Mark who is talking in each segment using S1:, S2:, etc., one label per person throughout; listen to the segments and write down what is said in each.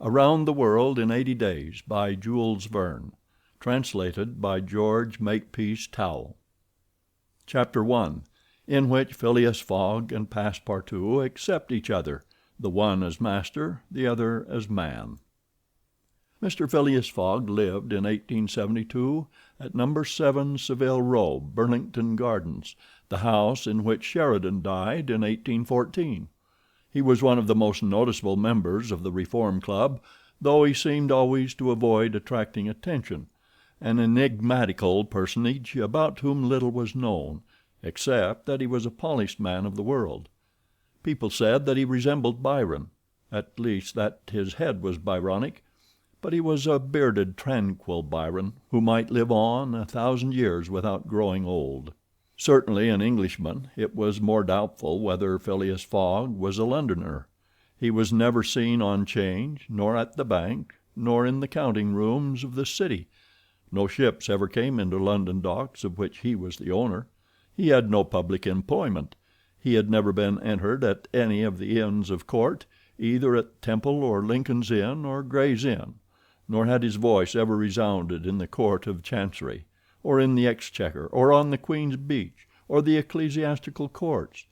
S1: Around the World in 80 Days by Jules Verne. Translated by George Makepeace Towle. Chapter 1. In which Phileas Fogg and Passepartout accept each other, the one as master, the other as man. Mr. Phileas Fogg lived in 1872 at No. 7 Savile Row, Burlington Gardens, the house in which Sheridan died in 1814. He was one of the most noticeable members of the Reform Club, though he seemed always to avoid attracting attention, an enigmatical personage about whom little was known, except that he was a polished man of the world. People said that he resembled Byron, at least that his head was Byronic, but he was a bearded, tranquil Byron, who might live on 1,000 years without growing old. Certainly an Englishman, it was more doubtful whether Phileas Fogg was a Londoner. He was never seen on 'Change, nor at the bank, nor in the counting rooms of the city. No ships ever came into London docks of which he was the owner. He had no public employment. He had never been entered at any of the inns of court, either at Temple or Lincoln's Inn or Gray's Inn, nor had his voice ever resounded in the Court of Chancery, or in the Exchequer, or on the Queen's Bench, or the ecclesiastical courts.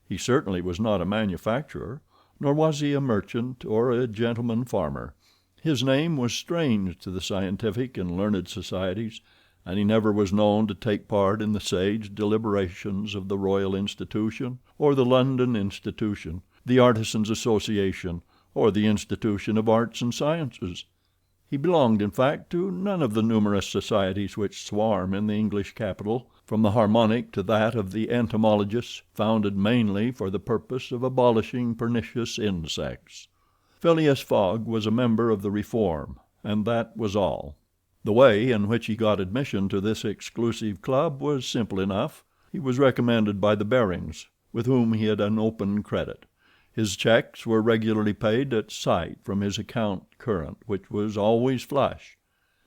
S1: He certainly was not a manufacturer, nor was he a merchant or a gentleman farmer. His name was strange to the scientific and learned societies, and he never was known to take part in the sage deliberations of the Royal Institution, or the London Institution, the Artisans' Association, or the Institution of Arts and Sciences. He belonged, in fact, to none of the numerous societies which swarm in the English capital, from the Harmonic to that of the Entomologists, founded mainly for the purpose of abolishing pernicious insects. Phileas Fogg was a member of the Reform, and that was all. The way in which he got admission to this exclusive club was simple enough. He was recommended by the Barings, with whom he had an open credit. His checks were regularly paid at sight from his account current, which was always flush.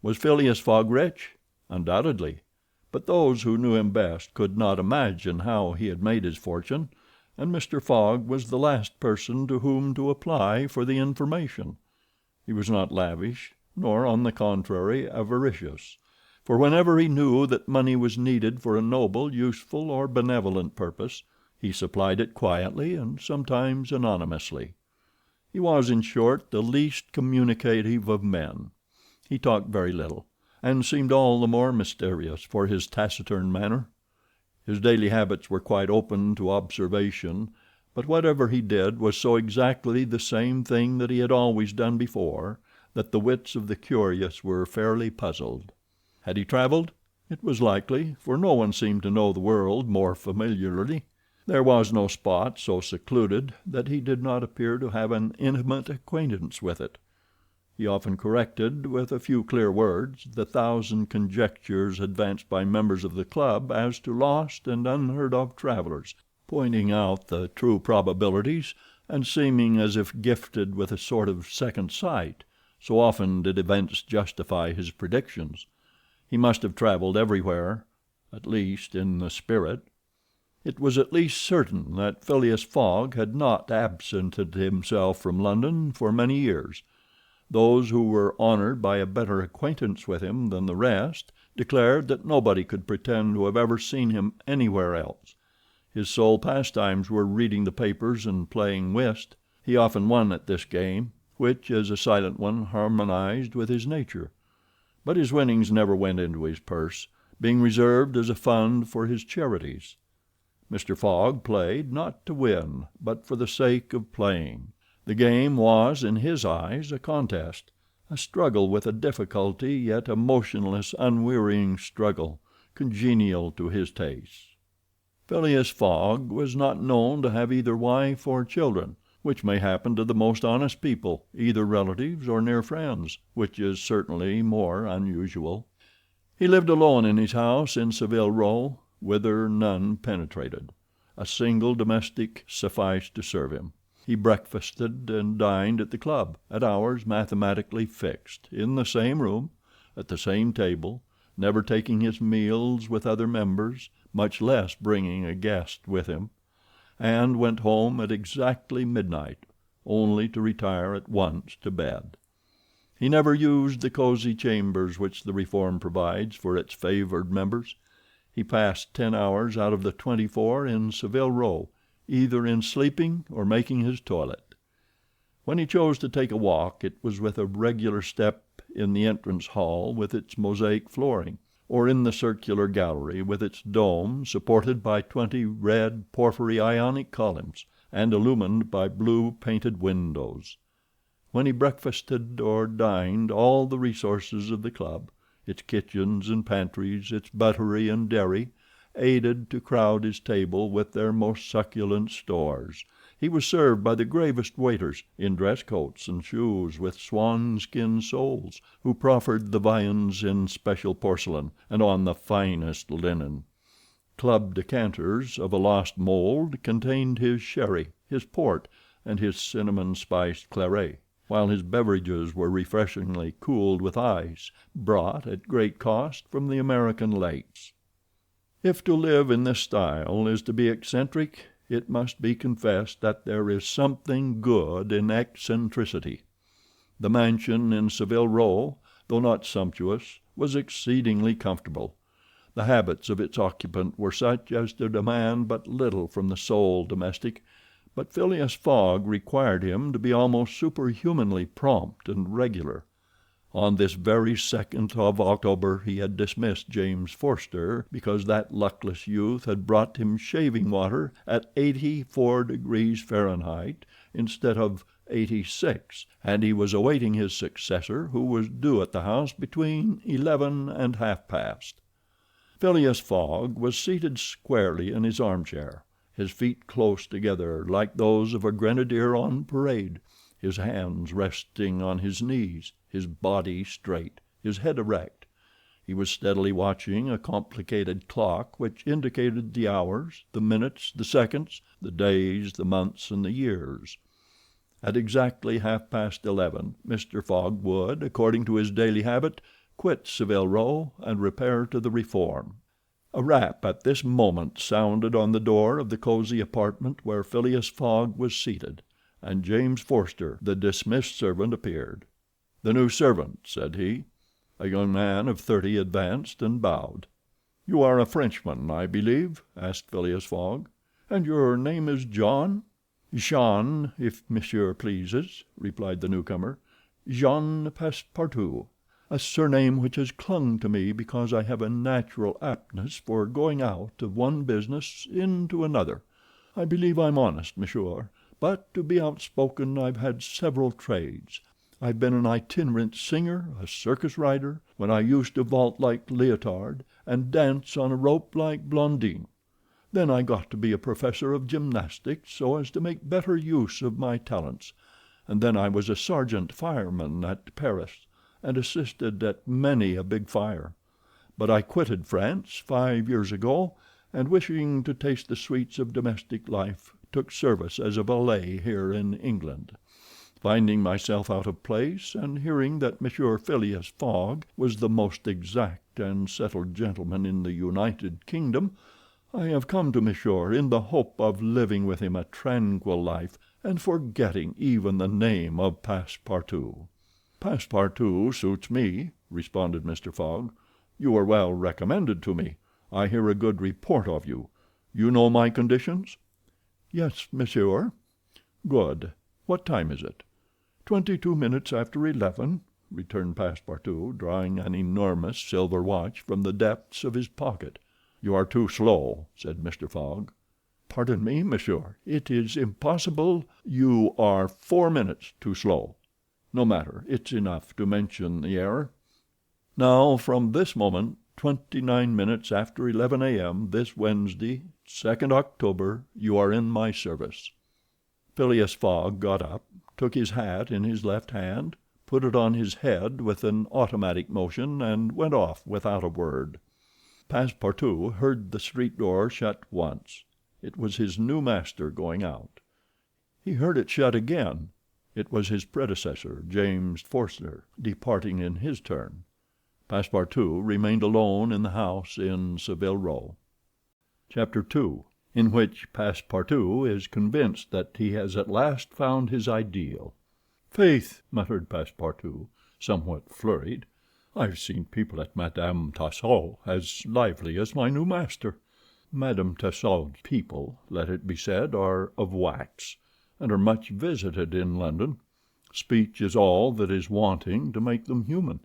S1: Was Phileas Fogg rich? Undoubtedly. But those who knew him best could not imagine how he had made his fortune, and Mr. Fogg was the last person to whom to apply for the information. He was not lavish, nor, on the contrary, avaricious, for whenever he knew that money was needed for a noble, useful, or benevolent purpose, he supplied it quietly and sometimes anonymously. He was, in short, the least communicative of men. He talked very little, and seemed all the more mysterious for his taciturn manner. His daily habits were quite open to observation, but whatever he did was so exactly the same thing that he had always done before that the wits of the curious were fairly puzzled. Had he traveled? It was likely, for no one seemed to know the world more familiarly. There was no spot so secluded that he did not appear to have an intimate acquaintance with it. He often corrected, with a few clear words, the 1,000 conjectures advanced by members of the club as to lost and unheard of travelers, pointing out the true probabilities, and seeming as if gifted with a sort of second sight, so often did events justify his predictions. He must have traveled everywhere, at least in the spirit. It was at least certain that Phileas Fogg had not absented himself from London for many years. Those who were honored by a better acquaintance with him than the rest declared that nobody could pretend to have ever seen him anywhere else. His sole pastimes were reading the papers and playing whist. He often won at this game, which, as a silent one, harmonized with his nature. But his winnings never went into his purse, being reserved as a fund for his charities. Mr. Fogg played, not to win, but for the sake of playing. The game was, in his eyes, a contest, a struggle with a difficulty, yet a motionless, unwearying struggle, congenial to his tastes. Phileas Fogg was not known to have either wife or children, which may happen to the most honest people, either relatives or near friends, which is certainly more unusual. He lived alone in his house in Savile Row, whither none penetrated. A single domestic sufficed to serve him. He breakfasted and dined at the club, at hours mathematically fixed, in the same room, at the same table, never taking his meals with other members, much less bringing a guest with him, and went home at exactly midnight, only to retire at once to bed. He never used the cosy chambers which the reform provides for its favored members. He passed 10 hours out of the 24 in Savile Row, either in sleeping or making his toilet. When he chose to take a walk, it was with a regular step in the entrance hall with its mosaic flooring, or in the circular gallery with its dome supported by 20 red porphyry Ionic columns and illumined by blue painted windows. When he breakfasted or dined, all the resources of the club, its kitchens and pantries, its buttery and dairy, aided to crowd his table with their most succulent stores. He was served by the gravest waiters, in dress coats and shoes with swan-skin soles, who proffered the viands in special porcelain and on the finest linen. Club decanters of a lost mold contained his sherry, his port, and his cinnamon-spiced claret, while his beverages were refreshingly cooled with ice, brought at great cost from the American lakes. If to live in this style is to be eccentric, it must be confessed that there is something good in eccentricity. The mansion in Savile Row, though not sumptuous, was exceedingly comfortable. The habits of its occupant were such as to demand but little from the sole domestic, but Phileas Fogg required him to be almost superhumanly prompt and regular. On this very 2nd of October he had dismissed James Forster because that luckless youth had brought him shaving water at 84 degrees Fahrenheit instead of 86, and he was awaiting his successor, who was due at the house between 11 and half past. Phileas Fogg was seated squarely in his armchair, his feet close together like those of a grenadier on parade, his hands resting on his knees, his body straight, his head erect. He was steadily watching a complicated clock which indicated the hours, the minutes, the seconds, the days, the months, and the years. At exactly half past 11 Mr. Fogg would, according to his daily habit, quit Savile Row and repair to the Reform. A rap at this moment sounded on the door of the cozy apartment where Phileas Fogg was seated, and James Forster, the dismissed servant, appeared. "The new servant," said he. A young man of 30 advanced and bowed. "You are a Frenchman, I believe?" asked Phileas Fogg. "And your name is John?" "Jean, if monsieur pleases," replied the newcomer. "Jean Passepartout, a surname which has clung to me because I have a natural aptness for going out of one business into another. I believe I'm honest, monsieur, but to be outspoken I've had several trades. I've been an itinerant singer, a circus rider, when I used to vault like Leotard, and dance on a rope like Blondin. Then I got to be a professor of gymnastics so as to make better use of my talents, and then I was a sergeant fireman at Paris, and assisted at many a big fire. But I quitted France 5 years ago, and wishing to taste the sweets of domestic life, took service as a valet here in England. Finding myself out of place, and hearing that Monsieur Phileas Fogg was the most exact and settled gentleman in the United Kingdom, I have come to Monsieur in the hope of living with him a tranquil life, and forgetting even the name of Passepartout." "Passepartout suits me," responded Mr. Fogg. "You are well recommended to me. I hear a good report of you. You know my conditions?" "Yes, monsieur." "Good. What time is it?" 22 minutes after 11, returned Passepartout, drawing an enormous silver watch from the depths of his pocket. "You are too slow," said Mr. Fogg. "Pardon me, monsieur, it is impossible—" "You are 4 minutes too slow. No matter, it's enough to mention the error. Now, from this moment, 29 minutes after 11 a.m. this Wednesday, 2nd October, you are in my service." Phileas Fogg got up, took his hat in his left hand, put it on his head with an automatic motion, and went off without a word. Passepartout heard the street door shut once. It was his new master going out. He heard it shut again. It was his predecessor, James Forster, departing in his turn. Passepartout remained alone in the house in Savile Row. Chapter 2, in which Passepartout is convinced that he has at last found his ideal. "Faith," muttered Passepartout, somewhat flurried, "I've seen people at Madame Tussaud's as lively as my new master. Madame Tussaud's people, let it be said, are of wax, and are much visited in London. Speech is all that is wanting to make them human."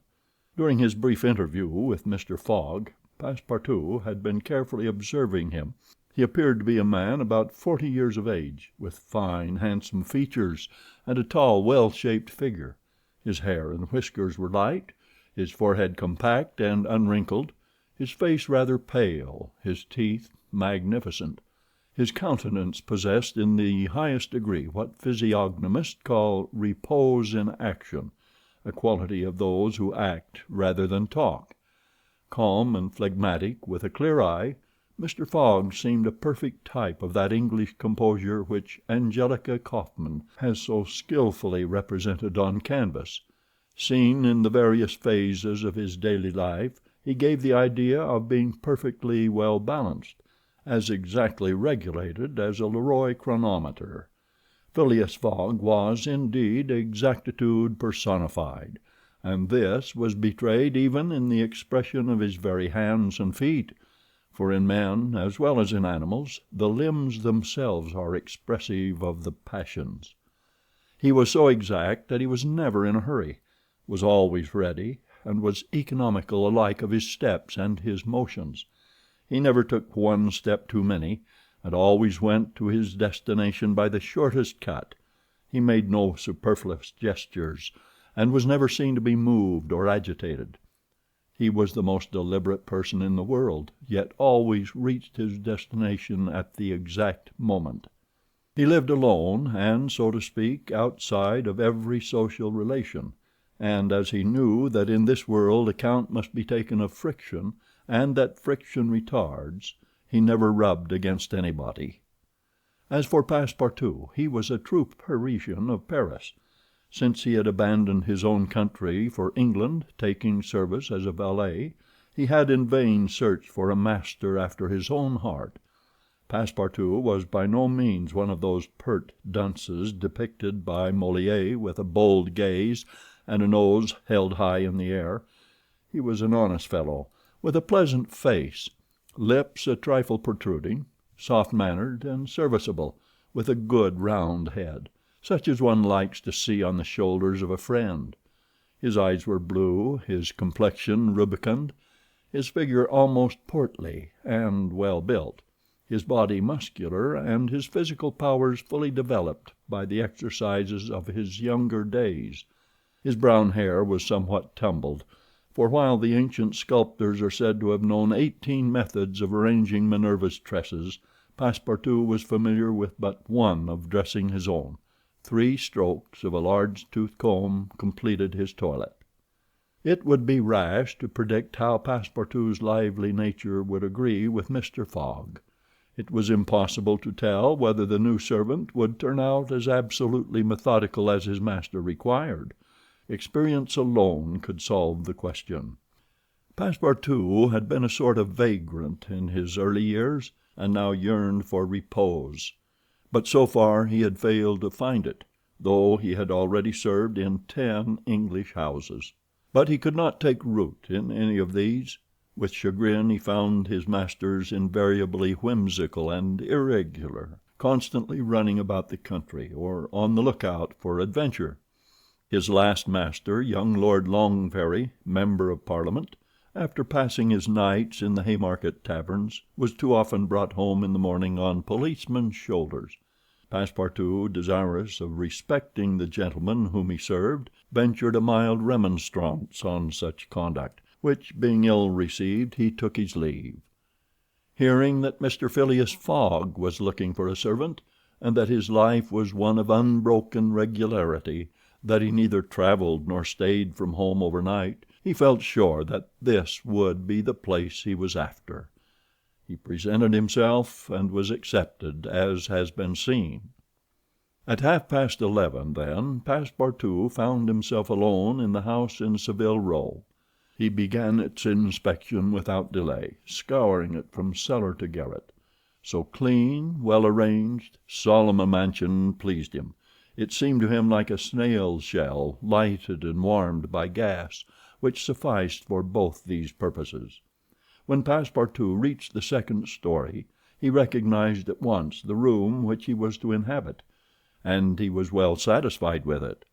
S1: During his brief interview with Mr. Fogg, Passepartout had been carefully observing him. He appeared to be a man about 40 years of age, with fine, handsome features and a tall, well-shaped figure. His hair and whiskers were light, his forehead compact and unwrinkled, his face rather pale, his teeth magnificent. His countenance possessed in the highest degree what physiognomists call repose in action, a quality of those who act rather than talk. Calm and phlegmatic, with a clear eye, Mr. Fogg seemed a perfect type of that English composure which Angelica Kauffmann has so skillfully represented on canvas. Seen in the various phases of his daily life, he gave the idea of being perfectly well balanced, as exactly regulated as a Leroy chronometer. Phileas Fogg was, indeed, exactitude personified, and this was betrayed even in the expression of his very hands and feet, for in men, as well as in animals, the limbs themselves are expressive of the passions. He was so exact that he was never in a hurry, was always ready, and was economical alike of his steps and his motions. He never took one step too many, and always went to his destination by the shortest cut. He made no superfluous gestures, and was never seen to be moved or agitated. He was the most deliberate person in the world, yet always reached his destination at the exact moment. He lived alone, and, so to speak, outside of every social relation, and as he knew that in this world account must be taken of friction, and that friction retards, he never rubbed against anybody. As for Passepartout, he was a true Parisian of Paris. Since he had abandoned his own country for England, taking service as a valet, he had in vain searched for a master after his own heart. Passepartout was by no means one of those pert dunces depicted by Molière with a bold gaze and a nose held high in the air. He was an honest fellow, with a pleasant face, lips a trifle protruding, soft-mannered and serviceable, with a good round head, such as one likes to see on the shoulders of a friend. His eyes were blue, his complexion rubicund, his figure almost portly and well built, his body muscular, and his physical powers fully developed by the exercises of his younger days. His brown hair was somewhat tumbled, for while the ancient sculptors are said to have known 18 methods of arranging Minerva's tresses, Passepartout was familiar with but one of dressing his own. 3 strokes of a large tooth comb completed his toilet. It would be rash to predict how Passepartout's lively nature would agree with Mr. Fogg. It was impossible to tell whether the new servant would turn out as absolutely methodical as his master required. Experience alone could solve the question. Passepartout had been a sort of vagrant in his early years, and now yearned for repose. But so far he had failed to find it, though he had already served in 10 English houses. But he could not take root in any of these. With chagrin he found his masters invariably whimsical and irregular, constantly running about the country, or on the lookout for adventure. His last master, young Lord Longferry, Member of Parliament, after passing his nights in the Haymarket taverns, was too often brought home in the morning on policemen's shoulders. Passepartout, desirous of respecting the gentleman whom he served, ventured a mild remonstrance on such conduct, which, being ill received, he took his leave. Hearing that Mr. Phileas Fogg was looking for a servant, and that his life was one of unbroken regularity, that he neither traveled nor stayed from home overnight, he felt sure that this would be the place he was after. He presented himself and was accepted, as has been seen. At 11:30, then, Passepartout found himself alone in the house in Savile Row. He began its inspection without delay, scouring it from cellar to garret. So clean, well arranged, solemn a mansion pleased him. It seemed to him like a snail's shell, lighted and warmed by gas, which sufficed for both these purposes. When Passepartout reached the second story, he recognized at once the room which he was to inhabit, and he was well satisfied with it.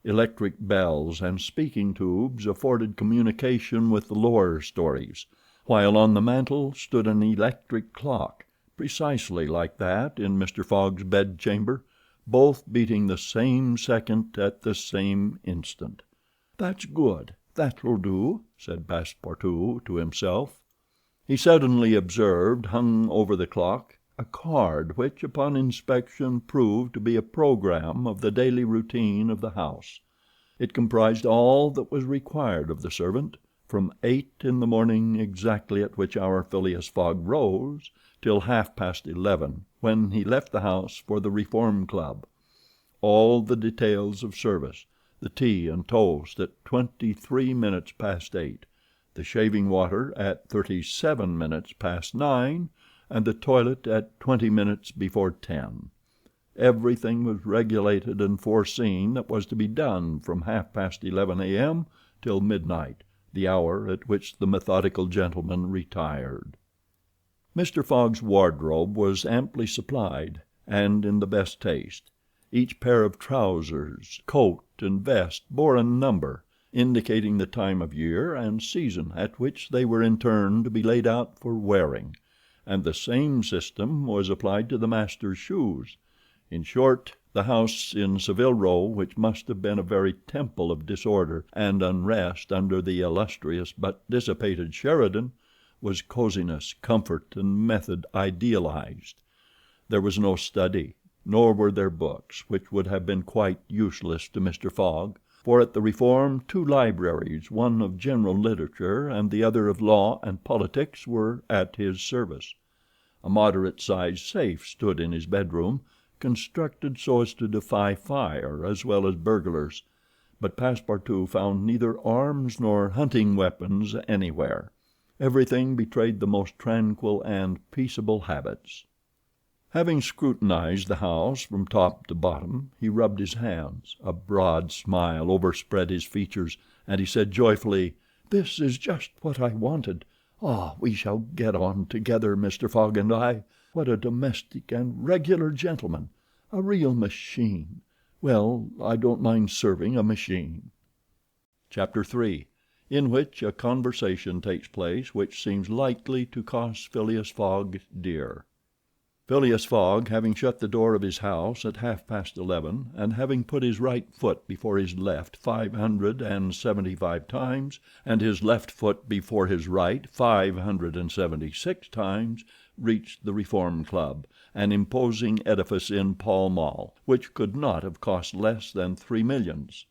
S1: Electric bells and speaking tubes afforded communication with the lower stories, while on the mantel stood an electric clock, precisely like that in Mr. Fogg's bedchamber, both beating the same second at the same instant. "That's good. That'll do," said Passepartout to himself. He suddenly observed, hung over the clock, a card which, upon inspection, proved to be a program of the daily routine of the house. It comprised all that was required of the servant, from 8 in the morning, exactly at which hour Phileas Fogg rose, till 11:30, when he left the house for the Reform Club. All the details of service, the tea and toast at 23 minutes past 8, the shaving water at 37 minutes past 9, and the toilet at 20 minutes before 10. Everything was regulated and foreseen that was to be done from 11:30 a.m. till midnight, the hour at which the methodical gentleman retired. Mr. Fogg's wardrobe was amply supplied, and in the best taste. Each pair of trousers, coat, and vest bore a number, indicating the time of year and season at which they were in turn to be laid out for wearing, and the same system was applied to the master's shoes. In short, the house in Savile Row, which must have been a very temple of disorder and unrest under the illustrious but dissipated Sheridan, was coziness, comfort, and method idealized. There was no study, nor were there books, which would have been quite useless to Mr. Fogg, for at the Reform 2 libraries, one of general literature and the other of law and politics, were at his service. A moderate-sized safe stood in his bedroom, constructed so as to defy fire as well as burglars, but Passepartout found neither arms nor hunting weapons anywhere. Everything betrayed the most tranquil and peaceable habits. Having scrutinized the house from top to bottom, he rubbed his hands. A broad smile overspread his features, and he said joyfully, "This is just what I wanted. Ah, we shall get on together, Mr. Fogg and I. What a domestic and regular gentleman. A real machine. Well, I don't mind serving a machine." Chapter 3, in which a conversation takes place which seems likely to cost Phileas Fogg dear. Phileas Fogg, having shut the door of his house at 11:30, and having put his right foot before his left 575 times, and his left foot before his right 576 times, reached the Reform Club, an imposing edifice in Pall Mall, which could not have cost less than 3 millions.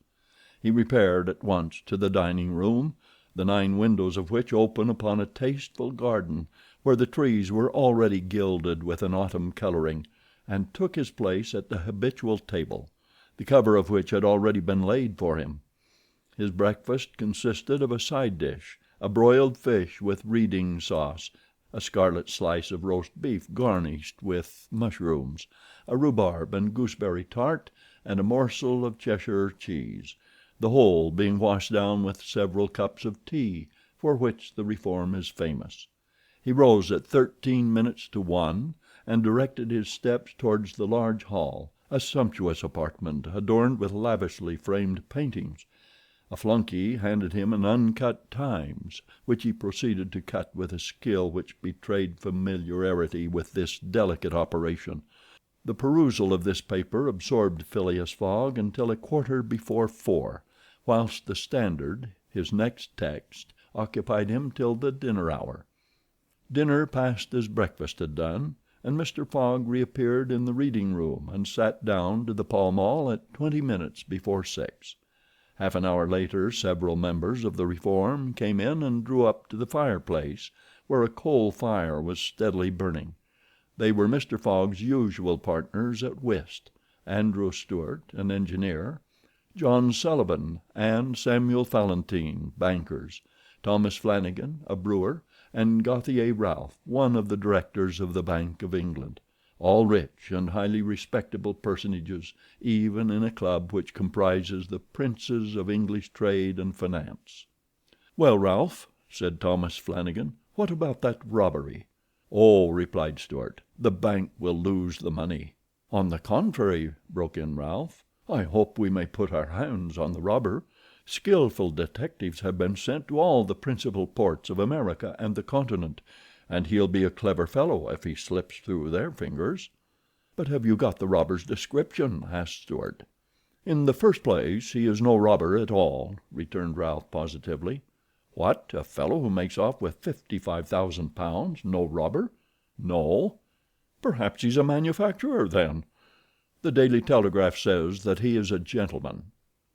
S1: He repaired at once to the dining room, the 9 windows of which open upon a tasteful garden, where the trees were already gilded with an autumn coloring, and took his place at the habitual table, the cover of which had already been laid for him. His breakfast consisted of a side dish, a broiled fish with reading sauce, a scarlet slice of roast beef garnished with mushrooms, a rhubarb and gooseberry tart, and a morsel of Cheshire cheese, the whole being washed down with several cups of tea, for which the Reform is famous. He rose at 13 minutes to 1, and directed his steps towards the large hall, a sumptuous apartment adorned with lavishly framed paintings. A flunky handed him an uncut Times, which he proceeded to cut with a skill which betrayed familiarity with this delicate operation. The perusal of this paper absorbed Phileas Fogg until a quarter before 4, whilst the Standard, his next text, occupied him till the dinner hour. Dinner passed as breakfast had done, and Mr. Fogg reappeared in the reading room and sat down to the Pall Mall at 20 minutes before 6. Half an hour later several members of the Reform came in and drew up to the fireplace, where a coal fire was steadily burning. They were Mr. Fogg's usual partners at whist, Andrew Stewart, an engineer, John Sullivan and Samuel Fallentin, bankers, Thomas Flanagan, a brewer, and Gauthier Ralph, one of the directors of the Bank of England. all rich and highly respectable personages, even in a club which comprises the princes of English trade and finance. "Well, Ralph," said Thomas Flanagan, "what about that robbery?" "Oh," replied Stuart, "the bank will lose the money." "On the contrary," broke in Ralph, "I hope we may put our hands on the robber. Skillful detectives have been sent to all the principal ports of America and the Continent, and he'll be a clever fellow if he slips through their fingers." "But have you got the robber's description?" asked Stuart. "In the first place, he is no robber at all," returned Ralph positively. "What, a fellow who makes off with £55,000 no robber?" "No." "Perhaps he's a manufacturer, then. The Daily Telegraph says that he is a gentleman."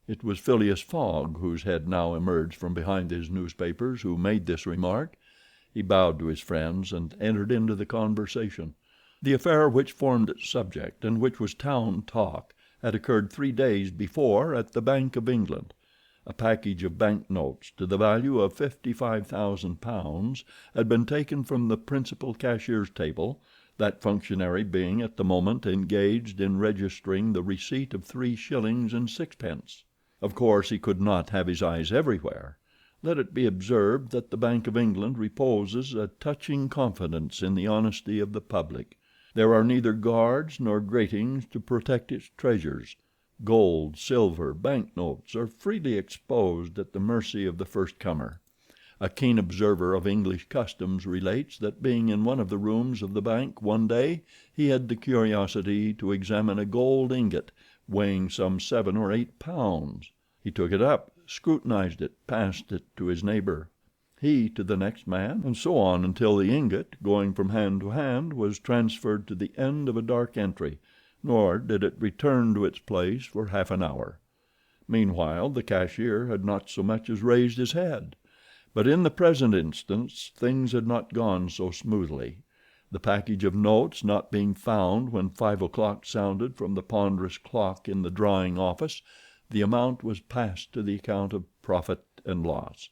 S1: It was Phileas Fogg, whose head now emerged from behind his newspapers, who made this remark. He bowed to his friends and entered into the conversation. The affair which formed its subject, and which was town talk, had occurred 3 days before at the Bank of England. A package of bank notes to the value of £55,000 had been taken from the principal cashier's table, that functionary being at the moment engaged in registering the receipt of 3 shillings and 6pence. Of course he could not have his eyes everywhere. Let it be observed that the Bank of England reposes a touching confidence in the honesty of the public. There are neither guards nor gratings to protect its treasures. Gold, silver, bank notes are freely exposed at the mercy of the first comer. A keen observer of English customs relates that being in one of the rooms of the bank one day he had the curiosity to examine a gold ingot weighing some 7 or 8 pounds. He took it up, scrutinized it, passed it to his neighbor, he to the next man, and so on until the ingot, going from hand to hand, was transferred to the end of a dark entry, nor did it return to its place for half an hour. Meanwhile the cashier had not so much as raised his head. But in the present instance things had not gone so smoothly. The package of notes not being found when 5 o'clock sounded from the ponderous clock in the drawing office, the amount was passed to the account of profit and loss.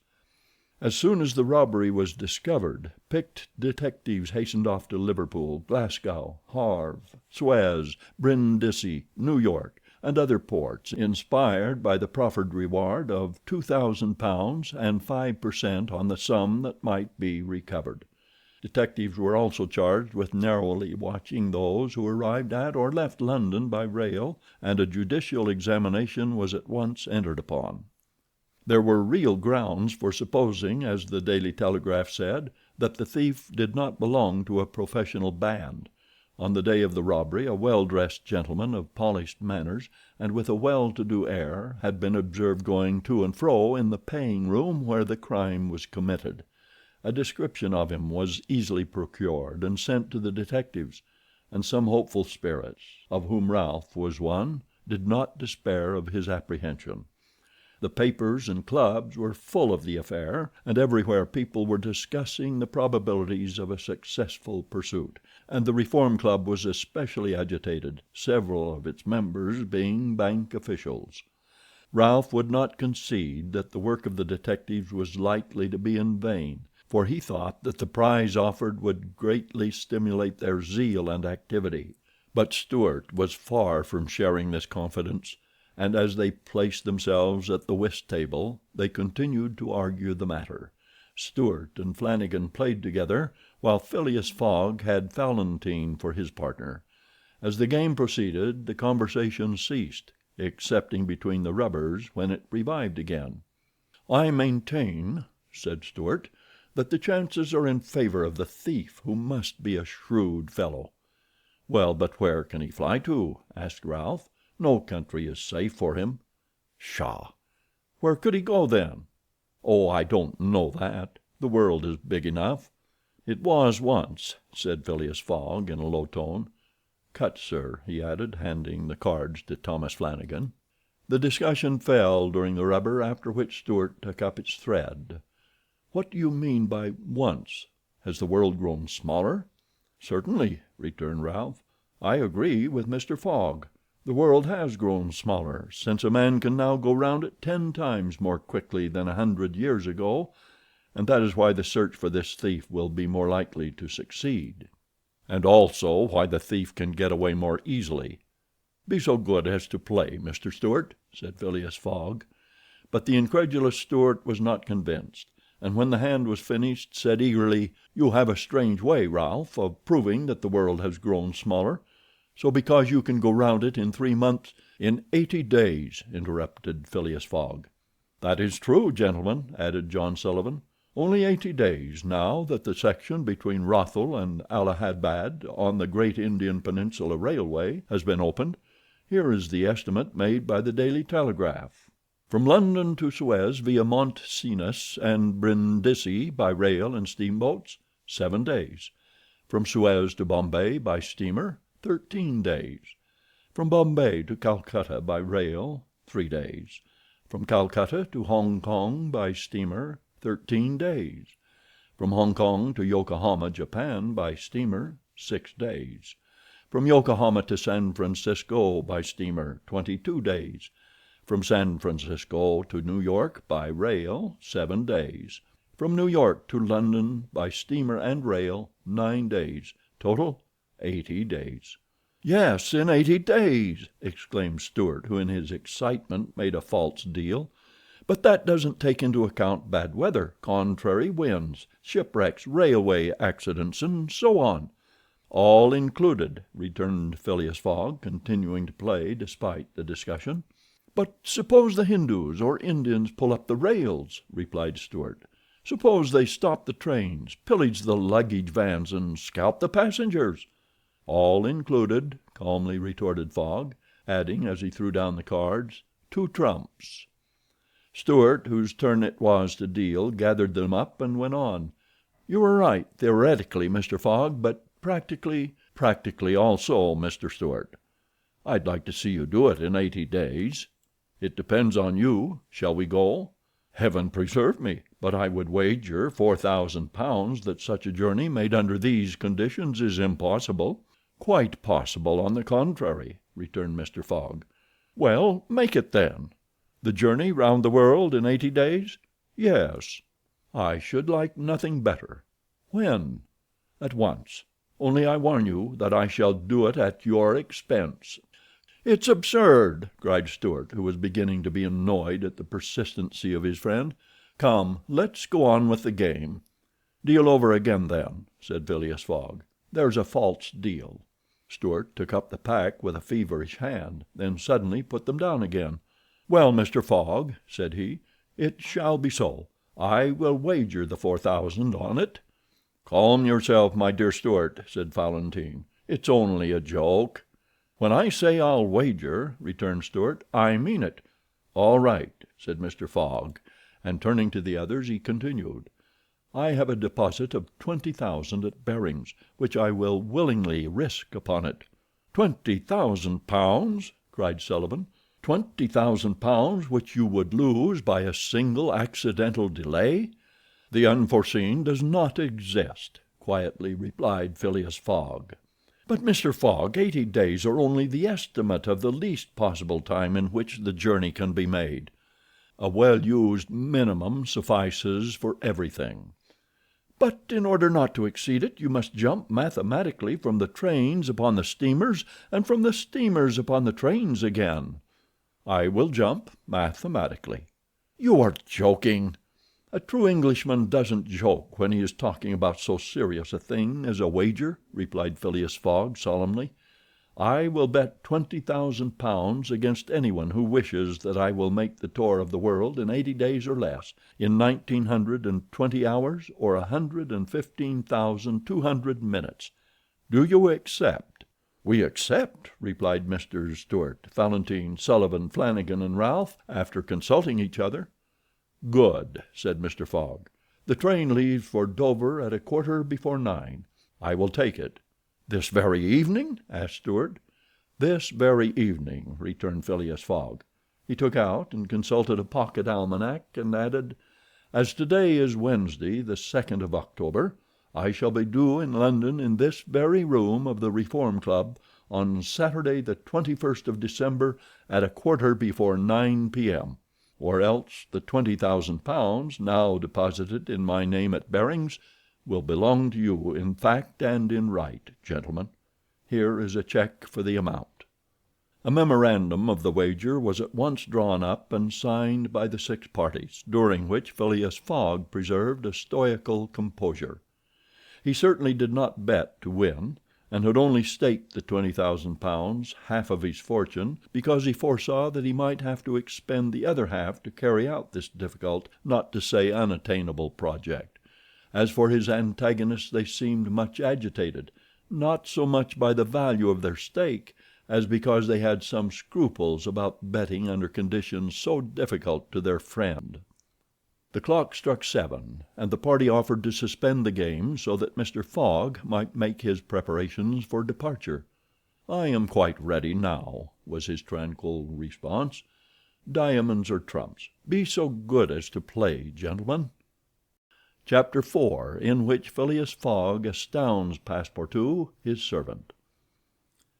S1: As soon as the robbery was discovered, picked detectives hastened off to Liverpool, Glasgow, Havre, Suez, Brindisi, New York, and other ports, inspired by the proffered reward of £2,000 and 5% on the sum that might be recovered. Detectives were also charged with narrowly watching those who arrived at or left London by rail, and a judicial examination was at once entered upon. There were real grounds for supposing, as the Daily Telegraph said, that the thief did not belong to a professional band. On the day of the robbery a well-dressed gentleman of polished manners and with a well-to-do air had been observed going to and fro in the paying room where the crime was committed. A description of him was easily procured and sent to the detectives, and some hopeful spirits, of whom Ralph was one, did not despair of his apprehension. The papers and clubs were full of the affair, and everywhere people were discussing the probabilities of a successful pursuit, and the Reform Club was especially agitated, several of its members being bank officials. Ralph would not concede that the work of the detectives was likely to be in vain, for he thought that the prize offered would greatly stimulate their zeal and activity. But Stuart was far from sharing this confidence, and as they placed themselves at the whist table they continued to argue the matter. Stuart and Flanagan played together, while Phileas Fogg had Fallentin for his partner. As the game proceeded the conversation ceased, excepting between the rubbers when it revived again. "I maintain," said Stuart, "that the chances are in favor of the thief, who must be a shrewd fellow." "Well, but where can he fly to?" asked Ralph. "No country is safe for him." "Pshaw! Where could he go, then?" "Oh, I don't know that. The world is big enough." "It was once," said Phileas Fogg in a low tone. "Cut, sir," he added, handing the cards to Thomas Flanagan. The discussion fell during the rubber, after which Stuart took up its thread. "What do you mean by 'once'? Has the world grown smaller?" "Certainly," returned Ralph. "I agree with Mr. Fogg. The world has grown smaller, since a man can now go round it 10 times more quickly than 100 years ago, and that is why the search for this thief will be more likely to succeed." and also why the thief can get away more easily. Be so good as to play, Mr. Stuart," said Phileas Fogg. But the incredulous Stuart was not convinced, and when the hand was finished, said eagerly, "You have a strange way, Ralph, of proving that the world has grown smaller. So because you can go round it in 3 months—" "In 80 days," interrupted Phileas Fogg. "That is true, gentlemen," added John Sullivan. "Only 80 days, now that the section between Rothal and Allahabad on the Great Indian Peninsula Railway has been opened. Here is the estimate made by the Daily Telegraph. From London to Suez via Mont Cenis and Brindisi by rail and steamboats, 7 days. From Suez to Bombay by steamer, 13 days. From Bombay to Calcutta by rail, 3 days. From Calcutta to Hong Kong by steamer, 13 days. From Hong Kong to Yokohama, Japan by steamer, 6 days. From Yokohama to San Francisco by steamer, 22 days. From San Francisco to New York by rail, 7 days. From New York to London by steamer and rail, 9 days. Total, 80 days. "Yes, in 80 days!" exclaimed Stuart, who in his excitement made a false deal. "But that doesn't take into account bad weather, contrary winds, shipwrecks, railway accidents, and so on." "All included," returned Phileas Fogg, continuing to play despite the discussion. "But suppose the Hindus or Indians pull up the rails," replied Stuart. "Suppose they stop the trains, pillage the luggage vans, and scalp the passengers." "All included," calmly retorted Fogg, adding, as he threw down the cards, "2 trumps." Stuart, whose turn it was to deal, gathered them up and went on. "You are right, theoretically, Mr. Fogg, but practically—" "Practically also, Mr. Stuart. I'd like to see you do it in 80 days. It depends on you. Shall we go?" "Heaven preserve me, but I would wager £4,000 that such a journey made under these conditions is impossible." "Quite possible, on the contrary," returned Mr. Fogg. "Well, make it then." "The journey round the world in 80 days?" "Yes." "I should like nothing better." "When?" "At once. Only I warn you that I shall do it at your expense." "It's absurd!" cried Stuart, who was beginning to be annoyed at the persistency of his friend. "Come, let's go on with the game." "Deal over again, then," said Phileas Fogg. "There's a false deal." Stuart took up the pack with a feverish hand, then suddenly put them down again. "Well, Mr. Fogg," said he, "it shall be so. I will wager the 4,000 on it." "Calm yourself, my dear Stuart," said Valentine. "It's only a joke." "When I say I'll wager," returned Stuart, "I mean it." "All right," said Mr. Fogg, and turning to the others he continued, "I have a deposit of 20,000 at Barings, which I will willingly risk upon it." "£20,000!" cried Sullivan. "£20,000 which you would lose by a single accidental delay?" "The unforeseen does not exist," quietly replied Phileas Fogg. "But, Mr. Fogg, 80 days are only the estimate of the least possible time in which the journey can be made. A well-used minimum suffices for everything." "But in order not to exceed it you must jump mathematically from the trains upon the steamers, and from the steamers upon the trains again." "I will jump mathematically." "You are joking." "A true Englishman doesn't joke when he is talking about so serious a thing as a wager," replied Phileas Fogg solemnly. "I will bet £20,000 against anyone who wishes that I will make the tour of the world in 80 days or less, in 1920 hours or 115,200 minutes. Do you accept?" "We accept," replied Mr. Stuart, Valentine, Sullivan, Flanagan, and Ralph, after consulting each other. "Good," said Mr. Fogg. "The train leaves for Dover at 9:15. I will take it." "This very evening?" asked Stuart. "This very evening," returned Phileas Fogg. He took out and consulted a pocket almanac, and added, "As today is Wednesday, the 2nd of October, I shall be due in London in this very room of the Reform Club on Saturday, the 21st of December, at 9:15 p.m. Or else the £20,000 now deposited in my name at Barings will belong to you in fact and in right, gentlemen. Here is a check for the amount." A memorandum of the wager was at once drawn up and signed by the 6 parties, during which Phileas Fogg preserved a stoical composure. He certainly did not bet to win, and had only staked the £20,000, half of his fortune, because he foresaw that he might have to expend the other half to carry out this difficult, not to say unattainable, project. As for his antagonists, they seemed much agitated, not so much by the value of their stake as because they had some scruples about betting under conditions so difficult to their friend. The clock struck 7, and the party offered to suspend the game so that Mr. Fogg might make his preparations for departure. "I am quite ready now," was his tranquil response. "Diamonds or trumps? Be so good as to play, gentlemen." Chapter 4, in which Phileas Fogg astounds Passepartout, his servant.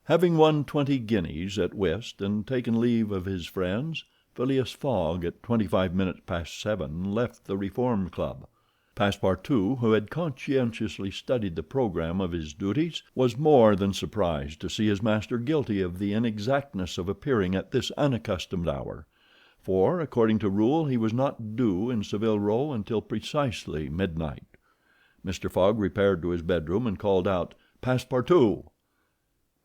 S1: Having won 20 guineas at whist and taken leave of his friends, Phileas Fogg, at 25 minutes past 7, left the Reform Club. Passepartout, who had conscientiously studied the programme of his duties, was more than surprised to see his master guilty of the inexactness of appearing at this unaccustomed hour, for, according to rule, he was not due in Savile Row until precisely midnight. Mr. Fogg repaired to his bedroom and called out, "Passepartout!"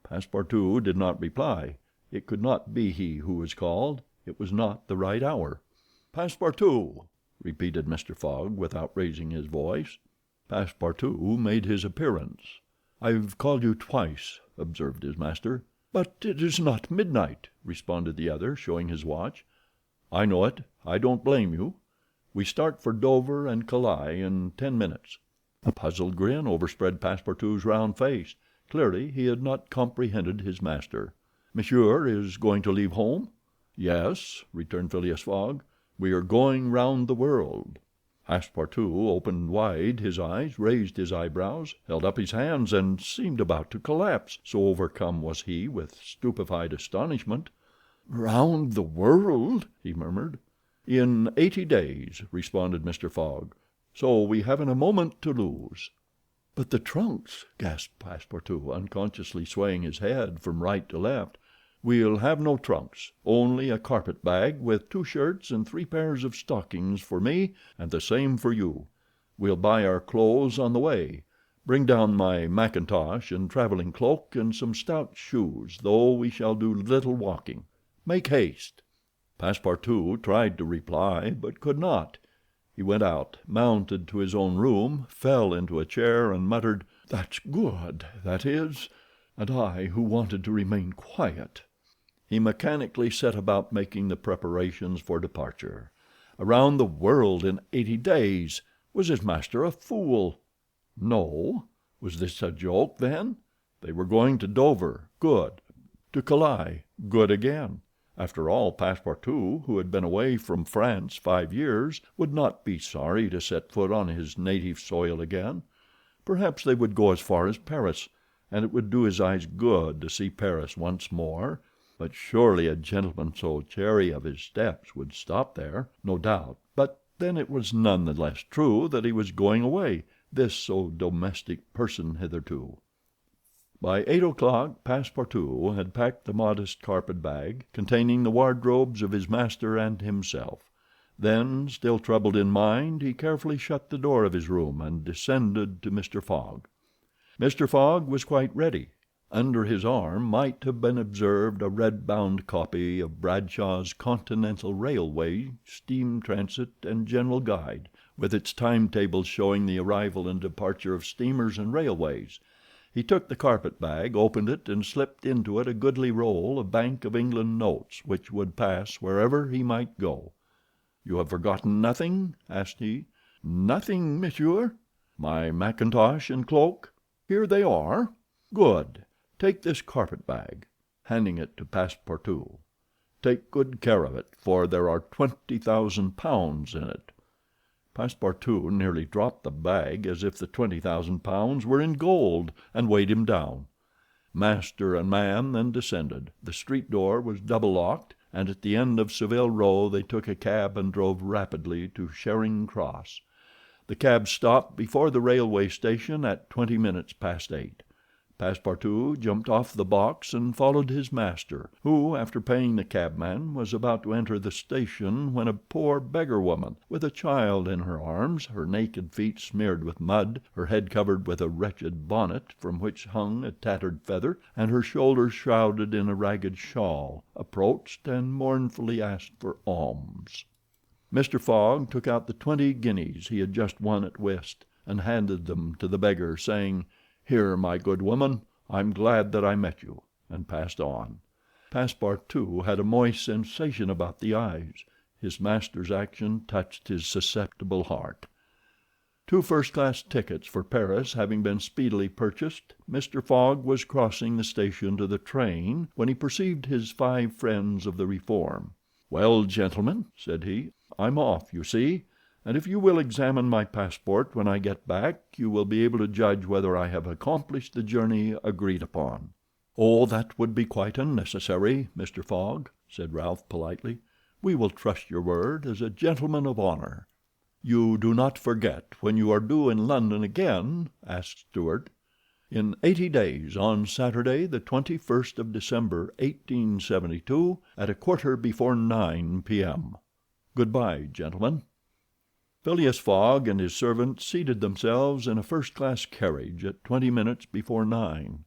S1: Passepartout did not reply. It could not be he who was called. It was not the right hour. "Passepartout!" repeated Mr. Fogg, without raising his voice. Passepartout made his appearance. "I've called you twice," observed his master. "But it is not midnight," responded the other, showing his watch. "I know it. I don't blame you. We start for Dover and Calais in 10 minutes." A puzzled grin overspread Passepartout's round face. Clearly he had not comprehended his master. "Monsieur is going to leave home?" "Yes," returned Phileas Fogg. "We are going round the world." Passepartout opened wide his eyes, raised his eyebrows, held up his hands, and seemed about to collapse, so overcome was he with stupefied astonishment. "Round the world?" he murmured. "In 80 days," responded Mr. Fogg, "so we haven't a moment to lose." "But the trunks?" gasped Passepartout, unconsciously swaying his head from right to left. "We'll have no trunks, only a carpet bag with 2 shirts and 3 pairs of stockings for me and the same for you. We'll buy our clothes on the way. Bring down my mackintosh and traveling cloak and some stout shoes, though we shall do little walking. Make haste." Passepartout tried to reply, but could not. He went out, mounted to his own room, fell into a chair, and muttered, "That's good, that is, and I who wanted to remain quiet." He mechanically set about making the preparations for departure. Around the world in 80 days! Was his master a fool? No. Was this a joke, then? They were going to Dover. Good. To Calais. Good again. After all, Passepartout, who had been away from France 5 years, would not be sorry to set foot on his native soil again. Perhaps they would go as far as Paris, and it would do his eyes good to see Paris once more. But surely a gentleman so chary of his steps would stop there, no doubt. But then it was none the less true that he was going away, this so domestic person hitherto. By 8 o'clock Passepartout had packed the modest carpet bag, containing the wardrobes of his master and himself. Then, still troubled in mind, he carefully shut the door of his room and descended to Mr. Fogg. Mr. Fogg was quite ready. Under his arm might have been observed a red-bound copy of Bradshaw's Continental Railway Steam Transit and General Guide, with its timetables showing the arrival and departure of steamers and railways. He took the carpet-bag, opened it, and slipped into it a goodly roll of Bank of England notes, which would pass wherever he might go. "You have forgotten nothing?" asked he. "Nothing, monsieur." "My mackintosh and cloak?" "Here they are." "Good. Take this carpet-bag," handing it to Passepartout. "Take good care of it, for there are £20,000 in it." Passepartout nearly dropped the bag, as if the £20,000 were in gold, and weighed him down. Master and man then descended. The street door was double locked, and at the end of Savile Row they took a cab and drove rapidly to Charing Cross. The cab stopped before the railway station at 20 minutes past 8. Passepartout jumped off the box and followed his master, who, after paying the cabman, was about to enter the station when a poor beggar woman, with a child in her arms, her naked feet smeared with mud, her head covered with a wretched bonnet from which hung a tattered feather, and her shoulders shrouded in a ragged shawl, approached and mournfully asked for alms. Mr. Fogg took out the 20 guineas he had just won at whist, and handed them to the beggar, saying, "Here, my good woman, I'm glad that I met you," and passed on. Passepartout had a moist sensation about the eyes. His master's action touched his susceptible heart. 2 first-class tickets for Paris having been speedily purchased, Mr. Fogg was crossing the station to the train when he perceived his 5 friends of the Reform. "Well, gentlemen," said he, "I'm off, you see, and if you will examine my passport when I get back you will be able to judge whether I have accomplished the journey agreed upon." "Oh, that would be quite unnecessary, Mr. Fogg," said Ralph politely. "We will trust your word as a gentleman of honor." "You do not forget when you are due in London again?" asked Stuart. "In 80 days, on Saturday, the 21st of December, 1872, at 9:15 p.m. Goodbye, gentlemen." Phileas Fogg and his servant seated themselves in a first-class carriage at 20 minutes before 9.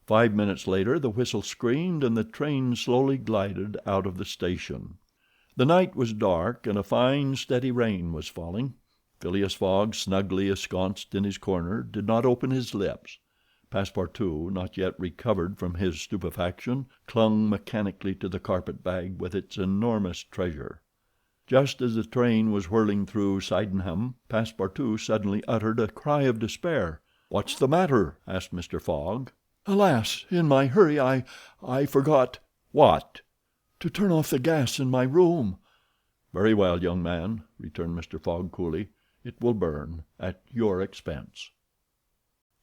S1: 5 minutes later the whistle screamed and the train slowly glided out of the station. The night was dark and a fine, steady rain was falling. Phileas Fogg, snugly ensconced in his corner, did not open his lips. Passepartout, not yet recovered from his stupefaction, clung mechanically to the carpet-bag with its enormous treasure. Just as the train was whirling through Sydenham, Passepartout suddenly uttered a cry of despair. "What's the matter?" asked Mr. Fogg. "Alas! in my hurry I forgot—" "What?" "To turn off the gas in my room." "Very well, young man," returned Mr. Fogg coolly. "It will burn at your expense."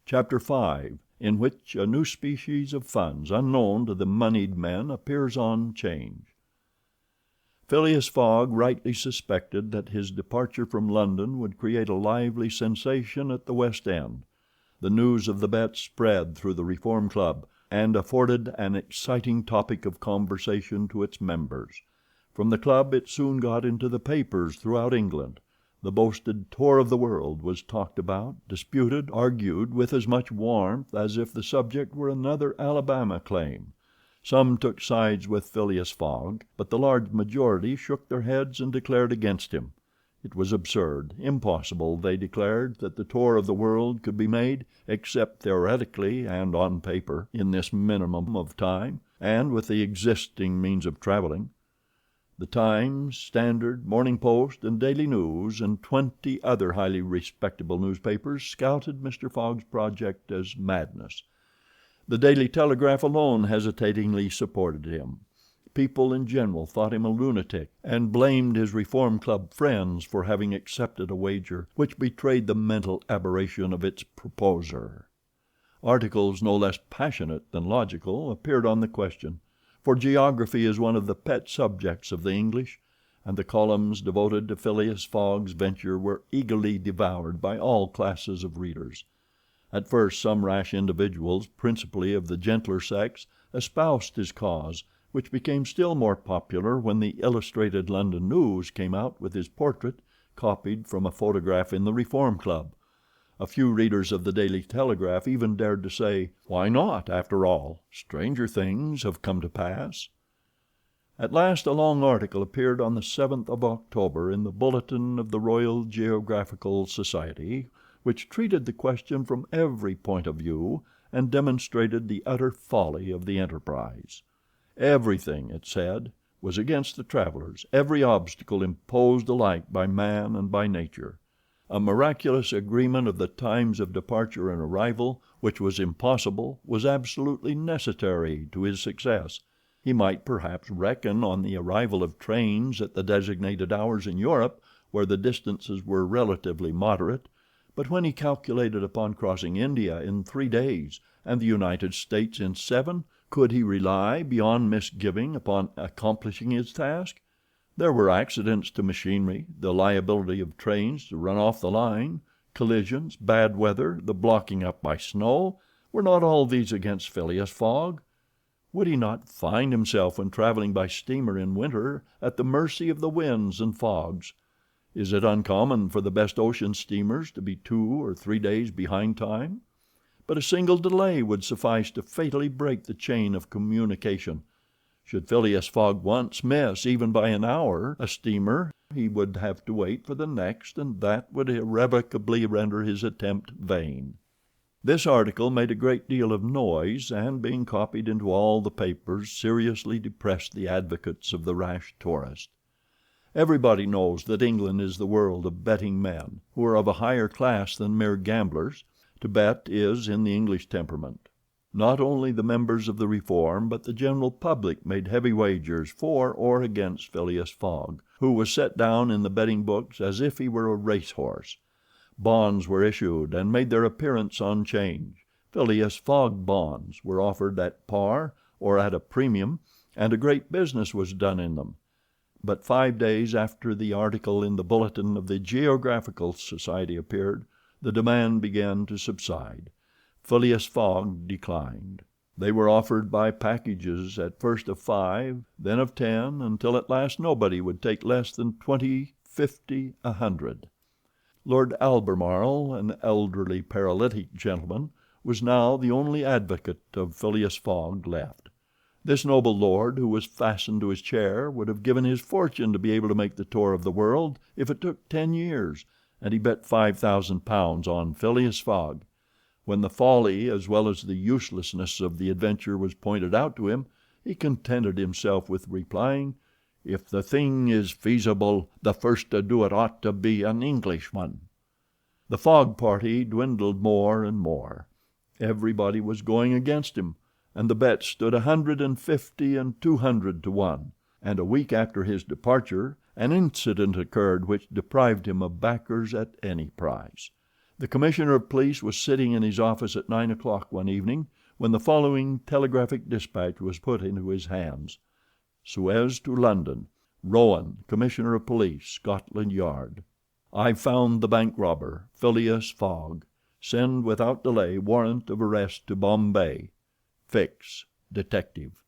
S1: Chapter 5, in which a new species of funds unknown to the moneyed men appears on 'Change. Phileas Fogg rightly suspected that his departure from London would create a lively sensation at the West End. The news of the bet spread through the Reform Club, and afforded an exciting topic of conversation to its members. From the club it soon got into the papers throughout England. The boasted tour of the world was talked about, disputed, argued with as much warmth as if the subject were another Alabama claim. Some took sides with Phileas Fogg, but the large majority shook their heads and declared against him. It was absurd, impossible, they declared, that the tour of the world could be made, except theoretically and on paper, in this minimum of time, and with the existing means of traveling. The Times, Standard, Morning Post, and Daily News, and 20 other highly respectable newspapers scouted Mr. Fogg's project as madness. The Daily Telegraph alone hesitatingly supported him. People in general thought him a lunatic, and blamed his Reform Club friends for having accepted a wager which betrayed the mental aberration of its proposer. Articles no less passionate than logical appeared on the question, for geography is one of the pet subjects of the English, and the columns devoted to Phileas Fogg's venture were eagerly devoured by all classes of readers. At first some rash individuals, principally of the gentler sex, espoused his cause, which became still more popular when the Illustrated London News came out with his portrait, copied from a photograph in the Reform Club. A few readers of the Daily Telegraph even dared to say, "Why not, after all? Stranger things have come to pass." At last a long article appeared on the 7th of October in the Bulletin of the Royal Geographical Society, which treated the question from every point of view and demonstrated the utter folly of the enterprise. Everything, it said, was against the travelers, every obstacle imposed alike by man and by nature. A miraculous agreement of the times of departure and arrival, which was impossible, was absolutely necessary to his success. He might perhaps reckon on the arrival of trains at the designated hours in Europe, where the distances were relatively moderate, but when he calculated upon crossing India in 3 days and the United States in 7, could he rely beyond misgiving upon accomplishing his task? There were accidents to machinery, the liability of trains to run off the line, collisions, bad weather, the blocking up by snow. Were not all these against Phileas Fogg? Would he not find himself, when traveling by steamer in winter, at the mercy of the winds and fogs? Is it uncommon for the best ocean steamers to be 2 or 3 days behind time? But a single delay would suffice to fatally break the chain of communication. Should Phileas Fogg once miss, even by an hour, a steamer, he would have to wait for the next, and that would irrevocably render his attempt vain. This article made a great deal of noise, and being copied into all the papers seriously depressed the advocates of the rash tourist. Everybody knows that England is the world of betting men, who are of a higher class than mere gamblers. To bet is in the English temperament. Not only the members of the Reform, but the general public made heavy wagers for or against Phileas Fogg, who was set down in the betting books as if he were a racehorse. Bonds were issued and made their appearance on 'Change. Phileas Fogg bonds were offered at par or at a premium, and a great business was done in them. But 5 days after the article in the Bulletin of the Geographical Society appeared, the demand began to subside. Phileas Fogg declined. They were offered by packages, at first of 5, then of 10, until at last nobody would take less than 20, 50, 100. Lord Albemarle, an elderly paralytic gentleman, was now the only advocate of Phileas Fogg left. This noble lord, who was fastened to his chair, would have given his fortune to be able to make the tour of the world if it took 10 years, and he bet £5,000 on Phileas Fogg. When the folly as well as the uselessness of the adventure was pointed out to him, he contented himself with replying, "If the thing is feasible, the first to do it ought to be an Englishman." The Fogg party dwindled more and more. Everybody was going against him, and the bets stood 150 and 200 to 1, and a week after his departure an incident occurred which deprived him of backers at any price. The Commissioner of Police was sitting in his office at 9 o'clock one evening when the following telegraphic dispatch was put into his hands: Suez to London. Rowan, Commissioner of Police, Scotland Yard. I found the bank robber, Phileas Fogg. Send without delay warrant of arrest to Bombay. Fix, Detective.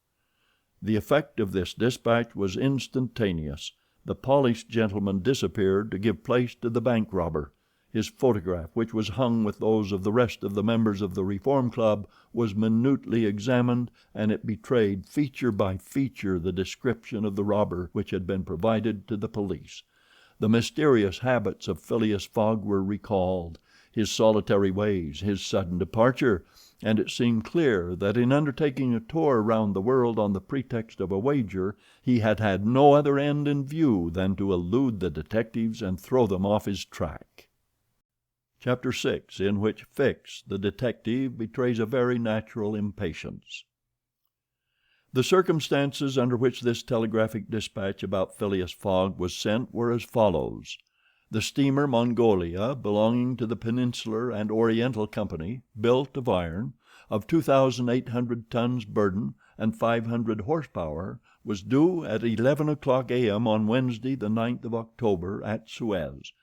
S1: The effect of this dispatch was instantaneous. The polished gentleman disappeared to give place to the bank robber. His photograph, which was hung with those of the rest of the members of the Reform Club, was minutely examined, and it betrayed feature by feature the description of the robber which had been provided to the police. The mysterious habits of Phileas Fogg were recalled, his solitary ways, his sudden departure, and it seemed clear that in undertaking a tour round the world on the pretext of a wager he had had no other end in view than to elude the detectives and throw them off his track. Chapter 6, in which Fix, the detective, betrays a very natural impatience. The circumstances under which this telegraphic dispatch about Phileas Fogg was sent were as follows. The steamer Mongolia, belonging to the Peninsular and Oriental Company, built of iron, of 2,800 tons burden and 500 horsepower, was due at 11 o'clock a.m. on Wednesday, the 9th of October, at Suez.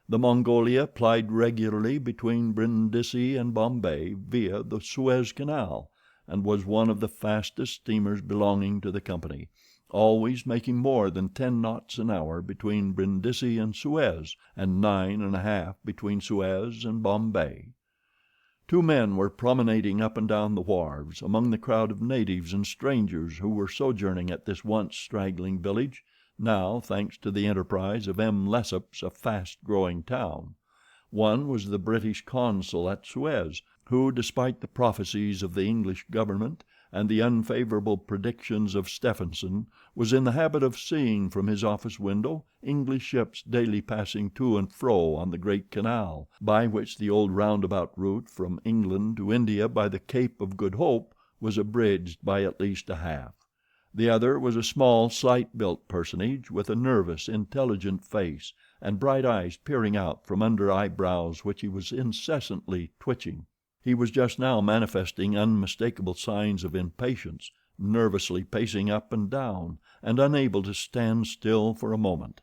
S1: The Mongolia plied regularly between Brindisi and Bombay via the Suez Canal, and was one of the fastest steamers belonging to the company, always making more than 10 knots an hour between Brindisi and Suez, and 9 1/2 between Suez and Bombay. 2 men were promenading up and down the wharves, among the crowd of natives and strangers who were sojourning at this once straggling village, now, thanks to the enterprise of M. Lesseps, a fast-growing town. One was the British consul at Suez, who, despite the prophecies of the English government and the unfavorable predictions of Stephenson, was in the habit of seeing from his office window English ships daily passing to and fro on the great canal, by which the old roundabout route from England to India by the Cape of Good Hope was abridged by at least a half. The other was a small, slight-built personage with a nervous, intelligent face and bright eyes peering out from under eyebrows which he was incessantly twitching. He was just now manifesting unmistakable signs of impatience, nervously pacing up and down, and unable to stand still for a moment.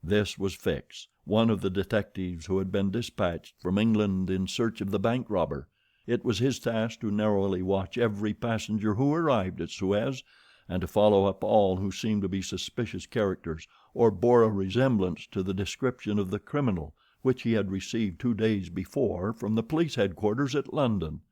S1: This was Fix, one of the detectives who had been dispatched from England in search of the bank robber. It was his task to narrowly watch every passenger who arrived at Suez, and to follow up all who seemed to be suspicious characters or bore a resemblance to the description of the criminal which he had received 2 days before from the police headquarters at London.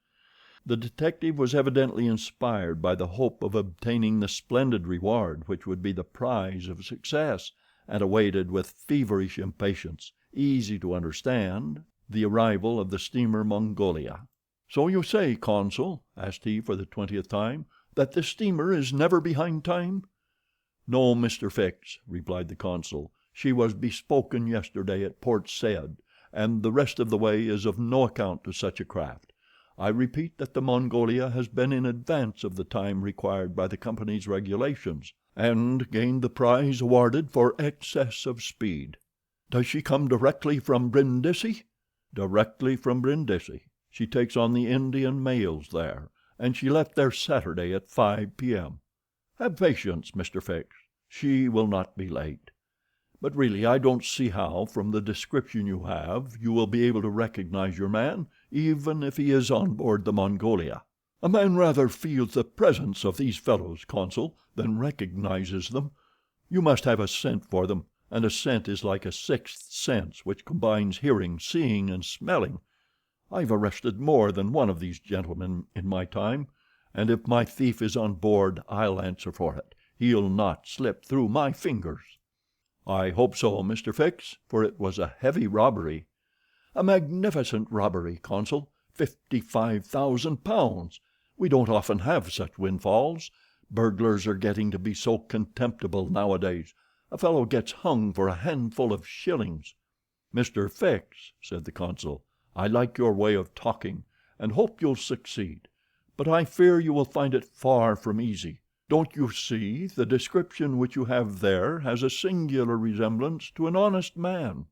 S1: The detective was evidently inspired by the hope of obtaining the splendid reward which would be the prize of success, and awaited with feverish impatience, easy to understand, the arrival of the steamer Mongolia. "So you say, Consul," asked he for the 20th time, "that this steamer is never behind time?" "No, Mr. Fix," replied the consul. "She was bespoken yesterday at Port Said, and the rest of the way is of no account to such a craft. I repeat that the Mongolia has been in advance of the time required by the company's regulations, and gained the prize awarded for excess of speed." "Does she come directly from Brindisi?" "Directly from Brindisi. She takes on the Indian mails there, and she left there Saturday at 5 p.m. Have patience, Mr. Fix. She will not be late. But really I don't see how, from the description you have, you will be able to recognize your man, even if he is on board the Mongolia." "A man rather feels the presence of these fellows, Consul, than recognizes them. You must have a scent for them, and a scent is like a sixth sense which combines hearing, seeing, and smelling. I've arrested more than one of these gentlemen in my time, and if my thief is on board I'll answer for it. He'll not slip through my fingers." "I hope so, Mr. Fix, for it was a heavy robbery." "A magnificent robbery, Consul. £55,000. We don't often have such windfalls. Burglars are getting to be so contemptible nowadays. A fellow gets hung for a handful of shillings." "Mr. Fix," said the consul, "I like your way of talking, and hope you'll succeed, but I fear you will find it far from easy. Don't you see, the description which you have there has a singular resemblance to an honest man."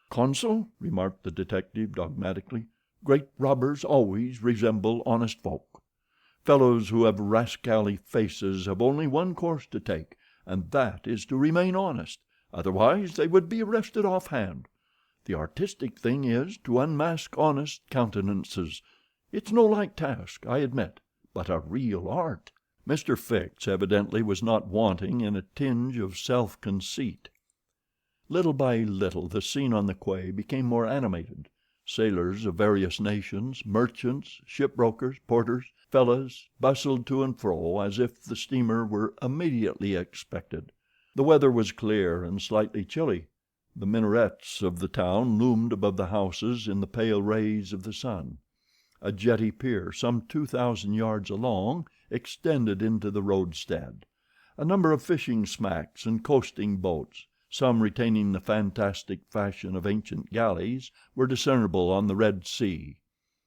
S1: "Consul," remarked the detective dogmatically, "great robbers always resemble honest folk. Fellows who have rascally faces have only one course to take, and that is to remain honest, otherwise they would be arrested offhand. The artistic thing is to unmask honest countenances. It's no light task, I admit, but a real art." Mr. Fix evidently was not wanting in a tinge of self-conceit. Little by little the scene on the quay became more animated. Sailors of various nations, merchants, shipbrokers, porters, fellahs, bustled to and fro as if the steamer were immediately expected. The weather was clear and slightly chilly. The minarets of the town loomed above the houses in the pale rays of the sun. A jetty pier, some 2,000 yards along, extended into the roadstead. A number of fishing smacks and coasting boats, some retaining the fantastic fashion of ancient galleys, were discernible on the Red Sea.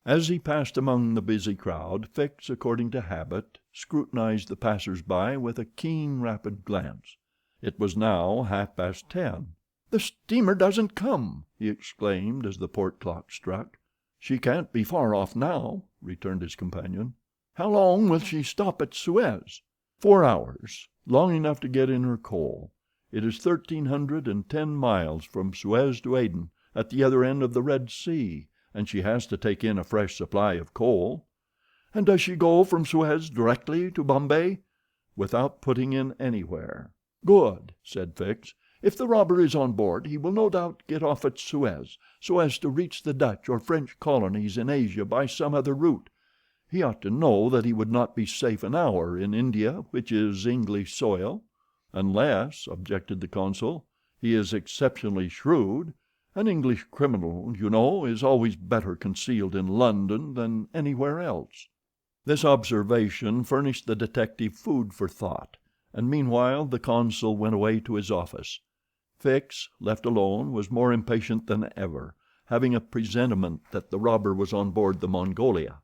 S1: As he passed among the busy crowd, Fix, according to habit, scrutinized the passers-by with a keen, rapid glance. It was now 10:30. "The steamer doesn't come," he exclaimed as the port clock struck. "She can't be far off now," returned his companion. "How long will she stop at Suez?" "4 hours, long enough to get in her coal. It is 1,310 miles from Suez to Aden, at the other end of the Red Sea, and she has to take in a fresh supply of coal." "And does she go from Suez directly to Bombay?" "Without putting in anywhere." "Good," said Fix. "If the robber is on board he will no doubt get off at Suez, so as to reach the Dutch or French colonies in Asia by some other route. He ought to know that he would not be safe an hour in India, which is English soil." "Unless," objected the consul, "he is exceptionally shrewd. An English criminal, you know, is always better concealed in London than anywhere else." This observation furnished the detective food for thought, and meanwhile the consul went away to his office. Fix, left alone, was more impatient than ever, having a presentiment that the robber was on board the Mongolia.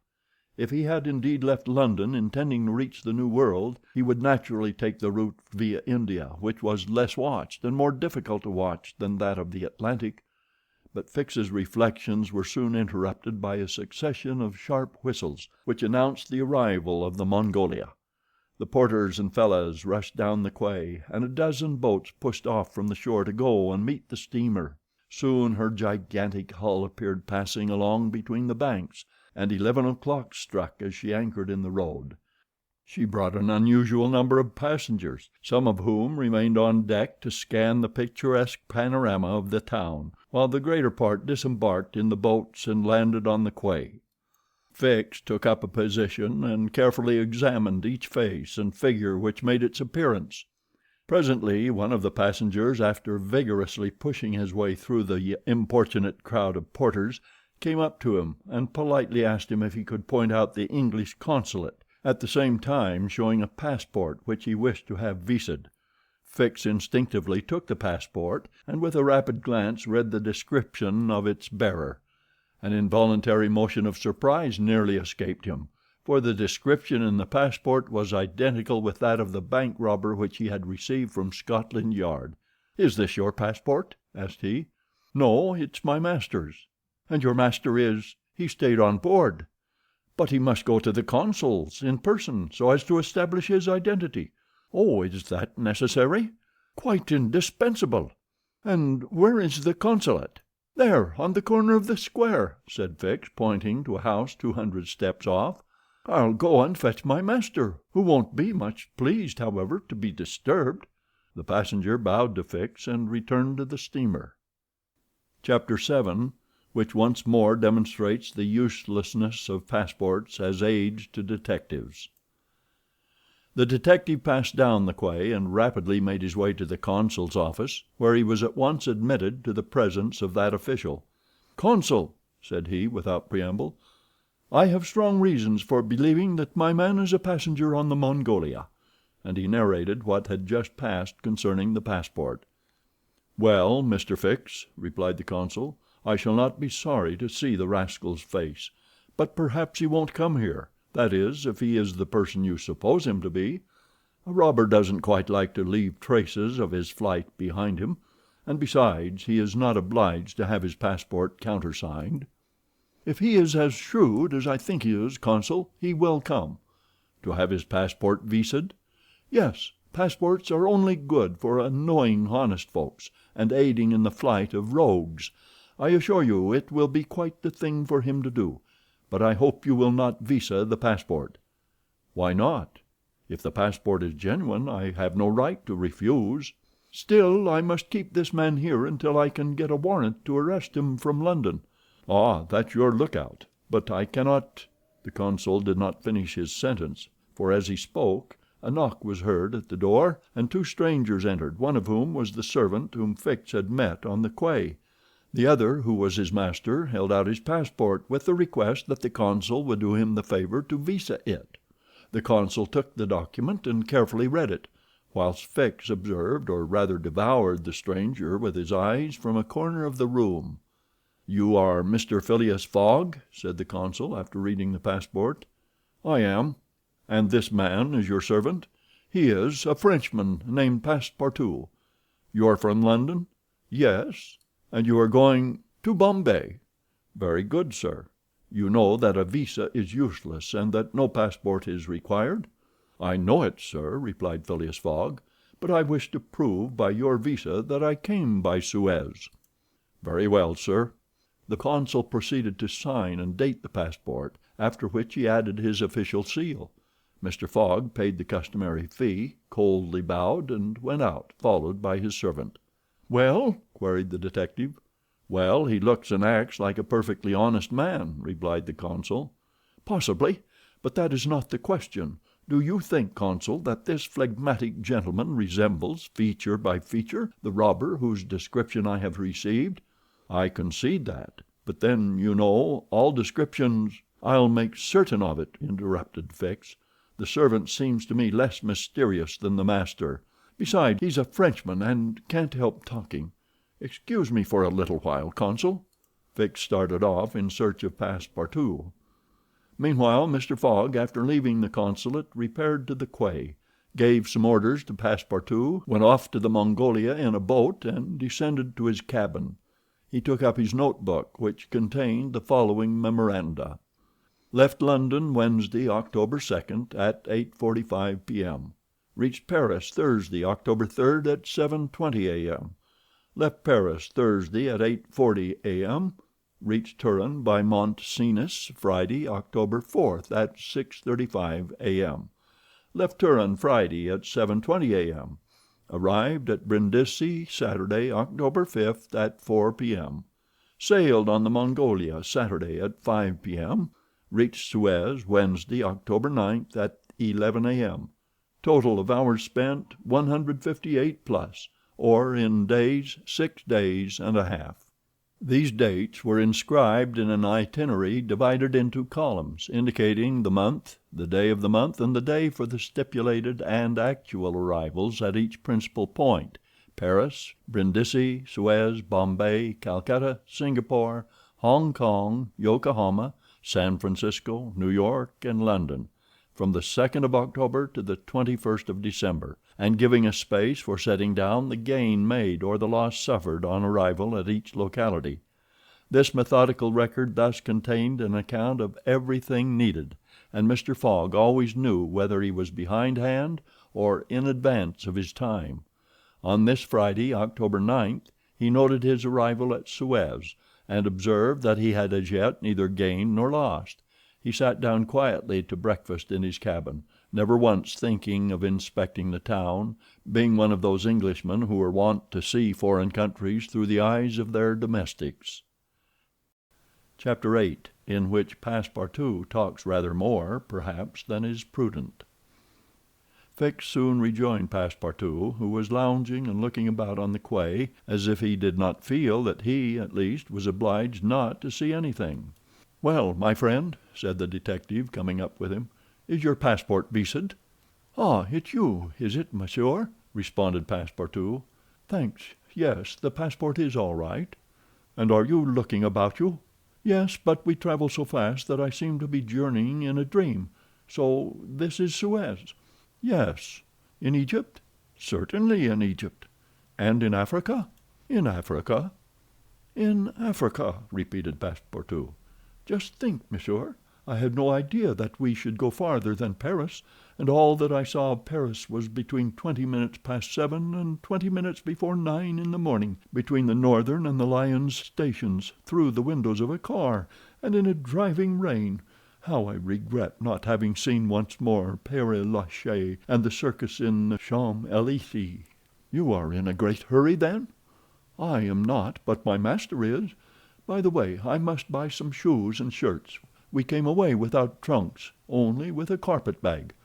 S1: If he had indeed left London intending to reach the New World, he would naturally take the route via India, which was less watched and more difficult to watch than that of the Atlantic. But Fix's reflections were soon interrupted by a succession of sharp whistles, which announced the arrival of the Mongolia. The porters and fellahs rushed down the quay, and a dozen boats pushed off from the shore to go and meet the steamer. Soon her gigantic hull appeared passing along between the banks, and 11 o'clock struck as she anchored in the road. She brought an unusual number of passengers, some of whom remained on deck to scan the picturesque panorama of the town, while the greater part disembarked in the boats and landed on the quay. Fix took up a position and carefully examined each face and figure which made its appearance. Presently one of the passengers, after vigorously pushing his way through the importunate crowd of porters, came up to him and politely asked him if he could point out the English consulate, at the same time showing a passport which he wished to have viséd. Fix instinctively took the passport, and with a rapid glance read the description of its bearer. An involuntary motion of surprise nearly escaped him, for the description in the passport was identical with that of the bank robber which he had received from Scotland Yard. "Is this your passport?" asked he. "No, it's my master's." "And your master is—" "He stayed on board." "But he must go to the consul's in person, so as to establish his identity." "Oh, is that necessary?" "Quite indispensable." "And where is the consulate?" "There, on the corner of the square," said Fix, pointing to a house 200 steps off. "I'll go and fetch my master, who won't be much pleased, however, to be disturbed." The passenger bowed to Fix and returned to the steamer. Chapter 7, which once more demonstrates the uselessness of passports as aids to detectives. The detective passed down the quay and rapidly made his way to the consul's office, where he was at once admitted to the presence of that official. "Consul," said he, without preamble, "I have strong reasons for believing that my man is a passenger on the Mongolia," and he narrated what had just passed concerning the passport. "Well, Mr. Fix," replied the consul, "I shall not be sorry to see the rascal's face; but perhaps he won't come here. That is, if he is the person you suppose him to be. A robber doesn't quite like to leave traces of his flight behind him, and besides, he is not obliged to have his passport countersigned." "If he is as shrewd as I think he is, consul, he will come." "To have his passport viséd?" "Yes. Passports are only good for annoying honest folks, and aiding in the flight of rogues. I assure you it will be quite the thing for him to do. But I hope you will not visa the passport." "Why not? If the passport is genuine I have no right to refuse." "Still, I must keep this man here until I can get a warrant to arrest him from London." "Ah, that's your lookout. But I cannot—" The consul did not finish his sentence, for as he spoke a knock was heard at the door, and two strangers entered, one of whom was the servant whom Fix had met on the quay. The other, who was his master, held out his passport with the request that the consul would do him the favor to visa it. The consul took the document and carefully read it, whilst Fix observed, or rather devoured, the stranger with his eyes from a corner of the room. "You are Mr. Phileas Fogg?" said the consul, after reading the passport. "I am." "And this man is your servant?" "He is a Frenchman named Passepartout." "You are from London?" "Yes." "And you are going—" "To Bombay." "Very good, sir. You know that a visa is useless, and that no passport is required?" "I know it, sir," replied Phileas Fogg, "but I wish to prove by your visa that I came by Suez." "Very well, sir." The consul proceeded to sign and date the passport, after which he added his official seal. Mr. Fogg paid the customary fee, coldly bowed, and went out, followed by his servant. "Well?" queried the detective. "Well, he looks and acts like a perfectly honest man," replied the consul. "Possibly, but that is not the question. Do you think, consul, that this phlegmatic gentleman resembles, feature by feature, the robber whose description I have received?" "I concede that; but then, you know, all descriptions—" "I'll make certain of it," interrupted Fix. "The servant seems to me less mysterious than the master. Besides, he's a Frenchman and can't help talking. Excuse me for a little while, consul." Fix started off in search of Passepartout. Meanwhile, Mr. Fogg, after leaving the consulate, repaired to the quay, gave some orders to Passepartout, went off to the Mongolia in a boat, and descended to his cabin. He took up his notebook, which contained the following memoranda: Left London Wednesday, October 2nd at 8:45 p.m. Reached Paris Thursday, October 3rd at 7:20 a.m. Left Paris Thursday at 8:40 a.m. Reached Turin by Mont Cenis Friday, October 4th at 6:35 a.m. Left Turin Friday at 7:20 a.m. Arrived at Brindisi Saturday, October 5th at 4 p.m. Sailed on the Mongolia Saturday at 5 p.m. Reached Suez Wednesday, October 9th at 11 a.m. Total of hours spent 158 plus, or in days 6 days and a half. These dates were inscribed in an itinerary divided into columns, indicating the month, the day of the month, and the day for the stipulated and actual arrivals at each principal point: Paris, Brindisi, Suez, Bombay, Calcutta, Singapore, Hong Kong, Yokohama, San Francisco, New York, and London, from the 2nd of October to the 21st of December, and giving a space for setting down the gain made or the loss suffered on arrival at each locality. This methodical record thus contained an account of everything needed, and Mr. Fogg always knew whether he was behindhand or in advance of his time. On this Friday, October 9th, he noted his arrival at Suez, and observed that he had as yet neither gained nor lost. He sat down quietly to breakfast in his cabin, never once thinking of inspecting the town, being one of those Englishmen who are wont to see foreign countries through the eyes of their domestics. Chapter 8, in which Passepartout talks rather more, perhaps, than is prudent. Fix soon rejoined Passepartout, who was lounging and looking about on the quay, as if he did not feel that he, at least, was obliged not to see anything. "Well, my friend," said the detective, coming up with him, "is your passport vised?" "Ah, it's you, is it, monsieur?" responded Passepartout. "Thanks, yes, the passport is all right." "And are you looking about you?" "Yes, but we travel so fast that I seem to be journeying in a dream. So this is Suez?" "Yes." "In Egypt?" "Certainly in Egypt." "And in Africa?" "In Africa." "In Africa," repeated Passepartout. "Just think, monsieur, I had no idea that we should go farther than Paris, and all that I saw of Paris was between 20 minutes past 7 and 20 minutes before 9 in the morning, between the Northern and the Lyons stations, through the windows of a car, and in a driving rain. How I regret not having seen once more Père Lachaise and the circus in the Champs-Élysées." "You are in a great hurry, then?" "I am not, but my master is. By the way, I must buy some shoes and shirts. We came away without trunks, only with a carpet-bag."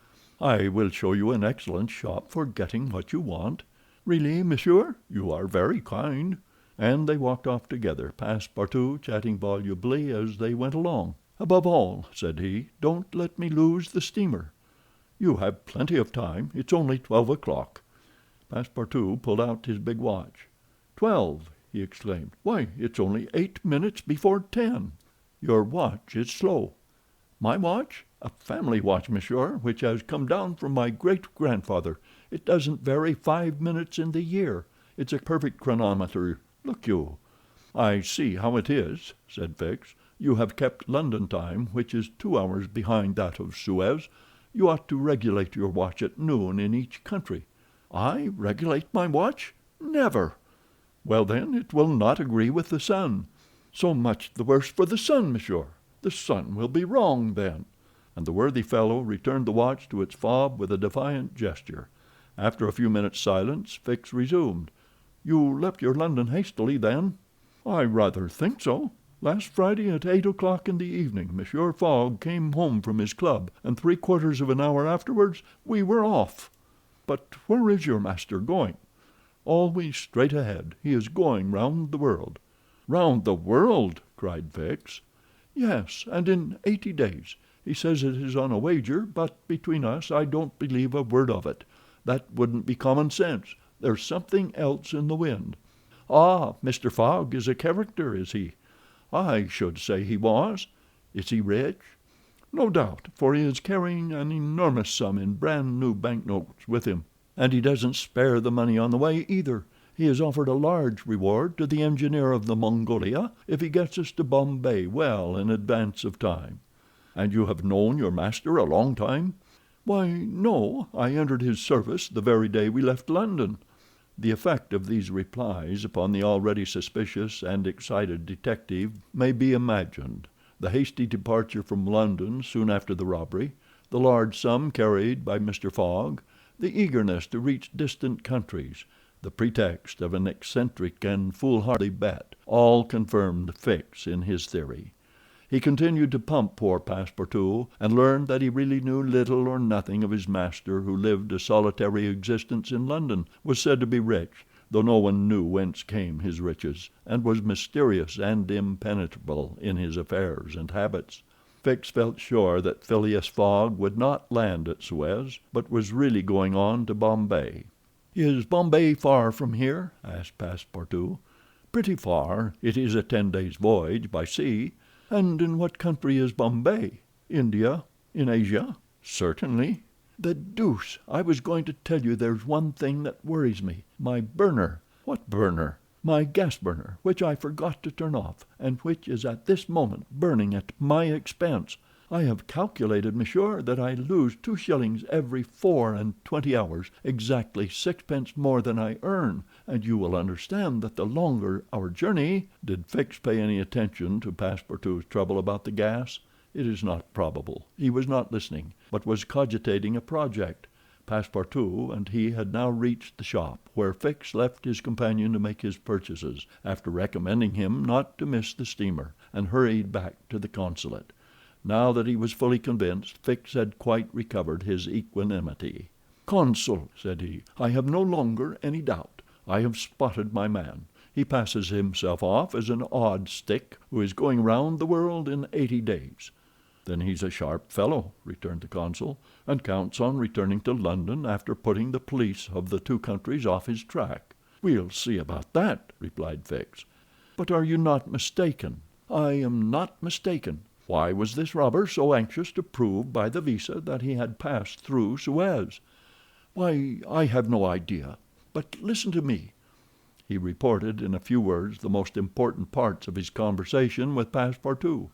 S1: "I will show you an excellent shop for getting what you want." "Really, monsieur? You are very kind." And they walked off together, Passepartout chatting volubly as they went along. "Above all," said he, "don't let me lose the steamer." "You have plenty of time. It's only 12 o'clock." Passepartout pulled out his big watch. "12!" he exclaimed. "Why, it's only 8 minutes before 10. Your watch is slow." "My watch? A family watch, monsieur, which has come down from my great-grandfather. It doesn't vary 5 minutes in the year. It's a perfect chronometer. Look you." "I see how it is," said Fix. "You have kept London time, which is 2 hours behind that of Suez. You ought to regulate your watch at noon in each country." "I regulate my watch? Never." "Well, then, it will not agree with the sun." "So much the worse for the sun, monsieur. The sun will be wrong, then." And the worthy fellow returned the watch to its fob with a defiant gesture. After a few minutes' silence, Fix resumed. "You left your London hastily, then?" "I rather think so. Last Friday at 8 o'clock in the evening Monsieur Fogg came home from his club, and 3/4 of an hour afterwards we were off." "But where is your master going?" "Always straight ahead. He is going round the world." "Round the world!" cried Fix. "Yes, and in 80 days. He says it is on a wager, but between us I don't believe a word of it. That wouldn't be common sense. There's something else in the wind." "Ah, Mr. Fogg is a character, is he?" "I should say he was." "Is he rich?" "No doubt, for he is carrying an enormous sum in brand new banknotes with him. And he doesn't spare the money on the way, either. He has offered a large reward to the engineer of the Mongolia if he gets us to Bombay well in advance of time." "And you have known your master a long time?" "Why, no. I entered his service the very day we left London." The effect of these replies upon the already suspicious and excited detective may be imagined. The hasty departure from London soon after the robbery, the large sum carried by Mr. Fogg, the eagerness to reach distant countries, the pretext of an eccentric and foolhardy bet, all confirmed Fix in his theory. He continued to pump poor Passepartout, and learned that he really knew little or nothing of his master, who lived a solitary existence in London, was said to be rich, though no one knew whence came his riches, and was mysterious and impenetrable in his affairs and habits. Fix felt sure that Phileas Fogg would not land at Suez, but was really going on to Bombay. "Is Bombay far from here?" asked Passepartout. "Pretty far. It is a 10 days' voyage by sea." "And in what country is Bombay? India? In Asia?" "Certainly." "The deuce! I was going to tell you there's one thing that worries me. My burner." "What burner?" "My gas burner, which I forgot to turn off, and which is at this moment burning at my expense. I have calculated, monsieur, that I lose 2 shillings every 24 hours, exactly 6 pence more than I earn, and you will understand that the longer our journey—" Did Fix pay any attention to Passepartout's trouble about the gas? It is not probable. He was not listening, but was cogitating a project. Passepartout and he had now reached the shop, where Fix left his companion to make his purchases, after recommending him not to miss the steamer, and hurried back to the consulate. Now that he was fully convinced, Fix had quite recovered his equanimity. "Consul," said he, "I have no longer any doubt. I have spotted my man. He passes himself off as an odd stick who is going round the world in 80 days." "Then he's a sharp fellow," returned the consul, "and counts on returning to London after putting the police of the 2 countries off his track." "We'll see about that," replied Fix. "But are you not mistaken?" "I am not mistaken. Why was this robber so anxious to prove by the visa that he had passed through Suez?" "Why, I have no idea. But listen to me." He reported in a few words the most important parts of his conversation with Passepartout.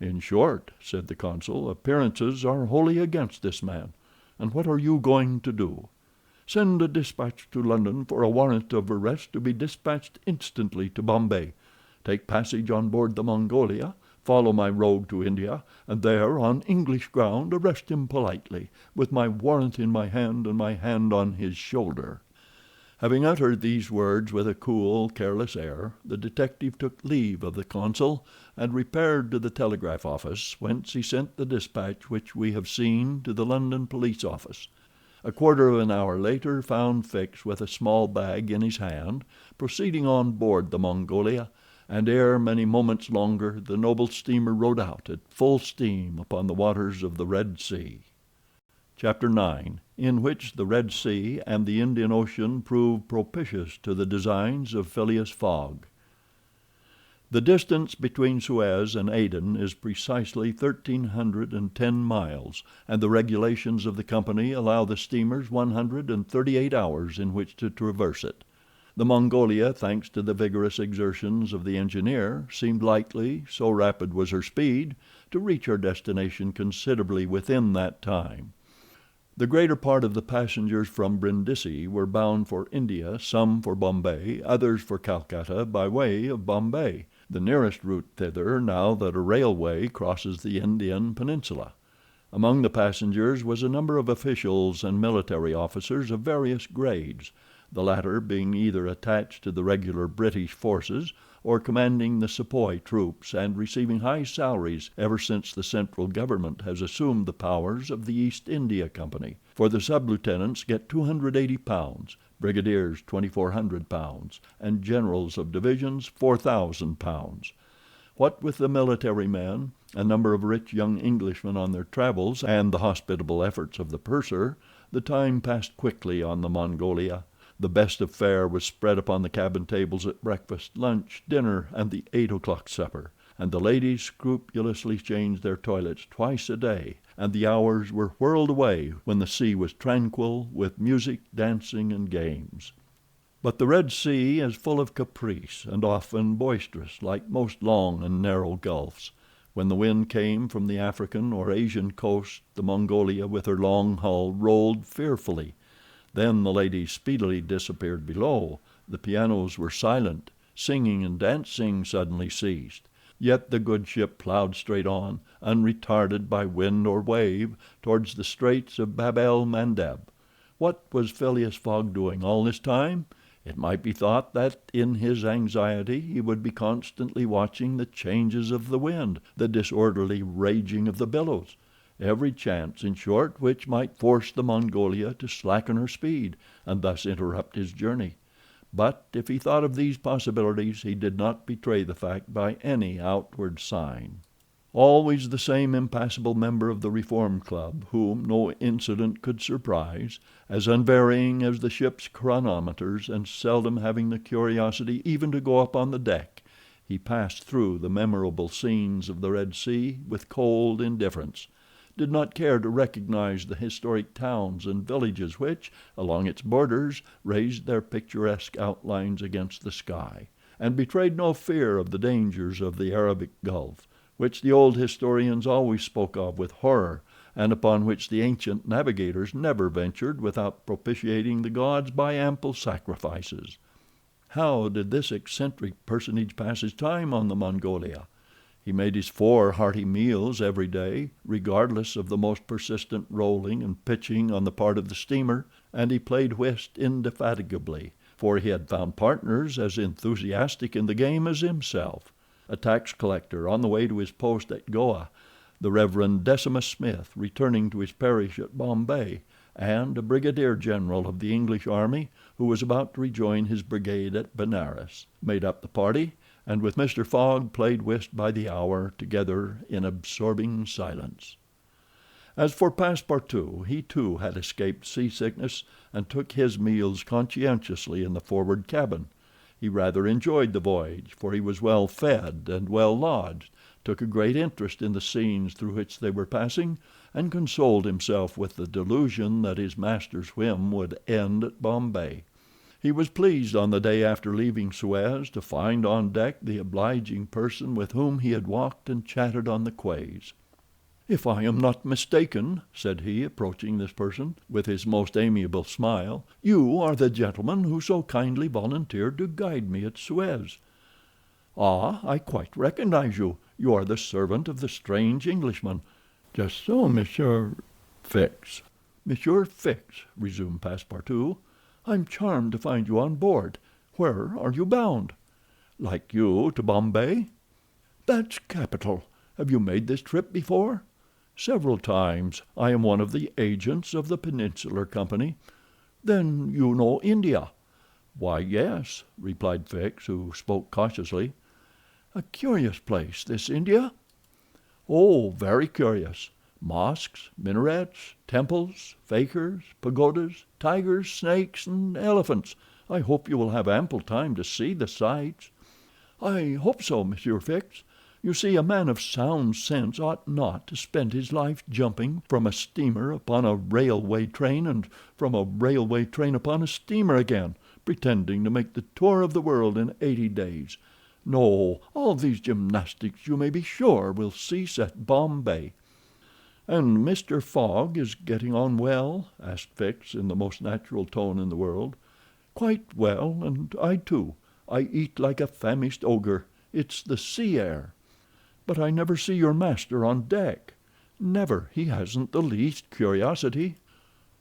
S1: "In short," said the consul, "appearances are wholly against this man. And what are you going to do?" "Send a dispatch to London for a warrant of arrest to be dispatched instantly to Bombay. Take passage on board the Mongolia, follow my rogue to India, and there, on English ground, arrest him politely, with my warrant in my hand and my hand on his shoulder." Having uttered these words with a cool, careless air, the detective took leave of the consul, and repaired to the telegraph office, whence he sent the dispatch which we have seen to the London police office. A quarter of an hour later found Fix with a small bag in his hand, proceeding on board the Mongolia, and ere many moments longer the noble steamer rode out at full steam upon the waters of the Red Sea. Chapter 9, in which the Red Sea and the Indian Ocean prove propitious to the designs of Phileas Fogg. The distance between Suez and Aden is precisely 1,310 miles, and the regulations of the company allow the steamers 138 hours in which to traverse it. The Mongolia, thanks to the vigorous exertions of the engineer, seemed likely, so rapid was her speed, to reach her destination considerably within that time. The greater part of the passengers from Brindisi were bound for India, some for Bombay, others for Calcutta by way of Bombay, the nearest route thither now that a railway crosses the Indian peninsula. Among the passengers was a number of officials and military officers of various grades, the latter being either attached to the regular British forces or commanding the Sepoy troops and receiving high salaries ever since the central government has assumed the powers of the East India Company, for the sub-lieutenants get £280, brigadiers £2,400, and generals of divisions £4,000. What with the military men, a number of rich young Englishmen on their travels, and the hospitable efforts of the purser, the time passed quickly on the Mongolia. The best of fare was spread upon the cabin tables at breakfast, lunch, dinner, and the 8 o'clock supper, and the ladies scrupulously changed their toilets twice a day, and the hours were whirled away when the sea was tranquil with music, dancing, and games. But the Red Sea is full of caprice, and often boisterous, like most long and narrow gulfs. When the wind came from the African or Asian coast the Mongolia with her long hull rolled fearfully. Then the ladies speedily disappeared below, the pianos were silent, singing and dancing suddenly ceased. Yet the good ship plowed straight on, unretarded by wind or wave, towards the straits of Bab el Mandeb. What was Phileas Fogg doing all this time? It might be thought that in his anxiety he would be constantly watching the changes of the wind, the disorderly raging of the billows. Every chance, in short, which might force the Mongolia to slacken her speed, and thus interrupt his journey. But if he thought of these possibilities, he did not betray the fact by any outward sign. Always the same impassible member of the Reform Club, whom no incident could surprise, as unvarying as the ship's chronometers, and seldom having the curiosity even to go up on the deck, he passed through the memorable scenes of the Red Sea with cold indifference, did not care to recognize the historic towns and villages which, along its borders, raised their picturesque outlines against the sky, and betrayed no fear of the dangers of the Arabic Gulf, which the old historians always spoke of with horror, and upon which the ancient navigators never ventured without propitiating the gods by ample sacrifices. How did this eccentric personage pass his time on the Mongolia? He made his 4 hearty meals every day, regardless of the most persistent rolling and pitching on the part of the steamer, and he played whist indefatigably, for he had found partners as enthusiastic in the game as himself. A tax collector on the way to his post at Goa, the Reverend Decimus Smith returning to his parish at Bombay, and a brigadier general of the English army, who was about to rejoin his brigade at Benares, made up the party, and with Mr. Fogg played whist by the hour together in absorbing silence. As for Passepartout, he too had escaped seasickness, and took his meals conscientiously in the forward cabin. He rather enjoyed the voyage, for he was well fed and well lodged, took a great interest in the scenes through which they were passing, and consoled himself with the delusion that his master's whim would end at Bombay. He was pleased on the day after leaving Suez to find on deck the obliging person with whom he had walked and chatted on the quays. "If I am not mistaken," said he, approaching this person with his most amiable smile, "you are the gentleman who so kindly volunteered to guide me at Suez." "Ah, I quite recognize you. You are the servant of the strange Englishman." "Just so, Monsieur Fix." "Monsieur Fix," resumed Passepartout, "I'm charmed to find you on board. Where are you bound?" "Like you, to Bombay." "That's capital. Have you made this trip before?" "Several times. I am one of the agents of the Peninsular Company." "Then you know India?" "Why, yes," replied Fix, who spoke cautiously. "A curious place, this India." "Oh, very curious. Mosques, minarets, temples, fakirs, pagodas, tigers, snakes, and elephants. I hope you will have ample time to see the sights." "I hope so, Monsieur Fix. You see, a man of sound sense ought not to spend his life jumping from a steamer upon a railway train, and from a railway train upon a steamer again, pretending to make the tour of the world in 80 days. No, all these gymnastics, you may be sure, will cease at Bombay." "And Mr. Fogg is getting on well?" asked Fix, in the most natural tone in the world. "Quite well, and I too. I eat like a famished ogre. It's the sea air." "But I never see your master on deck." "Never. He hasn't the least curiosity."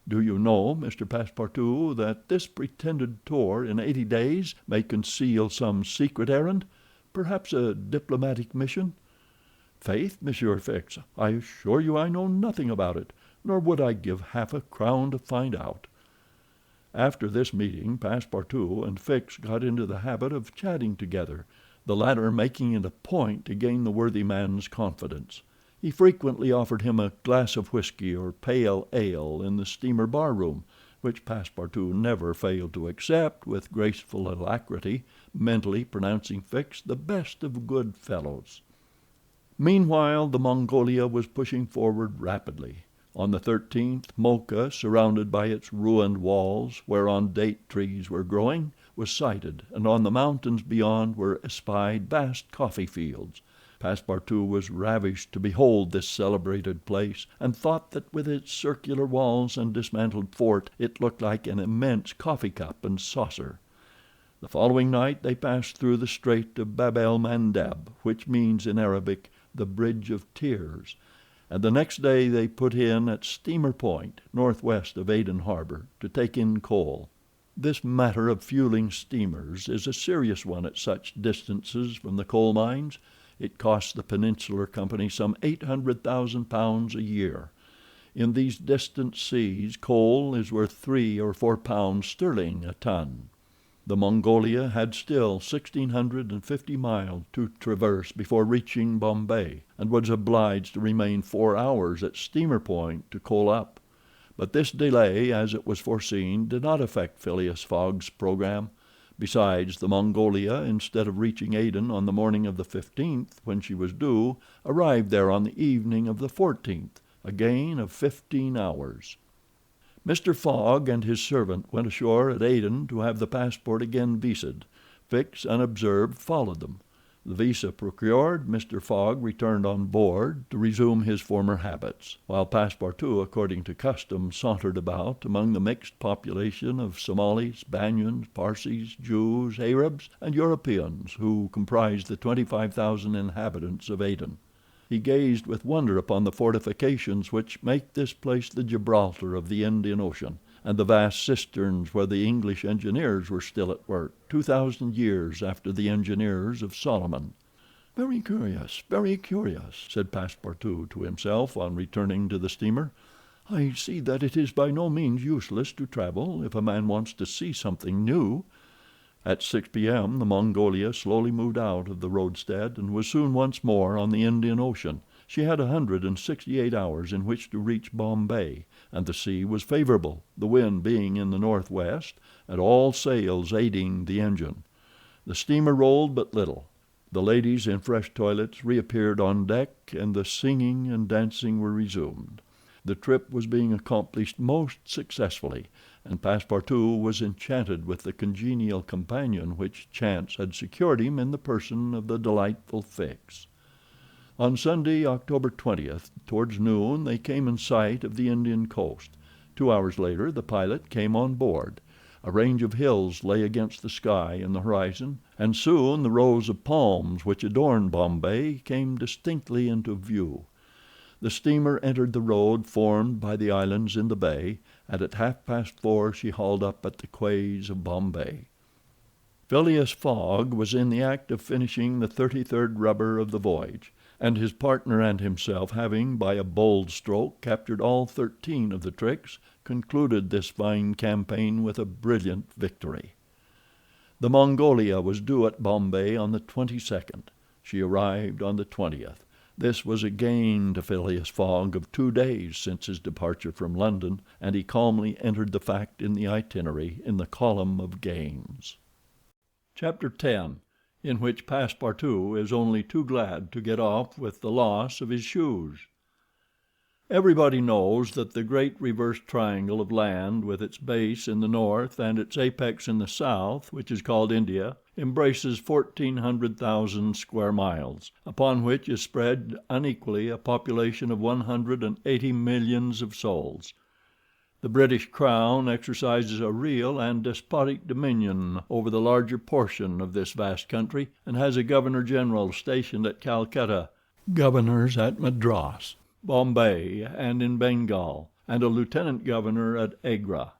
S1: "Do you know, Mr. Passepartout, that this pretended tour in 80 days may conceal some secret errand, perhaps a diplomatic mission?" "Faith, Monsieur Fix, I assure you I know nothing about it, nor would I give half a crown to find out." After this meeting, Passepartout and Fix got into the habit of chatting together, the latter making it a point to gain the worthy man's confidence. He frequently offered him a glass of whisky or pale ale in the steamer bar-room, which Passepartout never failed to accept with graceful alacrity, mentally pronouncing Fix the best of good fellows. Meanwhile the Mongolia was pushing forward rapidly. On the 13th, Mocha, surrounded by its ruined walls, whereon date trees were growing, was sighted, and on the mountains beyond were espied vast coffee fields. Passepartout was ravished to behold this celebrated place, and thought that with its circular walls and dismantled fort it looked like an immense coffee cup and saucer. The following night they passed through the Strait of Bab el Mandeb, which means in Arabic the Bridge of Tears, and the next day they put in at Steamer Point, northwest of Aden Harbor, to take in coal. This matter of fueling steamers is a serious one at such distances from the coal mines. It costs the Peninsular Company some £800,000 a year. In these distant seas coal is worth £3 or £4 sterling a ton. The Mongolia had still 1,650 miles to traverse before reaching Bombay, and was obliged to remain 4 hours at Steamer Point to coal up. But this delay, as it was foreseen, did not affect Phileas Fogg's program. Besides, the Mongolia, instead of reaching Aden on the morning of the 15th, when she was due, arrived there on the evening of the 14th, a gain of 15 hours. Mr. Fogg and his servant went ashore at Aden to have the passport again visaed. Fix, unobserved, followed them. The visa procured, Mr. Fogg returned on board to resume his former habits, while Passepartout, according to custom, sauntered about among the mixed population of Somalis, Banyans, Parsees, Jews, Arabs, and Europeans who comprised the 25,000 inhabitants of Aden. He gazed with wonder upon the fortifications which make this place the Gibraltar of the Indian Ocean, and the vast cisterns where the English engineers were still at work, 2,000 years after the engineers of Solomon. "Very curious, very curious," said Passepartout to himself on returning to the steamer. "I see that it is by no means useless to travel if a man wants to see something new." At 6 p.m. the Mongolia slowly moved out of the roadstead and was soon once more on the Indian Ocean. She had 168 hours in which to reach Bombay, and the sea was favorable, the wind being in the northwest, and all sails aiding the engine. The steamer rolled but little. The ladies in fresh toilets reappeared on deck, and the singing and dancing were resumed. The trip was being accomplished most successfully, and Passepartout was enchanted with the congenial companion which chance had secured him in the person of the delightful Fix. On Sunday, October 20th, towards noon, they came in sight of the Indian coast. 2 hours later the pilot came on board. A range of hills lay against the sky in the horizon, and soon the rows of palms which adorn Bombay came distinctly into view. The steamer entered the road formed by the islands in the bay, and at 4:30 she hauled up at the quays of Bombay. Phileas Fogg was in the act of finishing the 33rd rubber of the voyage, and his partner and himself, having by a bold stroke captured all 13 of the tricks, concluded this fine campaign with a brilliant victory. The Mongolia was due at Bombay on the 22nd. She arrived on the 20th. This was a gain to Phileas Fogg of 2 days since his departure from London, and he calmly entered the fact in the itinerary in the column of gains. Chapter 10, in which Passepartout is only too glad to get off with the loss of his shoes. Everybody knows that the great reversed triangle of land, with its base in the north and its apex in the south, which is called India, embraces 1,400,000 square miles, upon which is spread unequally a population of 180 millions of souls. The British Crown exercises a real and despotic dominion over the larger portion of this vast country, and has a Governor-General stationed at Calcutta, governors at Madras, Bombay, and in Bengal, and a lieutenant governor at Agra.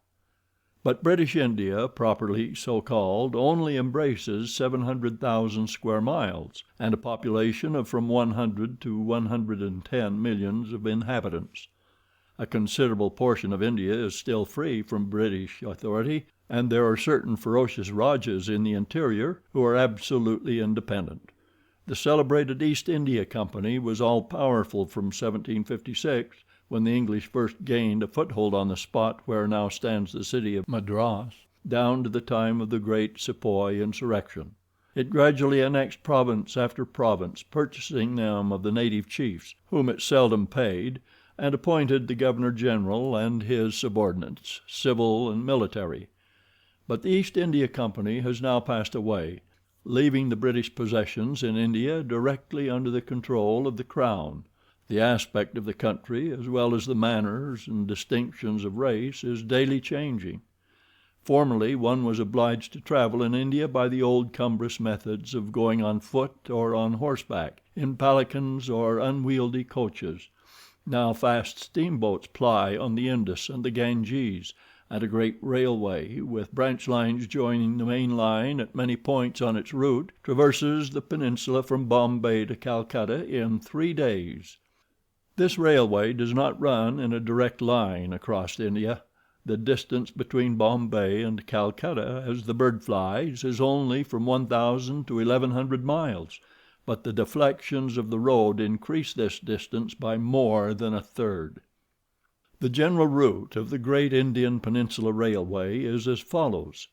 S1: But British India, properly so called, only embraces 700,000 square miles, and a population of from 100 to 110 millions of inhabitants. A considerable portion of India is still free from British authority, and there are certain ferocious Rajas in the interior who are absolutely independent. The celebrated East India Company was all-powerful from 1756, when the English first gained a foothold on the spot where now stands the city of Madras, down to the time of the great Sepoy insurrection. It gradually annexed province after province, purchasing them of the native chiefs, whom it seldom paid, and appointed the Governor-General and his subordinates, civil and military. But the East India Company has now passed away, leaving the British possessions in India directly under the control of the Crown. The aspect of the country, as well as the manners and distinctions of race, is daily changing. Formerly one was obliged to travel in India by the old cumbrous methods of going on foot or on horseback, in palanquins or unwieldy coaches. Now fast steamboats ply on the Indus and the Ganges, and a great railway, with branch lines joining the main line at many points on its route, traverses the peninsula from Bombay to Calcutta in 3 days. This railway does not run in a direct line across India. The distance between Bombay and Calcutta, as the bird flies, is only from 1,000 to 1,100 miles, but the deflections of the road increase this distance by more than a third. The general route of the great Indian Peninsula Railway is as follows.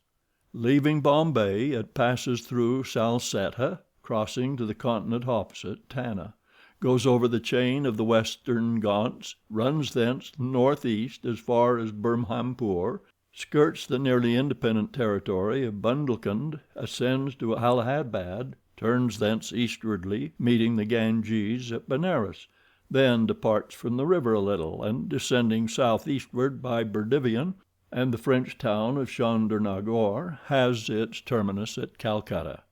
S1: Leaving Bombay, it passes through Salsetta, crossing to the continent opposite, Tanna, goes over the chain of the Western Ghauts, runs thence northeast as far as Burhampur, skirts the nearly independent territory of Bundelkund, ascends to Allahabad, turns thence eastwardly, meeting the Ganges at Benares, then departs from the river a little, and descending southeastward by Berdivian and the French town of Chandernagore, has its terminus at Calcutta.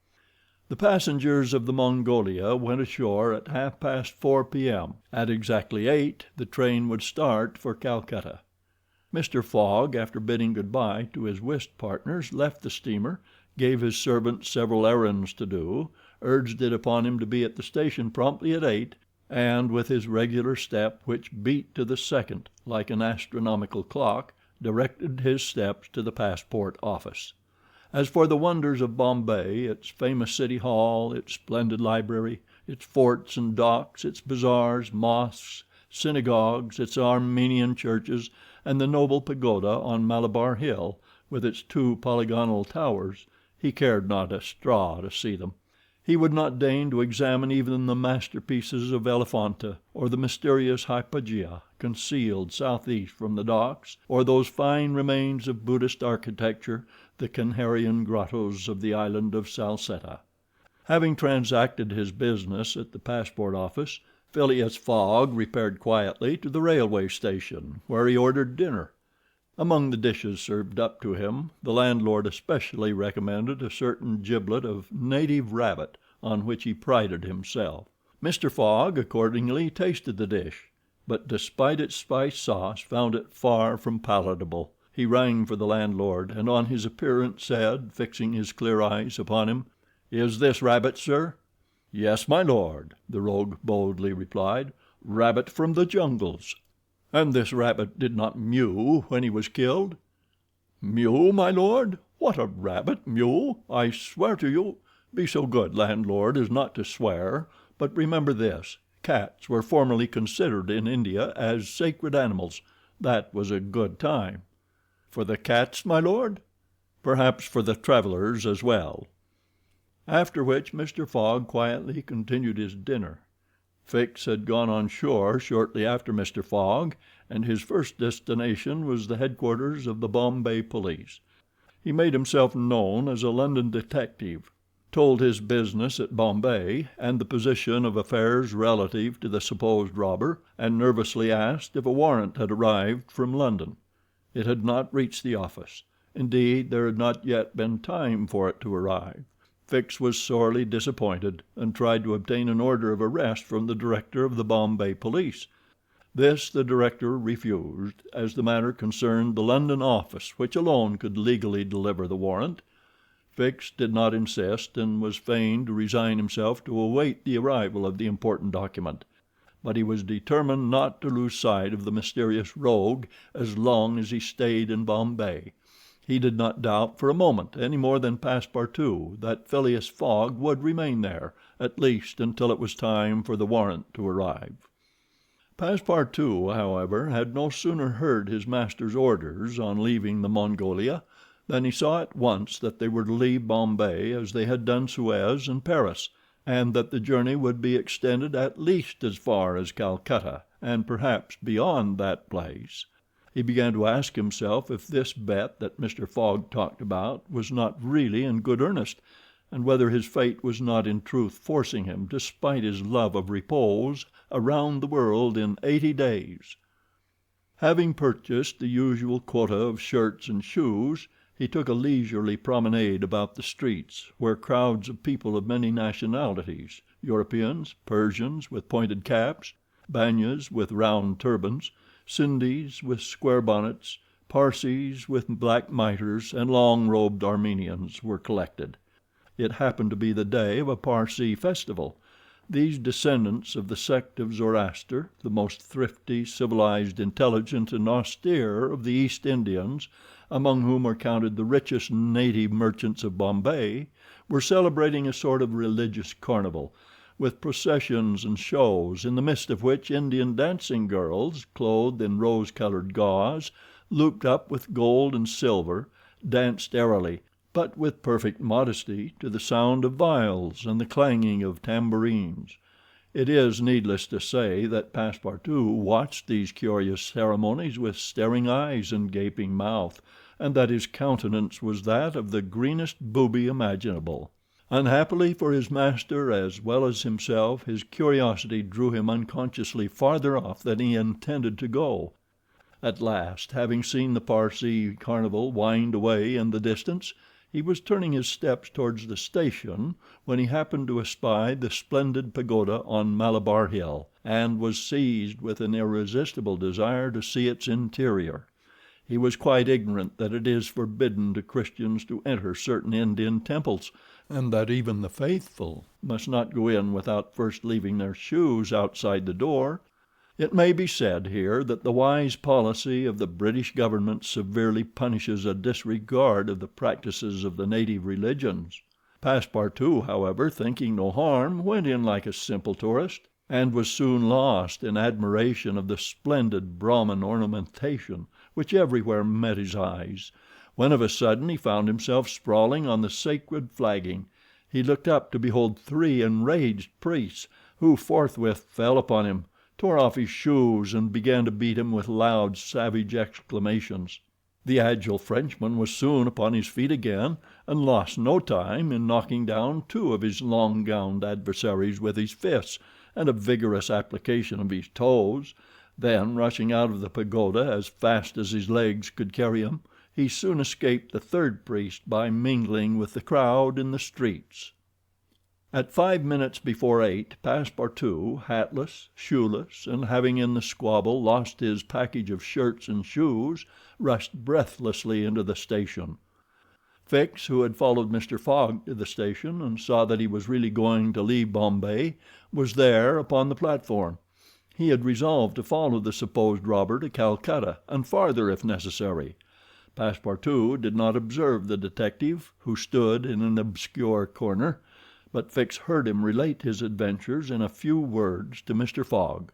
S1: The passengers of the Mongolia went ashore at 4:30 p.m. At exactly 8 the train would start for Calcutta. Mr. Fogg, after bidding good-bye to his whist partners, left the steamer, gave his servant several errands to do, urged it upon him to be at the station promptly at 8, and, with his regular step, which beat to the second like an astronomical clock, directed his steps to the passport office. As for the wonders of Bombay, its famous city hall, its splendid library, its forts and docks, its bazaars, mosques, synagogues, its Armenian churches, and the noble pagoda on Malabar Hill, with its 2 polygonal towers, he cared not a straw to see them. He would not deign to examine even the masterpieces of Elephanta, or the mysterious Hypagia, concealed southeast from the docks, or those fine remains of Buddhist architecture, the Canharian grottos of the island of Salsetta. Having transacted his business at the passport office, Phileas Fogg repaired quietly to the railway station, where he ordered dinner. Among the dishes served up to him, the landlord especially recommended a certain giblet of native rabbit, on which he prided himself. Mr. Fogg accordingly tasted the dish, but despite its spice sauce, found it far from palatable. He rang for the landlord, and on his appearance said, fixing his clear eyes upon him, "Is this rabbit, sir?" "Yes, my lord," the rogue boldly replied. "Rabbit from the jungles." "And this rabbit did not mew when he was killed?" "Mew, my lord? What a rabbit mew! I swear to you—" "Be so good, landlord, as not to swear, but remember this: cats were formerly considered in India as sacred animals. That was a good time." "For the cats, my lord?" "Perhaps for the travelers as well." After which Mr. Fogg quietly continued his dinner. Fix had gone on shore shortly after Mr. Fogg, and his first destination was the headquarters of the Bombay police. He made himself known as a London detective, told his business at Bombay, and the position of affairs relative to the supposed robber, and nervously asked if a warrant had arrived from London. It had not reached the office. Indeed, there had not yet been time for it to arrive. Fix was sorely disappointed, and tried to obtain an order of arrest from the director of the Bombay police. This the director refused, as the matter concerned the London office, which alone could legally deliver the warrant. Fix did not insist, and was fain to resign himself to await the arrival of the important document; but he was determined not to lose sight of the mysterious rogue as long as he stayed in Bombay. He did not doubt for a moment, any more than Passepartout, that Phileas Fogg would remain there, at least until it was time for the warrant to arrive. Passepartout, however, had no sooner heard his master's orders on leaving the Mongolia than he saw at once that they were to leave Bombay as they had done Suez and Paris, and that the journey would be extended at least as far as Calcutta, and perhaps beyond that place. He began to ask himself if this bet that Mr. Fogg talked about was not really in good earnest, and whether his fate was not in truth forcing him, despite his love of repose, around the world in 80 days. Having purchased the usual quota of shirts and shoes, he took a leisurely promenade about the streets, where crowds of people of many nationalities, Europeans, Persians with pointed caps, Banyas with round turbans, Sindhis with square bonnets, Parsees with black mitres, and long-robed Armenians were collected. It happened to be the day of a Parsee festival. These descendants of the sect of Zoroaster, the most thrifty, civilized, intelligent, and austere of the East Indians, among whom are counted the richest native merchants of Bombay, were celebrating a sort of religious carnival, with processions and shows, in the midst of which Indian dancing girls, clothed in rose-colored gauze, looped up with gold and silver, danced airily, but with perfect modesty, to the sound of viols and the clanging of tambourines. It is needless to say that Passepartout watched these curious ceremonies with staring eyes and gaping mouth, and that his countenance was that of the greenest booby imaginable. Unhappily for his master as well as himself, his curiosity drew him unconsciously farther off than he intended to go. At last, having seen the Parsee carnival wind away in the distance, he was turning his steps towards the station when he happened to espy the splendid pagoda on Malabar Hill, and was seized with an irresistible desire to see its interior. He was quite ignorant that it is forbidden to Christians to enter certain Indian temples, and that even the faithful must not go in without first leaving their shoes outside the door. It may be said here that the wise policy of the British government severely punishes a disregard of the practices of the native religions. Passepartout, however, thinking no harm, went in like a simple tourist, and was soon lost in admiration of the splendid Brahmin ornamentation which everywhere met his eyes, when of a sudden he found himself sprawling on the sacred flagging. He looked up to behold 3 enraged priests, who forthwith fell upon him, tore off his shoes, and began to beat him with loud, savage exclamations. The agile Frenchman was soon upon his feet again, and lost no time in knocking down 2 of his long-gowned adversaries with his fists and a vigorous application of his toes. Then, rushing out of the pagoda as fast as his legs could carry him, he soon escaped the 3rd priest by mingling with the crowd in the streets. At 5 minutes before 8, Passepartout, hatless, shoeless, and having in the squabble lost his package of shirts and shoes, rushed breathlessly into the station. Fix, who had followed Mr. Fogg to the station and saw that he was really going to leave Bombay, was there upon the platform. He had resolved to follow the supposed robber to Calcutta, and farther if necessary. Passepartout did not observe the detective, who stood in an obscure corner, but Fix heard him relate his adventures in a few words to Mr. Fogg.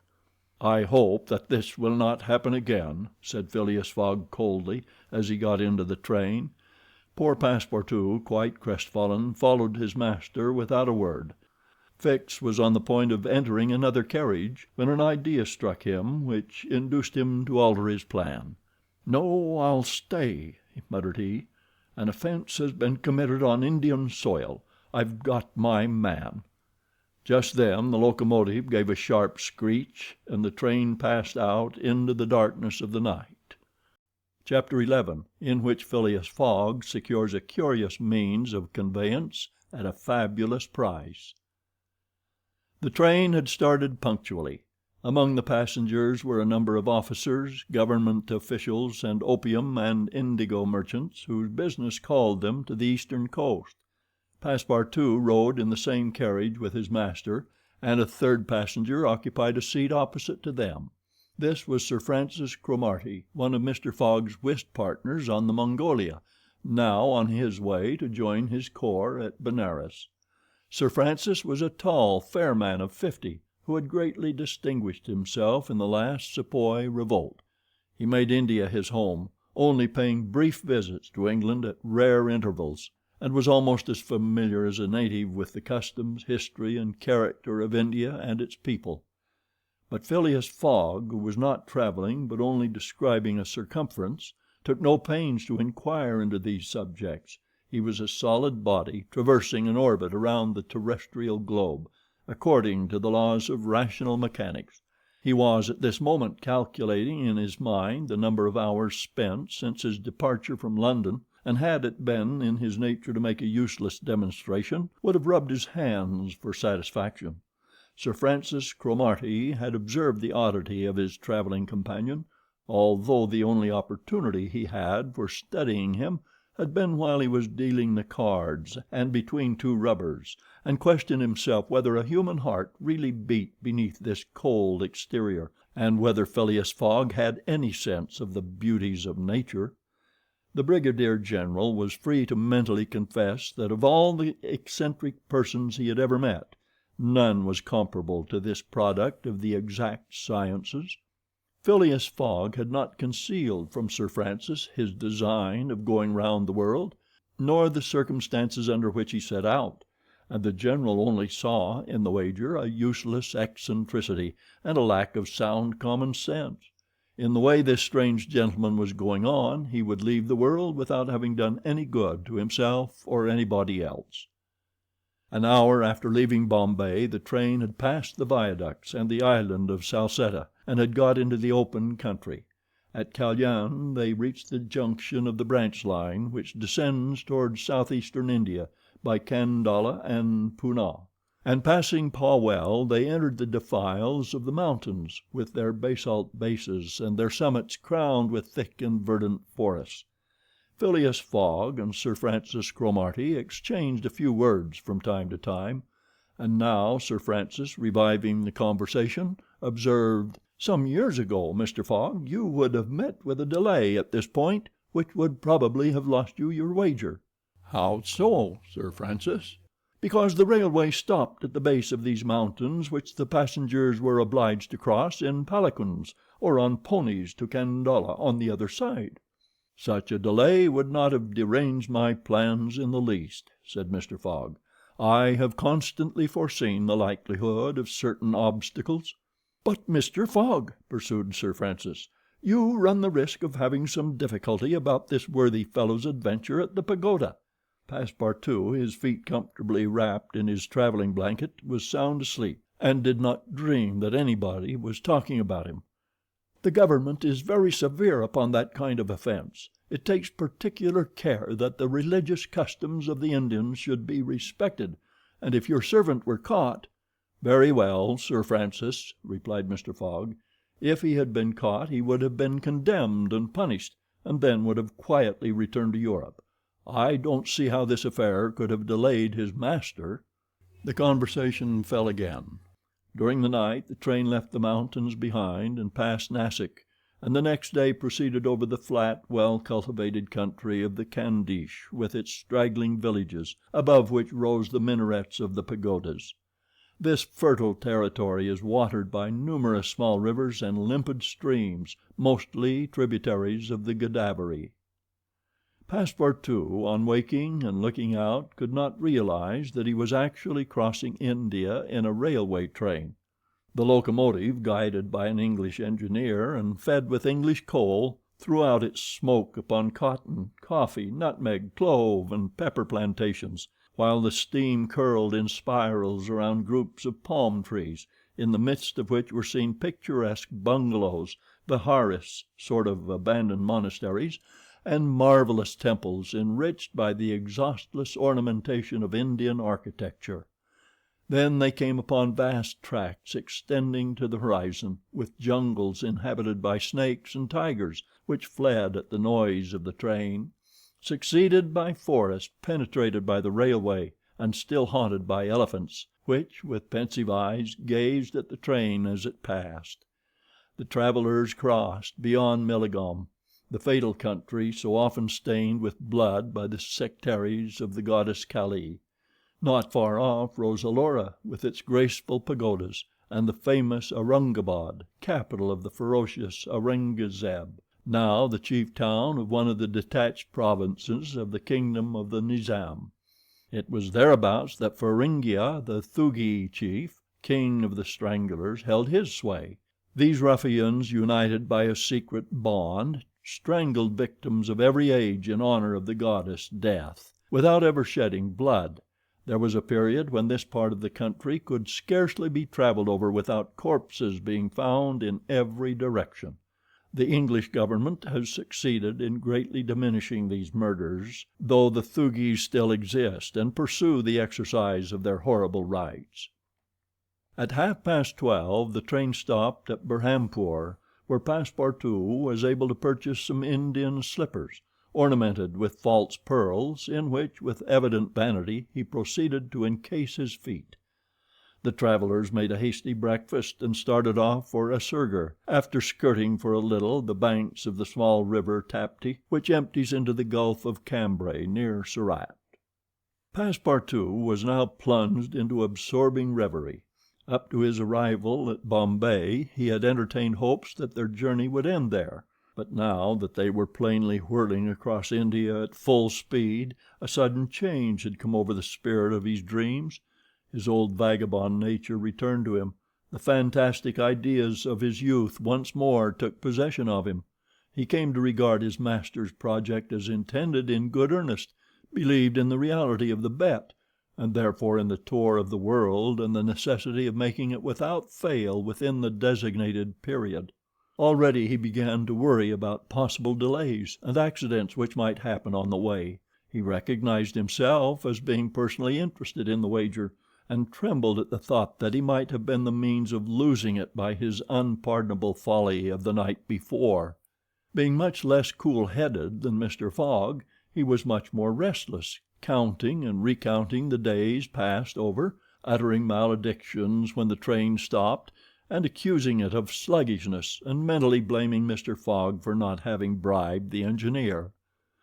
S1: "I hope that this will not happen again," said Phileas Fogg coldly, as he got into the train. Poor Passepartout, quite crestfallen, followed his master without a word. Fix was on the point of entering another carriage when an idea struck him which induced him to alter his plan. "No, I'll stay," muttered he. "An offense has been committed on Indian soil. I've got my man." Just then the locomotive gave a sharp screech, and the train passed out into the darkness of the night. Chapter 11, in which Phileas Fogg secures a curious means of conveyance at a fabulous price. The train had started punctually. Among the passengers were a number of officers, government officials, and opium and indigo merchants whose business called them to the eastern coast. Passepartout rode in the same carriage with his master, and a 3rd passenger occupied a seat opposite to them. This was Sir Francis Cromarty, one of Mr. Fogg's whist partners on the Mongolia, now on his way to join his corps at Benares. Sir Francis was a tall, fair man of 50, who had greatly distinguished himself in the last Sepoy revolt. He made India his home, only paying brief visits to England at rare intervals, and was almost as familiar as a native with the customs, history, and character of India and its people. But Phileas Fogg, who was not traveling but only describing a circumference, took no pains to inquire into these subjects. He was a solid body traversing an orbit around the terrestrial globe, according to the laws of rational mechanics. He was at this moment calculating in his mind the number of hours spent since his departure from London, and had it been in his nature to make a useless demonstration, would have rubbed his hands for satisfaction. Sir Francis Cromarty had observed the oddity of his traveling companion, although the only opportunity he had for studying him had been while he was dealing the cards and between two rubbers, and questioned himself whether a human heart really beat beneath this cold exterior, and whether Phileas Fogg had any sense of the beauties of nature. The brigadier general was free to mentally confess that of all the eccentric persons he had ever met, none was comparable to this product of the exact sciences. Phileas Fogg had not concealed from Sir Francis his design of going round the world, nor the circumstances under which he set out, and the general only saw in the wager a useless eccentricity and a lack of sound common sense. In the way this strange gentleman was going on, he would leave the world without having done any good to himself or anybody else. An hour after leaving Bombay the train had passed the viaducts and the island of Salsetta, and had got into the open country. At Kalyan they reached the junction of the branch line which descends towards southeastern India by Kandala and Poonah, and passing Pauwel they entered the defiles of the mountains, with their basalt bases and their summits crowned with thick and verdant forests. Phileas Fogg and Sir Francis Cromarty exchanged a few words from time to time, and now Sir Francis, reviving the conversation, observed: "Some years ago, Mr. Fogg, you would have met with a delay at this point which would probably have lost you your wager." "How so, Sir Francis?" "Because the railway stopped at the base of these mountains, which the passengers were obliged to cross in palanquins or on ponies to Kandala on the other side." "Such a delay would not have deranged my plans in the least," said Mr. Fogg. "I have constantly foreseen the likelihood of certain obstacles." "But, Mr. Fogg," pursued Sir Francis, "you run the risk of having some difficulty about this worthy fellow's adventure at the pagoda." Passepartout, his feet comfortably wrapped in his traveling blanket, was sound asleep, and did not dream that anybody was talking about him. "The government is very severe upon that kind of offense. It takes particular care that the religious customs of the Indians should be respected, and if your servant were caught—" "Very well, Sir Francis," replied Mr. Fogg. "If he had been caught he would have been condemned and punished, and then would have quietly returned to Europe. I don't see how this affair could have delayed his master." The conversation fell again. During the night the train left the mountains behind and passed Nassik, and the next day proceeded over the flat, well cultivated country of the Candiche, with its straggling villages, above which rose the minarets of the pagodas. This fertile territory is watered by numerous small rivers and limpid streams, mostly tributaries of the Godavery. Passepartout, on waking and looking out, could not realize that he was actually crossing India in a railway train. The locomotive, guided by an English engineer and fed with English coal, threw out its smoke upon cotton, coffee, nutmeg, clove, and pepper plantations, while the steam curled in spirals around groups of palm trees, in the midst of which were seen picturesque bungalows, viharis, sort of abandoned monasteries, and marvelous temples enriched by the exhaustless ornamentation of Indian architecture. Then they came upon vast tracts extending to the horizon, with jungles inhabited by snakes and tigers, which fled at the noise of the train, succeeded by forests penetrated by the railway and still haunted by elephants, which, with pensive eyes, gazed at the train as it passed. The travelers crossed, beyond Milagom, the fatal country so often stained with blood by the sectaries of the goddess Kali. Not far off rose Elora, with its graceful pagodas, and the famous Aurungabad, capital of the ferocious Aurangzeb, now the chief town of one of the detached provinces of the kingdom of the Nizam. It was thereabouts that Feringhia, the Thugi chief, king of the Stranglers, held his sway. These ruffians, united by a secret bond, strangled victims of every age in honor of the goddess Death, without ever shedding blood. There was a period when this part of the country could scarcely be traveled over without corpses being found in every direction. The English government has succeeded in greatly diminishing these murders, though the Thugis still exist and pursue the exercise of their horrible rites. At 12:30 the train stopped at Burhampur, where Passepartout was able to purchase some Indian slippers, ornamented with false pearls, in which, with evident vanity, he proceeded to encase his feet. The travelers made a hasty breakfast and started off for Asurgur, after skirting for a little the banks of the small river Tapti, which empties into the Gulf of Cambrai near Surat. Passepartout was now plunged into absorbing reverie. Up to his arrival at Bombay he had entertained hopes that their journey would end there, but now that they were plainly whirling across India at full speed, a sudden change had come over the spirit of his dreams. His old vagabond nature returned to him. The fantastic ideas of his youth once more took possession of him. He came to regard his master's project as intended in good earnest, believed in the reality of the bet, and therefore in the tour of the world and the necessity of making it without fail within the designated period. Already he began to worry about possible delays and accidents which might happen on the way. He recognized himself as being personally interested in the wager, and trembled at the thought that he might have been the means of losing it by his unpardonable folly of the night before. Being much less cool-headed than Mr. Fogg, he was much more restless, counting and recounting the days passed over, uttering maledictions when the train stopped, and accusing it of sluggishness, and mentally blaming Mr. Fogg for not having bribed the engineer.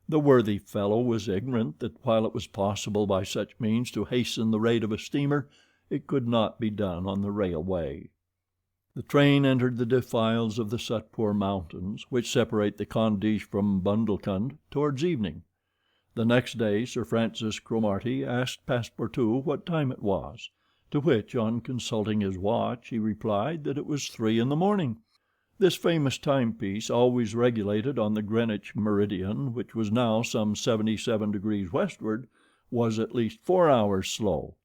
S1: The worthy fellow was ignorant that while it was possible by such means to hasten the rate of a steamer, it could not be done on the railway. The train entered the defiles of the Sutpur Mountains, which separate the Khandish from Bundelkund, towards evening. The next day Sir Francis Cromarty asked Passepartout what time it was, to which, on consulting his watch, he replied that it was 3 in the morning. This famous timepiece, always regulated on the Greenwich meridian, which was now some 77 degrees westward, was at least 4 hours slow.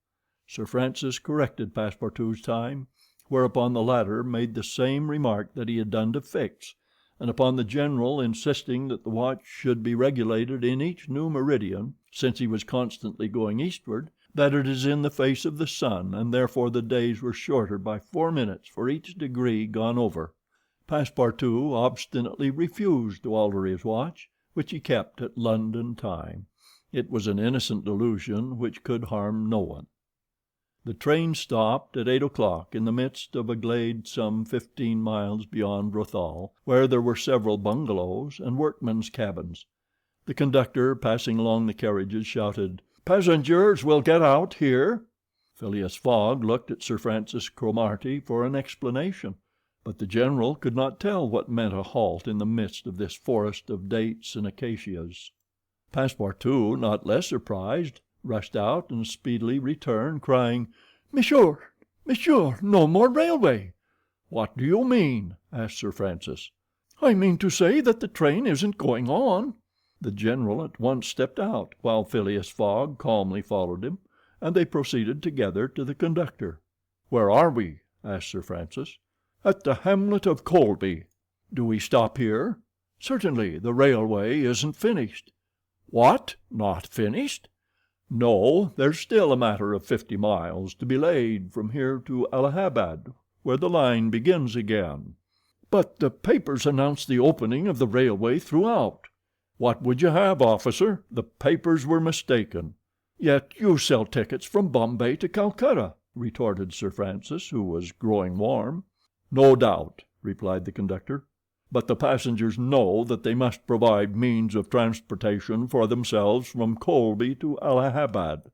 S1: Sir Francis corrected Passepartout's time, whereupon the latter made the same remark that he had done to Fix, and upon the general insisting that the watch should be regulated in each new meridian, since he was constantly going eastward, that it is in the face of the sun, and therefore the days were shorter by 4 minutes for each degree gone over. Passepartout obstinately refused to alter his watch, which he kept at London time. It was an innocent delusion which could harm no one. The train stopped at 8 o'clock in the midst of a glade some 15 miles beyond Rothal, where there were several bungalows and workmen's cabins. The conductor, passing along the carriages, shouted, "Passengers will get out here." Phileas Fogg looked at Sir Francis Cromarty for an explanation, but the general could not tell what meant a halt in the midst of this forest of dates and acacias. Passepartout, not less surprised, rushed out and speedily returned, crying, "Monsieur, monsieur, no more railway." "What do you mean?" asked Sir Francis. "I mean to say that the train isn't going on." The general at once stepped out, while Phileas Fogg calmly followed him, and they proceeded together to the conductor. "Where are we?" asked Sir Francis. "At the hamlet of Colby." "Do we stop here?" "Certainly. The railway isn't finished." "What, not finished?" "No, there's still a matter of 50 miles to be laid from here to Allahabad, where the line begins again." "But the papers announced the opening of the railway throughout." "What would you have, officer? The papers were mistaken." "Yet you sell tickets from Bombay to Calcutta," retorted Sir Francis, who was growing warm. "No doubt," replied the conductor, "but the passengers know that they must provide means of transportation for themselves from Colby to Allahabad."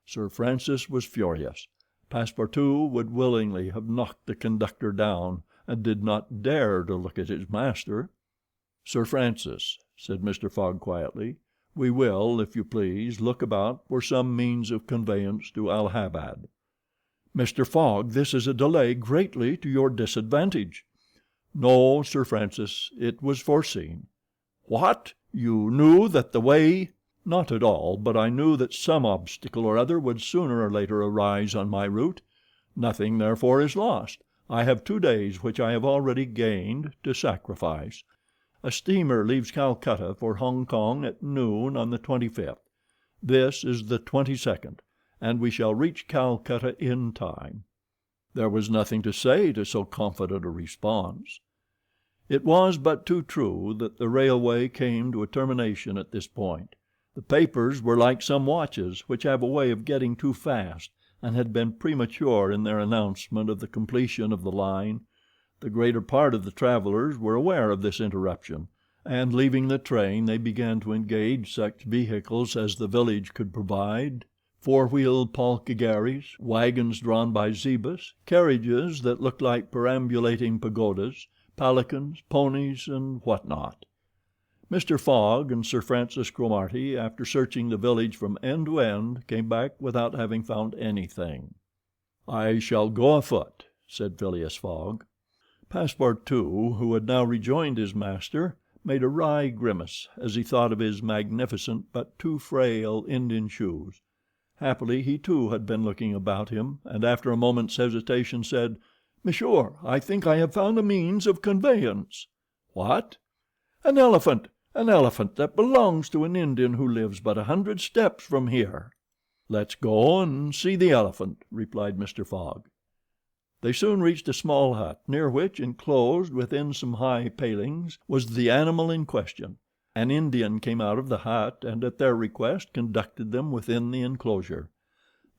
S1: Sir Francis was furious. Passepartout would willingly have knocked the conductor down, and did not dare to look at his master. "Sir Francis," said Mr. Fogg quietly, "we will, if you please, look about for some means of conveyance to Allahabad." "Mr. Fogg, this is a delay greatly to your disadvantage." "No, Sir Francis, it was foreseen." "What! You knew that the way "Not at all, but I knew that some obstacle or other would sooner or later arise on my route. Nothing, therefore, is lost. I have 2 days which I have already gained to sacrifice. A steamer leaves Calcutta for Hong Kong at noon on the 25th. This is the 22nd, and we shall reach Calcutta in time." There was nothing to say to so confident a response. It was but too true that the railway came to a termination at this point. The papers were like some watches, which have a way of getting too fast, and had been premature in their announcement of the completion of the line. The greater part of the travelers were aware of this interruption, and leaving the train they began to engage such vehicles as the village could provide: four-wheeled palkigharies, wagons drawn by zebus, carriages that looked like perambulating pagodas, palanquins, ponies, and what not. Mr. Fogg and Sir Francis Cromarty, after searching the village from end to end, came back without having found anything. "I shall go afoot," said Phileas Fogg. Passepartout, who had now rejoined his master, made a wry grimace as he thought of his magnificent but too frail Indian shoes. Happily he too had been looking about him, and after a moment's hesitation said: "Monsieur, I think I have found a means of conveyance." "What?" "An elephant that belongs to an Indian who lives but 100 steps from here." "Let's go and see the elephant," replied Mr. Fogg. They soon reached a small hut, near which, enclosed within some high palings, was the animal in question. An Indian came out of the hut, and at their request conducted them within the enclosure.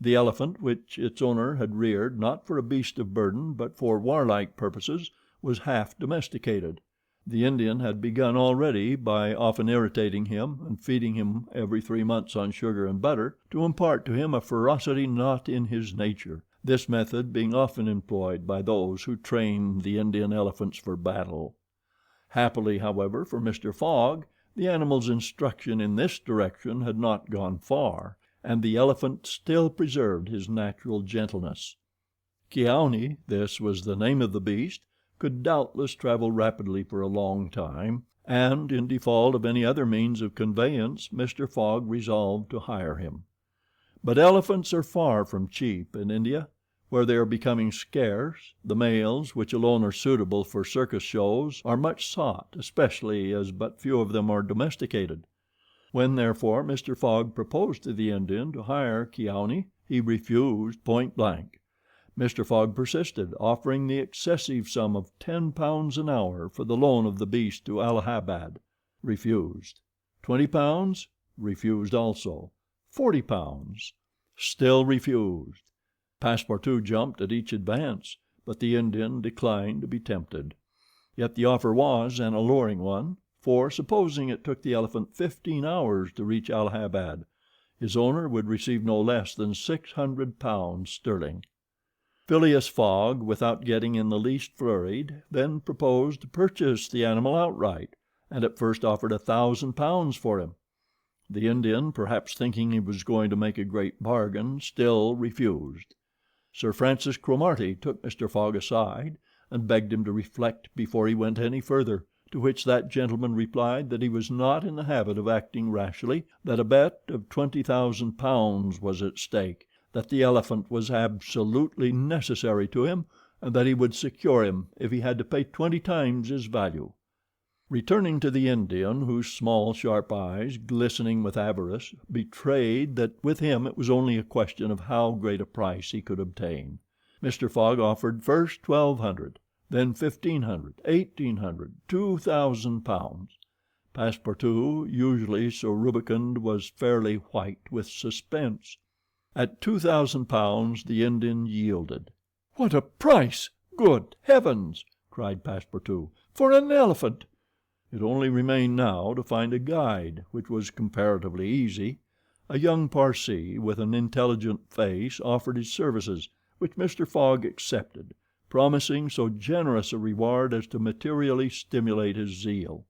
S1: The elephant, which its owner had reared not for a beast of burden but for warlike purposes, was half domesticated. The Indian had begun already, by often irritating him and feeding him every 3 months on sugar and butter, to impart to him a ferocity not in his nature, this method being often employed by those who train the Indian elephants for battle. Happily, however, for Mr. Fogg, the animal's instruction in this direction had not gone far, and the elephant still preserved his natural gentleness. Kiauni, this was the name of the beast, could doubtless travel rapidly for a long time, and, in default of any other means of conveyance, Mr. Fogg resolved to hire him. But elephants are far from cheap in India. Where they are becoming scarce, the males, which alone are suitable for circus shows, are much sought, especially as but few of them are domesticated. When, therefore, Mr. Fogg proposed to the Indian to hire Kiauni, he refused point blank. Mr. Fogg persisted, offering the excessive sum of £10 an hour for the loan of the beast to Allahabad. Refused. £20? Refused also. £40? Still refused. Passepartout jumped at each advance, but the Indian declined to be tempted. Yet the offer was an alluring one, for, supposing it took the elephant 15 hours to reach Allahabad, his owner would receive no less than £600 sterling. Phileas Fogg, without getting in the least flurried, then proposed to purchase the animal outright, and at first offered £1,000 for him. The Indian, perhaps thinking he was going to make a great bargain, still refused. Sir Francis Cromarty took Mr. Fogg aside and begged him to reflect before he went any further, to which that gentleman replied that he was not in the habit of acting rashly, that a bet of £20,000 was at stake, that the elephant was absolutely necessary to him, and that he would secure him if he had to pay 20 times his value. Returning to the Indian, whose small, sharp eyes, glistening with avarice, betrayed that with him it was only a question of how great a price he could obtain, Mr. Fogg offered first £1,200, then £1,500, £1,800, £2,000. Passepartout, usually so rubicund, was fairly white with suspense. At £2,000 the Indian yielded. "What a price! Good heavens!" cried Passepartout. "For an elephant!" It only remained now to find a guide, which was comparatively easy. A young Parsee with an intelligent face offered his services, which Mr. Fogg accepted, promising so generous a reward as to materially stimulate his zeal.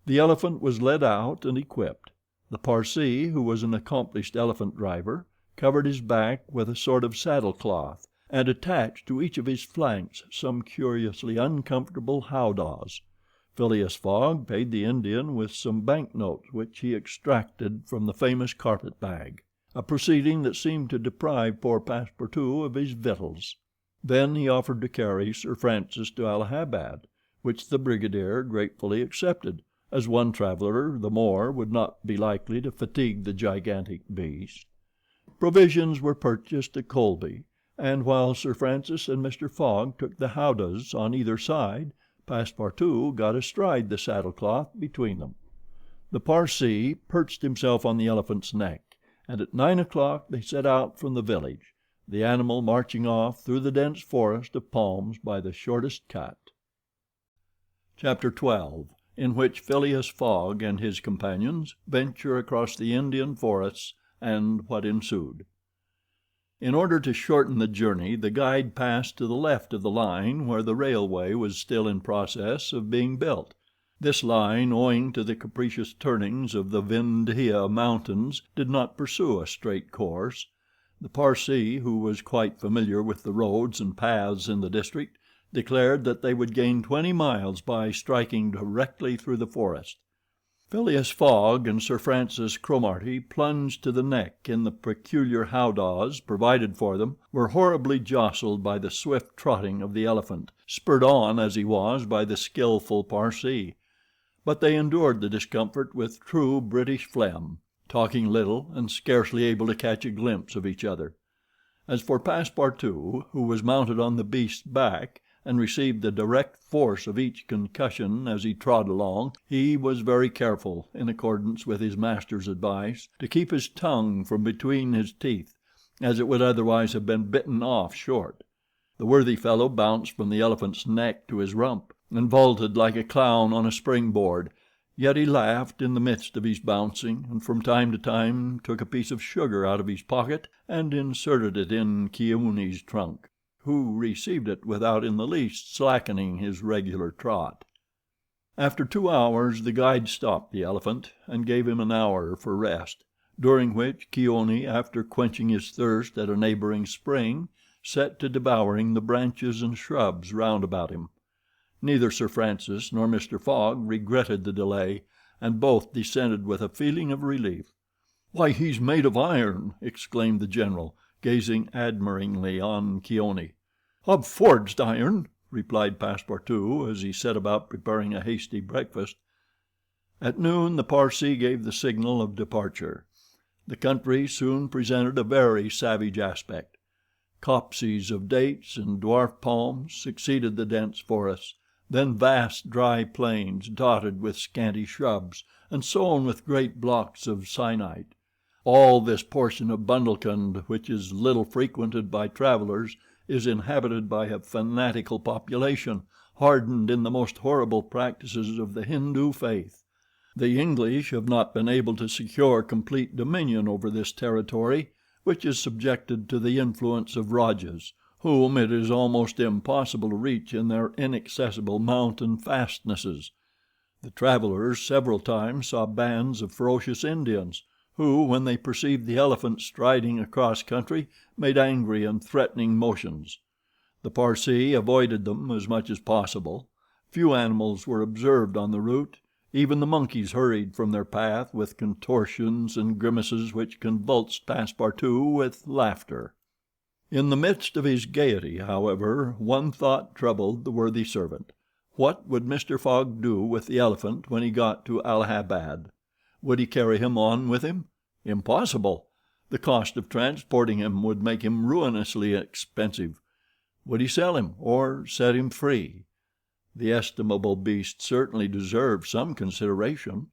S1: The elephant was led out and equipped. The Parsee, who was an accomplished elephant driver, covered his back with a sort of saddle cloth, and attached to each of his flanks some curiously uncomfortable howdahs. Phileas Fogg paid the Indian with some banknotes which he extracted from the famous carpet bag, a proceeding that seemed to deprive poor Passepartout of his victuals. Then he offered to carry Sir Francis to Allahabad, which the brigadier gratefully accepted, as one traveler the more would not be likely to fatigue the gigantic beast. Provisions were purchased at Colby, and while Sir Francis and Mr. Fogg took the howdahs on either side, Passepartout got astride the saddle-cloth between them. The Parsee perched himself on the elephant's neck, and at 9 o'clock they set out from the village, the animal marching off through the dense forest of palms by the shortest cut. Chapter 12, in which Phileas Fogg and his companions venture across the Indian forests, and what ensued. In order to shorten the journey, the guide passed to the left of the line where the railway was still in process of being built. This line, owing to the capricious turnings of the Vindhia mountains, did not pursue a straight course. The Parsee, who was quite familiar with the roads and paths in the district, declared that they would gain 20 miles by striking directly through the forest. Phileas Fogg and Sir Francis Cromarty, plunged to the neck in the peculiar howdahs provided for them, were horribly jostled by the swift trotting of the elephant, spurred on as he was by the skillful Parsee. But they endured the discomfort with true British phlegm, talking little and scarcely able to catch a glimpse of each other. As for Passepartout, who was mounted on the beast's back, and received the direct force of each concussion as he trod along, he was very careful, in accordance with his master's advice, to keep his tongue from between his teeth, as it would otherwise have been bitten off short. The worthy fellow bounced from the elephant's neck to his rump, and vaulted like a clown on a springboard, yet he laughed in the midst of his bouncing, and from time to time took a piece of sugar out of his pocket and inserted it in Keaweney's trunk, who received it without in the least slackening his regular trot. After 2 hours the guide stopped the elephant, and gave him an hour for rest, during which Keaweney, after quenching his thirst at a neighboring spring, set to devouring the branches and shrubs round about him. Neither Sir Francis nor Mr. Fogg regretted the delay, and both descended with a feeling of relief. "Why, he's made of iron!" exclaimed the general, gazing admiringly on Keaweney. "Of forged iron," replied Passepartout, as he set about preparing a hasty breakfast. At noon the Parsee gave the signal of departure. The country soon presented a very savage aspect. Copses of dates and dwarf palms succeeded the dense forests, then vast dry plains dotted with scanty shrubs and sown with great blocks of syenite. All this portion of Bundelkund, which is little frequented by travelers, is inhabited by a fanatical population, hardened in the most horrible practices of the Hindu faith. The English have not been able to secure complete dominion over this territory, which is subjected to the influence of Rajas, whom it is almost impossible to reach in their inaccessible mountain fastnesses. The travelers several times saw bands of ferocious Indians, who, when they perceived the elephant striding across country, made angry and threatening motions. The Parsee avoided them as much as possible. Few animals were observed on the route. Even the monkeys hurried from their path with contortions and grimaces which convulsed Passepartout with laughter. In the midst of his gaiety, however, one thought troubled the worthy servant. What would Mr. Fogg do with the elephant when he got to Allahabad? Would he carry him on with him? Impossible. The cost of transporting him would make him ruinously expensive. Would he sell him, or set him free? The estimable beast certainly deserved some consideration.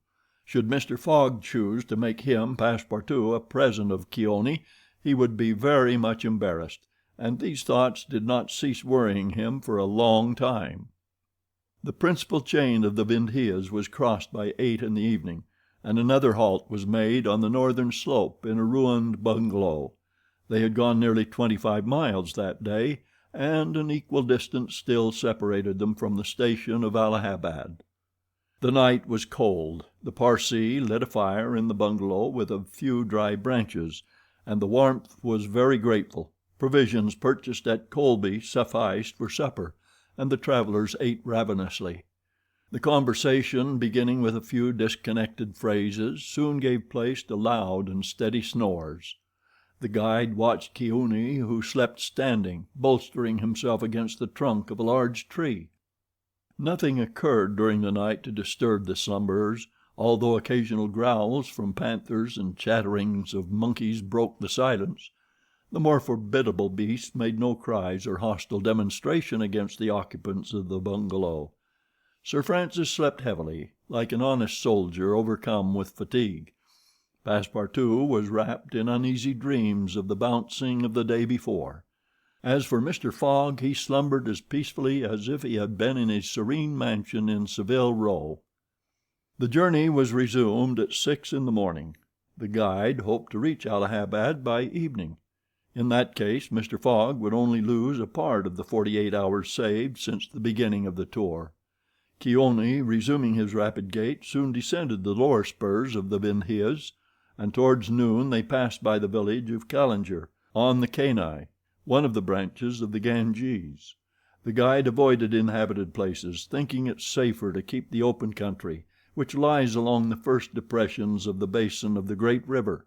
S1: Should Mr. Fogg choose to make him, Passepartout, a present of Keaweney, he would be very much embarrassed, and these thoughts did not cease worrying him for a long time. The principal chain of the Vindhias was crossed by 8 in the evening, and another halt was made on the northern slope in a ruined bungalow. They had gone nearly 25 miles that day, and an equal distance still separated them from the station of Allahabad. The night was cold. The Parsee lit a fire in the bungalow with a few dry branches, and the warmth was very grateful. Provisions purchased at Colby sufficed for supper, and the travelers ate ravenously. The conversation, beginning with a few disconnected phrases, soon gave place to loud and steady snores. The guide watched Keoonee, who slept standing, bolstering himself against the trunk of a large tree. Nothing occurred during the night to disturb the slumberers, although occasional growls from panthers and chatterings of monkeys broke the silence. The more formidable beasts made no cries or hostile demonstration against the occupants of the bungalow. Sir Francis slept heavily, like an honest soldier overcome with fatigue. Passepartout was wrapped in uneasy dreams of the bouncing of the day before. As for Mr. Fogg, he slumbered as peacefully as if he had been in his serene mansion in Savile Row. The journey was resumed at 6 in the morning. The guide hoped to reach Allahabad by evening. In that case, Mr. Fogg would only lose a part of the 48 hours saved since the beginning of the tour. Keoonee, resuming his rapid gait, soon descended the lower spurs of the Vindhyas, and towards noon they passed by the village of Callinger, on the Kenai, one of the branches of the Ganges. The guide avoided inhabited places, thinking it safer to keep the open country, which lies along the first depressions of the basin of the great river.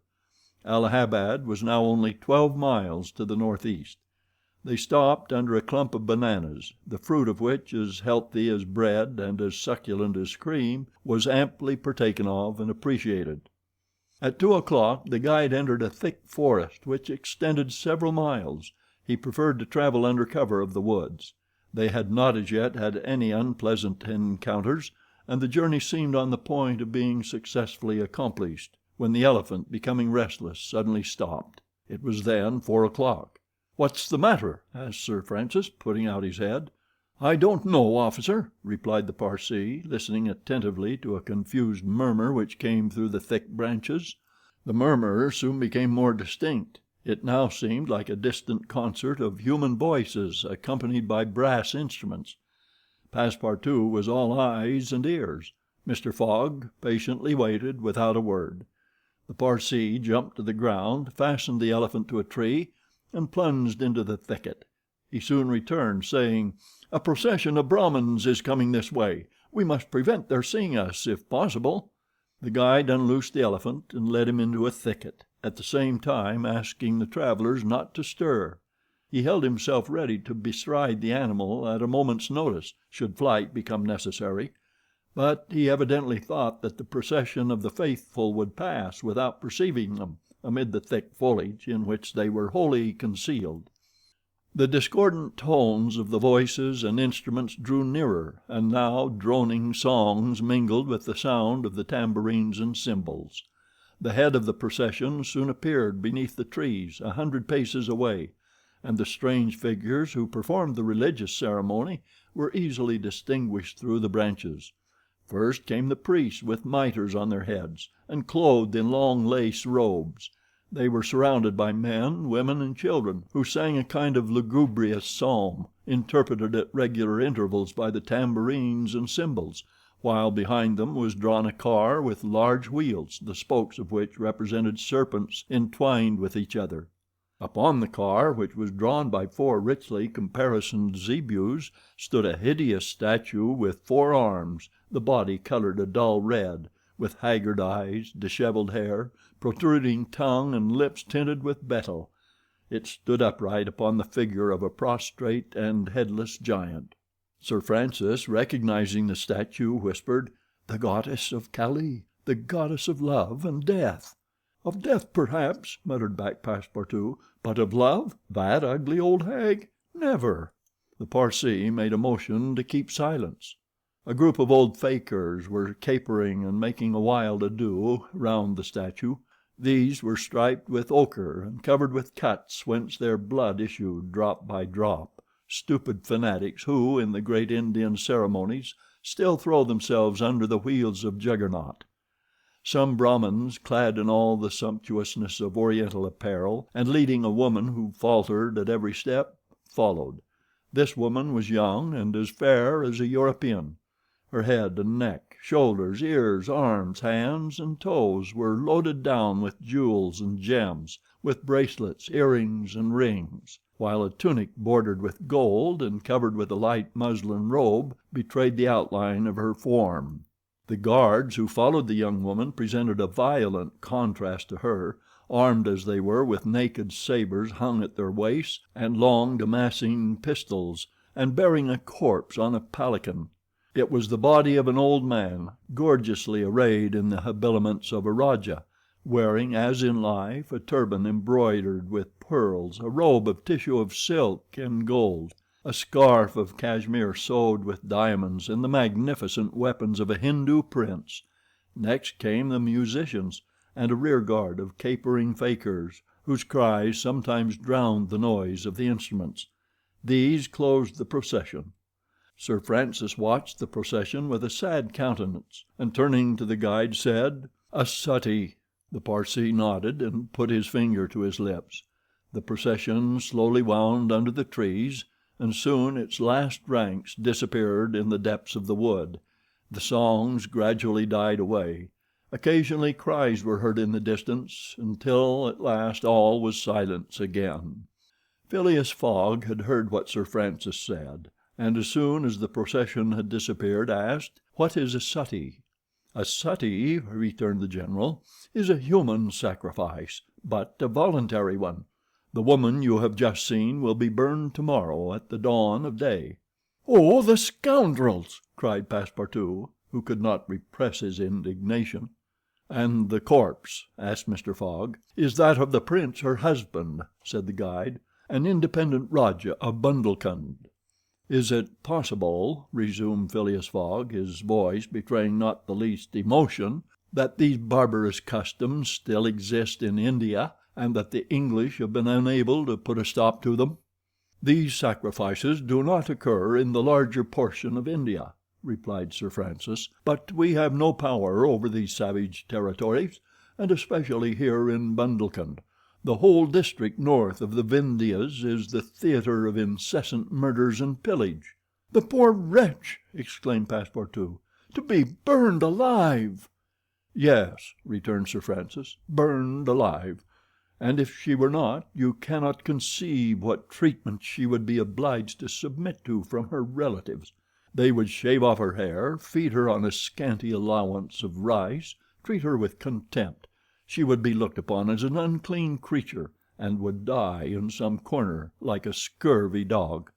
S1: Allahabad was now only 12 miles to the northeast. They stopped under a clump of bananas, the fruit of which, as healthy as bread and as succulent as cream, was amply partaken of and appreciated. At 2 o'clock the guide entered a thick forest which extended several miles. He preferred to travel under cover of the woods. They had not as yet had any unpleasant encounters, and the journey seemed on the point of being successfully accomplished, when the elephant, becoming restless, suddenly stopped. It was then 4 o'clock. "What's the matter?" asked Sir Francis, putting out his head. "I don't know, officer," replied the Parsee, listening attentively to a confused murmur which came through the thick branches. The murmur soon became more distinct. It now seemed like a distant concert of human voices accompanied by brass instruments. Passepartout was all eyes and ears. Mr. Fogg patiently waited without a word. The Parsee jumped to the ground, fastened the elephant to a tree, and plunged into the thicket. He soon returned, saying, "A procession of Brahmins is coming this way. We must prevent their seeing us, if possible." The guide unloosed the elephant and led him into a thicket, at the same time asking the travelers not to stir. He held himself ready to bestride the animal at a moment's notice, should flight become necessary, but he evidently thought that the procession of the faithful would pass without perceiving them amid the thick foliage in which they were wholly concealed. The discordant tones of the voices and instruments drew nearer, and now droning songs mingled with the sound of the tambourines and cymbals. The head of the procession soon appeared beneath the trees 100 paces away, and the strange figures who performed the religious ceremony were easily distinguished through the branches. First came the priests with mitres on their heads, and clothed in long lace robes. They were surrounded by men, women, and children, who sang a kind of lugubrious psalm, interpreted at regular intervals by the tambourines and cymbals, while behind them was drawn a car with large wheels, the spokes of which represented serpents entwined with each other. Upon the car, which was drawn by 4 richly caparisoned zebus, stood a hideous statue with 4 arms, the body colored a dull red, with haggard eyes, disheveled hair, protruding tongue, and lips tinted with betel. It stood upright upon the figure of a prostrate and headless giant. Sir Francis, recognizing the statue, whispered, "The goddess of Kali, the goddess of love and death." "Of death, perhaps," muttered back Passepartout, "but of love? That ugly old hag? Never." The Parsee made a motion to keep silence. A group of old fakirs were capering and making a wild ado round the statue. These were striped with ochre and covered with cuts whence their blood issued drop by drop, stupid fanatics who, in the great Indian ceremonies, still throw themselves under the wheels of Juggernaut. Some Brahmins, clad in all the sumptuousness of Oriental apparel, and leading a woman who faltered at every step, followed. This woman was young and as fair as a European. Her head and neck, shoulders, ears, arms, hands, and toes were loaded down with jewels and gems, with bracelets, earrings, and rings. while a tunic bordered with gold and covered with a light muslin robe betrayed the outline of her form. The guards who followed the young woman presented a violent contrast to her, armed as they were with naked sabers hung at their waists and long Damascene pistols, and bearing a corpse on a palanquin. It was the body of an old man, gorgeously arrayed in the habiliments of a rajah, wearing, as in life, a turban embroidered with pearls, a robe of tissue of silk and gold, a scarf of cashmere sewed with diamonds, and the magnificent weapons of a Hindu prince. Next came the musicians, and a rear guard of capering fakirs, whose cries sometimes drowned the noise of the instruments. These closed the procession. Sir Francis watched the procession with a sad countenance, and turning to the guide said, "A suttee." The Parsee nodded and put his finger to his lips. The procession slowly wound under the trees, and soon its last ranks disappeared in the depths of the wood. The songs gradually died away. Occasionally cries were heard in the distance, until at last all was silence again. Phileas Fogg had heard what Sir Francis said, and as soon as the procession had disappeared asked, "What is a suttee?" "A suttee," returned the general, "is a human sacrifice, but a voluntary one. The woman you have just seen will be burned tomorrow at the dawn of day." "Oh, the scoundrels!" cried Passepartout, who could not repress his indignation. "And the corpse," asked Mr. Fogg. "Is that of the prince, her husband," said the guide, "an independent Rajah of Bundelkund." "Is it possible," resumed Phileas Fogg, his voice betraying not the least emotion, "that these barbarous customs still exist in India, and that the English have been unable to put a stop to them?" "These sacrifices do not occur in the larger portion of India," replied Sir Francis, "but we have no power over these savage territories, and especially here in Bundelkund. The whole district north of the Vindhyas is the theater of incessant murders and pillage." "The poor wretch!" exclaimed Passepartout. "To be burned alive!" "Yes," returned Sir Francis, "burned alive. And if she were not, you cannot conceive what treatment she would be obliged to submit to from her relatives. They would shave off her hair, feed her on a scanty allowance of rice, treat her with contempt. She would be looked upon as an unclean creature, and would die in some corner like a scurvy dog.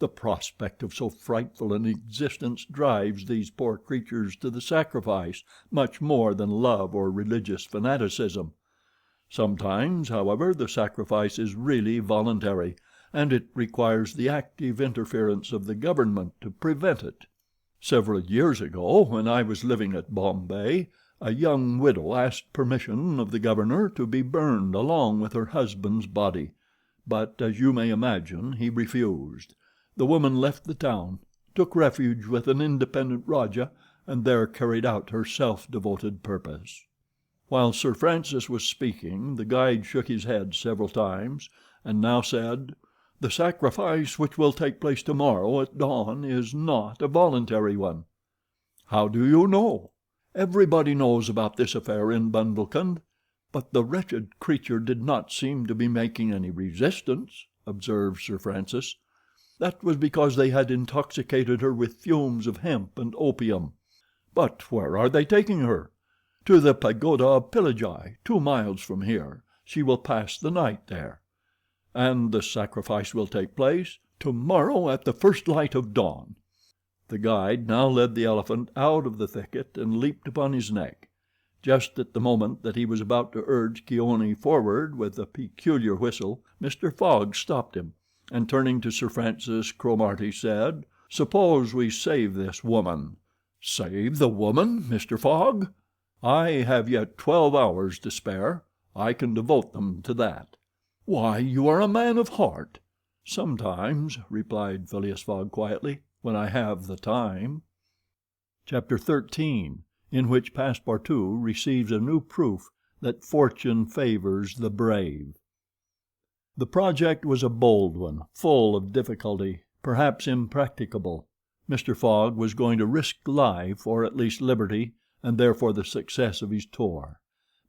S1: The prospect of so frightful an existence drives these poor creatures to the sacrifice much more than love or religious fanaticism. Sometimes, however, the sacrifice is really voluntary, and it requires the active interference of the government to prevent it. Several years ago, when I was living at Bombay, a young widow asked permission of the governor to be burned along with her husband's body, but, as you may imagine, he refused. The woman left the town, took refuge with an independent Rajah, and there carried out her self-devoted purpose." While Sir Francis was speaking, the guide shook his head several times, and now said, "The sacrifice which will take place tomorrow at dawn is not a voluntary one." "How do you know?" "Everybody knows about this affair in Bundelkund." "But the wretched creature did not seem to be making any resistance," observed Sir Francis. "That was because they had intoxicated her with fumes of hemp and opium." "But where are they taking her?" "To the pagoda of Pillagi, 2 miles from here. She will pass the night there." "And the sacrifice will take place?" "Tomorrow at the first light of dawn." The guide now led the elephant out of the thicket and leaped upon his neck. Just at the moment that he was about to urge Keone forward with a peculiar whistle, Mr. Fogg stopped him, and turning to Sir Francis Cromarty said, "Suppose we save this woman." "Save the woman, Mr. Fogg?" "I have yet 12 hours to spare. I can devote them to that." "Why, you are a man of heart." "Sometimes," replied Phileas Fogg quietly, "when I have the time." Chapter 13, in which Passepartout receives a new proof that fortune favors the brave. The project was a bold one, full of difficulty, perhaps impracticable. Mr. Fogg was going to risk life, or at least liberty, and therefore the success of his tour.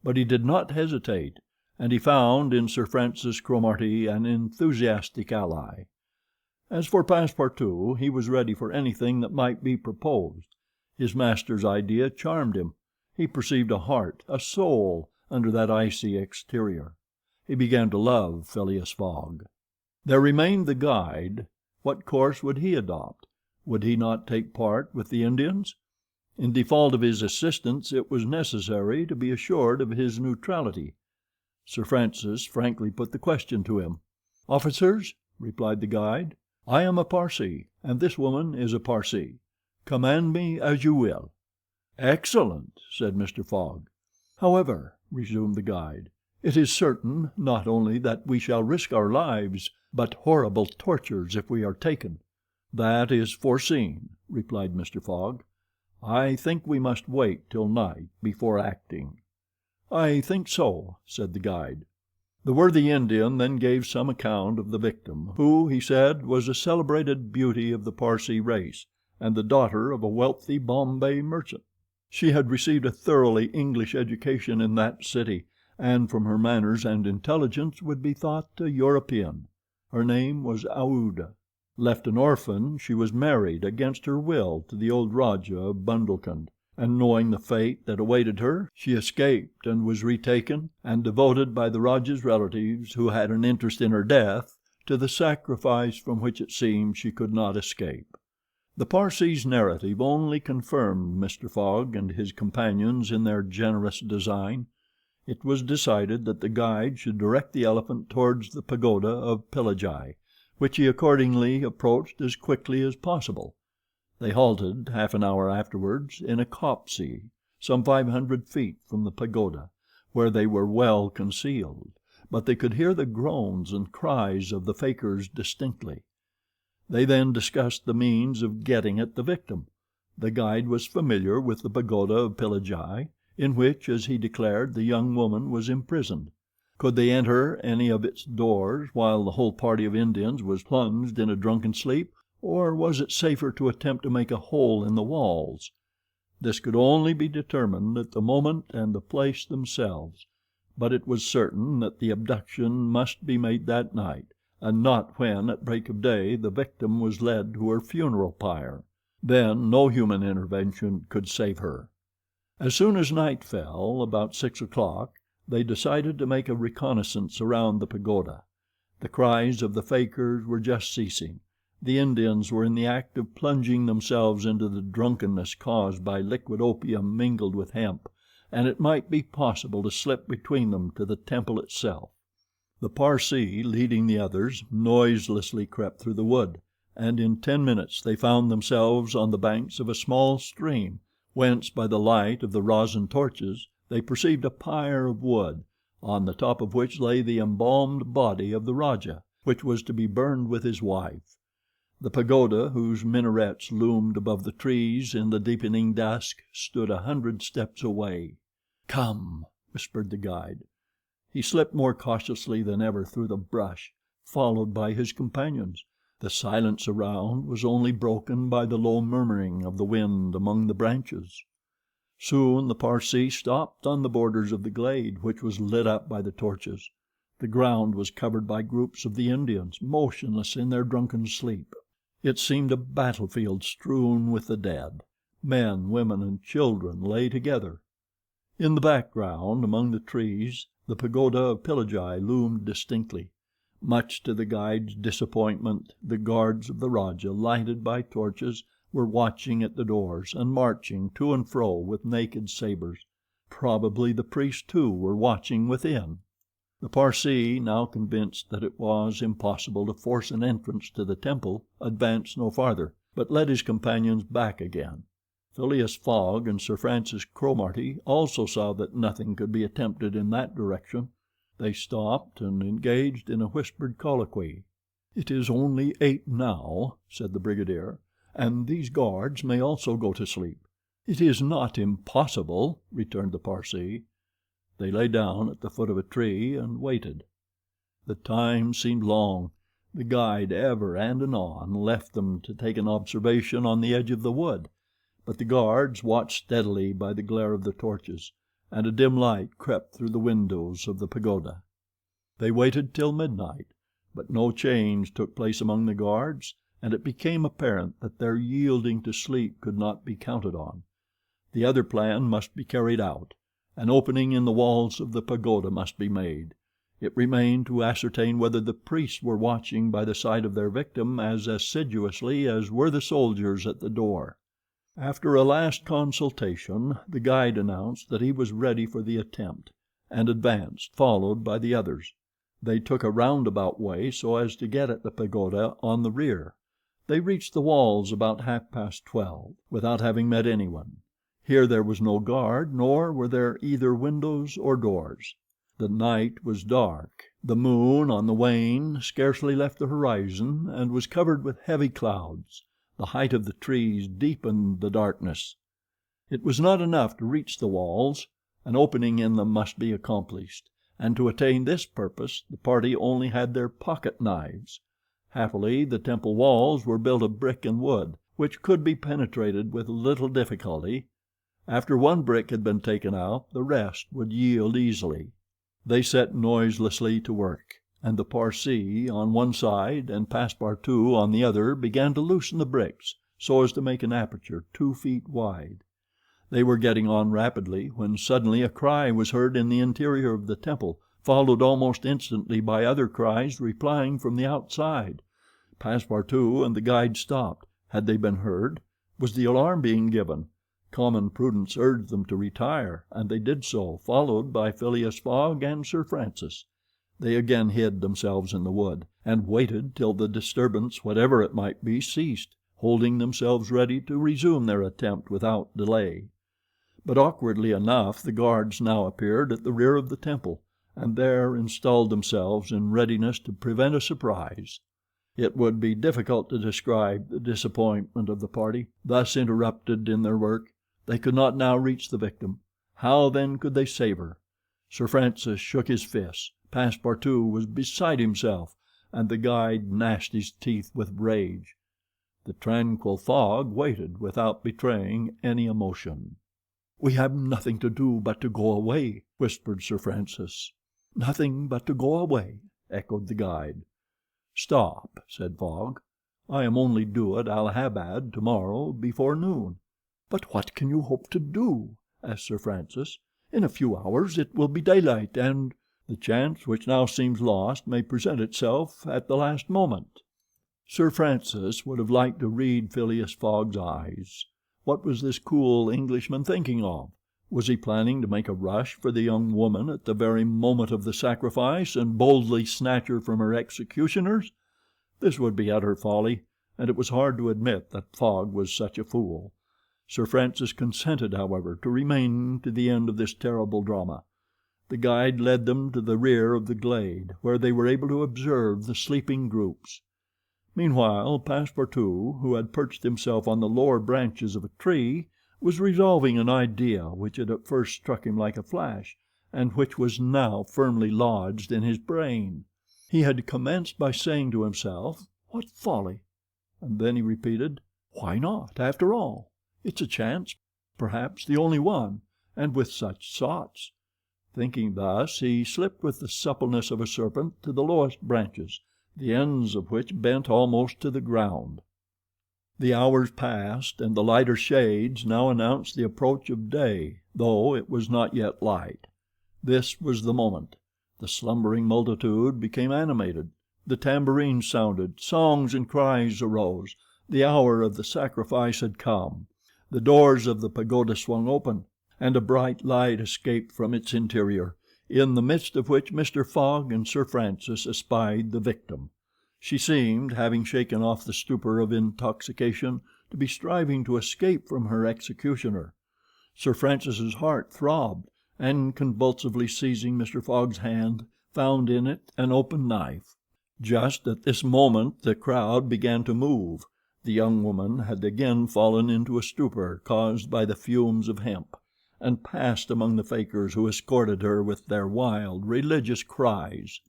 S1: But he did not hesitate, and he found in Sir Francis Cromarty an enthusiastic ally. As for Passepartout, he was ready for anything that might be proposed. His master's idea charmed him. He perceived a heart, a soul, under that icy exterior. He began to love Phileas Fogg. There remained the guide. What course would he adopt? Would he not take part with the Indians? In default of his assistance, it was necessary to be assured of his neutrality. Sir Francis frankly put the question to him. "Officers," replied the guide, "I am a Parsee, and this woman is a Parsee. Command me as you will." "Excellent," said Mr. Fogg. "However," resumed the guide, "it is certain not only that we shall risk our lives, but horrible tortures if we are taken." "That is foreseen," replied Mr. Fogg. "I think we must wait till night before acting." "I think so," said the guide. The worthy Indian then gave some account of the victim, who, he said, was a celebrated beauty of the Parsee race, and the daughter of a wealthy Bombay merchant. She had received a thoroughly English education in that city, and from her manners and intelligence would be thought a European. Her name was Aouda. Left an orphan, she was married against her will to the old Rajah of Bundelkund, and knowing the fate that awaited her, she escaped and was retaken and devoted by the Rajah's relatives, who had an interest in her death, to the sacrifice from which it seemed she could not escape. The Parsee's narrative only confirmed Mr. Fogg and his companions in their generous design. It was decided that the guide should direct the elephant towards the pagoda of Pillagi, which he accordingly approached as quickly as possible. They halted, half an hour afterwards, in a copse, some 500 feet from the pagoda, where they were well concealed, but they could hear the groans and cries of the fakirs distinctly. They then discussed the means of getting at the victim. The guide was familiar with the pagoda of Pillagi, in which, as he declared, the young woman was imprisoned. Could they enter any of its doors while the whole party of Indians was plunged in a drunken sleep, or was it safer to attempt to make a hole in the walls? This could only be determined at the moment and the place themselves, but it was certain that the abduction must be made that night, and not when, at break of day, the victim was led to her funeral pyre. Then no human intervention could save her. As soon as night fell, about 6 o'clock, they decided to make a reconnaissance around the pagoda. The cries of the fakirs were just ceasing. The Indians were in the act of plunging themselves into the drunkenness caused by liquid opium mingled with hemp, and it might be possible to slip between them to the temple itself. The Parsee, leading the others, noiselessly crept through the wood, and in 10 minutes they found themselves on the banks of a small stream, whence, by the light of the rosin torches, they perceived a pyre of wood, on the top of which lay the embalmed body of the Rajah, which was to be burned with his wife. The pagoda, whose minarets loomed above the trees in the deepening dusk, stood 100 steps away. "Come," whispered the guide. He slipped more cautiously than ever through the brush, followed by his companions. The silence around was only broken by the low murmuring of the wind among the branches. Soon the Parsee stopped on the borders of the glade, which was lit up by the torches. The ground was covered by groups of the Indians, motionless in their drunken sleep. It seemed a battlefield strewn with the dead. Men, women, and children lay together. In the background, among the trees, the pagoda of Pillagi loomed distinctly. Much to the guide's disappointment, the guards of the Rajah, lighted by torches, were watching at the doors and marching to and fro with naked sabers. Probably the priests, too, were watching within. The Parsee, now convinced that it was impossible to force an entrance to the temple, advanced no farther, but led his companions back again. Phileas Fogg and Sir Francis Cromarty also saw that nothing could be attempted in that direction. They stopped and engaged in a whispered colloquy. "It is only 8 now," said the brigadier, "and these guards may also go to sleep." "It is not impossible," returned the Parsee. They lay down at the foot of a tree and waited. The time seemed long. The guide ever and anon left them to take an observation on the edge of the wood, but the guards watched steadily by the glare of the torches, and a dim light crept through the windows of the pagoda. They waited till midnight, but no change took place among the guards, and it became apparent that their yielding to sleep could not be counted on. The other plan must be carried out. An opening in the walls of the pagoda must be made. It remained to ascertain whether the priests were watching by the side of their victim as assiduously as were the soldiers at the door. After a last consultation, the guide announced that he was ready for the attempt, and advanced, followed by the others. They took a roundabout way so as to get at the pagoda on the rear. They reached the walls about 12:30, without having met anyone. Here there was no guard, nor were there either windows or doors. The night was dark. The moon, on the wane, scarcely left the horizon, and was covered with heavy clouds. The height of the trees deepened the darkness. It was not enough to reach the walls. An opening in them must be accomplished, and to attain this purpose the party only had their pocket knives. Happily, the temple walls were built of brick and wood, which could be penetrated with little difficulty. After one brick had been taken out, the rest would yield easily. They set noiselessly to work, and the Parsee on one side and Passepartout on the other began to loosen the bricks so as to make an aperture 2 feet wide. They were getting on rapidly when suddenly a cry was heard in the interior of the temple, followed almost instantly by other cries replying from the outside. Passepartout and the guide stopped. Had they been heard? Was the alarm being given? Common prudence urged them to retire, and they did so, followed by Phileas Fogg and Sir Francis. They again hid themselves in the wood, and waited till the disturbance, whatever it might be, ceased, holding themselves ready to resume their attempt without delay. But awkwardly enough the guards now appeared at the rear of the temple, and there installed themselves in readiness to prevent a surprise. It would be difficult to describe the disappointment of the party, thus interrupted in their work. They could not now reach the victim. How then could they save her? Sir Francis shook his fists. Passepartout was beside himself, and the guide gnashed his teeth with rage. The tranquil Fogg waited without betraying any emotion. "We have nothing to do but to go away," whispered Sir Francis. "Nothing but to go away," echoed the guide. "Stop," said Fogg. "I am only due at Allahabad tomorrow before noon." "But what can you hope to do?" asked Sir Francis. "In a few hours it will be daylight, and—" "The chance which now seems lost may present itself at the last moment." Sir Francis would have liked to read Phileas Fogg's eyes. What was this cool Englishman thinking of? Was he planning to make a rush for the young woman at the very moment of the sacrifice and boldly snatch her from her executioners? This would be utter folly, and it was hard to admit that Fogg was such a fool. Sir Francis consented, however, to remain to the end of this terrible drama. The guide led them to the rear of the glade, where they were able to observe the sleeping groups. Meanwhile, Passepartout, who had perched himself on the lower branches of a tree, was revolving an idea which had at first struck him like a flash, and which was now firmly lodged in his brain. He had commenced by saying to himself, "What folly!" and then he repeated, "Why not, after all? It's a chance, perhaps the only one, and with such sots." Thinking thus, he slipped with the suppleness of a serpent to the lowest branches, the ends of which bent almost to the ground. The hours passed, and the lighter shades now announced the approach of day, though it was not yet light. This was the moment. The slumbering multitude became animated. The tambourines sounded, songs and cries arose. The hour of the sacrifice had come. The doors of the pagoda swung open, and a bright light escaped from its interior, in the midst of which Mr. Fogg and Sir Francis espied the victim. She seemed, having shaken off the stupor of intoxication, to be striving to escape from her executioner. Sir Francis's heart throbbed, and convulsively seizing Mr. Fogg's hand, found in it an open knife. Just at this moment the crowd began to move. The young woman had again fallen into a stupor caused by the fumes of hemp, and passed among the fakirs, who escorted her with their wild, religious cries.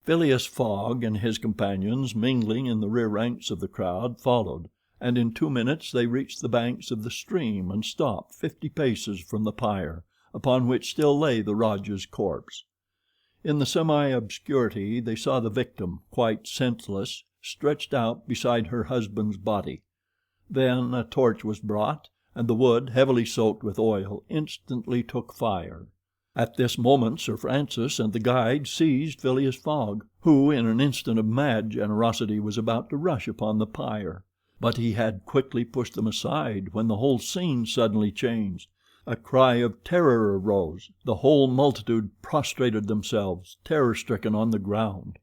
S1: Phileas Fogg and his companions, mingling in the rear ranks of the crowd, followed, and in 2 minutes they reached the banks of the stream and stopped 50 paces from the pyre, upon which still lay the Rajah's corpse. In the semi-obscurity they saw the victim, quite senseless, stretched out beside her husband's body. Then a torch was brought, and the wood, heavily soaked with oil, instantly took fire. At this moment Sir Francis and the guide seized Phileas Fogg, who in an instant of mad generosity was about to rush upon the pyre. But he had quickly pushed them aside when the whole scene suddenly changed. A cry of terror arose. The whole multitude prostrated themselves, terror-stricken, on the ground.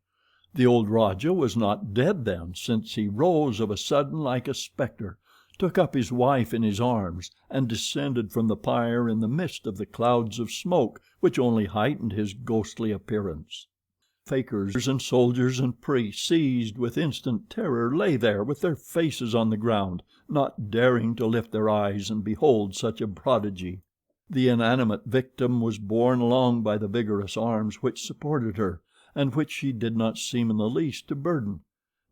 S1: The old Rajah was not dead then, since he rose of a sudden like a spectre, took up his wife in his arms, and descended from the pyre in the midst of the clouds of smoke which only heightened his ghostly appearance. Fakirs and soldiers and priests, seized with instant terror, lay there with their faces on the ground, not daring to lift their eyes and behold such a prodigy. The inanimate victim was borne along by the vigorous arms which supported her, and which she did not seem in the least to burden.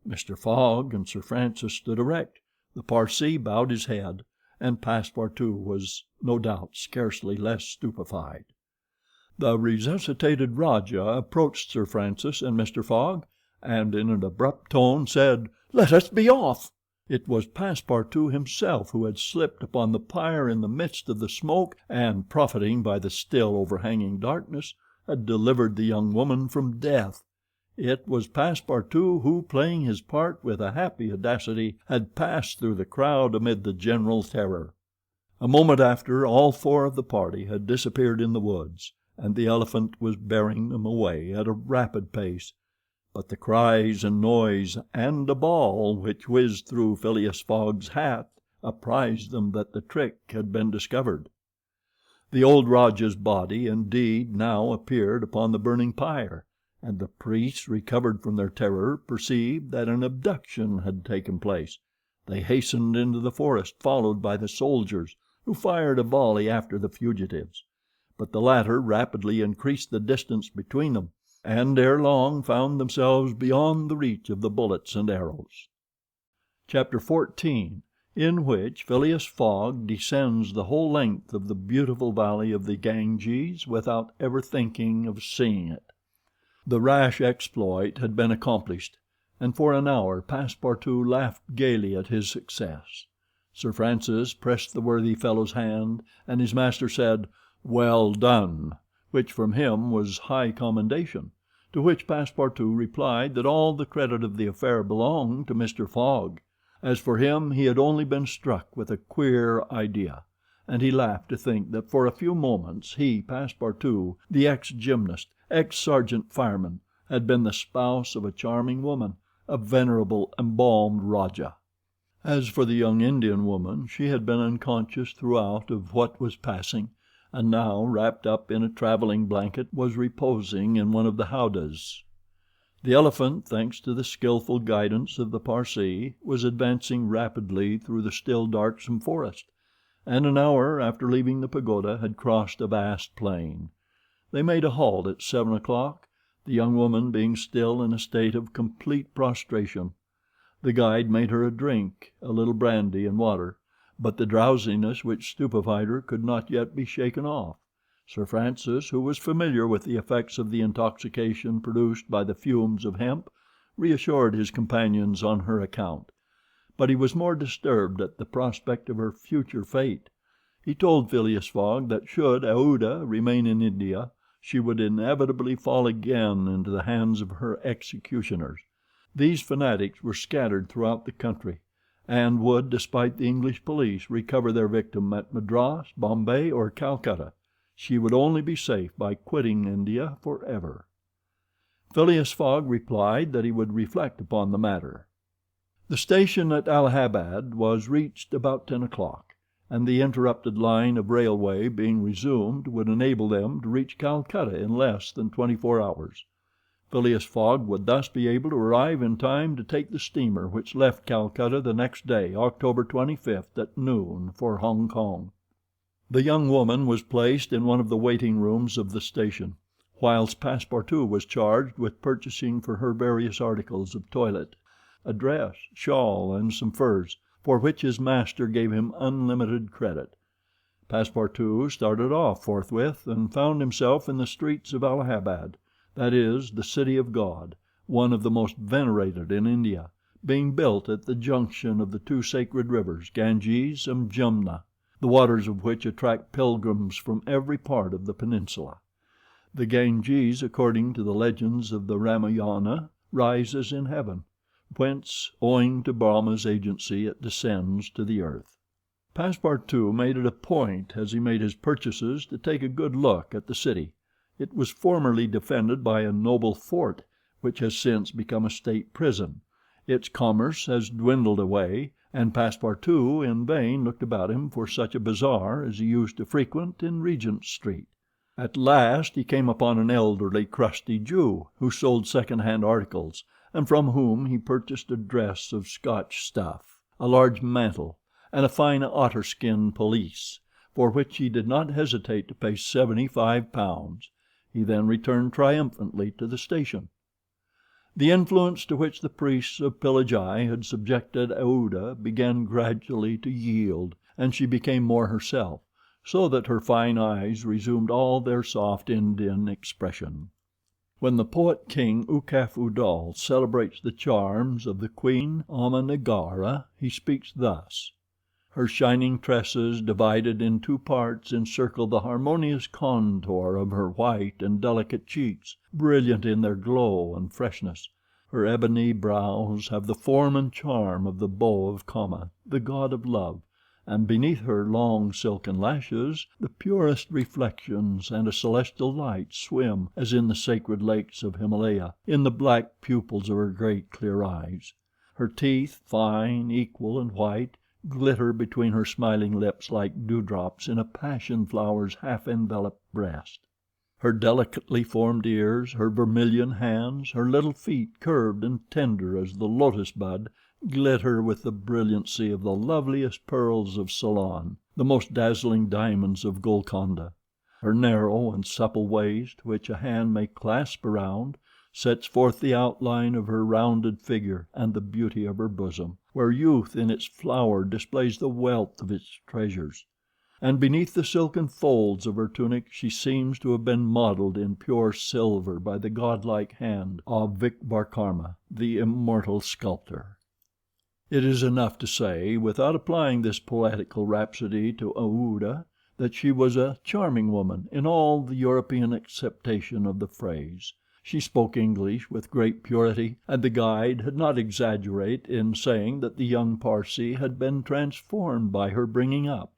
S1: Mr. Fogg and Sir Francis stood erect, the Parsee bowed his head, and Passepartout was, no doubt, scarcely less stupefied. The resuscitated Rajah approached Sir Francis and Mr. Fogg, and in an abrupt tone said, "Let us be off." It was Passepartout himself who had slipped upon the pyre in the midst of the smoke, and, profiting by the still overhanging darkness, had delivered the young woman from death. It was Passepartout who, playing his part with a happy audacity, had passed through the crowd amid the general terror. A moment after, all four of the party had disappeared in the woods, and the elephant was bearing them away at a rapid pace. But the cries and noise, and a ball which whizzed through Phileas Fogg's hat, apprised them that the trick had been discovered. The old Rajah's body, indeed, now appeared upon the burning pyre, and the priests, recovered from their terror, perceived that an abduction had taken place. They hastened into the forest, followed by the soldiers, who fired a volley after the fugitives. But the latter rapidly increased the distance between them, and ere long found themselves beyond the reach of the bullets and arrows. Chapter 14, in which Phileas Fogg descends the whole length of the beautiful valley of the Ganges without ever thinking of seeing it. The rash exploit had been accomplished, and for an hour Passepartout laughed gaily at his success. Sir Francis pressed the worthy fellow's hand, and his master said, "Well done," which from him was high commendation, to which Passepartout replied that all the credit of the affair belonged to Mr. Fogg. As for him, he had only been struck with a queer idea, and he laughed to think that for a few moments he, Passepartout, the ex-gymnast, ex-sergeant fireman, had been the spouse of a charming woman, a venerable, embalmed Rajah. As for the young Indian woman, she had been unconscious throughout of what was passing, and now, wrapped up in a traveling blanket, was reposing in one of the howdahs. The elephant, thanks to the skillful guidance of the Parsee, was advancing rapidly through the still darksome forest, and an hour after leaving the pagoda had crossed a vast plain. They made a halt at 7 o'clock, the young woman being still in a state of complete prostration. The guide made her a drink, a little brandy and water, but the drowsiness which stupefied her could not yet be shaken off. Sir Francis, who was familiar with the effects of the intoxication produced by the fumes of hemp, reassured his companions on her account, but he was more disturbed at the prospect of her future fate. He told Phileas Fogg that should Aouda remain in India, she would inevitably fall again into the hands of her executioners. These fanatics were scattered throughout the country, and would, despite the English police, recover their victim at Madras, Bombay, or Calcutta. She would only be safe by quitting India forever. Phileas Fogg replied that he would reflect upon the matter. The station at Allahabad was reached about 10 o'clock, and the interrupted line of railway being resumed would enable them to reach Calcutta in less than 24 hours. Phileas Fogg would thus be able to arrive in time to take the steamer which left Calcutta the next day, October 25th, at noon, for Hong Kong. The young woman was placed in one of the waiting rooms of the station, whilst Passepartout was charged with purchasing for her various articles of toilet, a dress, shawl, and some furs, for which his master gave him unlimited credit. Passepartout started off forthwith, and found himself in the streets of Allahabad, that is, the city of God, one of the most venerated in India, being built at the junction of the two sacred rivers, Ganges and Jumna, the waters of which attract pilgrims from every part of the peninsula. The Ganges, according to the legends of the Ramayana, rises in heaven, whence, owing to Brahma's agency, it descends to the earth. Passepartout made it a point, as he made his purchases, to take a good look at the city. It was formerly defended by a noble fort, which has since become a state prison. Its commerce has dwindled away, and Passepartout in vain looked about him for such a bazaar as he used to frequent in Regent Street. At last he came upon an elderly, crusty Jew, who sold second-hand articles, and from whom he purchased a dress of Scotch stuff, a large mantle, and a fine otter-skin pelisse, for which he did not hesitate to pay 75 pounds. He then returned triumphantly to the station. The influence to which the priests of Pillagi had subjected Aouda began gradually to yield, and she became more herself, so that her fine eyes resumed all their soft Indian expression. When the poet king Ukaf Udal celebrates the charms of the Queen Amanagara, he speaks thus: "Her shining tresses, divided in two parts, encircle the harmonious contour of her white and delicate cheeks, brilliant in their glow and freshness. Her ebony brows have the form and charm of the bow of Kama, the god of love, and beneath her long silken lashes the purest reflections and a celestial light swim, as in the sacred lakes of Himalaya, in the black pupils of her great clear eyes. Her teeth, fine, equal, and white, glitter between her smiling lips like dewdrops in a passion flower's half-enveloped breast. Her delicately formed ears, her vermilion hands, her little feet, curved and tender as the lotus bud, glitter with the brilliancy of the loveliest pearls of Ceylon, the most dazzling diamonds of Golconda. Her narrow and supple waist, which a hand may clasp around, sets forth the outline of her rounded figure and the beauty of her bosom, where youth in its flower displays the wealth of its treasures. And beneath the silken folds of her tunic she seems to have been modeled in pure silver by the godlike hand of Vikbarkarma, the immortal sculptor." It is enough to say, without applying this poetical rhapsody to Aouda, that she was a charming woman in all the European acceptation of the phrase. She spoke English with great purity, and the guide had not exaggerate in saying that the young Parsee had been transformed by her bringing up.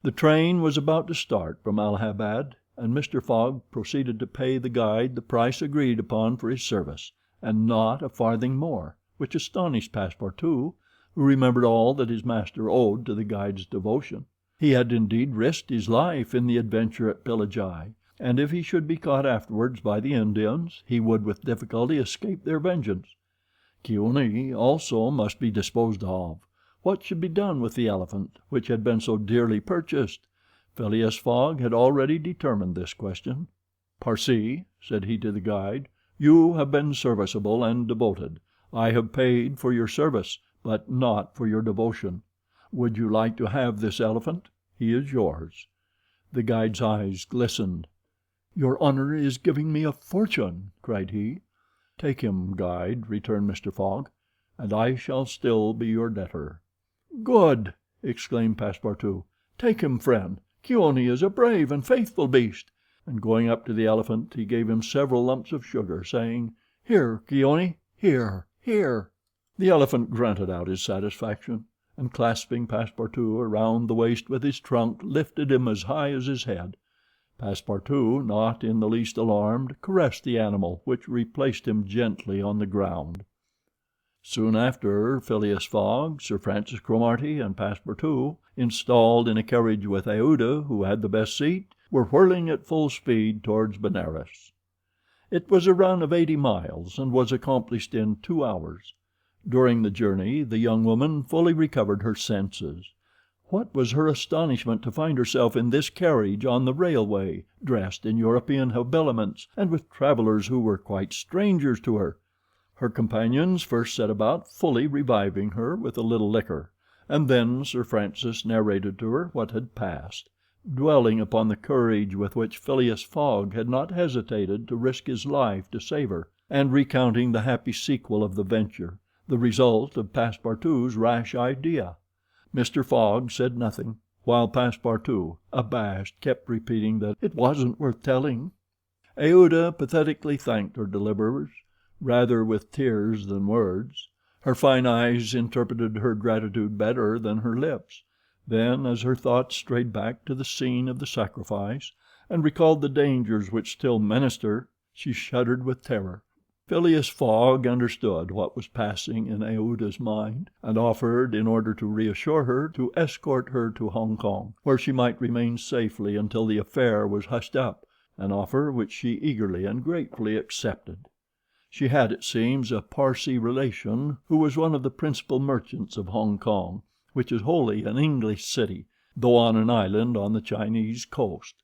S1: The train was about to start from Allahabad, and Mr. Fogg proceeded to pay the guide the price agreed upon for his service, and not a farthing more, which astonished Passepartout, who remembered all that his master owed to the guide's devotion. He had indeed risked his life in the adventure at Pillagi, and if he should be caught afterwards by the Indians, he would with difficulty escape their vengeance. Kioni also must be disposed of. What should be done with the elephant, which had been so dearly purchased? Phileas Fogg had already determined this question. "Parsee," said he to the guide, "you have been serviceable and devoted. I have paid for your service, but not for your devotion. Would you like to have this elephant? He is yours." The guide's eyes glistened. "Your honor is giving me a fortune," cried he. "Take him, guide," returned Mr. Fogg, "and I shall still be your debtor." "Good!" exclaimed Passepartout. "Take him, friend. Kioni is a brave and faithful beast," and going up to the elephant he gave him several lumps of sugar, saying, "Here, Kioni, here, here." The elephant grunted out his satisfaction, and clasping Passepartout around the waist with his trunk, lifted him as high as his head. Passepartout, not in the least alarmed, caressed the animal, which replaced him gently on the ground. Soon after, Phileas Fogg, Sir Francis Cromarty, and Passepartout, installed in a carriage with Aouda, who had the best seat, were whirling at full speed towards Benares. It was a run of 80 miles, and was accomplished in 2 hours. During the journey the young woman fully recovered her senses. What was her astonishment to find herself in this carriage on the railway, dressed in European habiliments, and with travelers who were quite strangers to her. Her companions first set about fully reviving her with a little liquor, and then Sir Francis narrated to her what had passed. dwelling upon the courage with which Phileas Fogg had not hesitated to risk his life to save her, and recounting the happy sequel of the venture, the result of Passepartout's rash idea. Mr. Fogg said nothing, while Passepartout, abashed, kept repeating that it wasn't worth telling. Aouda pathetically thanked her deliverers, rather with tears than words. Her fine eyes interpreted her gratitude better than her lips. Then, as her thoughts strayed back to the scene of the sacrifice, and recalled the dangers which still menaced her, she shuddered with terror. Phileas Fogg understood what was passing in Aouda's mind, and offered, in order to reassure her, to escort her to Hong Kong, where she might remain safely until the affair was hushed up, an offer which she eagerly and gratefully accepted. She had, it seems, a Parsee relation who was one of the principal merchants of Hong Kong, which is wholly an English city, though on an island on the Chinese coast.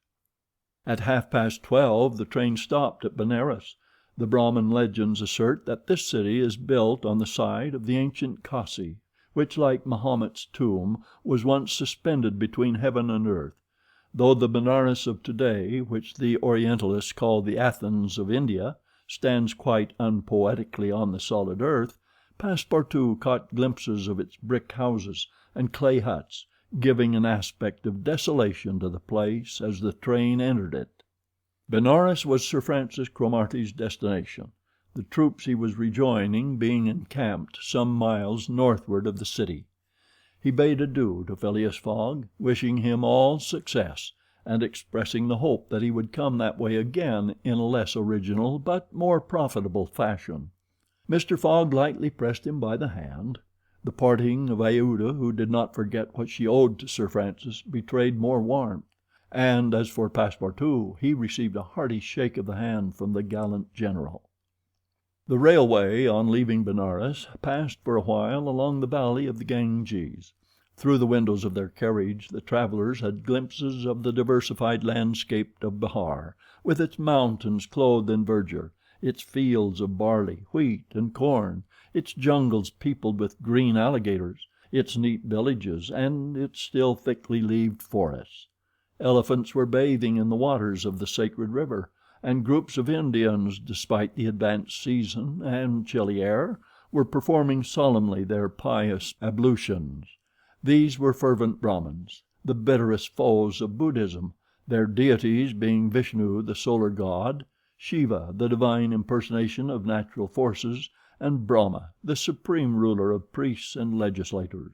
S1: At 12:30 the train stopped at Benares. The Brahmin legends assert that this city is built on the site of the ancient Kasi, which, like Mahomet's tomb, was once suspended between heaven and earth. Though the Benares of today, which the Orientalists call the Athens of India, stands quite unpoetically on the solid earth, Passepartout caught glimpses of its brick houses and clay huts, giving an aspect of desolation to the place as the train entered it. Benares was Sir Francis Cromarty's destination, the troops he was rejoining being encamped some miles northward of the city. He bade adieu to Phileas Fogg, wishing him all success, and expressing the hope that he would come that way again in a less original but more profitable fashion. Mr. Fogg lightly pressed him by the hand. The parting of Aouda, who did not forget what she owed to Sir Francis, betrayed more warmth, and as for Passepartout, he received a hearty shake of the hand from the gallant general. The railway, on leaving Benares, passed for a while along the valley of the Ganges. Through the windows of their carriage the travelers had glimpses of the diversified landscape of Bihar, with its mountains clothed in verdure, its fields of barley, wheat, and corn, its jungles peopled with green alligators, its neat villages, and its still thickly leaved forests. Elephants were bathing in the waters of the sacred river, and groups of Indians, despite the advanced season and chilly air, were performing solemnly their pious ablutions. These were fervent Brahmins, the bitterest foes of Buddhism, their deities being Vishnu, the solar god, Shiva, the divine impersonation of natural forces, and Brahma, the supreme ruler of priests and legislators.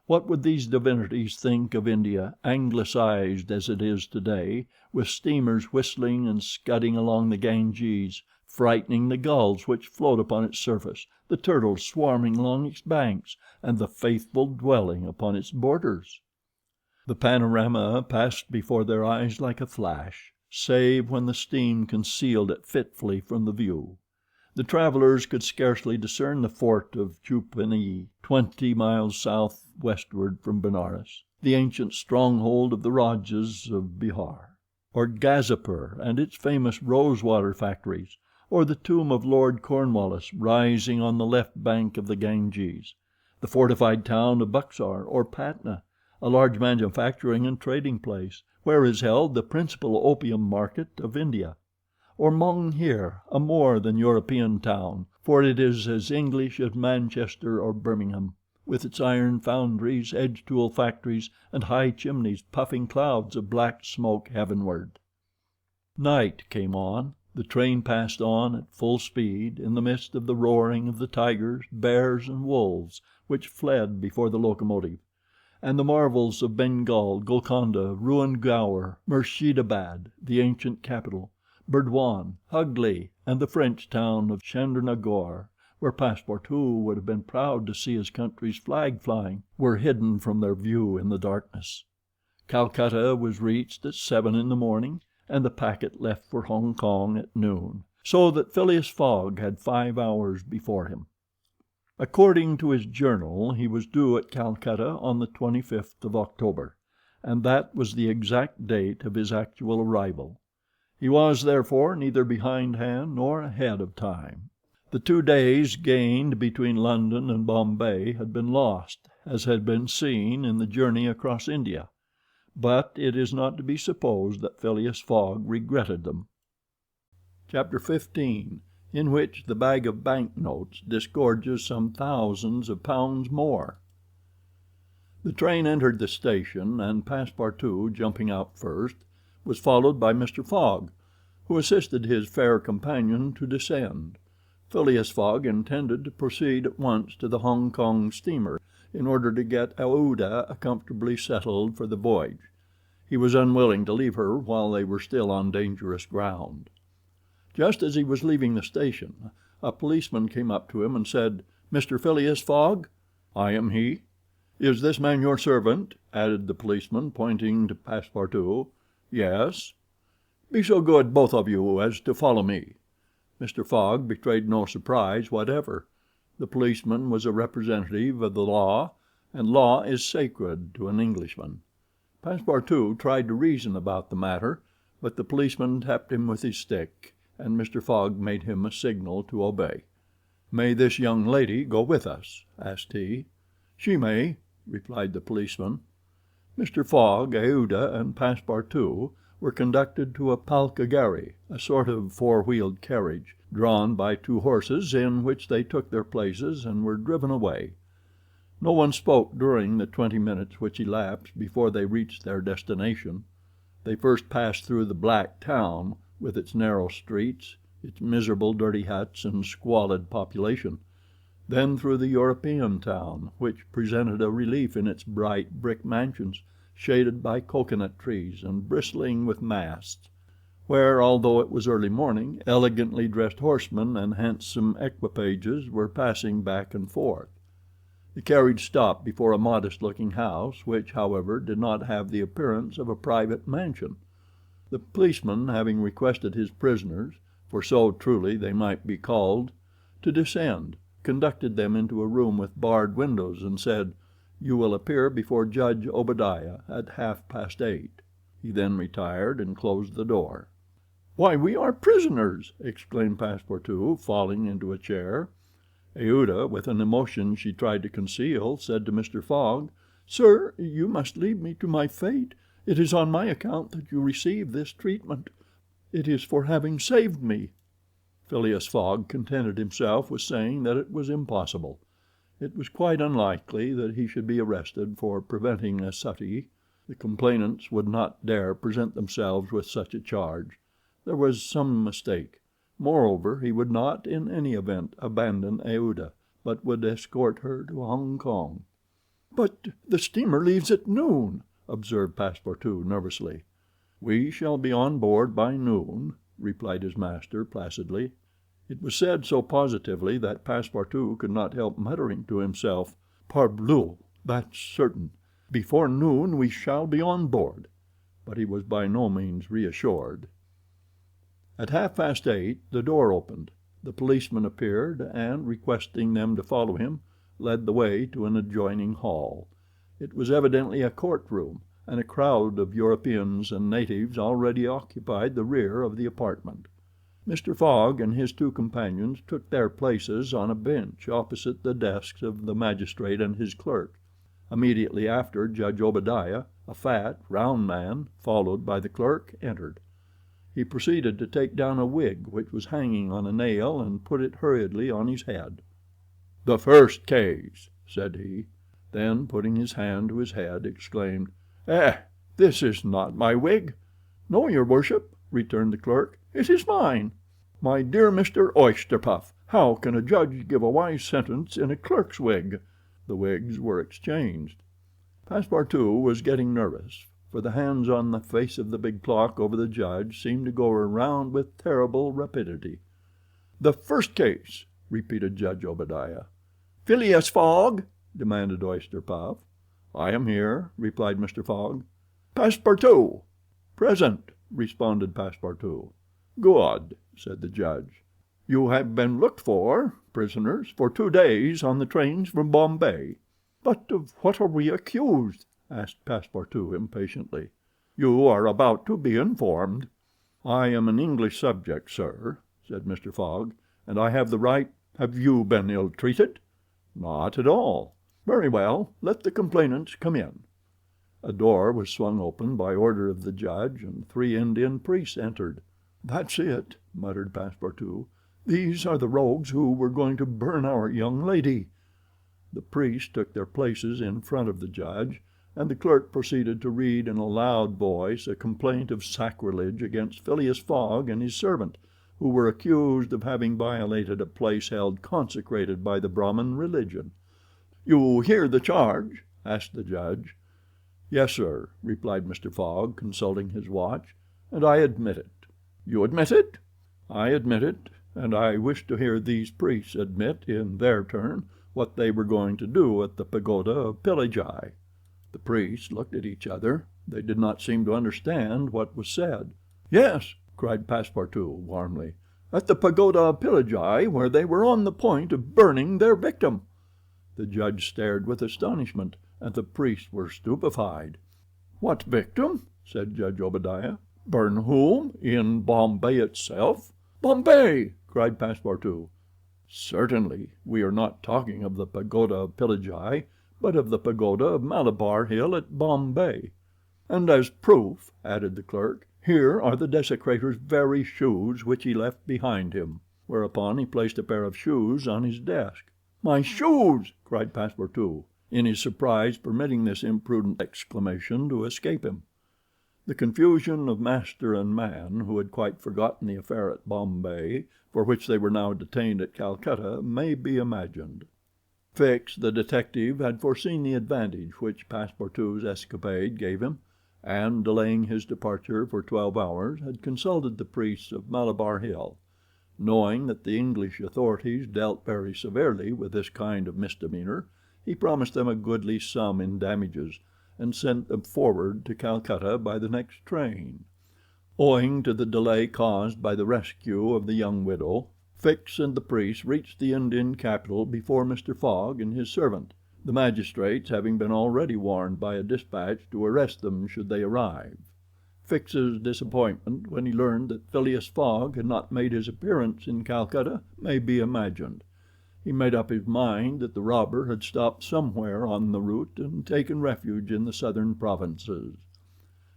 S1: What would these divinities think of India, anglicized as it is today, with steamers whistling and scudding along the Ganges, frightening the gulls which float upon its surface, the turtles swarming along its banks, and the faithful dwelling upon its borders? The panorama passed before their eyes like a flash, save when the steam concealed it fitfully from the view. The travelers could scarcely discern the fort of Chupani, 20 miles southwestward from Benares, the ancient stronghold of the Rajas of Bihar, or Gazipur and its famous rosewater factories, or the tomb of Lord Cornwallis rising on the left bank of the Ganges, the fortified town of Buxar, or Patna, a large manufacturing and trading place, where is held the principal opium market of India, or Monghir, a more than European town, for it is as English as Manchester or Birmingham, with its iron foundries, edge-tool factories, and high chimneys puffing clouds of black smoke heavenward. Night came on. The train passed on at full speed, in the midst of the roaring of the tigers, bears, and wolves, which fled before the locomotive, and the marvels of Bengal, Golconda, ruined Gower, Murshidabad, the ancient capital, Burdwan, Hugli, and the French town of Chandernagore, where Passepartout would have been proud to see his country's flag flying, were hidden from their view in the darkness. Calcutta was reached at 7 in the morning, and the packet left for Hong Kong at noon, so that Phileas Fogg had 5 hours before him. According to his journal, he was due at Calcutta on the 25th of October, and that was the exact date of his actual arrival. He was, therefore, neither behindhand nor ahead of time. The 2 days gained between London and Bombay had been lost, as had been seen in the journey across India. but it is not to be supposed that Phileas Fogg regretted them. Chapter 15, in which the bag of banknotes disgorges some thousands of pounds more. The train entered the station, and Passepartout, jumping out first, was followed by Mr. Fogg, who assisted his fair companion to descend. Phileas Fogg intended to proceed at once to the Hong Kong steamer, in order to get Aouda comfortably settled for the voyage. He was unwilling to leave her while they were still on dangerous ground. Just as he was leaving the station, a policeman came up to him and said, "Mr. Phileas Fogg?" "I am he." "Is this man your servant?" added the policeman, pointing to Passepartout. "Yes." "Be so good, both of you, as to follow me." Mr. Fogg betrayed no surprise whatever. The policeman was a representative of the law, and law is sacred to an Englishman. Passepartout tried to reason about the matter, but the policeman tapped him with his stick, and Mr. Fogg made him a signal to obey. "May this young lady go with us?" asked he. "She may," replied the policeman. Mr. Fogg, Aouda, and Passepartout were conducted to a palkagari, a sort of four-wheeled carriage, drawn by two horses, in which they took their places and were driven away. No one spoke during the 20 minutes which elapsed before they reached their destination. They first passed through the black town, with its narrow streets, its miserable dirty huts and squalid population, then through the European town, which presented a relief in its bright brick mansions, shaded by coconut trees and bristling with masts, where, although it was early morning, elegantly dressed horsemen and handsome equipages were passing back and forth. The carriage stopped before a modest-looking house, which, however, did not have the appearance of a private mansion. The policeman, having requested his prisoners, for so truly they might be called, to descend, conducted them into a room with barred windows, and said, "You will appear before Judge Obadiah at 8:30. He then retired and closed the door. "Why, we are prisoners!" exclaimed Passepartout, falling into a chair. Aouda, with an emotion she tried to conceal, said to Mr. Fogg, "Sir, you must leave me to my fate. It is on my account that you receive this treatment. It is for having saved me." Phileas Fogg contented himself with saying that it was impossible. It was quite unlikely that he should be arrested for preventing a suttee. The complainants would not dare present themselves with such a charge. There was some mistake. Moreover, he would not, in any event, abandon Aouda, but would escort her to Hong Kong. "But the steamer leaves at noon," observed Passepartout nervously. "We shall be on board by noon," replied his master placidly. It was said so positively that Passepartout could not help muttering to himself, "Parbleu, that's certain. Before noon we shall be on board." But he was by no means reassured. At 8:30 the door opened. The policeman appeared, and, requesting them to follow him, led the way to an adjoining hall. It was evidently a court-room, and a crowd of Europeans and natives already occupied the rear of the apartment. Mr. Fogg and his two companions took their places on a bench opposite the desks of the magistrate and his clerk. Immediately after, Judge Obadiah, a fat, round man, followed by the clerk, entered. He proceeded to take down a wig which was hanging on a nail and put it hurriedly on his head. "The first case," said he. Then, putting his hand to his head, exclaimed, "This is not my wig." "No, your worship," returned the clerk, "it is mine." "My dear Mr. Oysterpuff, how can a judge give a wise sentence in a clerk's wig?" The wigs were exchanged. Passepartout was getting nervous, for the hands on the face of the big clock over the judge seemed to go around with terrible rapidity. "The first case," repeated Judge Obadiah. "Phileas Fogg?" demanded Oysterpuff. "I am here," replied Mr. Fogg. "Passepartout?" "Present," responded Passepartout. "Good," said the judge. "You have been looked for, prisoners, for 2 days on the trains from Bombay." "But of what are we accused?" asked Passepartout impatiently. "You are about to be informed." "I am an English subject, sir," said Mr. Fogg, "and I have the right—" "Have you been ill-treated?" "Not at all." "Very well, let the complainants come in." A door was swung open by order of the judge, and 3 Indian priests entered. "That's it," muttered Passepartout. "These are the rogues who were going to burn our young lady." The priests took their places in front of the judge, and the clerk proceeded to read in a loud voice a complaint of sacrilege against Phileas Fogg and his servant, who were accused of having violated a place held consecrated by the Brahmin religion. "You hear the charge?" asked the judge. "Yes, sir," replied Mr. Fogg, consulting his watch, "and I admit it." "You admit it?" "I admit it, and I wish to hear these priests admit, in their turn, what they were going to do at the pagoda of Pillagi." The priests looked at each other. They did not seem to understand what was said. "Yes," cried Passepartout, warmly, "at the pagoda of Pillagi, where they were on the point of burning their victim." The judge stared with astonishment, and the priests were stupefied. "What victim?" said Judge Obadiah. "Burn whom? In Bombay itself?" "Bombay!" cried Passepartout. "Certainly. We are not talking of the pagoda of Pillagi, but of the pagoda of Malabar Hill at Bombay." "And as proof," added the clerk, "here are the desecrator's very shoes which he left behind him." Whereupon he placed a pair of shoes on his desk. "My shoes!" cried Passepartout, in his surprise permitting this imprudent exclamation to escape him. The confusion of master and man, who had quite forgotten the affair at Bombay, for which they were now detained at Calcutta, may be imagined. Fix, the detective, had foreseen the advantage which Passepartout's escapade gave him, and, delaying his departure for 12 hours, had consulted the priests of Malabar Hill. Knowing that the English authorities dealt very severely with this kind of misdemeanor, he promised them a goodly sum in damages, and sent them forward to Calcutta by the next train. Owing to the delay caused by the rescue of the young widow, Fix and the priests reached the Indian capital before Mr. Fogg and his servant, the magistrates having been already warned by a dispatch to arrest them should they arrive. Fix's disappointment when he learned that Phileas Fogg had not made his appearance in Calcutta may be imagined. He made up his mind that the robber had stopped somewhere on the route and taken refuge in the southern provinces.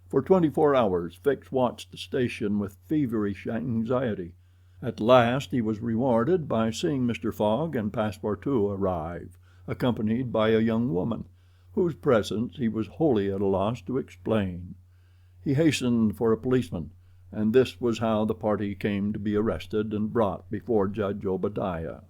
S1: For 24 hours Fix watched the station with feverish anxiety. At last he was rewarded by seeing Mr. Fogg and Passepartout arrive, accompanied by a young woman, whose presence he was wholly at a loss to explain. He hastened for a policeman, and this was how the party came to be arrested and brought before Judge Obadiah.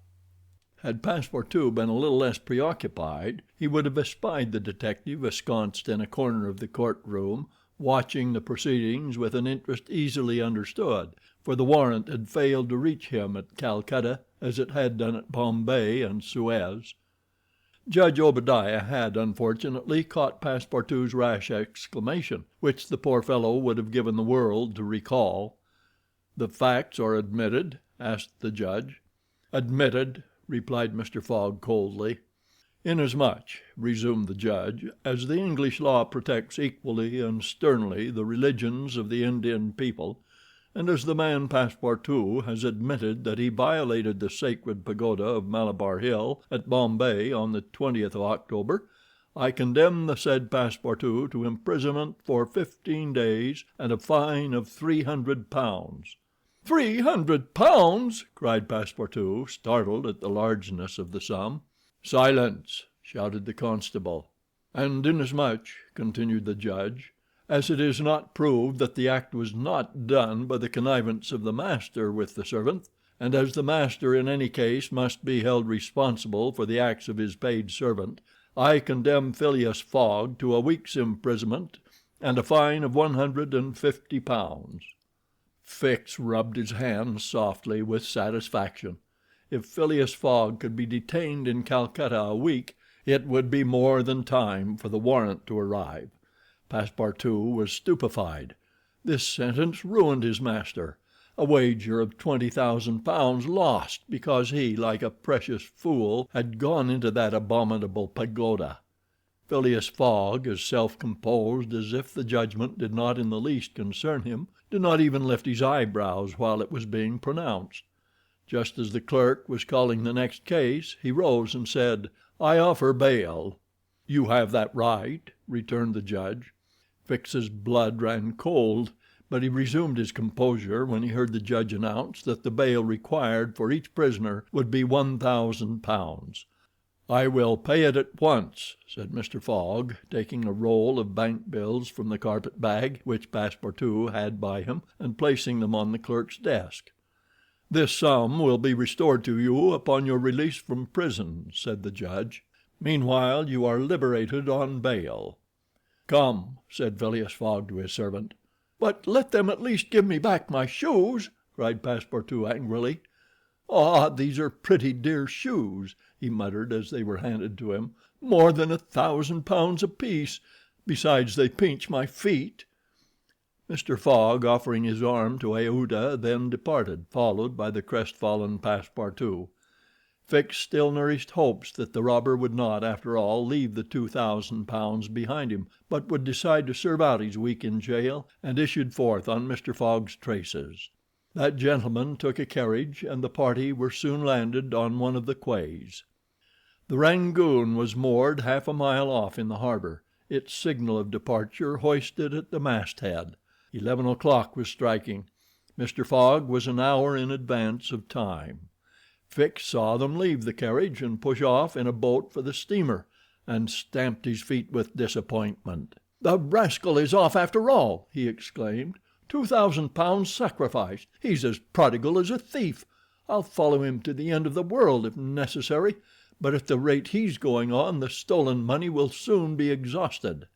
S1: Had Passepartout been a little less preoccupied, he would have espied the detective ensconced in a corner of the court-room, watching the proceedings with an interest easily understood, for the warrant had failed to reach him at Calcutta as it had done at Bombay and Suez. Judge Obadiah had, unfortunately, caught Passepartout's rash exclamation, which the poor fellow would have given the world to recall. "The facts are admitted?" asked the judge. "Admitted," replied Mr. Fogg coldly. "Inasmuch," resumed the judge, "as the English law protects equally and sternly the religions of the Indian people, and as the man Passepartout has admitted that he violated the sacred pagoda of Malabar Hill at Bombay on the 20th of October, I condemn the said Passepartout to imprisonment for 15 days and a fine of £300. £300! cried Passepartout, startled at the largeness of the sum. "Silence!" shouted the constable. "And inasmuch," continued the judge, "as it is not proved that the act was not done by the connivance of the master with the servant, and as the master in any case must be held responsible for the acts of his paid servant, I condemn Phileas Fogg to a week's imprisonment and a fine of £150. Fix rubbed his hands softly with satisfaction. If Phileas Fogg could be detained in Calcutta a week, it would be more than time for the warrant to arrive. Passepartout was stupefied. This sentence ruined his master. A wager of £20,000 lost because he, like a precious fool, had gone into that abominable pagoda. Phileas Fogg, as self-composed as if the judgment did not in the least concern him, did not even lift his eyebrows while it was being pronounced. Just as the clerk was calling the next case, he rose and said, "I offer bail." "You have that right," returned the judge. Fix's blood ran cold, but he resumed his composure when he heard the judge announce that the bail required for each prisoner would be £1,000. "I will pay it at once," said Mr. Fogg, taking a roll of bank bills from the carpet bag which Passepartout had by him and placing them on the clerk's desk. "This sum will be restored to you upon your release from prison," said the judge. "Meanwhile you are liberated on bail." "Come," said Phileas Fogg to his servant. "But let them at least give me back my shoes," cried Passepartout angrily. "Ah, these are pretty dear shoes," he muttered as they were handed to him. "More than £1,000 apiece. Besides, they pinch my feet." Mr. Fogg, offering his arm to Aouda, then departed, followed by the crestfallen Passepartout. Fix still nourished hopes that the robber would not, after all, leave the £2,000 behind him, but would decide to serve out his week in jail, and issued forth on Mr. Fogg's traces. That gentleman took a carriage, and the party were soon landed on one of the quays. The Rangoon was moored half a mile off in the harbor, its signal of departure hoisted at the masthead. 11 o'clock was striking. Mr. Fogg was an hour in advance of time. Fix saw them leave the carriage and push off in a boat for the steamer, and stamped his feet with disappointment. "The rascal is off after all," he exclaimed. £2,000 sacrificed. He's as prodigal as a thief. I'll follow him to the end of the world if necessary, but at the rate he's going on the stolen money will soon be exhausted."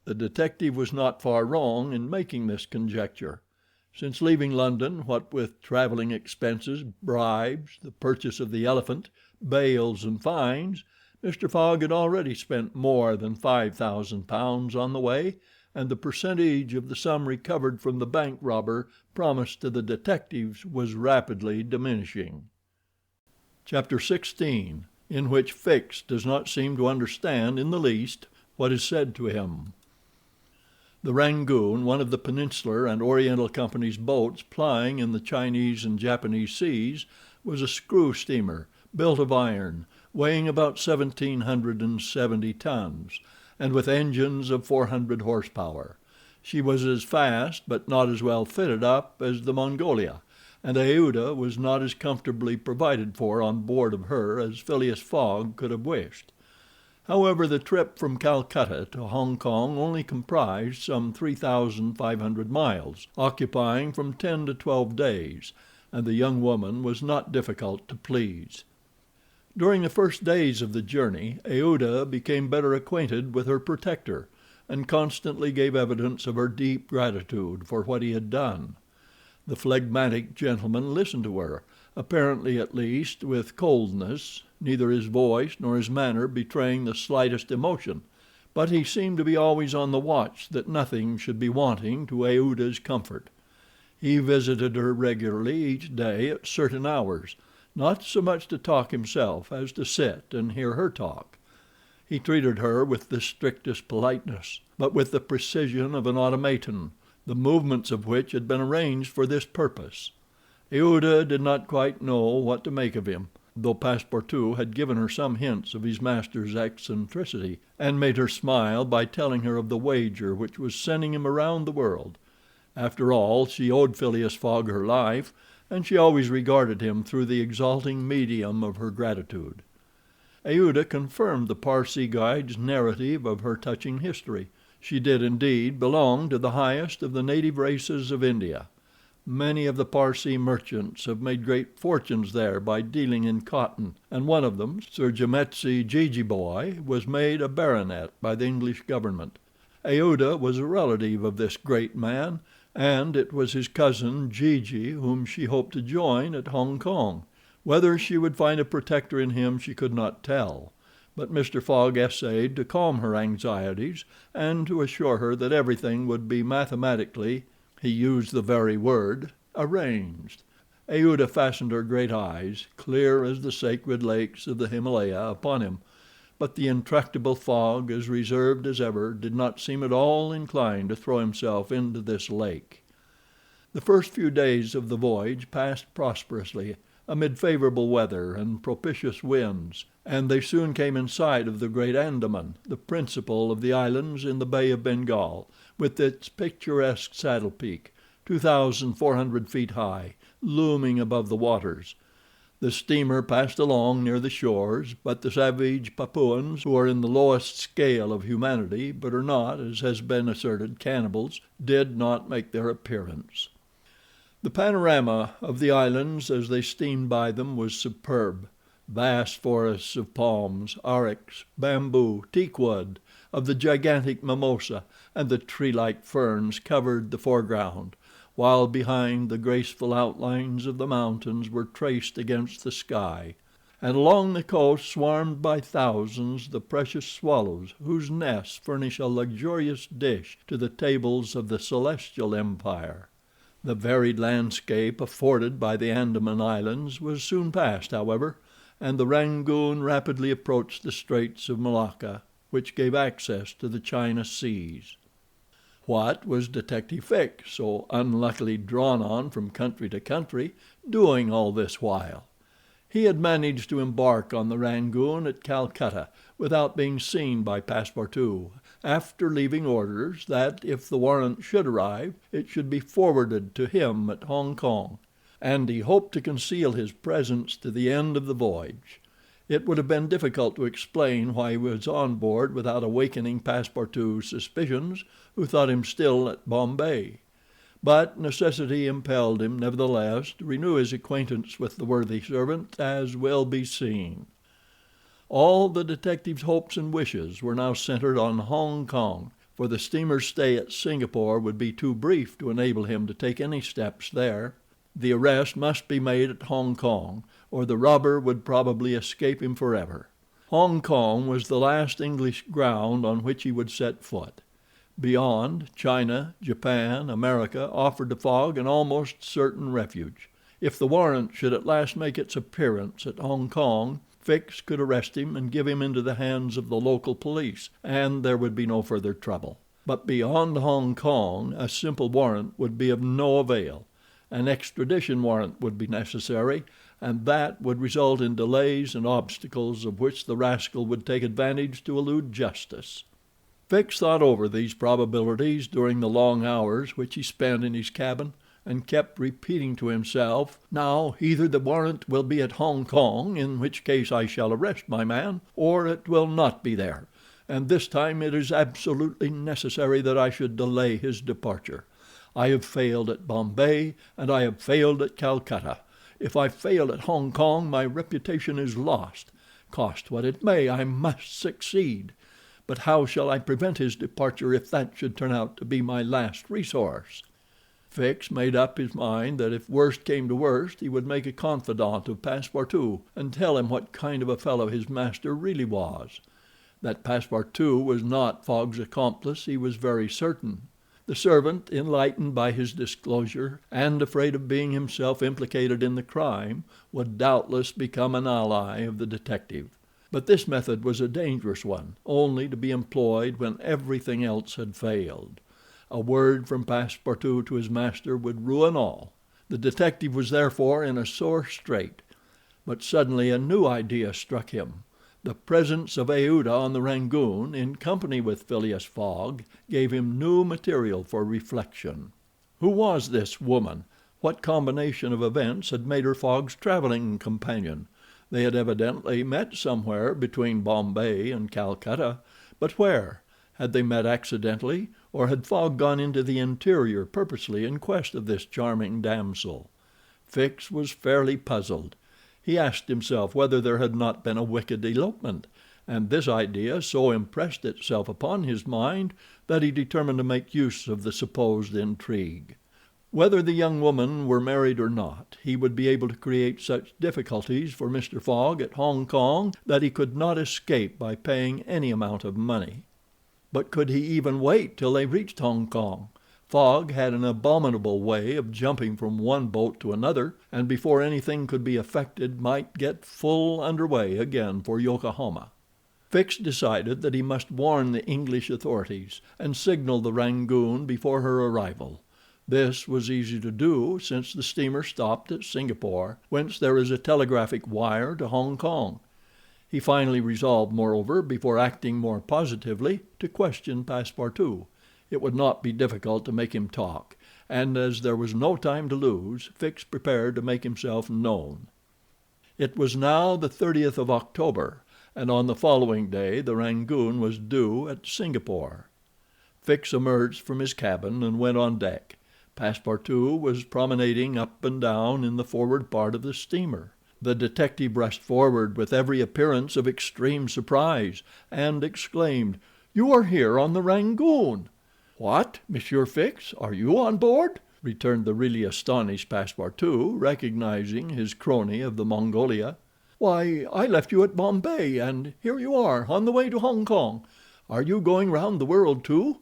S1: The detective was not far wrong in making this conjecture. Since leaving London, what with traveling expenses, bribes, the purchase of the elephant, bails and fines, Mr. Fogg had already spent more than £5,000 on the way, and the percentage of the sum recovered from the bank robber promised to the detectives was rapidly diminishing. Chapter 16, in which Fix does not seem to understand in the least what is said to him. The Rangoon, one of the Peninsular and Oriental Company's boats plying in the Chinese and Japanese seas, was a screw steamer, built of iron, weighing about 1,770 tons, and with engines of 400 horsepower. She was as fast but not as well fitted up as the Mongolia, and Aouda was not as comfortably provided for on board of her as Phileas Fogg could have wished. However, the trip from Calcutta to Hong Kong only comprised some 3,500 miles, occupying from 10 to 12 days, and the young woman was not difficult to please. During the first days of the journey, Aouda became better acquainted with her protector, and constantly gave evidence of her deep gratitude for what he had done. The phlegmatic gentleman listened to her, apparently at least with coldness, neither his voice nor his manner betraying the slightest emotion, but he seemed to be always on the watch that nothing should be wanting to Aouda's comfort. He visited her regularly each day at certain hours, not so much to talk himself as to sit and hear her talk. He treated her with the strictest politeness, but with the precision of an automaton, the movements of which had been arranged for this purpose. Aouda did not quite know what to make of him, though Passepartout had given her some hints of his master's eccentricity, and made her smile by telling her of the wager which was sending him around the world. After all, she owed Phileas Fogg her life, and she always regarded him through the exalting medium of her gratitude. Aouda confirmed the Parsee guide's narrative of her touching history. She did indeed belong to the highest of the native races of India. Many of the Parsee merchants have made great fortunes there by dealing in cotton, and one of them, Sir Jametsi Jejeebhoy, was made a baronet by the English government. Aouda was a relative of this great man, and it was his cousin Jeejee whom she hoped to join at Hong Kong. Whether she would find a protector in him she could not tell, but Mr. Fogg essayed to calm her anxieties and to assure her that everything would be mathematically, he used the very word, arranged. Aouda fastened her great eyes, clear as the sacred lakes of the Himalaya, upon him, but the intractable Fogg, as reserved as ever, did not seem at all inclined to throw himself into this lake. The first few days of the voyage passed prosperously, amid favorable weather and propitious winds, and they soon came in sight of the great Andaman, the principal of the islands in the Bay of Bengal, with its picturesque saddle peak, 2,400 feet high, looming above the waters. The steamer passed along near the shores, but the savage Papuans, who are in the lowest scale of humanity, but are not, as has been asserted, cannibals, did not make their appearance. The panorama of the islands as they steamed by them was superb. Vast forests of palms, arix, bamboo, teakwood, of the gigantic mimosa, and the tree-like ferns covered the foreground, while behind the graceful outlines of the mountains were traced against the sky, and along the coast swarmed by thousands the precious swallows whose nests furnish a luxurious dish to the tables of the celestial empire. The varied landscape afforded by the Andaman Islands was soon passed, however, and the Rangoon rapidly approached the Straits of Malacca, which gave access to the China seas. What was Detective Fix, so unluckily drawn on from country to country, doing all this while? He had managed to embark on the Rangoon at Calcutta without being seen by Passepartout, after leaving orders that, if the warrant should arrive, it should be forwarded to him at Hong Kong, and he hoped to conceal his presence to the end of the voyage. It would have been difficult to explain why he was on board without awakening Passepartout's suspicions, who thought him still at Bombay. But necessity impelled him, nevertheless, to renew his acquaintance with the worthy servant, as will be seen. All the detective's hopes and wishes were now centered on Hong Kong, for the steamer's stay at Singapore would be too brief to enable him to take any steps there. The arrest must be made at Hong Kong, or the robber would probably escape him forever. Hong Kong was the last English ground on which he would set foot. Beyond, China, Japan, America offered to Fogg an almost certain refuge. If the warrant should at last make its appearance at Hong Kong, Fix could arrest him and give him into the hands of the local police, and there would be no further trouble. But beyond Hong Kong, a simple warrant would be of no avail. An extradition warrant would be necessary, and that would result in delays and obstacles of which the rascal would take advantage to elude justice. Fix thought over these probabilities during the long hours which he spent in his cabin, and kept repeating to himself, "Now, either the warrant will be at Hong Kong, in which case I shall arrest my man, or it will not be there, and this time it is absolutely necessary that I should delay his departure. I have failed at Bombay, and I have failed at Calcutta. If I fail at Hong Kong, my reputation is lost. Cost what it may, I must succeed. But how shall I prevent his departure if that should turn out to be my last resource?" Fix made up his mind that if worst came to worst he would make a confidant of Passepartout and tell him what kind of a fellow his master really was. That Passepartout was not Fogg's accomplice he was very certain. The servant, enlightened by his disclosure, and afraid of being himself implicated in the crime, would doubtless become an ally of the detective. But this method was a dangerous one, only to be employed when everything else had failed. A word from Passepartout to his master would ruin all. The detective was therefore in a sore strait. But suddenly a new idea struck him. The presence of Aouda on the Rangoon, in company with Phileas Fogg, gave him new material for reflection. Who was this woman? What combination of events had made her Fogg's traveling companion? They had evidently met somewhere between Bombay and Calcutta, but where? Had they met accidentally, or had Fogg gone into the interior purposely in quest of this charming damsel? Fix was fairly puzzled. He asked himself whether there had not been a wicked elopement, and this idea so impressed itself upon his mind that he determined to make use of the supposed intrigue. Whether the young woman were married or not, he would be able to create such difficulties for Mr. Fogg at Hong Kong that he could not escape by paying any amount of money. But could he even wait till they reached Hong Kong? Fogg had an abominable way of jumping from one boat to another, and before anything could be effected might get full under way again for Yokohama. Fix decided that he must warn the English authorities and signal the Rangoon before her arrival. This was easy to do, since the steamer stopped at Singapore, whence there is a telegraphic wire to Hong Kong. He finally resolved, moreover, before acting more positively, to question Passepartout. It would not be difficult to make him talk, and as there was no time to lose, Fix prepared to make himself known. It was now the 30th of October, and on the following day the Rangoon was due at Singapore. Fix emerged from his cabin and went on deck. Passepartout was promenading up and down in the forward part of the steamer. The detective rushed forward with every appearance of extreme surprise, and exclaimed: "You are here on the Rangoon!" "What, Monsieur Fix, are you on board?" returned the really astonished Passepartout, recognizing his crony of the Mongolia. "Why, I left you at Bombay, and here you are on the way to Hong Kong. Are you going round the world too?"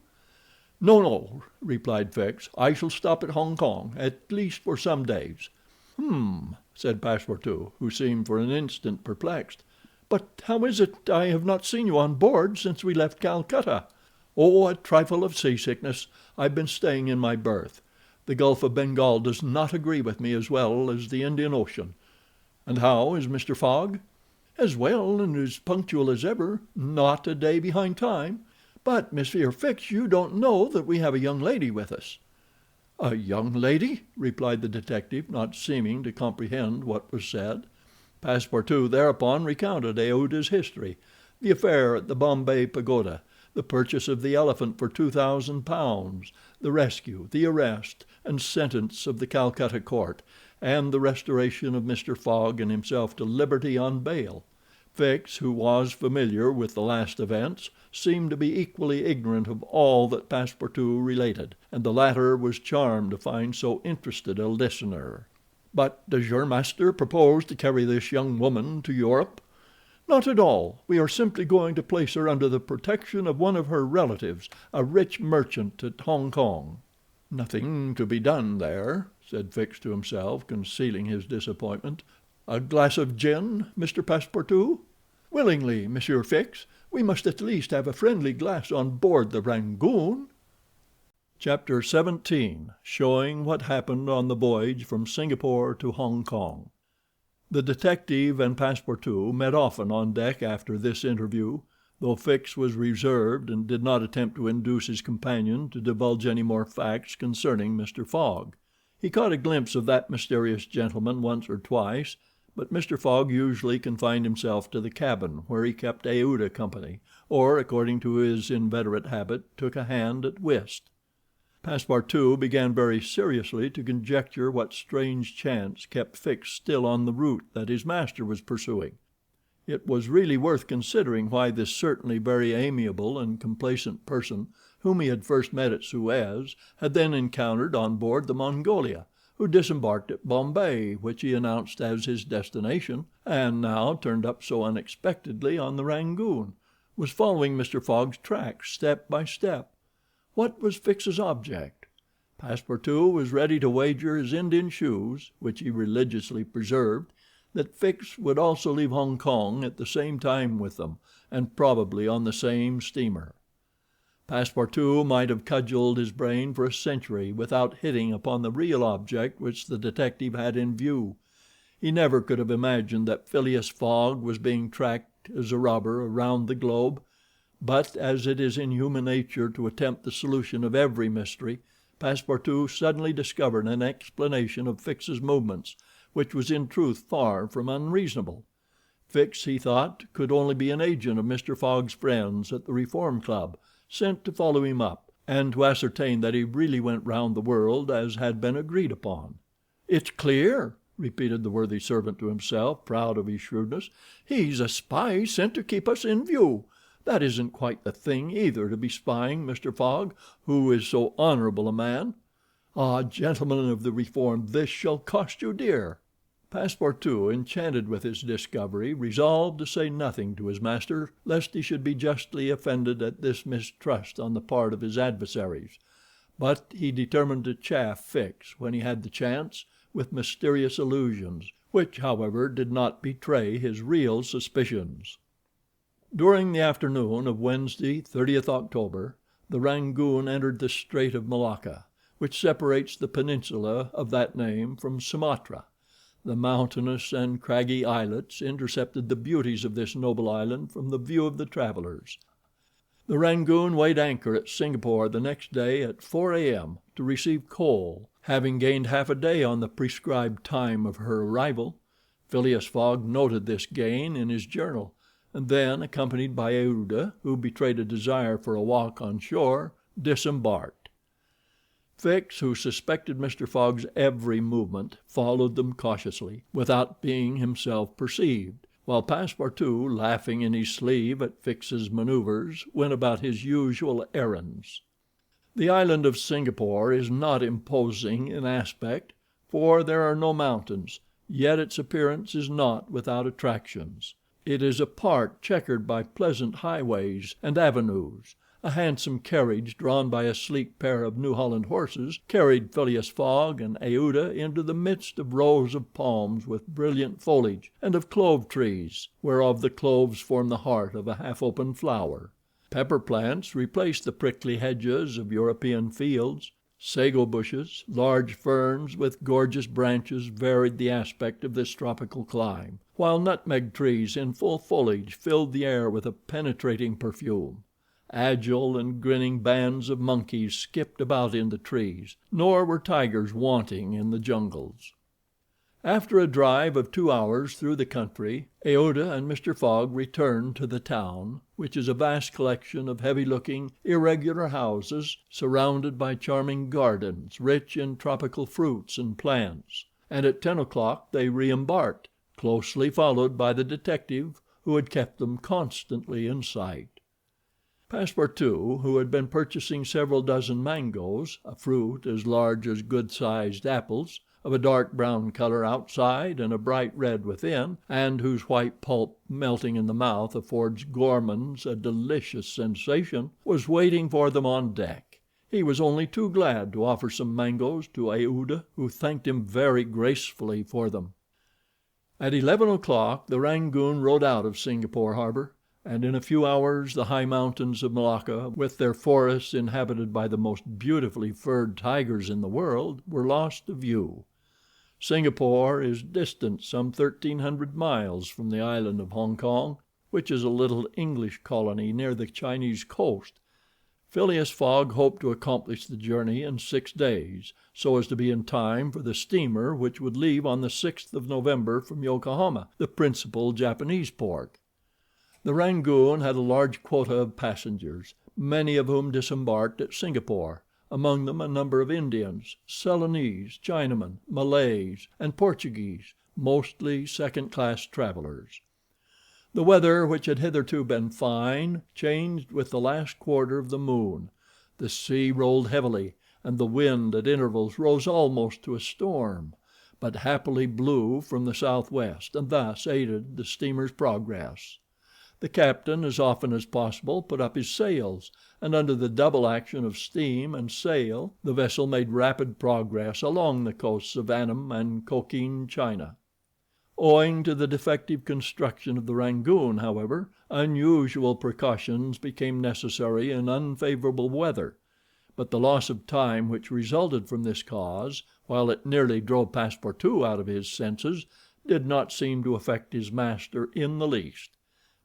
S1: "No, no," replied Fix. "I shall stop at Hong Kong, at least for some days." "Hm," said Passepartout, who seemed for an instant perplexed. "But how is it I have not seen you on board since we left Calcutta?" "Oh, a trifle of seasickness. I've been staying in my berth. The Gulf of Bengal does not agree with me as well as the Indian Ocean. And how is Mr. Fogg?" "As well and as punctual as ever. Not a day behind time. But, Monsieur Fix, you don't know that we have a young lady with us." "A young lady?" replied the detective, not seeming to comprehend what was said. Passepartout thereupon recounted Aouda's history, the affair at the Bombay Pagoda, the purchase of the elephant for £2,000, the rescue, the arrest and sentence of the Calcutta court, and the restoration of Mr. Fogg and himself to liberty on bail. Fix, who was familiar with the last events, seemed to be equally ignorant of all that Passepartout related, and the latter was charmed to find so interested a listener. "But does your master propose to carry this young woman to Europe?" "Not at all. We are simply going to place her under the protection of one of her relatives, a rich merchant at Hong Kong." "Nothing to be done there," said Fix to himself, concealing his disappointment. "A glass of gin, Mr. Passepartout?" "Willingly, Monsieur Fix. We must at least have a friendly glass on board the Rangoon." Chapter 17. Showing what happened on the voyage from Singapore to Hong Kong. The detective and Passepartout met often on deck after this interview, though Fix was reserved and did not attempt to induce his companion to divulge any more facts concerning Mr. Fogg. He caught a glimpse of that mysterious gentleman once or twice, but Mr. Fogg usually confined himself to the cabin, where he kept Aouda company, or, according to his inveterate habit, took a hand at whist. Passepartout began very seriously to conjecture what strange chance kept Fix still on the route that his master was pursuing. It was really worth considering why this certainly very amiable and complacent person, whom he had first met at Suez, had then encountered on board the Mongolia, who disembarked at Bombay, which he announced as his destination, and now turned up so unexpectedly on the Rangoon, was following Mr. Fogg's tracks step by step. What was Fix's object? Passepartout was ready to wager his Indian shoes, which he religiously preserved, that Fix would also leave Hong Kong at the same time with them, and probably on the same steamer. Passepartout might have cudgeled his brain for a century without hitting upon the real object which the detective had in view. He never could have imagined that Phileas Fogg was being tracked as a robber around the globe. But as it is in human nature to attempt the solution of every mystery, Passepartout suddenly discovered an explanation of Fix's movements, which was in truth far from unreasonable. Fix, he thought, could only be an agent of Mr. Fogg's friends at the Reform Club, sent to follow him up, and to ascertain that he really went round the world as had been agreed upon. "It's clear," repeated the worthy servant to himself, proud of his shrewdness. "He's a spy sent to keep us in view. That isn't quite the thing, either, to be spying Mr. Fogg, who is so honorable a man. Ah, gentlemen of the Reform, this shall cost you dear." Passepartout, enchanted with his discovery, resolved to say nothing to his master, lest he should be justly offended at this mistrust on the part of his adversaries. But he determined to chaff Fix, when he had the chance, with mysterious allusions, which, however, did not betray his real suspicions. During the afternoon of Wednesday, 30th October, the Rangoon entered the Strait of Malacca, which separates the peninsula of that name from Sumatra. The mountainous and craggy islets intercepted the beauties of this noble island from the view of the travelers. The Rangoon weighed anchor at Singapore the next day at 4 a.m. to receive coal, having gained half a day on the prescribed time of her arrival. Phileas Fogg noted this gain in his journal, and then, accompanied by Aouda, who betrayed a desire for a walk on shore, disembarked. Fix, who suspected Mr. Fogg's every movement, followed them cautiously, without being himself perceived, while Passepartout, laughing in his sleeve at Fix's maneuvers, went about his usual errands. The island of Singapore is not imposing in aspect, for there are no mountains, yet its appearance is not without attractions. It is a park checkered by pleasant highways and avenues. A handsome carriage drawn by a sleek pair of New Holland horses carried Phileas Fogg and Aouda into the midst of rows of palms with brilliant foliage, and of clove trees, whereof the cloves form the heart of a half-open flower. Pepper plants replaced the prickly hedges of European fields. Sago bushes, large ferns with gorgeous branches varied the aspect of this tropical clime, while nutmeg trees in full foliage filled the air with a penetrating perfume. Agile and grinning bands of monkeys skipped about in the trees, nor were tigers wanting in the jungles. After a drive of 2 hours through the country, Aouda and Mr. Fogg returned to the town, which is a vast collection of heavy-looking, irregular houses surrounded by charming gardens, rich in tropical fruits and plants, and at 10 o'clock they re-embarked, closely followed by the detective who had kept them constantly in sight. Passepartout, who had been purchasing several dozen mangoes, a fruit as large as good-sized apples, of a dark brown color outside and a bright red within, and whose white pulp melting in the mouth affords gourmands a delicious sensation, was waiting for them on deck. He was only too glad to offer some mangoes to Aouda, who thanked him very gracefully for them. At 11 o'clock the Rangoon rode out of Singapore harbor, and in a few hours the high mountains of Malacca, with their forests inhabited by the most beautifully furred tigers in the world, were lost to view. Singapore is distant some 1,300 miles from the island of Hong Kong, which is a little English colony near the Chinese coast. Phileas Fogg hoped to accomplish the journey in 6 days, so as to be in time for the steamer which would leave on the 6th of November from Yokohama, the principal Japanese port. The Rangoon had a large quota of passengers, many of whom disembarked at Singapore, among them a number of Indians, Ceylonese, Chinamen, Malays, and Portuguese, mostly second-class travelers. The weather, which had hitherto been fine, changed with the last quarter of the moon. The sea rolled heavily, and the wind at intervals rose almost to a storm, but happily blew from the southwest, and thus aided the steamer's progress. The captain, as often as possible, put up his sails, and under the double action of steam and sail the vessel made rapid progress along the coasts of Annam and Cochin China. Owing to the defective construction of the Rangoon, however, unusual precautions became necessary in unfavorable weather, but the loss of time which resulted from this cause, while it nearly drove Passepartout out of his senses, did not seem to affect his master in the least.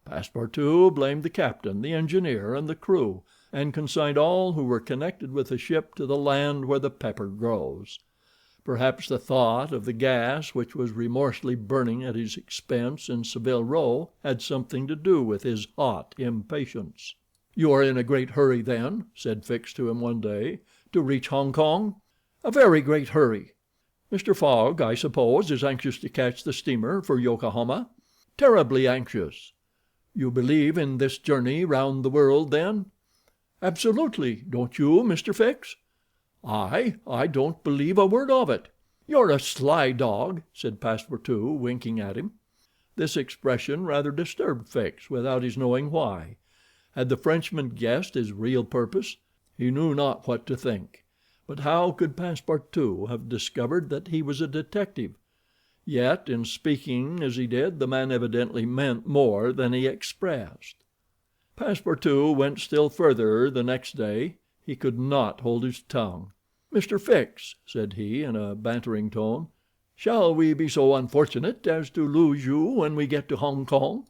S1: Passepartout blamed the captain, the engineer, and the crew, and consigned all who were connected with the ship to the land where the pepper grows. Perhaps the thought of the gas which was remorselessly burning at his expense in Savile Row had something to do with his hot impatience. "You are in a great hurry, then," said Fix to him one day, "to reach Hong Kong?" "A very great hurry." "Mr. Fogg, I suppose, is anxious to catch the steamer for Yokohama?" "Terribly anxious." "You believe in this journey round the world, then?" "Absolutely. Don't you, Mr. Fix?" I don't believe a word of it." "You're a sly dog," said Passepartout, winking at him. This expression rather disturbed Fix, without his knowing why. Had the Frenchman guessed his real purpose? He knew not what to think. But how could Passepartout have discovered that he was a detective? Yet, in speaking as he did, the man evidently meant more than he expressed. Passepartout went still further the next day. He could not hold his tongue. "Mr. Fix," said he, in a bantering tone,
S2: Shall we be so unfortunate as to lose you when we get to Hong Kong?"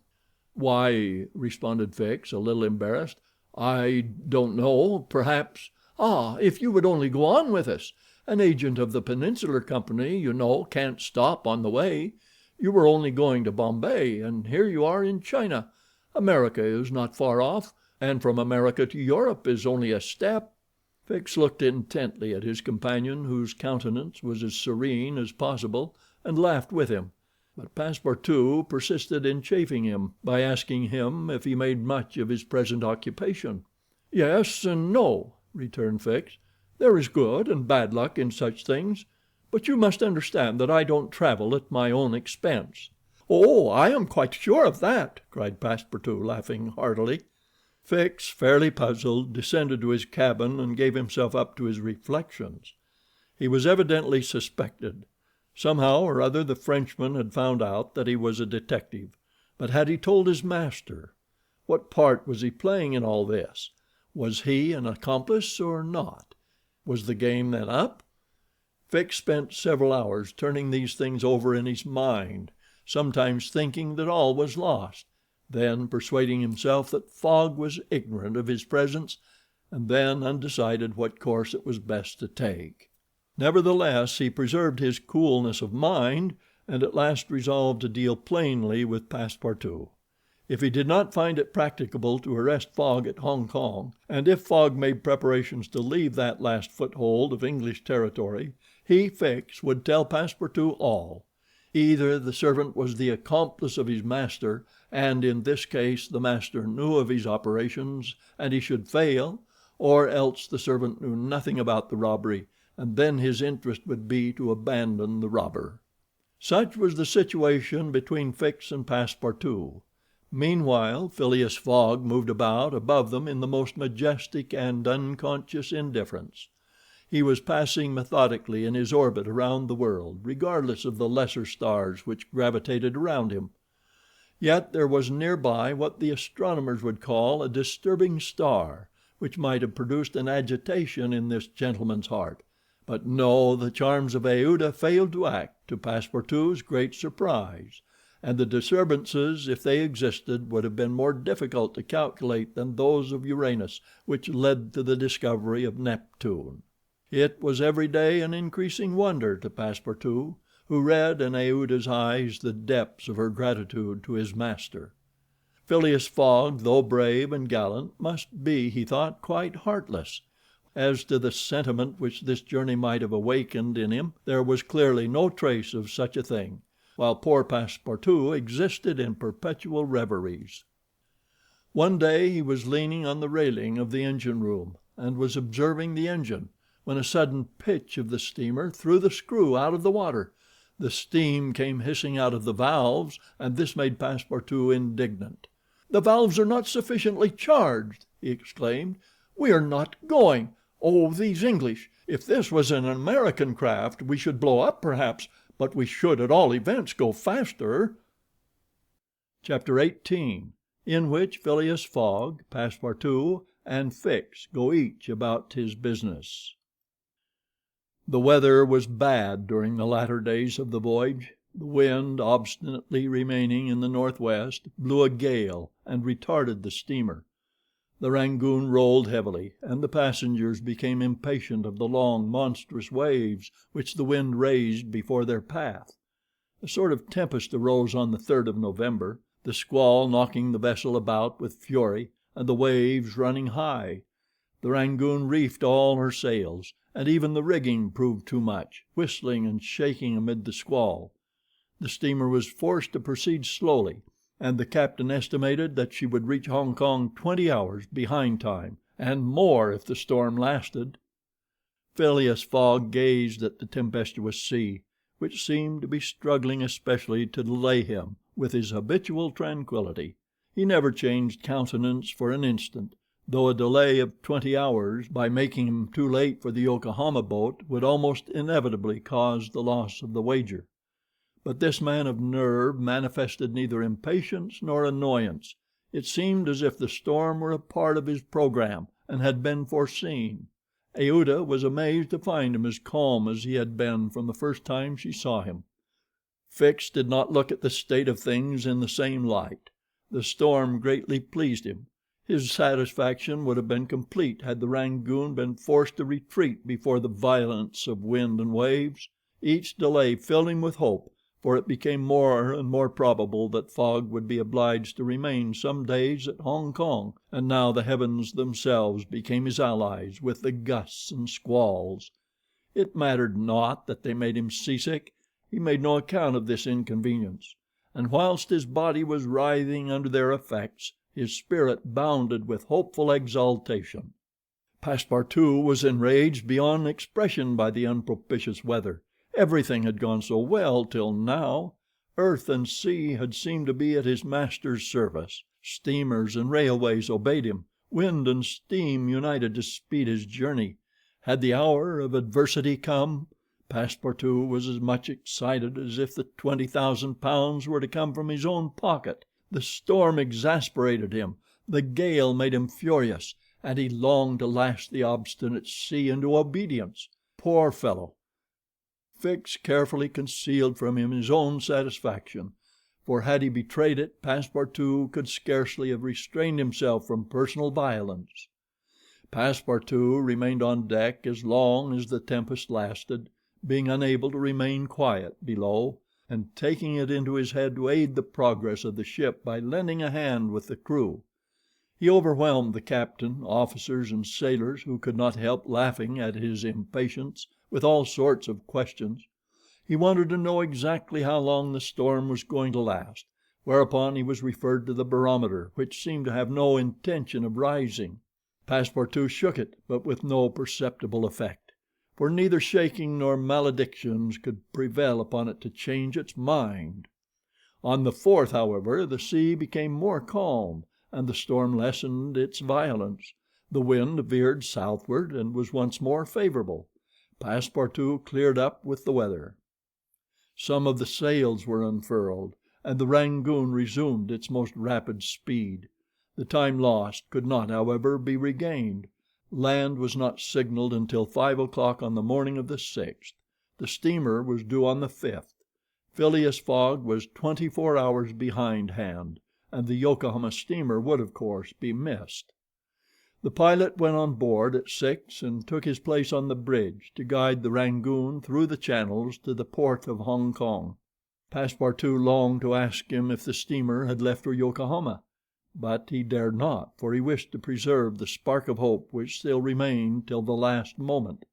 S2: "Why," responded Fix, a little embarrassed, "I don't know. Perhaps—" "Ah, if you would only go on with us! An agent of the Peninsular Company, you know, can't stop on the way. You were only going to Bombay, and here you are in China. America is not far off, and from America to Europe is only a step." Fix looked intently at his companion, whose countenance was as serene as possible, and laughed with him; but Passepartout persisted in chaffing him by asking him if he made much of his present occupation. "Yes and no," returned Fix. "There is good and bad luck in such things; but you must understand that I don't travel at my own expense." "Oh, I am quite sure of that," cried Passepartout, laughing heartily. Fix, fairly puzzled, descended to his cabin and gave himself up to his reflections. He was evidently suspected. Somehow or other the Frenchman had found out that he was a detective, but had he told his master? What part was he playing in all this? Was he an accomplice or not? Was the game then up? Fix spent several hours turning these things over in his mind, sometimes thinking that all was lost, then persuading himself that Fogg was ignorant of his presence, and then undecided what course it was best to take. Nevertheless, he preserved his coolness of mind, and at last resolved to deal plainly with Passepartout. If he did not find it practicable to arrest Fogg at Hong Kong, and if Fogg made preparations to leave that last foothold of English territory, he, Fix, would tell Passepartout all. Either the servant was the accomplice of his master, and in this case the master knew of his operations and he should fail, or else the servant knew nothing about the robbery, and then his interest would be to abandon the robber. Such was the situation between Fix and Passepartout. Meanwhile Phileas Fogg moved about above them in the most majestic and unconscious indifference. He was passing methodically in his orbit around the world, regardless of the lesser stars which gravitated around him. Yet there was nearby what the astronomers would call a disturbing star, which might have produced an agitation in this gentleman's heart. But no, the charms of Aouda failed to act, to Passepartout's great surprise, and the disturbances, if they existed, would have been more difficult to calculate than those of Uranus, which led to the discovery of Neptune. It was every day an increasing wonder to Passepartout, who read in Aouda's eyes the depths of her gratitude to his master. Phileas Fogg, though brave and gallant, must be, he thought, quite heartless. As to the sentiment which this journey might have awakened in him, there was clearly no trace of such a thing, while poor Passepartout existed in perpetual reveries. One day he was leaning on the railing of the engine room, and was observing the engine, when a sudden pitch of the steamer threw the screw out of the water. The steam came hissing out of the valves, and this made Passepartout indignant. "The valves are not sufficiently charged," he exclaimed. "We are not going. Oh, these English! If this was an American craft we should blow up perhaps, but we should at all events go faster." Chapter 18, in which Phileas Fogg, Passepartout, and Fix go each about his business. The weather was bad during the latter days of the voyage. The wind, obstinately remaining in the northwest, blew a gale and retarded the steamer. The Rangoon rolled heavily, and the passengers became impatient of the long, monstrous waves which the wind raised before their path. A sort of tempest arose on the 3rd of November, the squall knocking the vessel about with fury, and the waves running high. The Rangoon reefed all her sails, and even the rigging proved too much, whistling and shaking amid the squall. The steamer was forced to proceed slowly, and the captain estimated that she would reach Hong Kong 20 hours behind time, and more if the storm lasted. Phileas Fogg gazed at the tempestuous sea, which seemed to be struggling especially to delay him, with his habitual tranquility. He never changed countenance for an instant, though a delay of 20 hours, by making him too late for the Yokohama boat, would almost inevitably cause the loss of the wager. But this man of nerve manifested neither impatience nor annoyance. It seemed as if the storm were a part of his programme and had been foreseen. Aouda was amazed to find him as calm as he had been from the first time she saw him. Fix did not look at the state of things in the same light. The storm greatly pleased him. His satisfaction would have been complete had the Rangoon been forced to retreat before the violence of wind and waves. Each delay filled him with hope, for it became more and more probable that Fogg would be obliged to remain some days at Hong Kong, and now the heavens themselves became his allies with the gusts and squalls. It mattered not that they made him seasick. He made no account of this inconvenience, and whilst his body was writhing under their effects, his spirit bounded with hopeful exultation. Passepartout was enraged beyond expression by the unpropitious weather. Everything had gone so well till now. Earth and sea had seemed to be at his master's service. Steamers and railways obeyed him. Wind and steam united to speed his journey. Had the hour of adversity come? Passepartout was as much excited as if the £20,000 were to come from his own pocket. The storm exasperated him, the gale made him furious, and he longed to lash the obstinate sea into obedience. Poor fellow! Fix carefully concealed from him his own satisfaction, for had he betrayed it, Passepartout could scarcely have restrained himself from personal violence. Passepartout remained on deck as long as the tempest lasted, being unable to remain quiet below, and taking it into his head to aid the progress of the ship by lending a hand with the crew. He overwhelmed the captain, officers, and sailors, who could not help laughing at his impatience, with all sorts of questions. He wanted to know exactly how long the storm was going to last, whereupon he was referred to the barometer, which seemed to have no intention of rising. Passepartout shook it, but with no perceptible effect, for neither shaking nor maledictions could prevail upon it to change its mind. On the 4th, however, the sea became more calm, and the storm lessened its violence. The wind veered southward and was once more favorable. Passepartout cleared up with the weather. Some of the sails were unfurled, and the Rangoon resumed its most rapid speed. The time lost could not, however, be regained. Land was not signaled until 5 o'clock on the morning of the 6th. The steamer was due on the 5th. Phileas Fogg was 24 hours behindhand, and the Yokohama steamer would, of course, be missed. The pilot went on board at 6 and took his place on the bridge to guide the Rangoon through the channels to the port of Hong Kong. Passepartout longed to ask him if the steamer had left for Yokohama, but he dared not, for he wished to preserve the spark of hope which still remained till the last moment.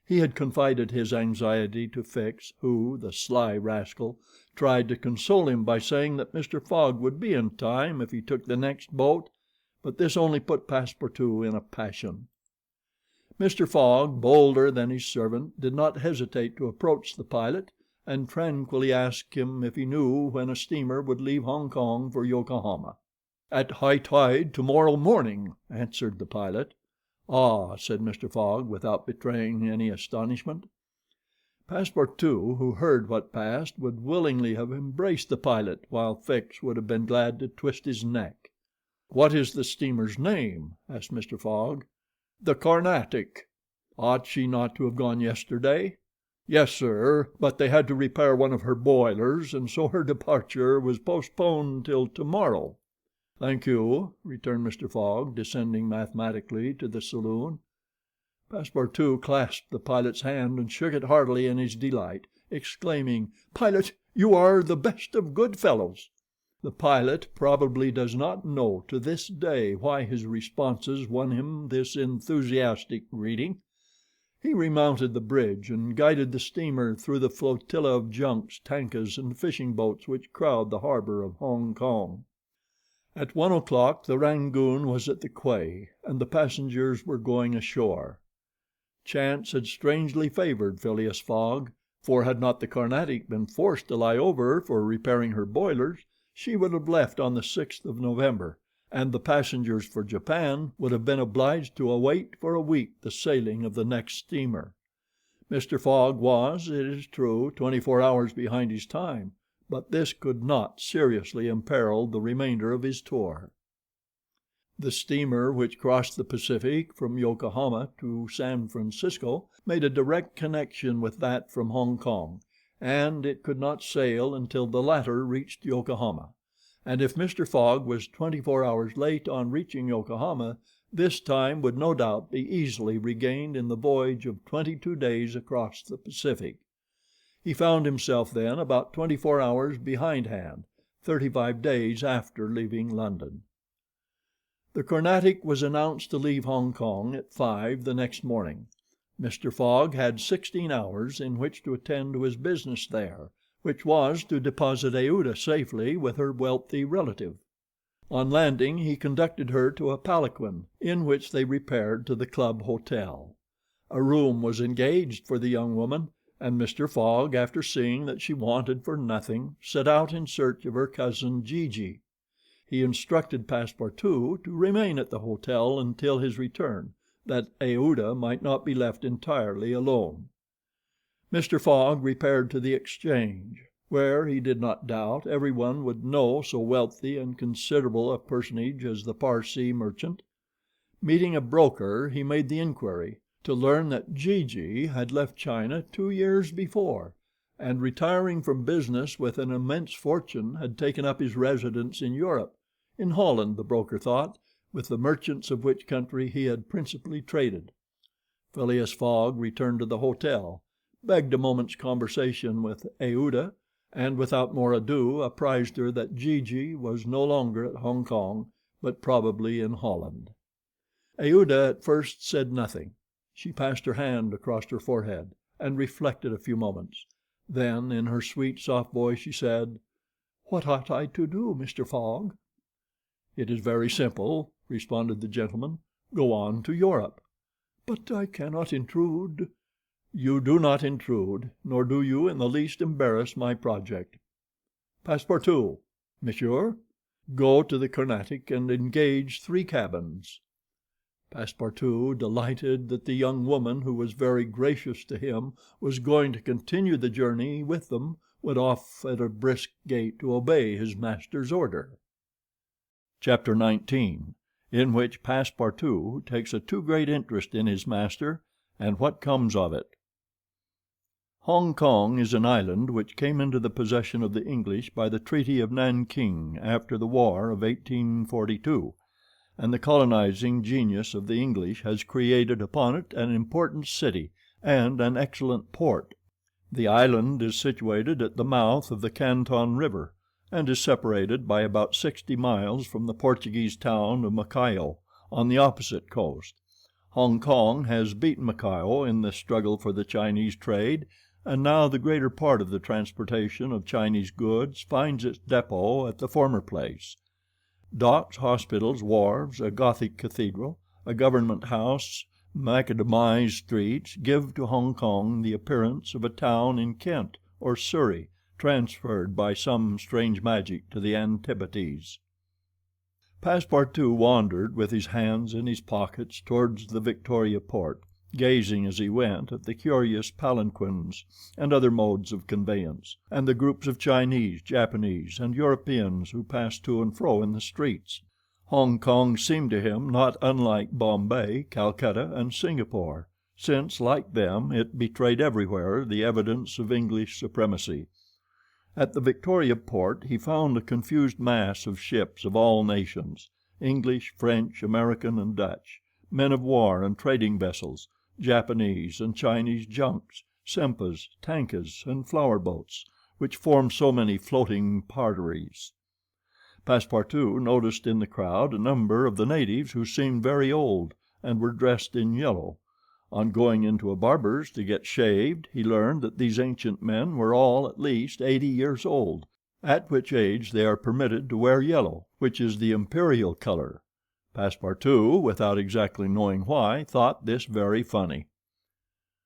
S2: He had confided his anxiety to Fix, who, the sly rascal, tried to console him by saying that Mr. Fogg would be in time if he took the next boat, but this only put Passepartout in a passion. Mr. Fogg, bolder than his servant, did not hesitate to approach the pilot and tranquilly ask him if he knew when a steamer would leave Hong Kong for Yokohama. "At high tide tomorrow morning," answered the pilot. "Ah," said Mr. Fogg, without betraying any astonishment. Passepartout, who heard what passed, would willingly have embraced the pilot, while Fix would have been glad to twist his neck. "What is the steamer's name?" asked Mr. Fogg. "The Carnatic." "Ought she not to have gone yesterday?" "Yes, sir, but they had to repair one of her boilers, and so her departure was postponed till tomorrow." "Thank you," returned Mr. Fogg, descending mathematically to the saloon. Passepartout clasped the pilot's hand and shook it heartily in his delight, exclaiming, "Pilot, you are the best of good fellows." The pilot probably does not know to this day why his responses won him this enthusiastic greeting. He remounted the bridge and guided the steamer through the flotilla of junks, tankas, and fishing boats which crowd the harbor of Hong Kong. At 1 o'clock the Rangoon was at the quay, and the passengers were going ashore. Chance had strangely favored Phileas Fogg, for had not the Carnatic been forced to lie over for repairing her boilers, she would have left on the 6th of November, and the passengers for Japan would have been obliged to await for a week the sailing of the next steamer. Mr. Fogg was, it is true, 24 hours behind his time, but this could not seriously imperil the remainder of his tour. The steamer which crossed the Pacific from Yokohama to San Francisco made a direct connection with that from Hong Kong, and it could not sail until the latter reached Yokohama. And if Mr. Fogg was 24 hours late on reaching Yokohama, this time would no doubt be easily regained in the voyage of 22 days across the Pacific. He found himself then about 24 hours behindhand, 35 days after leaving London. The Carnatic was announced to leave Hong Kong at 5 the next morning. Mr. Fogg had 16 hours in which to attend to his business there, which was to deposit Aouda safely with her wealthy relative. On landing he conducted her to a palanquin, in which they repaired to the club hotel. A room was engaged for the young woman, and Mr. Fogg, after seeing that she wanted for nothing, set out in search of her cousin Gigi. He instructed Passepartout to remain at the hotel until his return, that Aouda might not be left entirely alone. Mr. Fogg repaired to the Exchange, where, he did not doubt, everyone would know so wealthy and considerable a personage as the Parsee merchant. Meeting a broker, he made the inquiry, to learn that Gigi had left China 2 years before, and retiring from business with an immense fortune had taken up his residence in Europe, in Holland, the broker thought, with the merchants of which country he had principally traded. Phileas Fogg returned to the hotel, begged a moment's conversation with Aouda, and without more ado apprised her that Gigi was no longer at Hong Kong, but probably in Holland. Aouda at first said nothing. She passed her hand across her forehead, and reflected a few moments. Then, in her sweet, soft voice, she said, "What ought I to do, Mr. Fogg?" "It is very simple," responded the gentleman. "Go on to Europe." "But I cannot intrude." "You do not intrude, nor do you in the least embarrass my project. Passepartout." "Monsieur?" "Go to the Carnatic and engage 3 cabins." Passepartout, delighted that the young woman, who was very gracious to him, was going to continue the journey with them, went off at a brisk gait to obey his master's order. Chapter 19, in which Passepartout takes a too great interest in his master, and what comes of it. Hong Kong is an island which came into the possession of the English by the Treaty of Nanking after the War of 1842, and the colonizing genius of the English has created upon it an important city and an excellent port. The island is situated at the mouth of the Canton River, and is separated by about 60 miles from the Portuguese town of Macao, on the opposite coast. Hong Kong has beaten Macao in the struggle for the Chinese trade, and now the greater part of the transportation of Chinese goods finds its depot at the former place. Docks, hospitals, wharves, a Gothic cathedral, a government house, macadamized streets give to Hong Kong the appearance of a town in Kent or Surrey, transferred by some strange magic to the Antipodes. Passepartout wandered with his hands in his pockets towards the Victoria port, gazing as he went at the curious palanquins and other modes of conveyance, and the groups of Chinese, Japanese, and Europeans who passed to and fro in the streets. Hong Kong seemed to him not unlike Bombay, Calcutta, and Singapore, since, like them, it betrayed everywhere the evidence of English supremacy. At the Victoria port he found a confused mass of ships of all nations, English, French, American, and Dutch, men of war and trading vessels, Japanese and Chinese junks, sempas, tankas, and flower boats, which formed so many floating parterres. Passepartout noticed in the crowd a number of the natives who seemed very old, and were dressed in yellow. On going into a barber's to get shaved, he learned that these ancient men were all at least 80 years old, at which age they are permitted to wear yellow, which is the imperial color. Passepartout, without exactly knowing why, thought this very funny.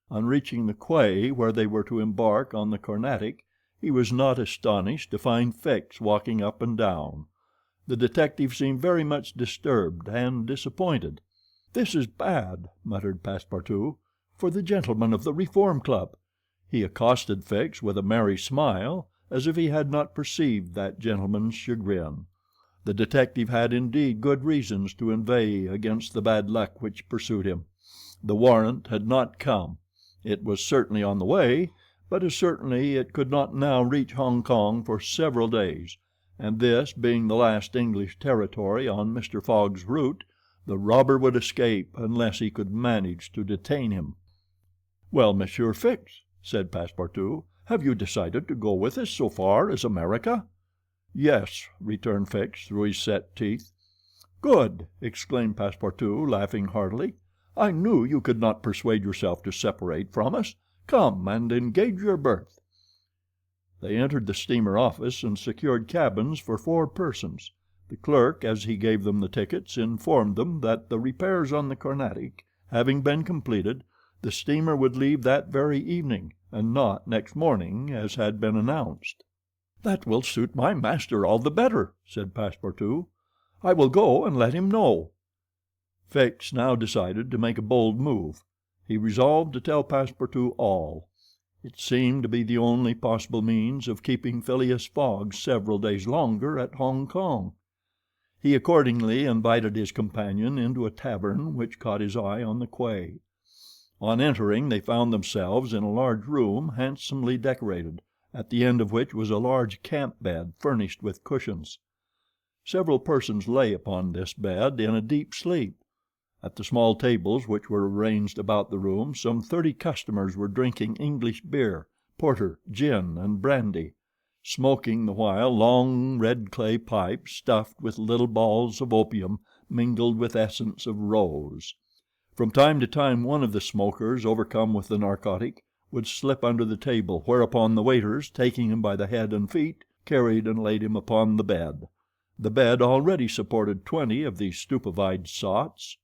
S2: On reaching the quay where they were to embark on the Carnatic, he was not astonished to find Fix walking up and down. The detective seemed very much disturbed and disappointed. "This is bad," muttered Passepartout, "for the gentlemen of the Reform Club." He accosted Fix with a merry smile, as if he had not perceived that gentleman's chagrin. The detective had indeed good reasons to inveigh against the bad luck which pursued him. The warrant had not come. It was certainly on the way,
S1: but as certainly it could not now reach Hong Kong for several days, and this being the last English territory on Mr. Fogg's route, the robber would escape unless he could manage to detain him. "Well, Monsieur Fix," said Passepartout, "have you decided to go with us so far as America?" "Yes," returned Fix through his set teeth. "Good!" exclaimed Passepartout, laughing heartily. "I knew you could not persuade yourself to separate from us. Come and engage your berth." They entered the steamer office and secured cabins for 4 persons. The clerk, as he gave them the tickets, informed them that the repairs on the Carnatic having been completed, the steamer would leave that very evening, and not next morning as had been announced. "That will suit my master all the better," said Passepartout. "I will go and let him know." Fix now decided to make a bold move. He resolved to tell Passepartout all. It seemed to be the only possible means of keeping Phileas Fogg several days longer at Hong Kong. He accordingly invited his companion into a tavern which caught his eye on the quay. On entering they found themselves in a large room handsomely decorated, at the end of which was a large camp bed furnished with cushions. Several persons lay upon this bed in a deep sleep. At the small tables which were arranged about the room some 30 customers were drinking English beer, porter, gin, and brandy, smoking the while long red clay pipes stuffed with little balls of opium mingled with essence of rose. From time to time one of the smokers, overcome with the narcotic, would slip under the table, whereupon the waiters, taking him by the head and feet, carried and laid him upon the bed. The bed already supported 20 of these stupefied sots.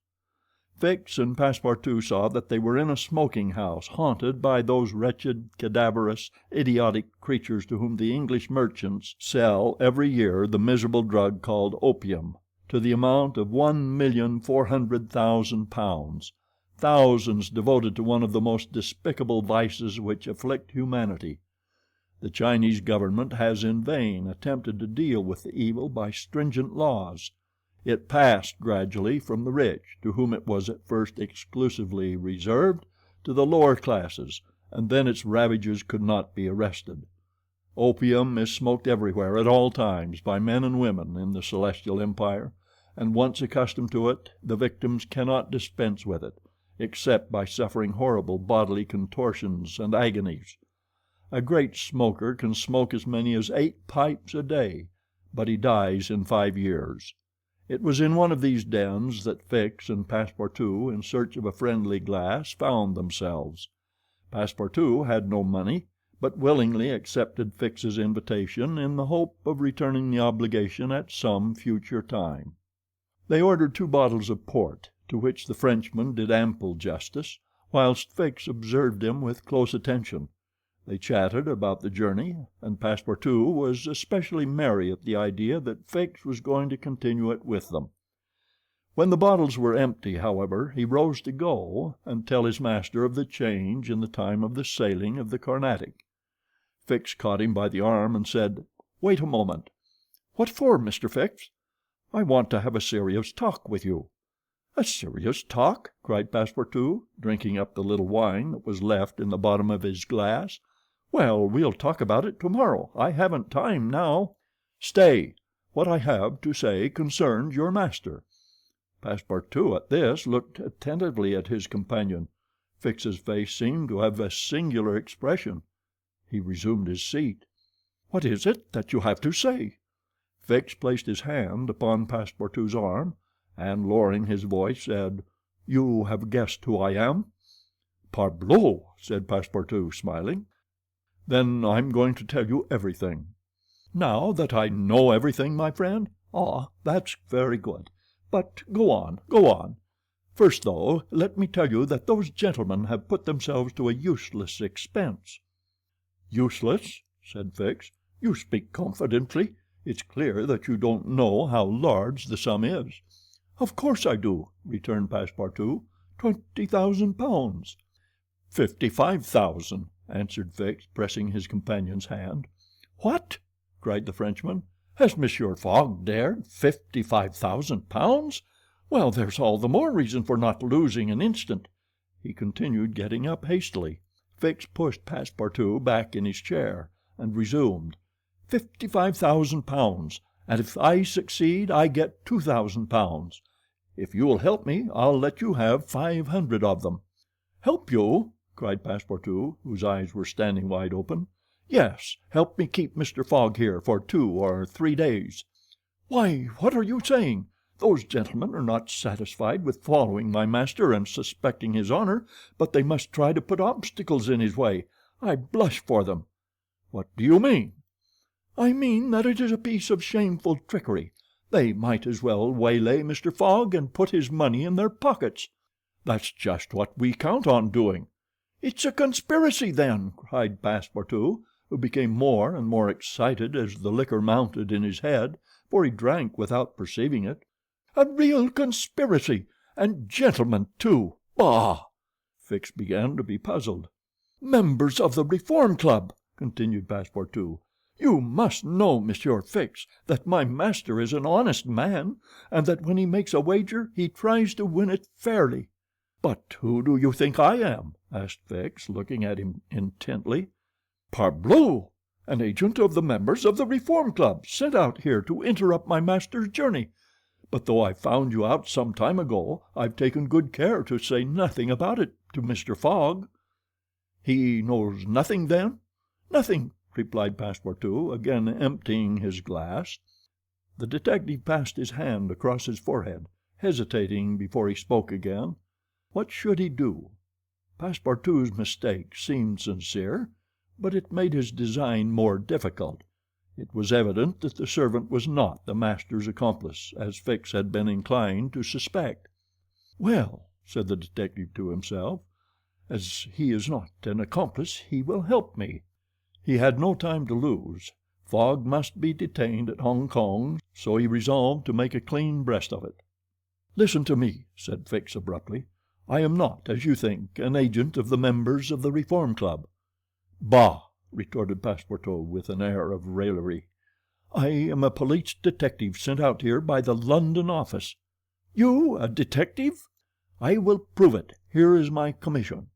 S1: Fix and Passepartout saw that they were in a smoking house haunted by those wretched, cadaverous, idiotic creatures to whom the English merchants sell every year the miserable drug called opium, to the amount of £1,400,000, thousands devoted to one of the most despicable vices which afflict humanity. The Chinese government has in vain attempted to deal with the evil by stringent laws. It passed gradually from the rich, to whom it was at first exclusively reserved, to the lower classes, and then its ravages could not be arrested. Opium is smoked everywhere at all times by men and women in the Celestial Empire, and once accustomed to it the victims cannot dispense with it, except by suffering horrible bodily contortions and agonies. A great smoker can smoke as many as 8 pipes a day, but he dies in 5 years. It was in one of these dens that Fix and Passepartout, in search of a friendly glass, found themselves. Passepartout had no money, but willingly accepted Fix's invitation in the hope of returning the obligation at some future time. They ordered 2 bottles of port, to which the Frenchman did ample justice, whilst Fix observed him with close attention. They chatted about the journey, and Passepartout was especially merry at the idea that Fix was going to continue it with them. When the bottles were empty, however, he rose to go and tell his master of the change in the time of the sailing of the Carnatic. Fix caught him by the arm and said, "Wait a moment." "What for, Mr. Fix?" "I want to have a serious talk with you." "A serious talk?" cried Passepartout, drinking up the little wine that was left in the bottom of his glass. "Well, we'll talk about it tomorrow. I haven't time now." "Stay. What I have to say concerns your master." Passepartout at this looked attentively at his companion. Fix's face seemed to have a singular expression. He resumed his seat. "What is it that you have to say?" Fix placed his hand upon Passepartout's arm, and, lowering his voice, said, "You have guessed who I am?" "Parbleu!" said Passepartout, smiling. "Then I'm going to tell you everything." "Now that I know everything, my friend? Ah, that's very good. But go on, go on. First, though, let me tell you that those gentlemen have put themselves to a useless expense." "Useless?" said Fix. "You speak confidently. It's clear that you don't know how large the sum is." "Of course I do," returned Passepartout. £20,000. "55,000," answered Fix, pressing his companion's hand. "What?" cried the Frenchman. "Has Monsieur Fogg dared £55,000? Well, there's all the more reason for not losing an instant," he continued, getting up hastily. Fix pushed Passepartout back in his chair, and resumed. £55,000, and if I succeed I get £2,000. If you will help me, I'll let you have 500 of them." "Help you?" cried Passepartout, whose eyes were standing wide open. "Yes, help me keep Mr. Fogg here for 2 or 3 days." "Why, what are you saying? Those gentlemen are not satisfied with following my master and suspecting his honor, but they must try to put obstacles in his way. I blush for them." "What do you mean?" "I mean that it is a piece of shameful trickery. They might as well waylay Mr. Fogg and put his money in their pockets." "That's just what we count on doing." "It's a conspiracy, then," cried Passepartout, who became more and more excited as the liquor mounted in his head, for he drank without perceiving it. "A real conspiracy, and gentlemen, too. Bah!" Fix began to be puzzled. "Members of the Reform Club," continued Passepartout. "You must know, Monsieur Fix, that my master is an honest man, and that when he makes a wager he tries to win it fairly." "But who do you think I am?" asked Fix, looking at him intently. "Parbleu! An agent of the members of the Reform Club, sent out here to interrupt my master's journey. But though I found you out some time ago, I've taken good care to say nothing about it to Mr. Fogg." "He knows nothing, then?" "Nothing," replied Passepartout, again emptying his glass. The detective passed his hand across his forehead, hesitating before he spoke again. What should he do? Passepartout's mistake seemed sincere, but it made his design more difficult. It was evident that the servant was not the master's accomplice, as Fix had been inclined to suspect. "Well," said the detective to himself, "as he is not an accomplice, he will help me." He had no time to lose. Fogg must be detained at Hong Kong, so he resolved to make a clean breast of it. "Listen to me," said Fix abruptly. "I am not, as you think, an agent of the members of the Reform Club." "Bah!" retorted Passepartout with an air of raillery. "I am a police detective sent out here by the London office." "You a detective?" "I will prove it. Here is my commission."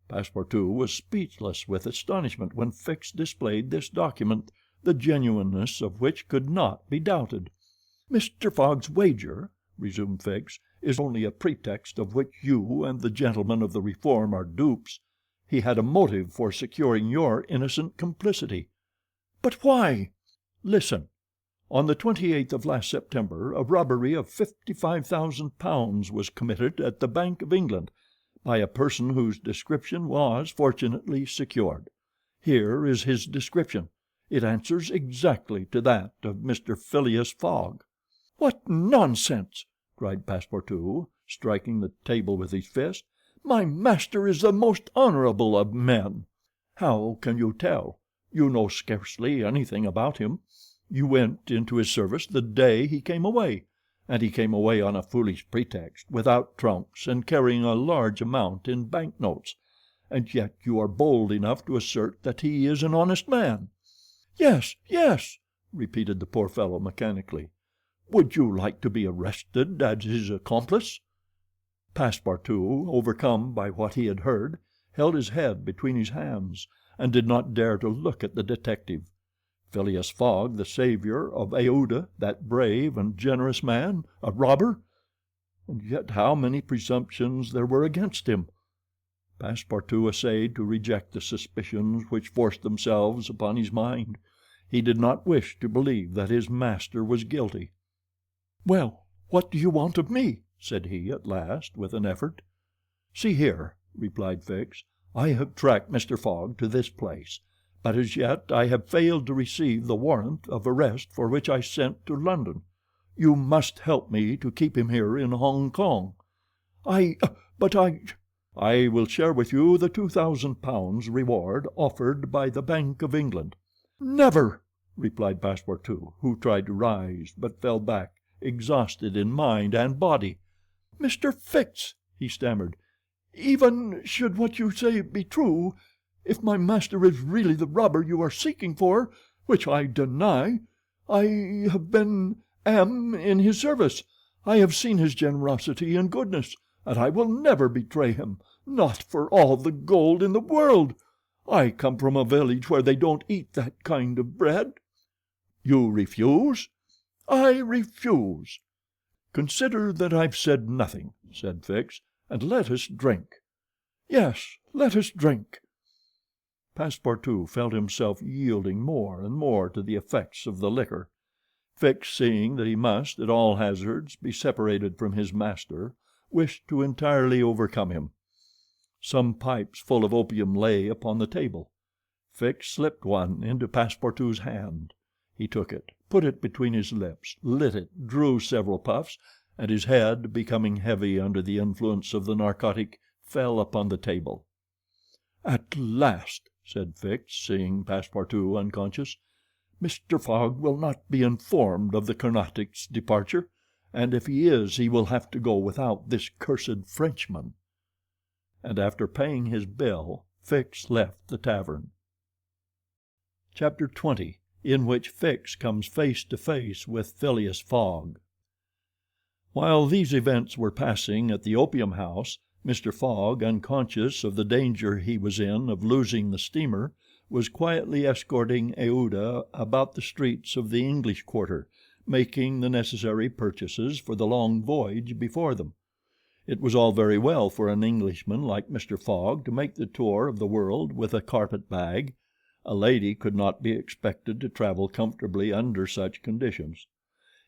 S1: Passepartout was speechless with astonishment when Fix displayed this document, the genuineness of which could not be doubted. "Mr. Fogg's wager," resumed Fix, "is only a pretext of which you and the gentlemen of the Reform are dupes. He had a motive for securing your innocent complicity." "But why?" "Listen. On the 28th of last September a robbery of £55,000 was committed at the Bank of England by a person whose description was fortunately secured. Here is his description. It answers exactly to that of Mr. Phileas Fogg." "What nonsense!" cried Passepartout, striking the table with his fist. "My master is the most honorable of men." "How can you tell? You know scarcely anything about him. You went into his service the day he came away, and he came away on a foolish pretext, without trunks and carrying a large amount in banknotes, and yet you are bold enough to assert that he is an honest man." "Yes, yes," repeated the poor fellow mechanically. "Would you like to be arrested as his accomplice?" Passepartout, overcome by what he had heard, held his head between his hands, and did not dare to look at the detective. Phileas Fogg, the savior of Aouda, that brave and generous man, a robber! And yet how many presumptions there were against him! Passepartout essayed to reject the suspicions which forced themselves upon his mind. He did not wish to believe that his master was guilty. "Well, what do you want of me?" said he at last, with an effort. "See here," replied Fix, "I have tracked Mr. Fogg to this place, but as yet I have failed to receive the warrant of arrest for which I sent to London. You must help me to keep him here in Hong Kong." "But I—" "I will share with you the £2,000 reward offered by the Bank of England." "Never!" replied Passepartout, who tried to rise, but fell back, exhausted in mind and body. "Mr. Fix," he stammered, "even should what you say be true, if my master is really the robber you are seeking for, which I deny, I have am in his service. I have seen his generosity and goodness, and I will never betray him,
S2: Not for all the gold in the world. I come from a village where they don't eat that kind of bread." "You refuse?" "I refuse." "Consider that I've said nothing," said Fix, "and let us drink." "Yes, let us drink." Passepartout felt himself yielding more and more to the effects of the liquor. Fix, seeing that he must, at all hazards, be separated from his master, wished to entirely overcome him. Some pipes full of opium lay upon the table. Fix slipped one into Passepartout's hand. He took it, put it between his lips, lit it, drew several puffs, and his head, becoming heavy under the influence of the narcotic, fell upon the table. "At last," said Fix, seeing Passepartout unconscious, "Mr. Fogg will not be informed of the Carnatic's departure, and if he is he will have to go without this cursed Frenchman." And after paying his bill, Fix left the tavern. Chapter 20, in which Fix comes face to face with Phileas Fogg. While these events were passing at the opium house, Mr. Fogg, unconscious of the danger he was in of losing the steamer, was quietly escorting Aouda about the streets of the English quarter, making the necessary purchases for the long voyage before them. It was all very well for an Englishman like Mr. Fogg to make the tour of the world with a carpet bag. A lady could not be expected to travel comfortably under such conditions.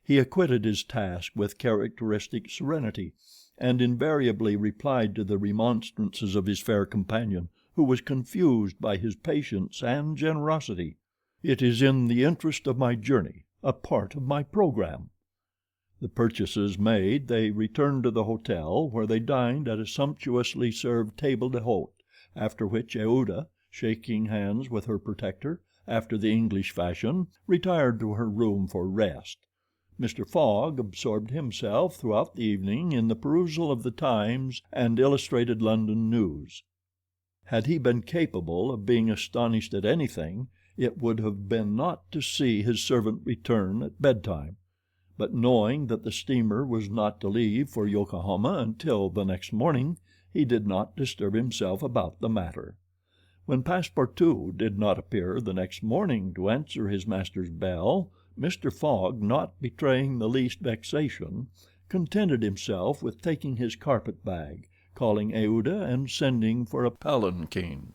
S2: He acquitted his task with characteristic serenity, and invariably replied to the remonstrances of his fair companion, who was confused by his patience and generosity. "It is in the interest of my journey, a part of my programme." The purchases made, they returned to the hotel, where they dined at a sumptuously served table d'hote, after which Aouda, shaking hands with her protector, after the English fashion, retired to her room for rest. Mr. Fogg absorbed himself throughout the evening in the perusal of the Times and Illustrated London News. Had he been capable of being astonished at anything, it would have been not to see his servant return at bedtime. But knowing that the steamer was not to leave for Yokohama until the next morning, he did not disturb himself about the matter. When Passepartout did not appear the next morning to answer his master's bell, Mr. Fogg, not betraying the least vexation, contented himself with taking his carpet bag, calling Aouda, and sending for a palanquin.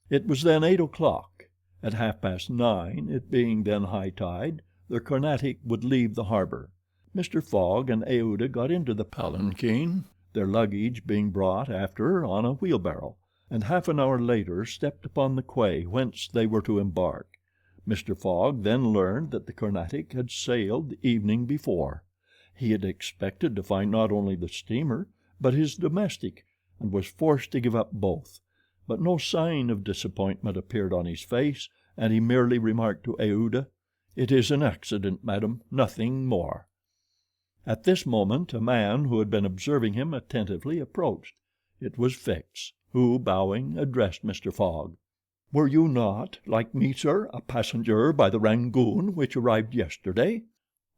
S2: It was then 8 o'clock. At 9:30, it being then high tide, the Carnatic would leave the harbor. Mr. Fogg and Aouda got into the palanquin, their luggage being brought after on a wheelbarrow, and half an hour later stepped upon the quay whence they were to embark. Mr. Fogg then learned that the Carnatic had sailed the evening before. He had expected to find not only the steamer, but his domestic, and was forced to give up both. But no sign of disappointment appeared on his face, and he merely remarked to Aouda, "It is an accident, madam, nothing more." At this moment a man who had been observing him attentively approached. It was Fix, who, bowing, addressed Mr. Fogg. "Were you not, like me, sir, a passenger by the Rangoon which arrived yesterday?"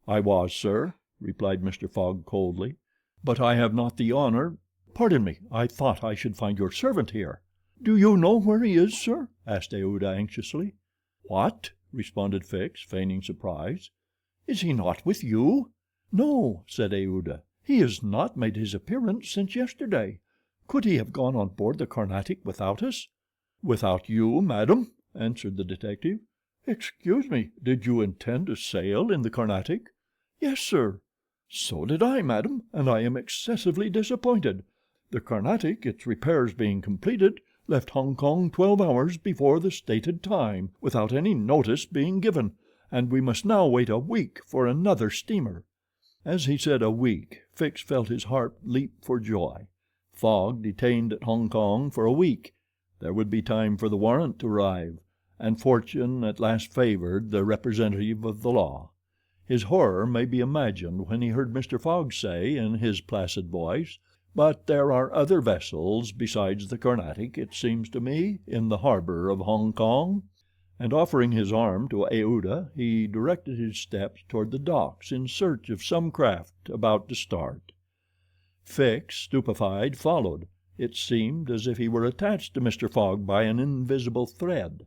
S2: "I was, sir," replied Mr. Fogg coldly, "but I have not the honor—" "Pardon me, I thought I should find your servant here." "Do you know where he is, sir?" asked Aouda anxiously. "What?" responded Fix, feigning surprise. "Is he not with you?" "No," said Aouda, "he has not made his appearance since yesterday. Could he have gone on board the Carnatic without us?" "Without you, madam," answered the detective. "Excuse me, did you intend to sail in the Carnatic?" "Yes, sir." "So did I, madam, and I am excessively disappointed. The Carnatic, its repairs being completed, left Hong Kong 12 hours before the stated time, without any notice being given, and we must now wait a week for another steamer." As he said "a week," Fix felt his heart leap for joy. Fogg detained at Hong Kong for a week. There would be time for the warrant to arrive, and fortune at last favored the representative of the law. His horror may be imagined when he heard Mr. Fogg say, in his placid voice, "But there are other vessels besides the Carnatic, it seems to me, in the harbor of Hong Kong," and offering his arm to Aouda, he directed his steps toward the docks in search of some craft about to start. Fix, stupefied, followed.
S1: It seemed as if he were attached to Mr. Fogg by an invisible thread.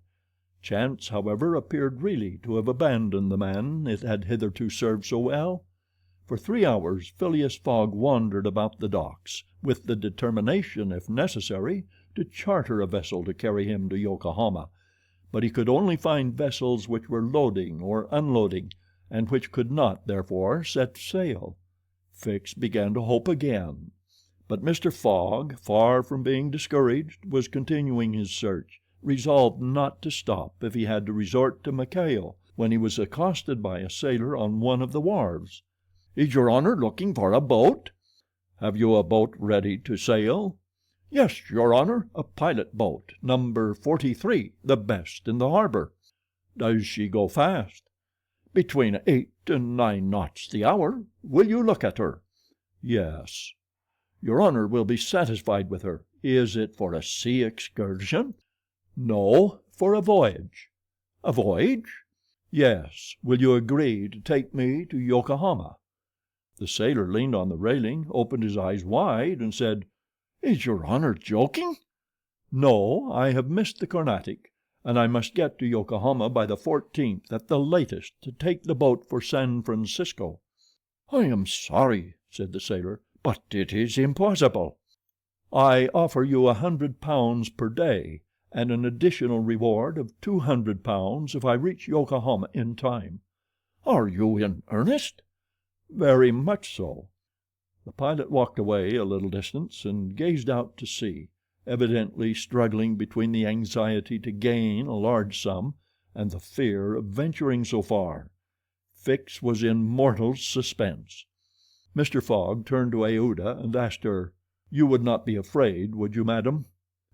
S1: Chance, however, appeared really to have abandoned the man it had hitherto served so well. For 3 hours Phileas Fogg wandered about the docks, with the determination, if necessary, to charter a vessel to carry him to Yokohama, but he could only find vessels which were loading or unloading, and which could not, therefore, set sail. Fix began to hope again. But Mr. Fogg, far from being discouraged, was continuing his search, resolved not to stop if he had to resort to Macao, when he was accosted by a sailor on one of the wharves. "Is your honor looking for a boat?" "Have you a boat ready to sail?" "Yes, your honor, a pilot boat, number 43, the best in the harbor." "Does she go fast?" "Between 8 and 9 knots the hour. Will you look at her?" "Yes." "Your honor will be satisfied with her. Is it for a sea excursion?" "No, for a voyage." "A voyage?" "Yes. Will you agree to take me to Yokohama?" The sailor leaned on the railing, opened his eyes wide, and said, "Is your honor joking?" "No, I have missed the Carnatic, and I must get to Yokohama by the 14th at the latest to take the boat for San Francisco." "I am sorry," said the sailor, "but it is impossible." "I offer you £100 per day, and an additional reward of £200 if I reach Yokohama in time." "Are you in earnest?" "Very much so." The pilot walked away a little distance and gazed out to sea, evidently struggling between the anxiety to gain a large sum and the fear of venturing so far. Fix was in mortal suspense. Mr. Fogg turned to Aouda and asked her, "You would not be afraid, would you, madam?"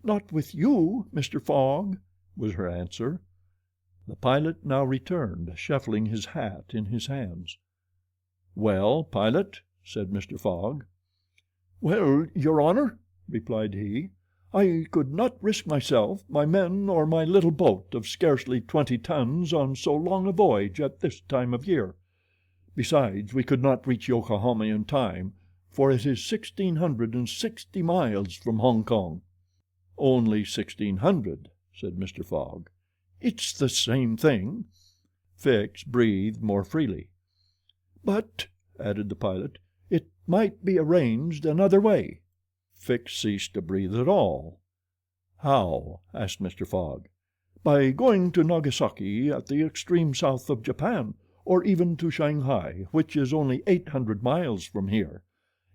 S1: "Not with you, Mr. Fogg," was her answer. The pilot now returned, shuffling his hat in his hands. "Well, pilot?" said Mr. Fogg. "Well, your honor," replied he, "I could not risk myself, my men, or my little boat of scarcely 20 tons on so long a voyage at this time of year. Besides, we could not reach Yokohama in time, for it is 1,660 miles from Hong Kong." "Only 1,600," said Mr. Fogg. "It's the same thing." Fix breathed more freely. "But," added the pilot, "it might be arranged another way." Fix ceased to breathe at all. "How?" asked Mr. Fogg. "By going to Nagasaki, at the extreme south of Japan, or even to Shanghai, which is only 800 miles from here.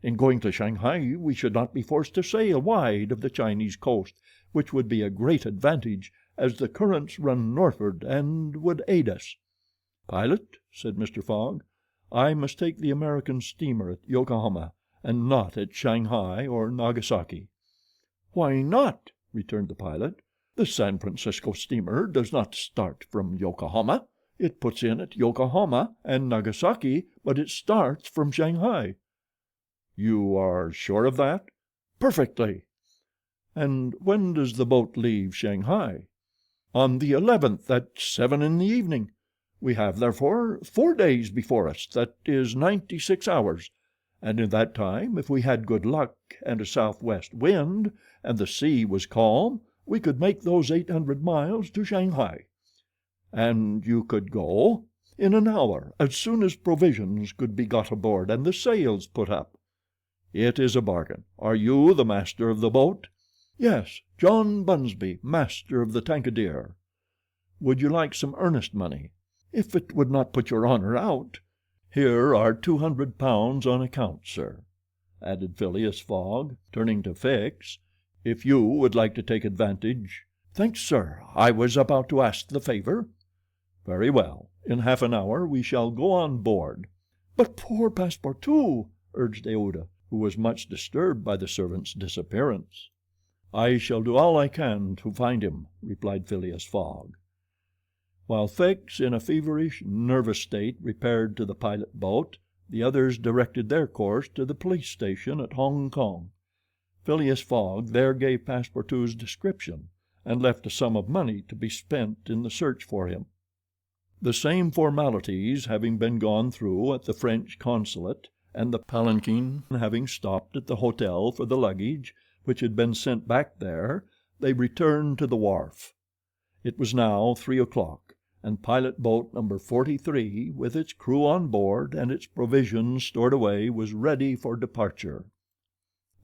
S1: In going to Shanghai we should not be forced to sail wide of the Chinese coast, which would be a great advantage, as the currents run northward and would aid us." "Pilot," said Mr. Fogg, "I must take the American steamer at Yokohama, and not at Shanghai or Nagasaki." "Why not?" returned the pilot. "The San Francisco steamer does not start from Yokohama. It puts in at Yokohama and Nagasaki, but it starts from Shanghai." "You are sure of that?" "Perfectly." "And when does the boat leave Shanghai?" "On the 11th at 7 in the evening. We have, therefore, 4 days before us, that is 96 hours, and in that time, if we had good luck and a southwest wind, and the sea was calm, we could make those 800 miles to Shanghai." "And you could go?" "In an hour, as soon as provisions could be got aboard and the sails put up." "It is a bargain. Are you the master of the boat?" "Yes, John Bunsby, master of the Tankadere." "Would you like some earnest money?" "If it would not put your honor out." "Here are £200 on account, sir," added Phileas Fogg, turning to Fix. "If you would like to take advantage—" "Thanks, sir. I was about to ask the favor." "Very well. In half an hour we shall go on board." "But poor Passepartout," urged Aouda, who was much disturbed by the servant's disappearance. "I shall do all I can to find him," replied Phileas Fogg. While Fix, in a feverish, nervous state, repaired to the pilot boat, the others directed their course to the police station at Hong Kong. Phileas Fogg there gave Passepartout's description, and left a sum of money to be spent in the search for him. The same formalities having been gone through at the French consulate, and the palanquin having stopped at the hotel for the luggage, which had been sent back there, they returned to the wharf. It was now 3 o'clock, and pilot boat number 43, with its crew on board and its provisions stored away, was ready for departure.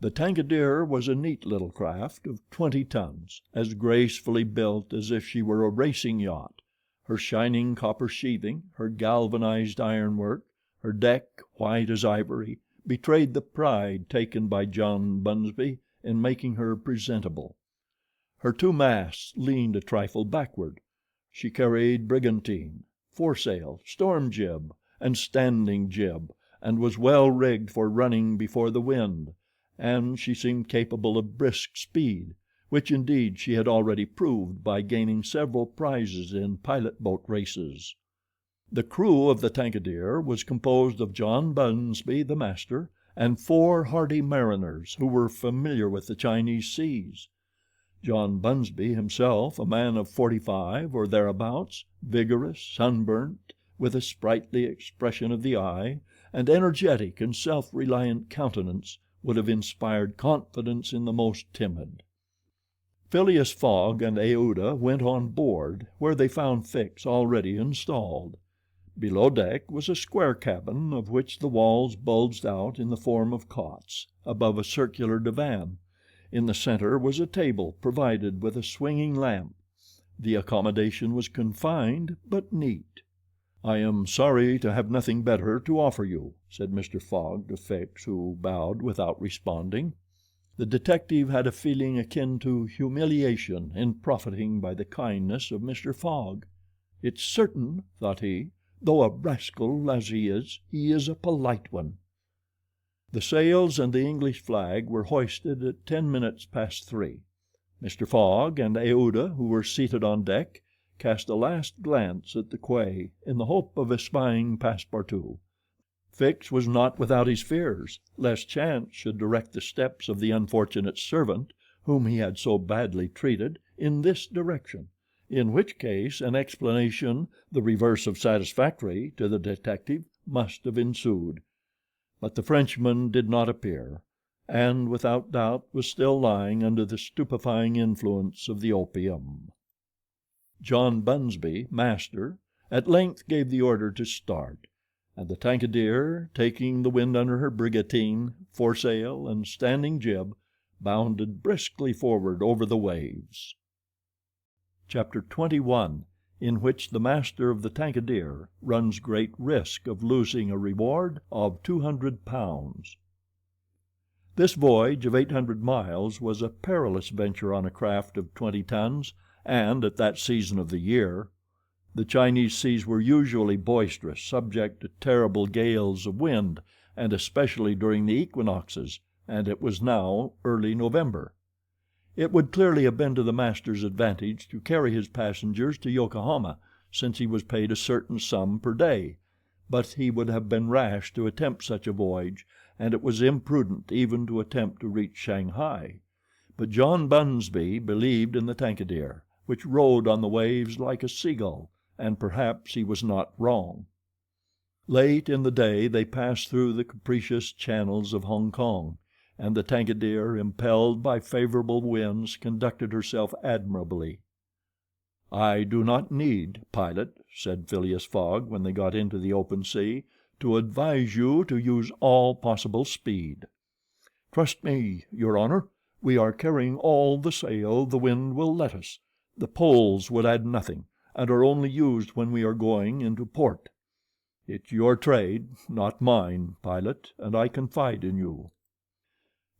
S1: The Tankadere was a neat little craft of 20 tons, as gracefully built as if she were a racing yacht. Her shining copper sheathing, her galvanized ironwork, her deck, white as ivory, betrayed the pride taken by John Bunsby in making her presentable. Her two masts leaned a trifle backward. She carried brigantine, foresail, storm jib, and standing jib, and was well rigged for running before the wind, and she seemed capable of brisk speed, which indeed she had already proved by gaining several prizes in pilot boat races. The crew of the Tankadere was composed of John Bunsby, the master, and 4 hardy mariners who were familiar with the Chinese seas. John Bunsby himself, a man of 45 or thereabouts, vigorous, sunburnt, with a sprightly expression of the eye, and energetic and self-reliant countenance, would have inspired confidence in the most timid. Phileas Fogg and Aouda went on board, where they found Fix already installed. Below deck was a square cabin, of which the walls bulged out in the form of cots, above a circular divan. In the center was a table provided with a swinging lamp. The accommodation was confined but neat. "I am sorry to have nothing better to offer you," said Mr. Fogg to Fix, who bowed without responding. The detective had a feeling akin to humiliation in profiting by the kindness of Mr. Fogg. "It's certain," thought he, "though a rascal as he is a polite one." The sails and the English flag were hoisted at 10 minutes past 3. Mr. Fogg and Aouda, who were seated on deck, cast a last glance at the quay in the hope of espying Passepartout. Fix was not without his fears, lest chance should direct the steps of the unfortunate servant, whom he had so badly treated, in this direction, in which case an explanation the reverse of satisfactory to the detective must have ensued. But the Frenchman did not appear, and without doubt was still lying under the stupefying influence of the opium. John Bunsby, master, at length gave the order to start, and the Tankadere, taking the wind under her brigantine, foresail, and standing jib, bounded briskly forward over the waves. Chapter 21, in which the master of the Tankadere runs great risk of losing a reward of £200. This voyage of 800 miles was a perilous venture on a craft of 20 tons, and at that season of the year. The Chinese seas were usually boisterous, subject to terrible gales of wind, and especially during the equinoxes, and it was now early November. It would clearly have been to the master's advantage to carry his passengers to Yokohama, since he was paid a certain sum per day, but he would have been rash to attempt such a voyage, and it was imprudent even to attempt to reach Shanghai. But John Bunsby believed in the Tankadere, which rode on the waves like a seagull, and perhaps he was not wrong. Late in the day they passed through the capricious channels of Hong Kong, and the Tankadere, impelled by favorable winds, conducted herself admirably. "I do not need, pilot," said Phileas Fogg when they got into the open sea, "to advise you to use all possible speed." "Trust me, your honor. We are carrying all the sail the wind will let us. The poles would add nothing, and are only used when we are going into port." "It's your trade, not mine, pilot, and I confide in you."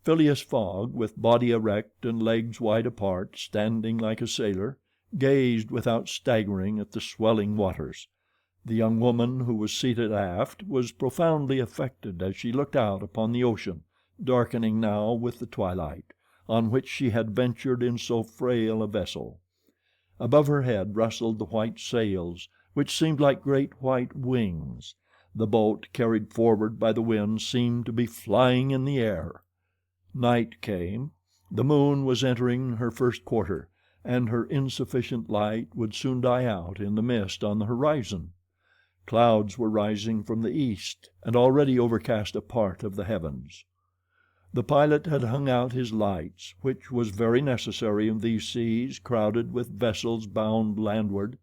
S1: Phileas Fogg, with body erect and legs wide apart, standing like a sailor, gazed without staggering at the swelling waters. The young woman who was seated aft was profoundly affected as she looked out upon the ocean, darkening now with the twilight, on which she had ventured in so frail a vessel. Above her head rustled the white sails, which seemed like great white wings. The boat, carried forward by the wind, seemed to be flying in the air. Night came. The moon was entering her first quarter, and her insufficient light would soon die out in the mist on the horizon. Clouds were rising from the east, and already overcast a part of the heavens. The pilot had hung out his lights, which was very necessary in these seas crowded with vessels bound landward,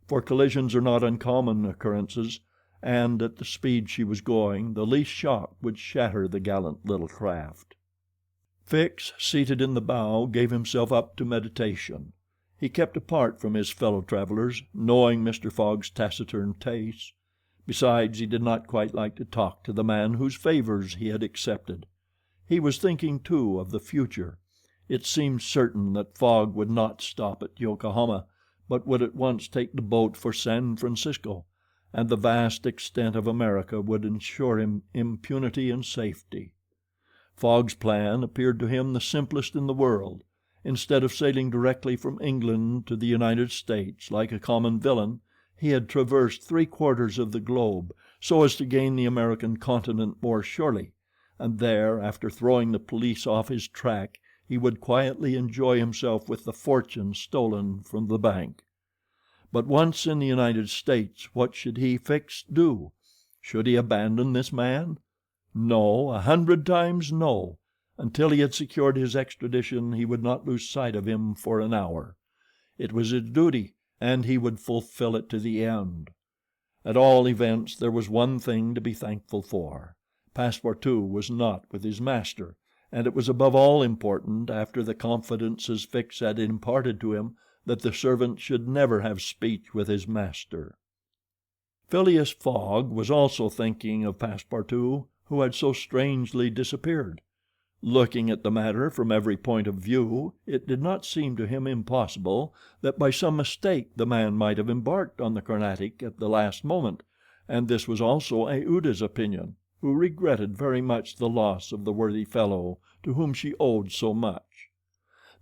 S1: for collisions are not uncommon occurrences, and at the speed she was going the least shock would shatter the gallant little craft. Fix, seated in the bow, gave himself up to meditation. He kept apart from his fellow travelers, knowing Mr. Fogg's taciturn tastes. Besides, he did not quite like to talk to the man whose favors he had accepted. He was thinking, too, of the future. It seemed certain that Fogg would not stop at Yokohama, but would at once take the boat for San Francisco, and the vast extent of America would ensure him impunity and safety. Fogg's plan appeared to him the simplest in the world. Instead of sailing directly from England to the United States like a common villain, he had traversed 3/4 of the globe so as to gain the American continent more surely, and there, after throwing the police off his track, he would quietly enjoy himself with the fortune stolen from the bank. But once in the United States, what should he, Fix, do? Should he abandon this man? No, 100 times no. Until he had secured his extradition he would not lose sight of him for an hour. It was his duty, and he would fulfill it to the end. At all events, there was one thing to be thankful for. Passepartout was not with his master, and it was above all important, after the confidences Fix had imparted to him, that the servant should never have speech with his master. Phileas Fogg was also thinking of Passepartout, who had so strangely disappeared. Looking at the matter from every point of view, it did not seem to him impossible that by some mistake the man might have embarked on the Carnatic at the last moment, and this was also Aouda's opinion, who regretted very much the loss of the worthy fellow to whom she owed so much.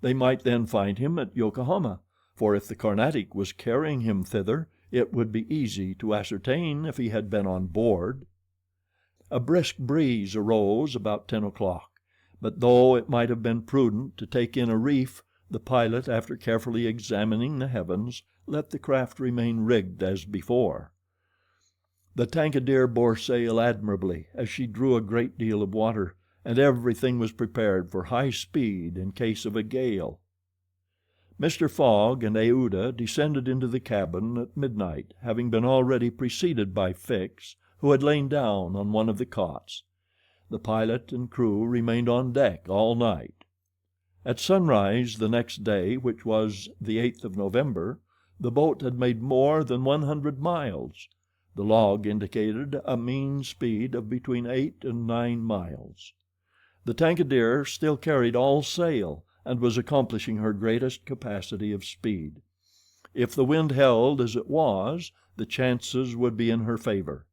S1: They might then find him at Yokohama, for if the Carnatic was carrying him thither, it would be easy to ascertain if he had been on board. A brisk breeze arose about 10 o'clock, but though it might have been prudent to take in a reef, the pilot, after carefully examining the heavens, let the craft remain rigged as before. The Tankadere bore sail admirably, as she drew a great deal of water, and everything was prepared for high speed in case of a gale. Mr. Fogg and Aouda descended into the cabin at midnight, having been already preceded by Fix, who had lain down on one of the cots. The pilot and crew remained on deck all night. At sunrise the next day, which was the 8th of November, the boat had made more than 100 miles. The log indicated a mean speed of between 8 and 9 miles. The Tankadere still carried all sail, and was accomplishing her greatest capacity of speed. If the wind held as it was, the chances would be in her favor.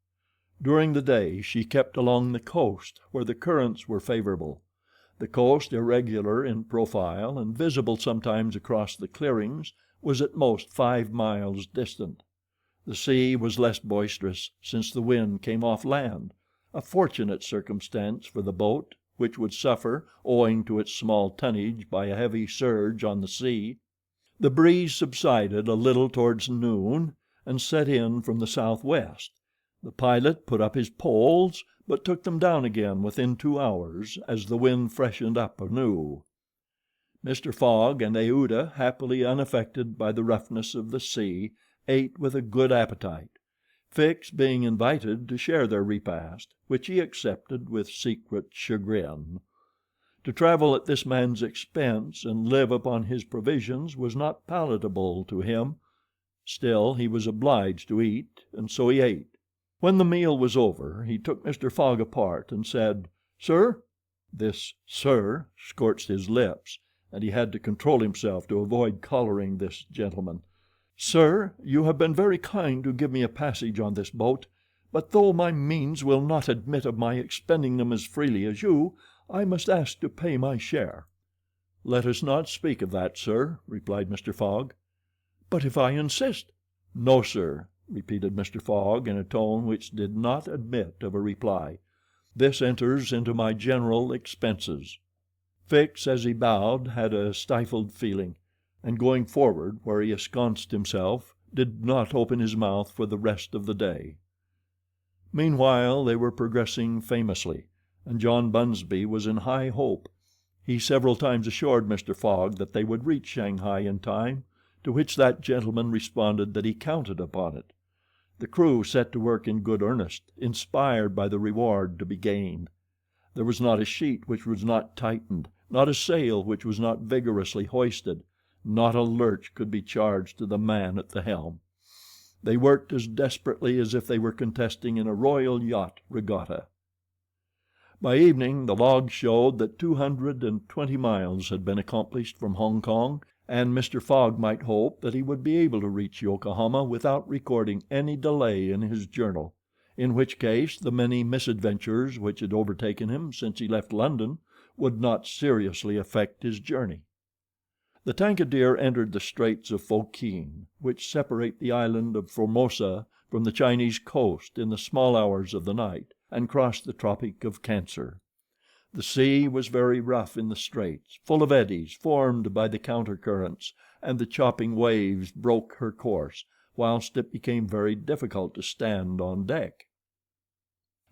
S1: During the day she kept along the coast, where the currents were favorable. The coast, irregular in profile and visible sometimes across the clearings, was at most 5 miles distant. The sea was less boisterous, since the wind came off land, a fortunate circumstance for the boat, which would suffer, owing to its small tonnage, by a heavy surge on the sea. The breeze subsided a little towards noon, and set in from the southwest. The pilot put up his poles, but took them down again within 2 hours, as the wind freshened up anew. Mr. Fogg and Aouda, happily unaffected by the roughness of the sea, ate with a good appetite, Fix being invited to share their repast, which he accepted with secret chagrin. To travel at this man's expense and live upon his provisions was not palatable to him. Still, he was obliged to eat, and so he ate. When the meal was over, he took Mr. Fogg apart and said, "Sir?" This "sir" scorched his lips, and he had to control himself to avoid collaring this gentleman. "Sir, you have been very kind to give me a passage on this boat, but though my means will not admit of my expending them as freely as you, I must ask to pay my share." "Let us not speak of that, sir," replied Mr. Fogg. "But if I insist?" "No, sir," repeated Mr. Fogg in a tone which did not admit of a reply. "This enters into my general expenses." Fix, as he bowed, had a stifled feeling, and going forward, where he ensconced himself, did not open his mouth for the rest of the day. Meanwhile they were progressing famously, and John Bunsby was in high hope. He several times assured Mr. Fogg that they would reach Shanghai in time, to which that gentleman responded that he counted upon it. The crew set to work in good earnest, inspired by the reward to be gained. There was not a sheet which was not tightened, not a sail which was not vigorously hoisted, not a lurch could be charged to the man at the helm. They worked as desperately as if they were contesting in a royal yacht regatta. By evening the logs showed that 220 miles had been accomplished from Hong Kong, and Mr. Fogg might hope that he would be able to reach Yokohama without recording any delay in his journal, in which case the many misadventures which had overtaken him since he left London would not seriously affect his journey. The Tankadeer entered the Straits of Fokien, which separate the island of Formosa from the Chinese coast, in the small hours of the night, and crossed the Tropic of Cancer. The sea was very rough in the straits, full of eddies formed by the counter currents, and the chopping waves broke her course, whilst it became very difficult to stand on deck.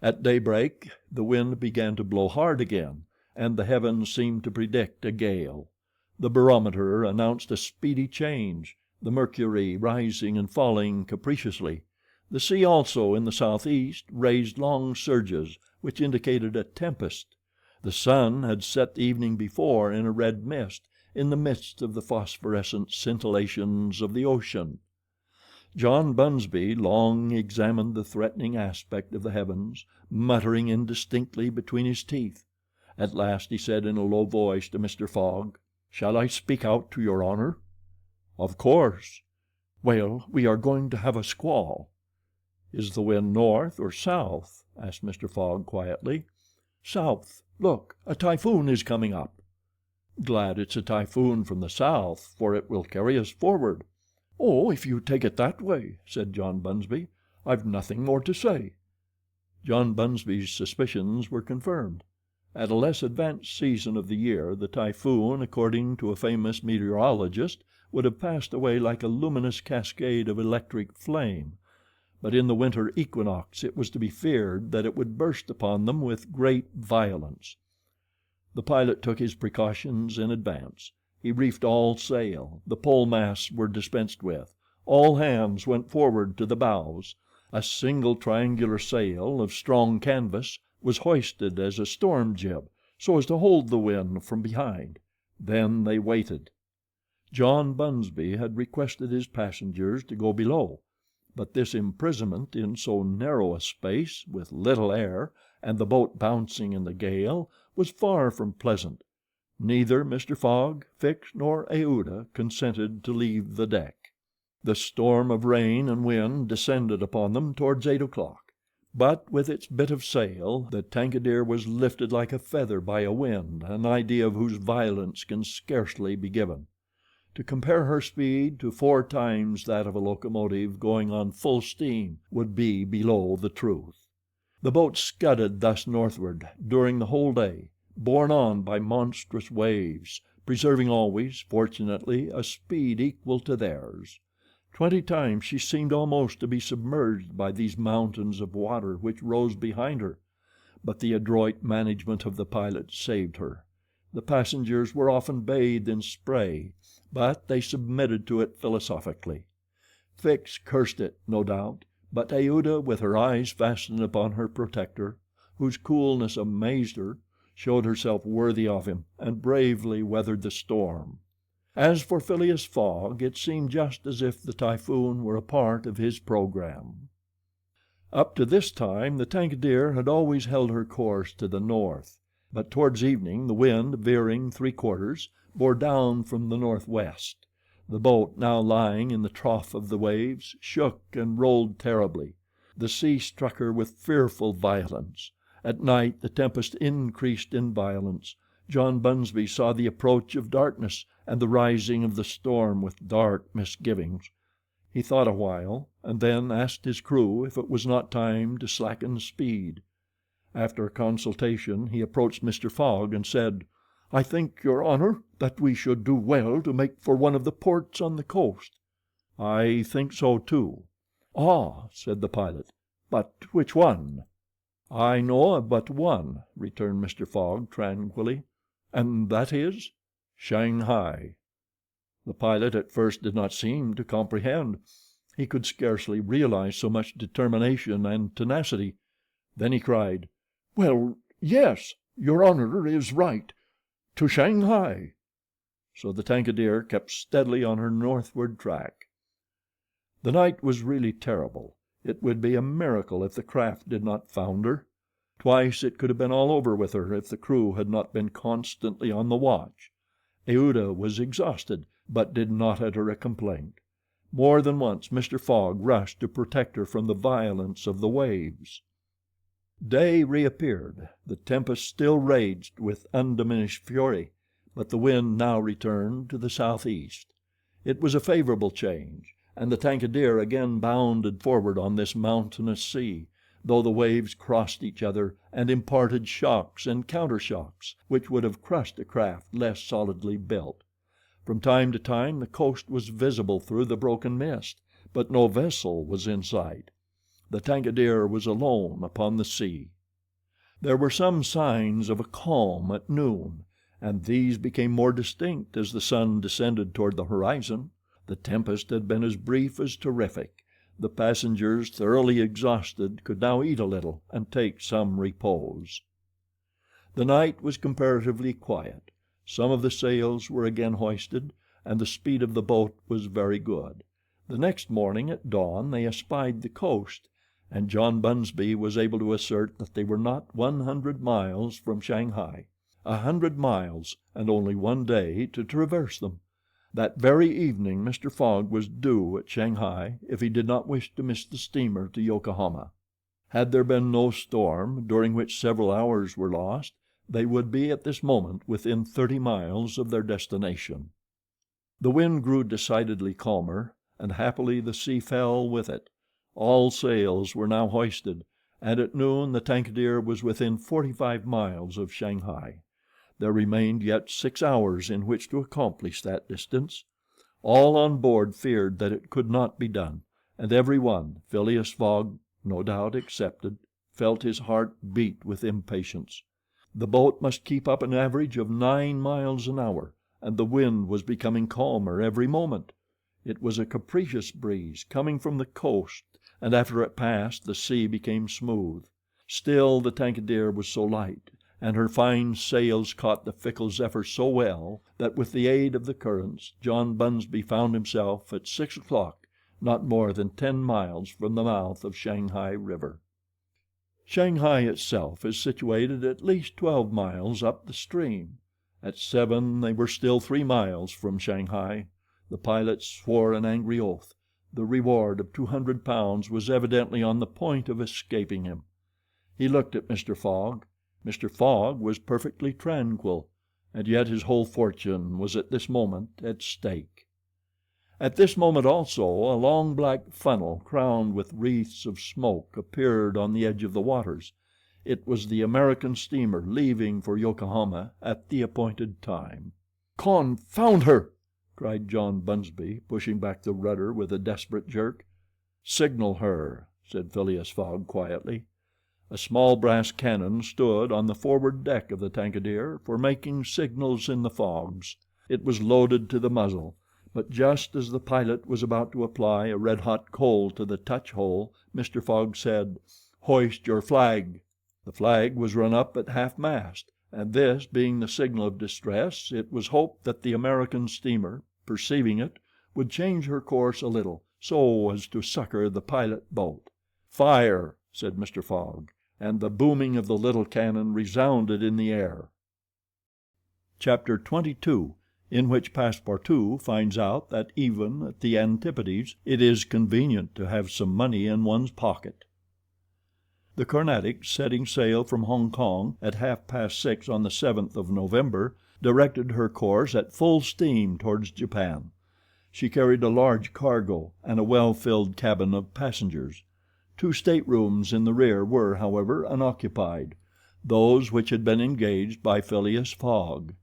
S1: At daybreak the wind began to blow hard again, and the heavens seemed to predict a gale. The barometer announced a speedy change, the mercury rising and falling capriciously. The sea also, in the southeast, raised long surges which indicated a tempest. The sun had set the evening before in a red mist, in the midst of the phosphorescent scintillations of the ocean. John Bunsby long examined the threatening aspect of the heavens, muttering indistinctly between his teeth. At last he said in a low voice to Mr. Fogg, "Shall I speak out to your honor?" "Of course." "Well, we are going to have a squall." "Is the wind north or south?" asked Mr. Fogg quietly. "South. Look, a typhoon is coming up." "Glad it's a typhoon from the south, for it will carry us forward." "Oh, if you take it that way," said John Bunsby, "I've nothing more to say." John Bunsby's suspicions were confirmed. At a less advanced season of the year the typhoon, according to a famous meteorologist, would have passed away like a luminous cascade of electric flame, but in the winter equinox it was to be feared that it would burst upon them with great violence. The pilot took his precautions in advance. He reefed all sail, the pole masts were dispensed with, all hands went forward to the bows. A single triangular sail of strong canvas was hoisted as a storm jib, so as to hold the wind from behind. Then they waited. John Bunsby had requested his passengers to go below, but this imprisonment in so narrow a space, with little air, and the boat bouncing in the gale, was far from pleasant. Neither Mr. Fogg, Fix, nor Aouda consented to leave the deck. The storm of rain and wind descended upon them towards 8 o'clock, but with its bit of sail the Tankadeer was lifted like a feather by a wind, an idea of whose violence can scarcely be given. To compare her speed to 4 times that of a locomotive going on full steam would be below the truth. The boat scudded thus northward during the whole day, borne on by monstrous waves, preserving always, fortunately, a speed equal to theirs. 20 times she seemed almost to be submerged by these mountains of water which rose behind her, but the adroit management of the pilot saved her. The passengers were often bathed in spray, but they submitted to it philosophically. Fix cursed it, no doubt, but Aouda, with her eyes fastened upon her protector, whose coolness amazed her, showed herself worthy of him, and bravely weathered the storm. As for Phileas Fogg, it seemed just as if the typhoon were a part of his program. Up to this time the Tankadeer had always held her course to the north, but towards evening the wind, veering 3/4, bore down from the northwest. The boat, now lying in the trough of the waves, shook and rolled terribly. The sea struck her with fearful violence. At night the tempest increased in violence. John Bunsby saw the approach of darkness and the rising of the storm with dark misgivings. He thought a while, and then asked his crew if it was not time to slacken speed. After a consultation he approached Mr. Fogg and said, "I think, your honor, that we should do well to make for one of the ports on the coast." "I think so too." "Ah," said the pilot, "but which one?" "I know of but one," returned Mr. Fogg tranquilly. "And that is?" "Shanghai." The pilot at first did not seem to comprehend. He could scarcely realize so much determination and tenacity. Then he cried: "Well, yes, your honor is right. To Shanghai." So the Tankadeer kept steadily on her northward track. The night was really terrible. It would be a miracle if the craft did not founder. Twice it could have been all over with her if the crew had not been constantly on the watch. Aouda was exhausted, but did not utter a complaint. More than once Mr. Fogg rushed to protect her from the violence of the waves. Day reappeared. The tempest still raged with undiminished fury, but the wind now returned to the southeast. It was a favorable change, and the Tankadeer again bounded forward on this mountainous sea, though the waves crossed each other and imparted shocks and countershocks which would have crushed a craft less solidly built. From time to time the coast was visible through the broken mist, but no vessel was in sight. The Tankadeer was alone upon the sea. There were some signs of a calm at noon, and these became more distinct as the sun descended toward the horizon. The tempest had been as brief as terrific. The passengers, thoroughly exhausted, could now eat a little and take some repose. The night was comparatively quiet. Some of the sails were again hoisted, and the speed of the boat was very good. The next morning at dawn they espied the coast, and John Bunsby was able to assert that they were not 100 miles from Shanghai. 100 miles, and only one day to traverse them. That very evening Mr. Fogg was due at Shanghai if he did not wish to miss the steamer to Yokohama. Had there been no storm, during which several hours were lost, they would be at this moment within 30 miles of their destination. The wind grew decidedly calmer, and happily the sea fell with it. All sails were now hoisted, and at noon the Tankadeer was within 45 miles of Shanghai. There remained yet 6 hours in which to accomplish that distance. All on board feared that it could not be done, and every one, Phileas Fogg no doubt excepted, felt his heart beat with impatience. The boat must keep up an average of 9 miles an hour, and the wind was becoming calmer every moment. It was a capricious breeze coming from the coast, and after it passed the sea became smooth. Still the Tankadeer was so light, and her fine sails caught the fickle zephyr so well, that with the aid of the currents John Bunsby found himself at 6 o'clock not more than 10 miles from the mouth of Shanghai River. Shanghai itself is situated at least 12 miles up the stream. At 7 they were still 3 miles from Shanghai. The pilot swore an angry oath. The reward of £200 was evidently on the point of escaping him. He looked at Mr. Fogg. Mr. Fogg was perfectly tranquil, and yet his whole fortune was at this moment at stake. At this moment also a long black funnel crowned with wreaths of smoke appeared on the edge of the waters. It was the American steamer leaving for Yokohama at the appointed time. "Confound her!" cried John Bunsby, pushing back the rudder with a desperate jerk. "Signal her," said Phileas Fogg quietly. A small brass cannon stood on the forward deck of the Tankadeer for making signals in the fogs. It was loaded to the muzzle, but just as the pilot was about to apply a red-hot coal to the touch hole, Mr. Fogg said, "Hoist your flag." The flag was run up at half-mast, and this being the signal of distress, it was hoped that the American steamer, perceiving it, would change her course a little, so as to succor the pilot boat. "Fire!" said Mr. Fogg, and the booming of the little cannon resounded in the air. Chapter 22, in which Passepartout finds out that even at the Antipodes it is convenient to have some money in one's pocket. The Carnatic, setting sail from Hong Kong at 6:30 on the 7th of November, directed her course at full steam towards Japan. She carried a large cargo and a well-filled cabin of passengers. 2 staterooms in the rear were, however, unoccupied, those which had been engaged by Phileas Fogg.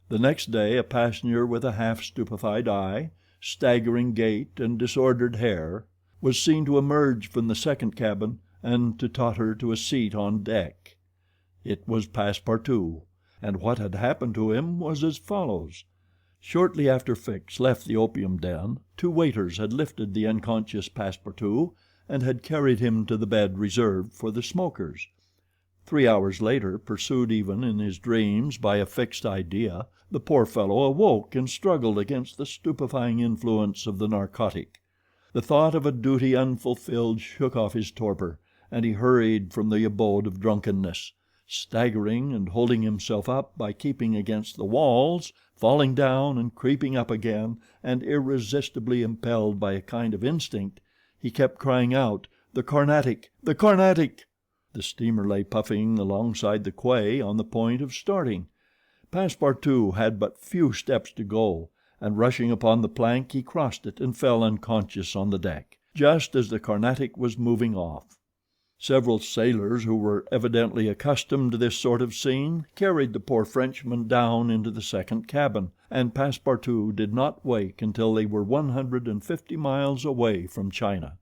S1: The next day a passenger with a half-stupefied eye, staggering gait, and disordered hair was seen to emerge from the second cabin and to totter to a seat on deck. It was Passepartout, and what had happened to him was as follows. Shortly after Fix left the opium den, two waiters had lifted the unconscious Passepartout and had carried him to the bed reserved for the smokers. 3 hours later, pursued even in his dreams by a fixed idea, the poor fellow awoke and struggled against the stupefying influence of the narcotic. The thought of a duty unfulfilled shook off his torpor, and he hurried from the abode of drunkenness, staggering and holding himself up by keeping against the walls, falling down and creeping up again, and irresistibly impelled by a kind of instinct, he kept crying out, "The Carnatic! The Carnatic!" The steamer lay puffing alongside the quay on the point of starting. Passepartout had but few steps to go, and rushing upon the plank he crossed it and fell unconscious on the deck, just as the Carnatic was moving off. Several sailors who were evidently accustomed to this sort of scene carried the poor Frenchman down into the second cabin, and Passepartout did not wake until they were 150 miles away from China.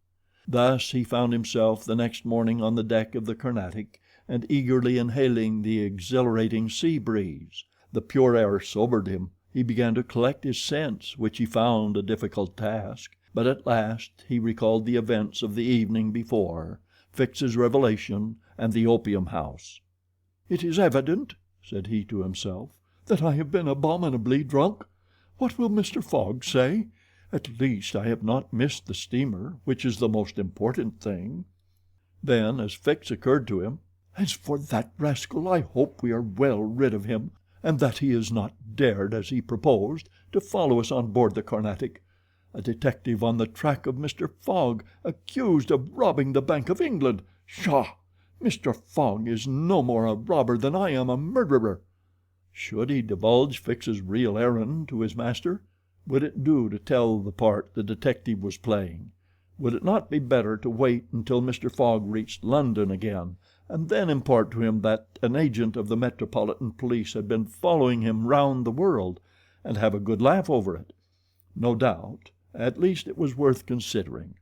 S1: Thus he found himself the next morning on the deck of the Carnatic and eagerly inhaling the exhilarating sea breeze. The pure air sobered him. He began to collect his sense, which he found a difficult task, but at last he recalled the events of the evening before, Fix's revelation, and the opium house. "It is evident," said he to himself, "that I have been abominably drunk. What will Mr. Fogg say? At least I have not missed the steamer, which is the most important thing." Then, as Fix occurred to him, "As for that rascal, I hope we are well rid of him, and that he has not dared, as he proposed, to follow us on board the Carnatic. A detective on the track of Mr. Fogg, accused of robbing the Bank of England. Pshaw! Mr. Fogg is no more a robber than I am a murderer." Should he divulge Fix's real errand to his master? Would it do to tell the part the detective was playing? Would it not be better to wait until Mr. Fogg reached London again, and then impart to him that an agent of the Metropolitan Police had been following him round the world, and have a good laugh over it? No doubt. At least it was worth considering.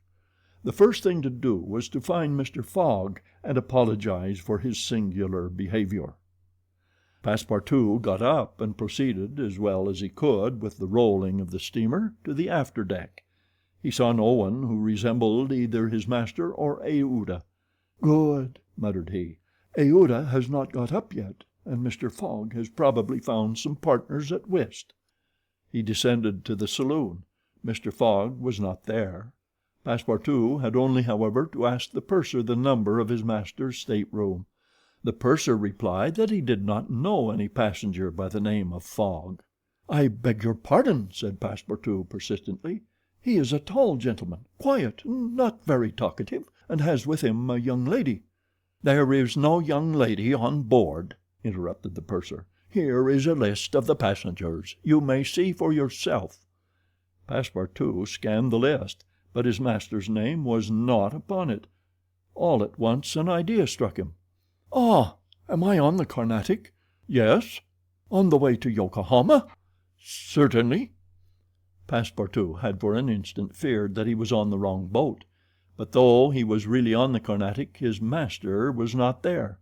S1: The first thing to do was to find Mr. Fogg and apologize for his singular behavior. Passepartout got up and proceeded, as well as he could with the rolling of the steamer, to the after deck. He saw no one who resembled either his master or Aouda. "Good," muttered he. "Aouda has not got up yet, and Mr. Fogg has probably found some partners at whist." He descended to the saloon. Mr. Fogg was not there. Passepartout had only, however, to ask the purser the number of his master's stateroom. The purser replied that he did not know any passenger by the name of Fogg. "I beg your pardon," said Passepartout persistently. "He is a tall gentleman, quiet, not very talkative, and has with him a young lady." "There is no young lady on board," interrupted the purser. "Here is a list of the passengers. You may see for yourself." Passepartout scanned the list, but his master's name was not upon it. All at once an idea struck him. "Ah, am I on the Carnatic?" "Yes." "On the way to Yokohama?" "Certainly." Passepartout had for an instant feared that he was on the wrong boat, but though he was really on the Carnatic, his master was not there.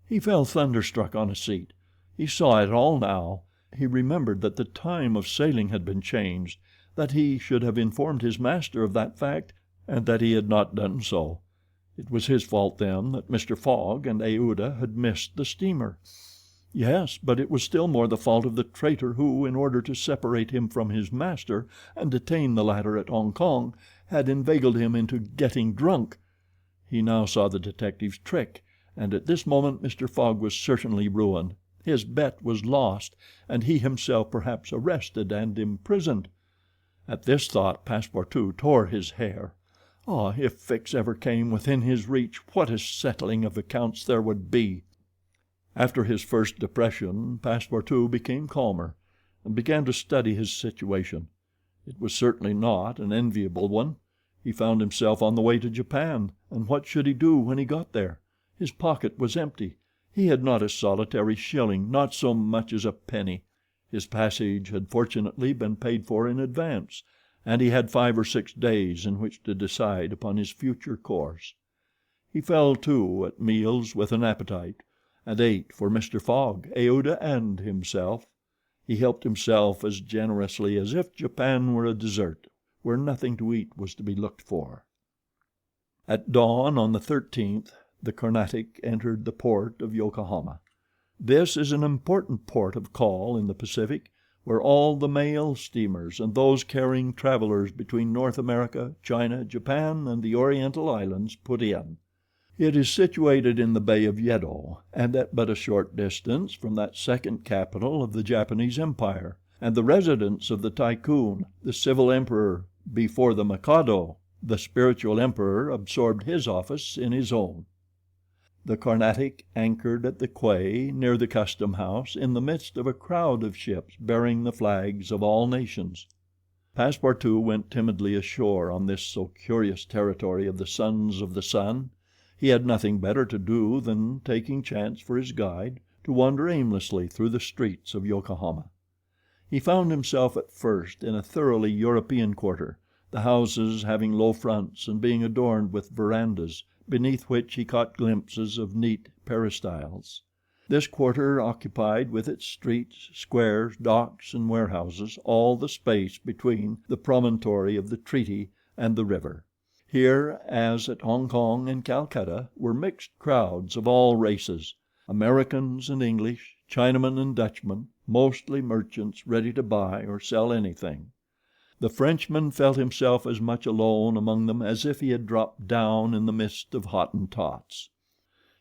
S1: He fell thunderstruck on a seat. He saw it all now. He remembered that the time of sailing had been changed, that he should have informed his master of that fact, and that he had not done so. It was his fault, then, that Mr. Fogg and Aouda had missed the steamer. Yes, but it was still more the fault of the traitor who, in order to separate him from his master and detain the latter at Hong Kong, had inveigled him into getting drunk. He now saw the detective's trick, and at this moment Mr. Fogg was certainly ruined. His bet was lost, and he himself perhaps arrested and imprisoned. At this thought Passepartout tore his hair. Ah, if Fix ever came within his reach, what a settling of accounts there would be! After his first depression, Passepartout became calmer, and began to study his situation. It was certainly not an enviable one. He found himself on the way to Japan, and what should he do when he got there? His pocket was empty. He had not a solitary shilling, not so much as a penny. His passage had fortunately been paid for in advance, and he had 5 or 6 days in which to decide upon his future course. He fell to at meals with an appetite, and ate for Mr. Fogg, Aouda, and himself. He helped himself as generously as if Japan were a dessert where nothing to eat was to be looked for. At dawn on the 13th the Carnatic entered the port of Yokohama. This is an important port of call in the Pacific, where all the mail steamers and those carrying travelers between North America, China, Japan, and the Oriental Islands put in. It is situated in the Bay of Yedo, and at but a short distance from that second capital of the Japanese Empire, and the residence of the Tycoon, the civil emperor, before the Mikado, the spiritual emperor, absorbed his office in his own. The Carnatic anchored at the quay near the custom house in the midst of a crowd of ships bearing the flags of all nations. Passepartout went timidly ashore on this so curious territory of the Sons of the Sun. He had nothing better to do than, taking chance for his guide, to wander aimlessly through the streets of Yokohama. He found himself at first in a thoroughly European quarter, the houses having low fronts and being adorned with verandas, beneath which he caught glimpses of neat peristyles. This quarter occupied with its streets, squares, docks, and warehouses all the space between the promontory of the treaty and the river. Here, as at Hong Kong and Calcutta, were mixed crowds of all races, Americans and English, Chinamen and Dutchmen, mostly merchants ready to buy or sell anything. The Frenchman felt himself as much alone among them as if he had dropped down in the midst of Hottentots.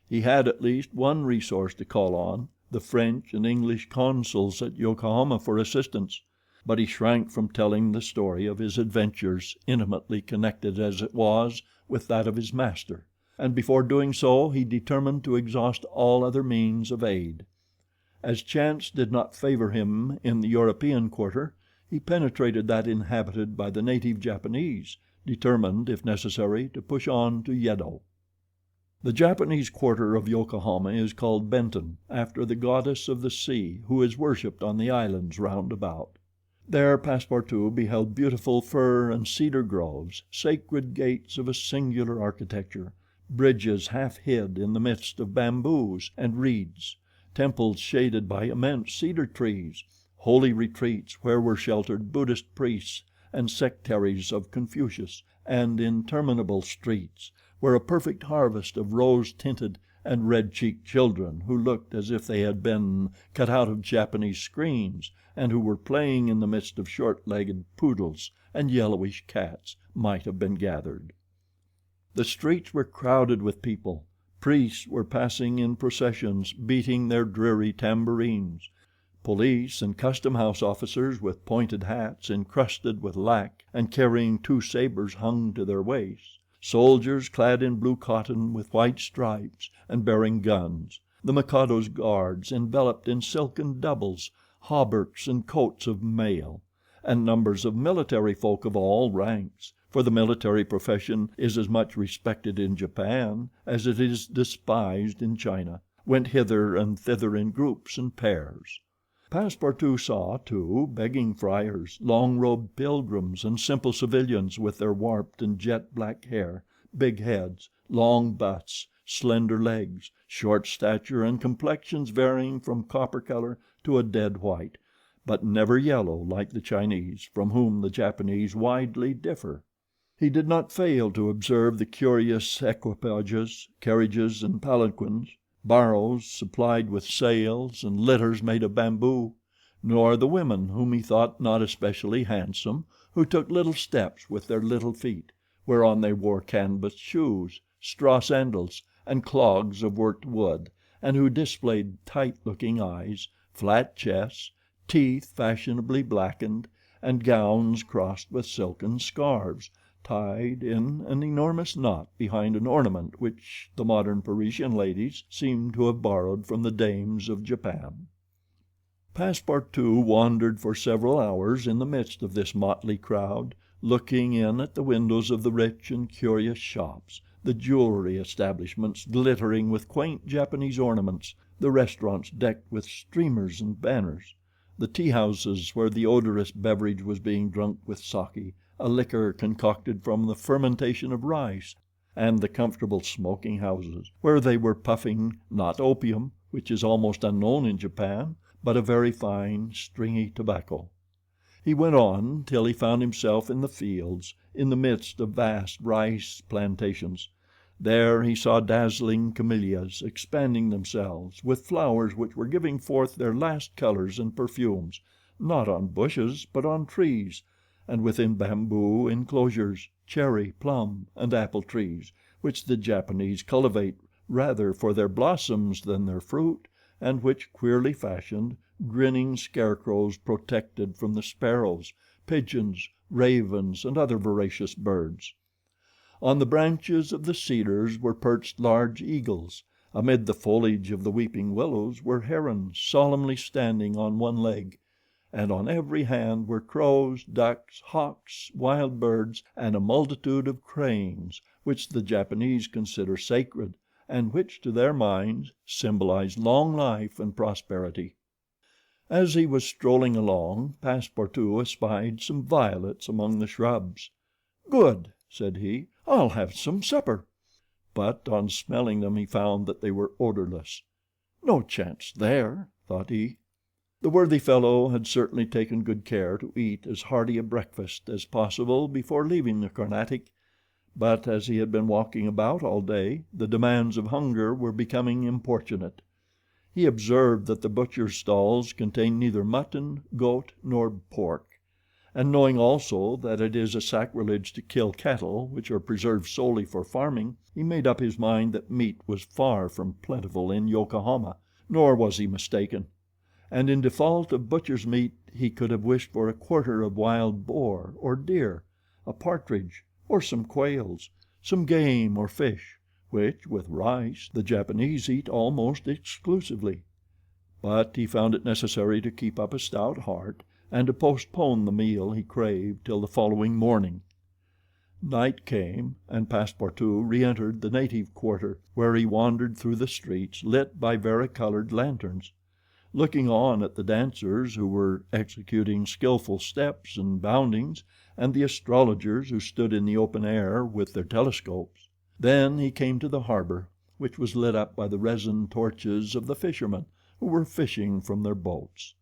S1: He had at least one resource to call on, the French and English consuls at Yokohama, for assistance, but he shrank from telling the story of his adventures, intimately connected as it was with that of his master, and before doing so he determined to exhaust all other means of aid. As chance did not favor him in the European quarter, he penetrated that inhabited by the native Japanese, determined, if necessary, to push on to Yedo. The Japanese quarter of Yokohama is called Benton, after the goddess of the sea, who is worshipped on the islands round about. There Passepartout beheld beautiful fir and cedar groves, sacred gates of a singular architecture, bridges half hid in the midst of bamboos and reeds, temples shaded by immense cedar trees, holy retreats where were sheltered Buddhist priests and sectaries of Confucius, and interminable streets, where a perfect harvest of rose-tinted and red-cheeked children, who looked as if they had been cut out of Japanese screens, and who were playing in the midst of short-legged poodles and yellowish cats, might have been gathered. The streets were crowded with people. Priests were passing in processions, beating their dreary tambourines. Police and custom-house officers with pointed hats encrusted with lac and carrying 2 sabers hung to their waists, soldiers clad in blue cotton with white stripes and bearing guns, the Mikado's guards enveloped in silken doubles, hauberks and coats of mail, and numbers of military folk of all ranks, for the military profession is as much respected in Japan as it is despised in China, went hither and thither in groups and pairs. Passepartout saw, too, begging friars, long-robed pilgrims, and simple civilians with their warped and jet-black hair, big heads, long busts, slender legs, short stature, and complexions varying from copper color to a dead white, but never yellow like the Chinese, from whom the Japanese widely differ. He did not fail to observe the curious equipages, carriages, and palanquins, barrows supplied with sails, and litters made of bamboo, nor the women, whom he thought not especially handsome, who took little steps with their little feet, whereon they wore canvas shoes, straw sandals, and clogs of worked wood, and who displayed tight-looking eyes, flat chests, teeth fashionably blackened, and gowns crossed with silken scarves, tied in an enormous knot behind an ornament which the modern Parisian ladies seem to have borrowed from the dames of Japan. Passepartout wandered for several hours in the midst of this motley crowd, looking in at the windows of the rich and curious shops, the jewelry establishments glittering with quaint Japanese ornaments, the restaurants decked with streamers and banners, the tea houses where the odorous beverage was being drunk with sake, a liquor concocted from the fermentation of rice, and the comfortable smoking houses, where they were puffing, not opium, which is almost unknown in Japan, but a very fine, stringy tobacco. He went on till he found himself in the fields, in the midst of vast rice plantations. There he saw dazzling camellias expanding themselves, with flowers which were giving forth their last colors and perfumes, not on bushes but on trees, and within bamboo enclosures, cherry, plum, and apple trees, which the Japanese cultivate rather for their blossoms than their fruit, and which, queerly fashioned, grinning scarecrows protected from the sparrows, pigeons, ravens, and other voracious birds. On the branches of the cedars were perched large eagles. Amid the foliage of the weeping willows were herons solemnly standing on one leg, and on every hand were crows, ducks, hawks, wild birds, and a multitude of cranes, which the Japanese consider sacred, and which to their minds symbolize long life and prosperity. As he was strolling along, Passepartout espied some violets among the shrubs. "Good," said he, "I'll have some supper." But on smelling them he found that they were odorless. "No chance there," thought he. The worthy fellow had certainly taken good care to eat as hearty a breakfast as possible before leaving the Carnatic, but as he had been walking about all day, the demands of hunger were becoming importunate. He observed that the butchers' stalls contained neither mutton, goat, nor pork, and knowing also that it is a sacrilege to kill cattle which are preserved solely for farming, he made up his mind that meat was far from plentiful in Yokohama, nor was he mistaken, and in default of butcher's meat he could have wished for a quarter of wild boar or deer, a partridge, or some quails, some game or fish, which, with rice, the Japanese eat almost exclusively. But he found it necessary to keep up a stout heart and to postpone the meal he craved till the following morning. Night came, and Passepartout re-entered the native quarter, where he wandered through the streets lit by varicolored lanterns. Looking on at the dancers who were executing skillful steps and boundings, and the astrologers who stood in the open air with their telescopes. Then he came to the harbor, which was lit up by the resin torches of the fishermen who were fishing from their boats.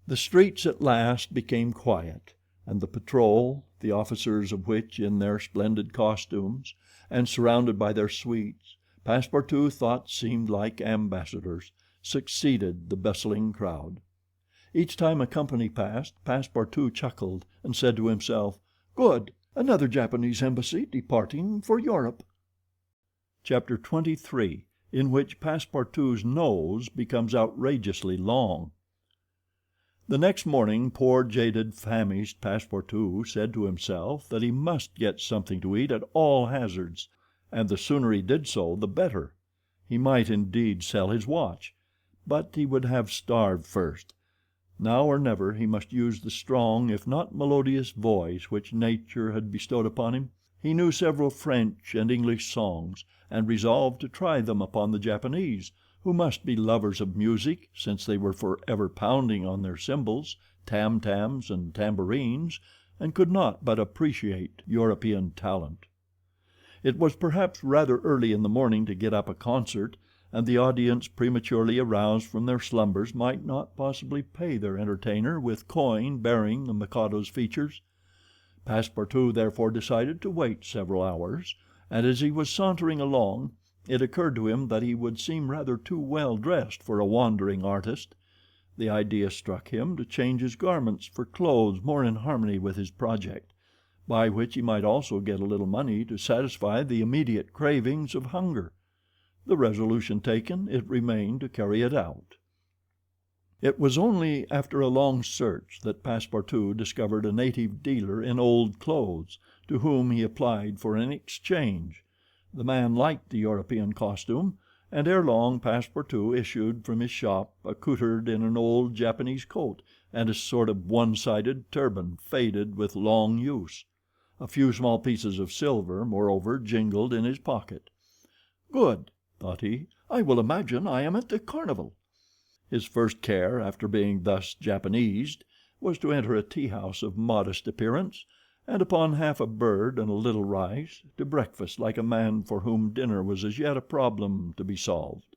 S1: The streets at last became quiet, and the patrol, the officers of which in their splendid costumes, and surrounded by their suites, Passepartout thought seemed like ambassadors, succeeded the bustling crowd. Each time a company passed, Passepartout chuckled and said to himself, "Good, another Japanese embassy departing for Europe." Chapter 23, in which Passepartout's nose becomes outrageously long. The next morning poor, jaded, famished Passepartout said to himself that he must get something to eat at all hazards, and the sooner he did so the better. He might indeed sell his watch, but he would have starved first. Now or never he must use the strong, if not melodious voice which nature had bestowed upon him. He knew several French and English songs, and resolved to try them upon the Japanese, who must be lovers of music, since they were forever pounding on their cymbals, tam-tams, and tambourines, and could not but appreciate European talent. It was perhaps rather early in the morning to get up a concert, and the audience prematurely aroused from their slumbers might not possibly pay their entertainer with coin bearing the Mikado's features. Passepartout therefore decided to wait several hours, and as he was sauntering along, it occurred to him that he would seem rather too well dressed for a wandering artist. The idea struck him to change his garments for clothes more in harmony with his project, by which he might also get a little money to satisfy the immediate cravings of hunger. The resolution taken, it remained to carry it out. It was only after a long search that Passepartout discovered a native dealer in old clothes, to whom he applied for an exchange. The man liked the European costume, and ere long Passepartout issued from his shop accoutred in an old Japanese coat and a sort of one-sided turban faded with long use. A few small pieces of silver, moreover, jingled in his pocket. "Good," thought he, "I will imagine I am at the carnival." His first care, after being thus Japanesed, was to enter a tea house of modest appearance, and upon half a bird and a little rice, to breakfast like a man for whom dinner was as yet a problem to be solved.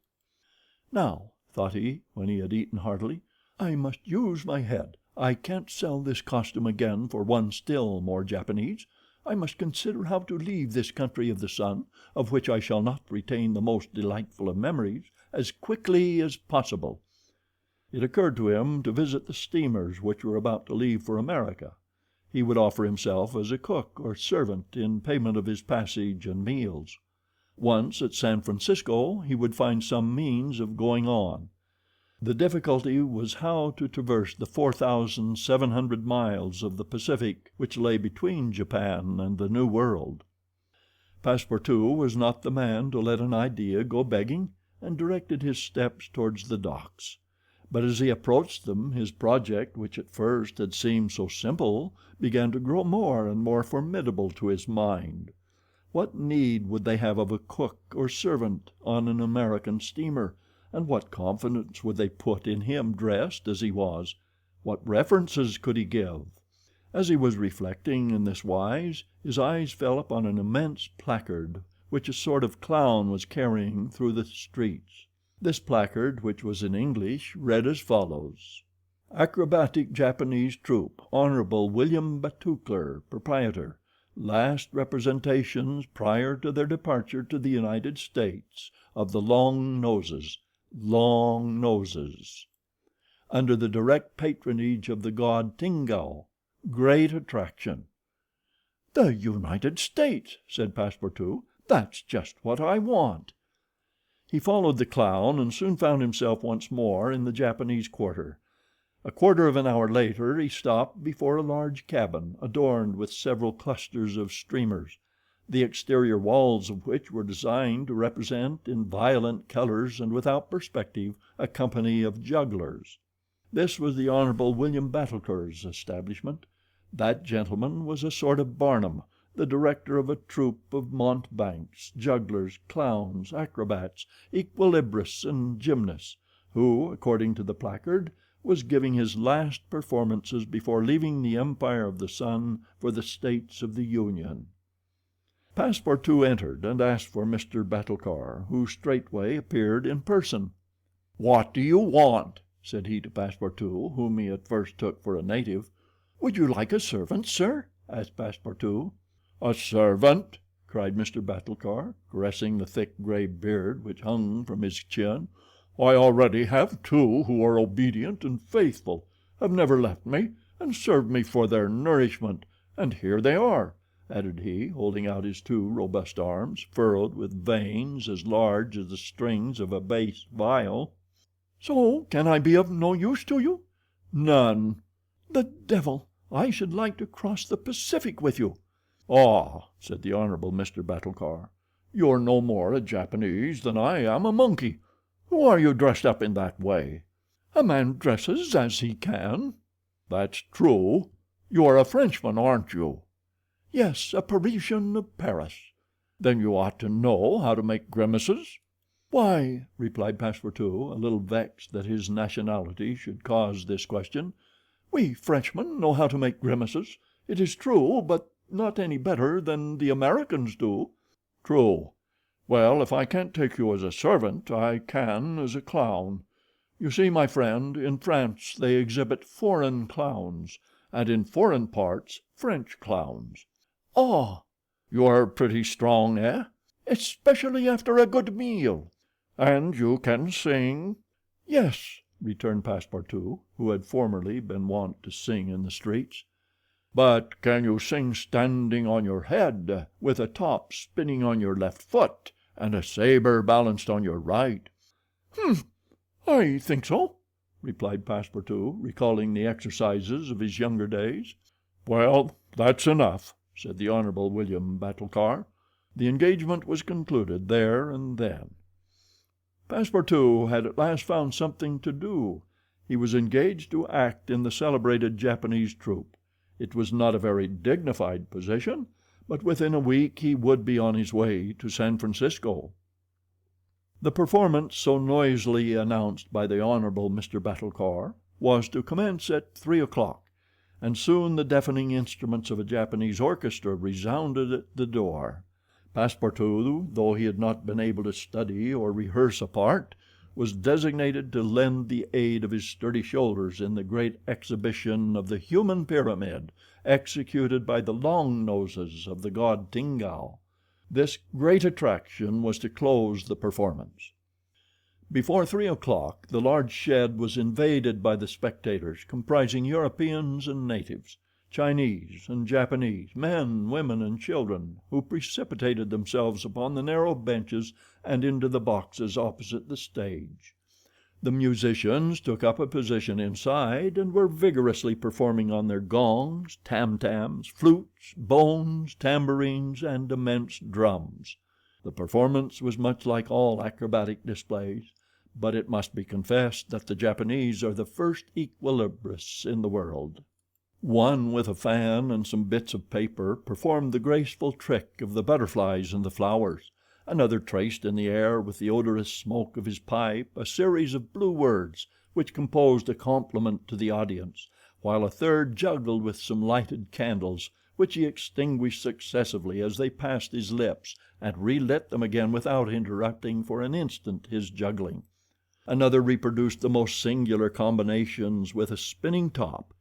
S1: "Now," thought he, when he had eaten heartily, "I must use my head. I can't sell this costume again for one still more Japanese. I must consider how to leave this country of the sun, of which I shall not retain the most delightful of memories, as quickly as possible." It occurred to him to visit the steamers which were about to leave for America. He would offer himself as a cook or servant in payment of his passage and meals. Once at San Francisco he would find some means of going on. The difficulty was how to traverse the 4,700 miles of the Pacific which lay between Japan and the New World. Passepartout was not the man to let an idea go begging, and directed his steps towards the docks. But as he approached them his project, which at first had seemed so simple, began to grow more and more formidable to his mind. What need would they have of a cook or servant on an American steamer, and what confidence would they put in him dressed as he was? What references could he give? As he was reflecting in this wise, his eyes fell upon an immense placard which a sort of clown was carrying through the streets. This placard, which was in English, read as follows: "Acrobatic Japanese Troupe, Honorable William Batoukler, Proprietor. Last representations prior to their departure to the United States of the Long Noses. Long Noses. Under the direct patronage of the god Tingao. Great attraction." "The United States," said Passepartout. "That's just what I want." He followed the clown and soon found himself once more in the Japanese quarter. A quarter of an hour later he stopped before a large cabin adorned with several clusters of streamers, the exterior walls of which were designed to represent in violent colors and without perspective a company of jugglers. This was the Honorable William Batoukler's establishment. That gentleman was a sort of Barnum, the director of a troupe of mountebanks, jugglers, clowns, acrobats, equilibrists and gymnasts, who, according to the placard, was giving his last performances before leaving the Empire of the Sun for the States of the Union. Passepartout entered and asked for Mr. Batulcar, who straightway appeared in person. "What do you want?" said he to Passepartout, whom he at first took for a native. "Would you like a servant, sir?" asked Passepartout. "A servant?" cried Mr. Batulcar, caressing the thick gray beard which hung from his chin. "I already have two who are obedient and faithful, have never left me, and serve me for their nourishment, and here they are," added he, holding out his two robust arms, furrowed with veins as large as the strings of a bass viol. "So can I be of no use to you?" "None." "The devil! I should like to cross the Pacific with you." "Ah," said the Honorable Mr. Batulcar, "you're no more a Japanese than I am a monkey. Who are you dressed up in that way?" "A man dresses as he can." "That's true. You are a Frenchman, aren't you?" "Yes, a Parisian of Paris." "Then you ought to know how to make grimaces." "Why," replied Passepartout, a little vexed that his nationality should cause this question, "we Frenchmen know how to make grimaces, it is true, but not any better than the Americans do." "True. Well, if I can't take you as a servant, I can as a clown. You see, my friend, in France they exhibit foreign clowns, and in foreign parts French clowns." "Ah!" "You are pretty strong, eh?" "Especially after a good meal." "And you can sing?" "Yes," returned Passepartout, who had formerly been wont to sing in the streets. "But can you sing standing on your head, with a top spinning on your left foot, and a saber balanced on your right?" "Humph! I think so," replied Passepartout, recalling the exercises of his younger days. "Well, that's enough," said the Honorable William Batulcar. The engagement was concluded there and then. Passepartout had at last found something to do. He was engaged to act in the celebrated Japanese troupe. It was not a very dignified position, but within a week he would be on his way to San Francisco. The performance so noisily announced by the Honorable Mr. Batulcar was to commence at 3 o'clock, and soon the deafening instruments of a Japanese orchestra resounded at the door. Passepartout, though he had not been able to study or rehearse a part, was designated to lend the aid of his sturdy shoulders in the great exhibition of the human pyramid, executed by the long noses of the god Tingao. This great attraction was to close the performance. Before 3 o'clock the large shed was invaded by the spectators, comprising Europeans and natives, Chinese and Japanese, men, women, and children, who precipitated themselves upon the narrow benches and into the boxes opposite the stage. The musicians took up a position inside and were vigorously performing on their gongs, tam-tams, flutes, bones, tambourines, and immense drums. The performance was much like all acrobatic displays, but it must be confessed that the Japanese are the first equilibrists in the world. One, with a fan and some bits of paper, performed the graceful trick of the butterflies and the flowers. Another traced in the air with the odorous smoke of his pipe a series of blue words which composed a compliment to the audience, while a third juggled with some lighted candles, which he extinguished successively as they passed his lips, and relit them again without interrupting for an instant his juggling. Another reproduced the most singular combinations with a spinning top.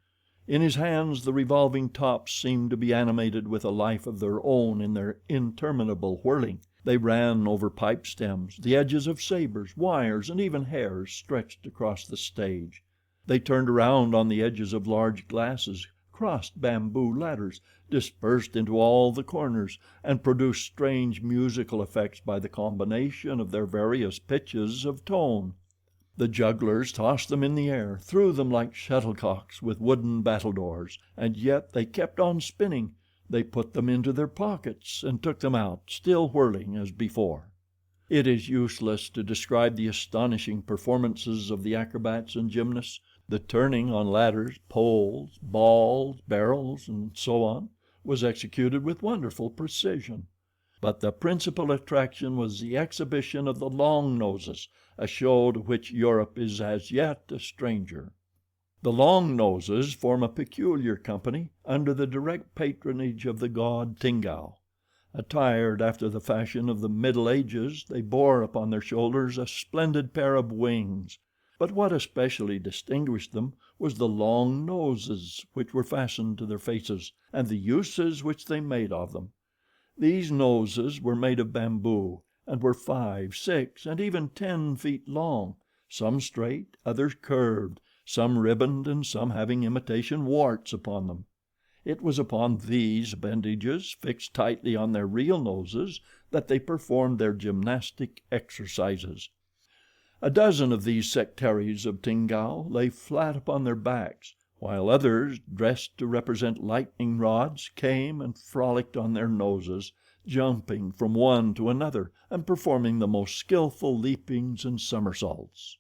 S1: In his hands the revolving tops seemed to be animated with a life of their own in their interminable whirling. They ran over pipe stems, the edges of sabers, wires, and even hairs stretched across the stage. They turned around on the edges of large glasses, crossed bamboo ladders, dispersed into all the corners, and produced strange musical effects by the combination of their various pitches of tone. The jugglers tossed them in the air, threw them like shuttlecocks with wooden battledores, and yet they kept on spinning. They put them into their pockets and took them out, still whirling as before. It is useless to describe the astonishing performances of the acrobats and gymnasts. The turning on ladders, poles, balls, barrels, and so on, was executed with wonderful precision. But the principal attraction was the exhibition of the long noses, a show to which Europe is as yet a stranger. The long noses form a peculiar company under the direct patronage of the god Tingao. Attired after the fashion of the Middle Ages, they bore upon their shoulders a splendid pair of wings, but what especially distinguished them was the long noses which were fastened to their faces, and the uses which they made of them. These noses were made of bamboo, and were 5, 6, and even 10 feet long, some straight, others curved, some ribboned, and some having imitation warts upon them. It was upon these appendages, fixed tightly on their real noses, that they performed their gymnastic exercises. A dozen of these sectaries of Tingao lay flat upon their backs, while others, dressed to represent lightning rods, came and frolicked on their noses, jumping from one to another and performing the most skillful leapings and somersaults.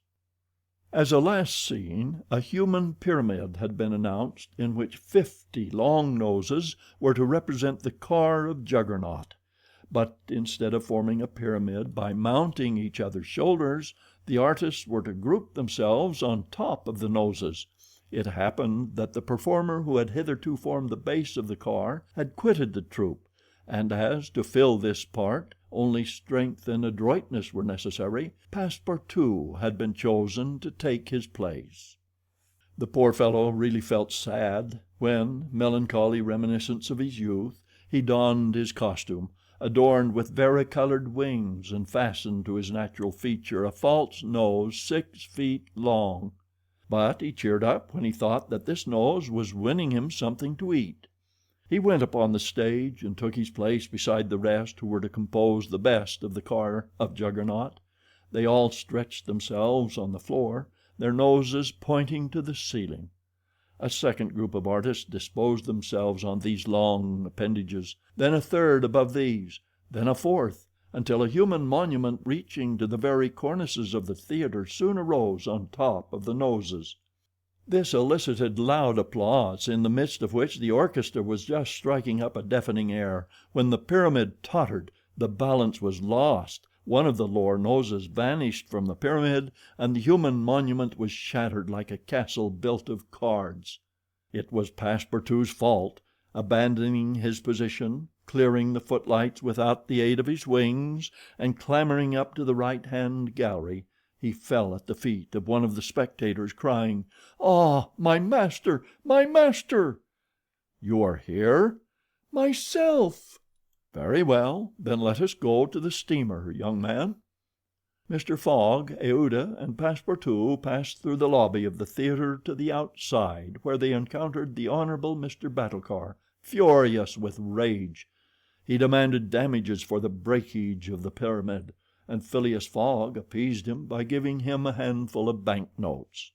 S1: As a last scene, a human pyramid had been announced, in which 50 long noses were to represent the car of Juggernaut. But instead of forming a pyramid by mounting each other's shoulders, the artists were to group themselves on top of the noses. It happened that the performer who had hitherto formed the base of the car had quitted the troupe, and as, to fill this part, only strength and adroitness were necessary, Passepartout had been chosen to take his place. The poor fellow really felt sad when, melancholy reminiscence of his youth, he donned his costume, adorned with varicolored wings, and fastened to his natural feature a false nose 6 feet long. But he cheered up when he thought that this nose was winning him something to eat. He went upon the stage and took his place beside the rest who were to compose the best of the car of Juggernaut. They all stretched themselves on the floor, their noses pointing to the ceiling. A second group of artists disposed themselves on these long appendages, then a third above these, then a fourth, until a human monument reaching to the very cornices of the theater soon arose on top of the noses. This elicited loud applause, in the midst of which the orchestra was just striking up a deafening air, when the pyramid tottered, the balance was lost, one of the lower noses vanished from the pyramid, and the human monument was shattered like a castle built of cards. It was Passepartout's fault. Abandoning his position, clearing the footlights without the aid of his wings, and clambering up to the right-hand gallery, he fell at the feet of one of the spectators, crying: "Ah, my master! My master!" "You are here?" "Myself." "Very well, then let us go to the steamer, young man." Mr. Fogg, Aouda, and Passepartout passed through the lobby of the theater to the outside, where they encountered the Hon. Mr. Battlecar, furious with rage. He demanded damages for the breakage of the pyramid, and Phileas Fogg appeased him by giving him a handful of banknotes.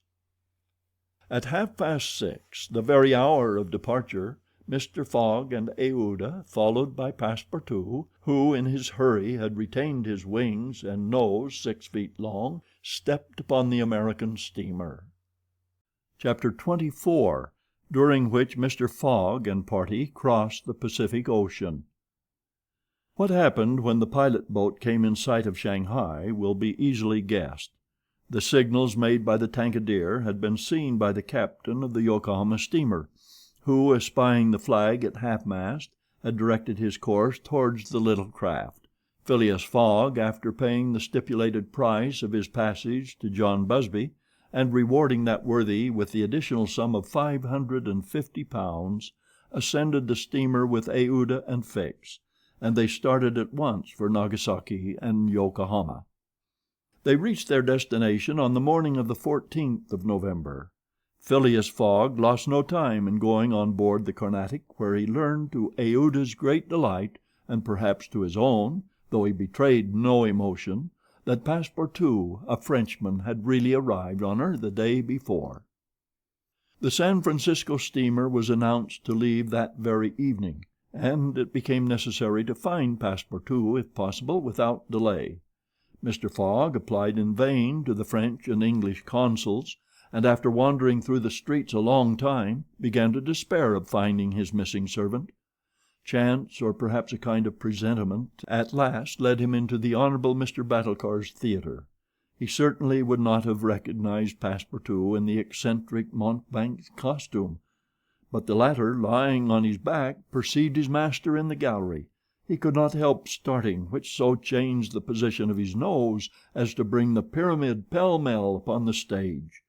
S1: At 6:30, the very hour of departure, Mr. Fogg and Aouda, followed by Passepartout, who in his hurry had retained his wings and nose 6 feet long, stepped upon the American steamer. Chapter 24, during which Mr. Fogg and party crossed the Pacific Ocean. What happened when the pilot boat came in sight of Shanghai will be easily guessed. The signals made by the Tankadere had been seen by the captain of the Yokohama steamer, who, espying the flag at half-mast, had directed his course towards the little craft. Phileas Fogg, after paying the stipulated price of his passage to John Busby, and rewarding that worthy with the additional sum of £550, ascended the steamer with Aouda and Fix, and they started at once for Nagasaki and Yokohama. They reached their destination on the morning of the 14th of November. Phileas Fogg lost no time in going on board the Carnatic, where he learned, to Aouda's great delight, and perhaps to his own, though he betrayed no emotion, that Passepartout, a Frenchman, had really arrived on her the day before. The San Francisco steamer was announced to leave that very evening, and it became necessary to find Passepartout, if possible, without delay. Mr. Fogg applied in vain to the French and English consuls, and after wandering through the streets a long time, began to despair of finding his missing servant. Chance, or perhaps a kind of presentiment, at last led him into the Honorable Mr. Battlecar's theater. He certainly would not have recognized Passepartout in the eccentric mountebank's costume, but the latter, lying on his back, perceived his master in the gallery. He could not help starting, which so changed the position of his nose as to bring the pyramid pell-mell upon the stage.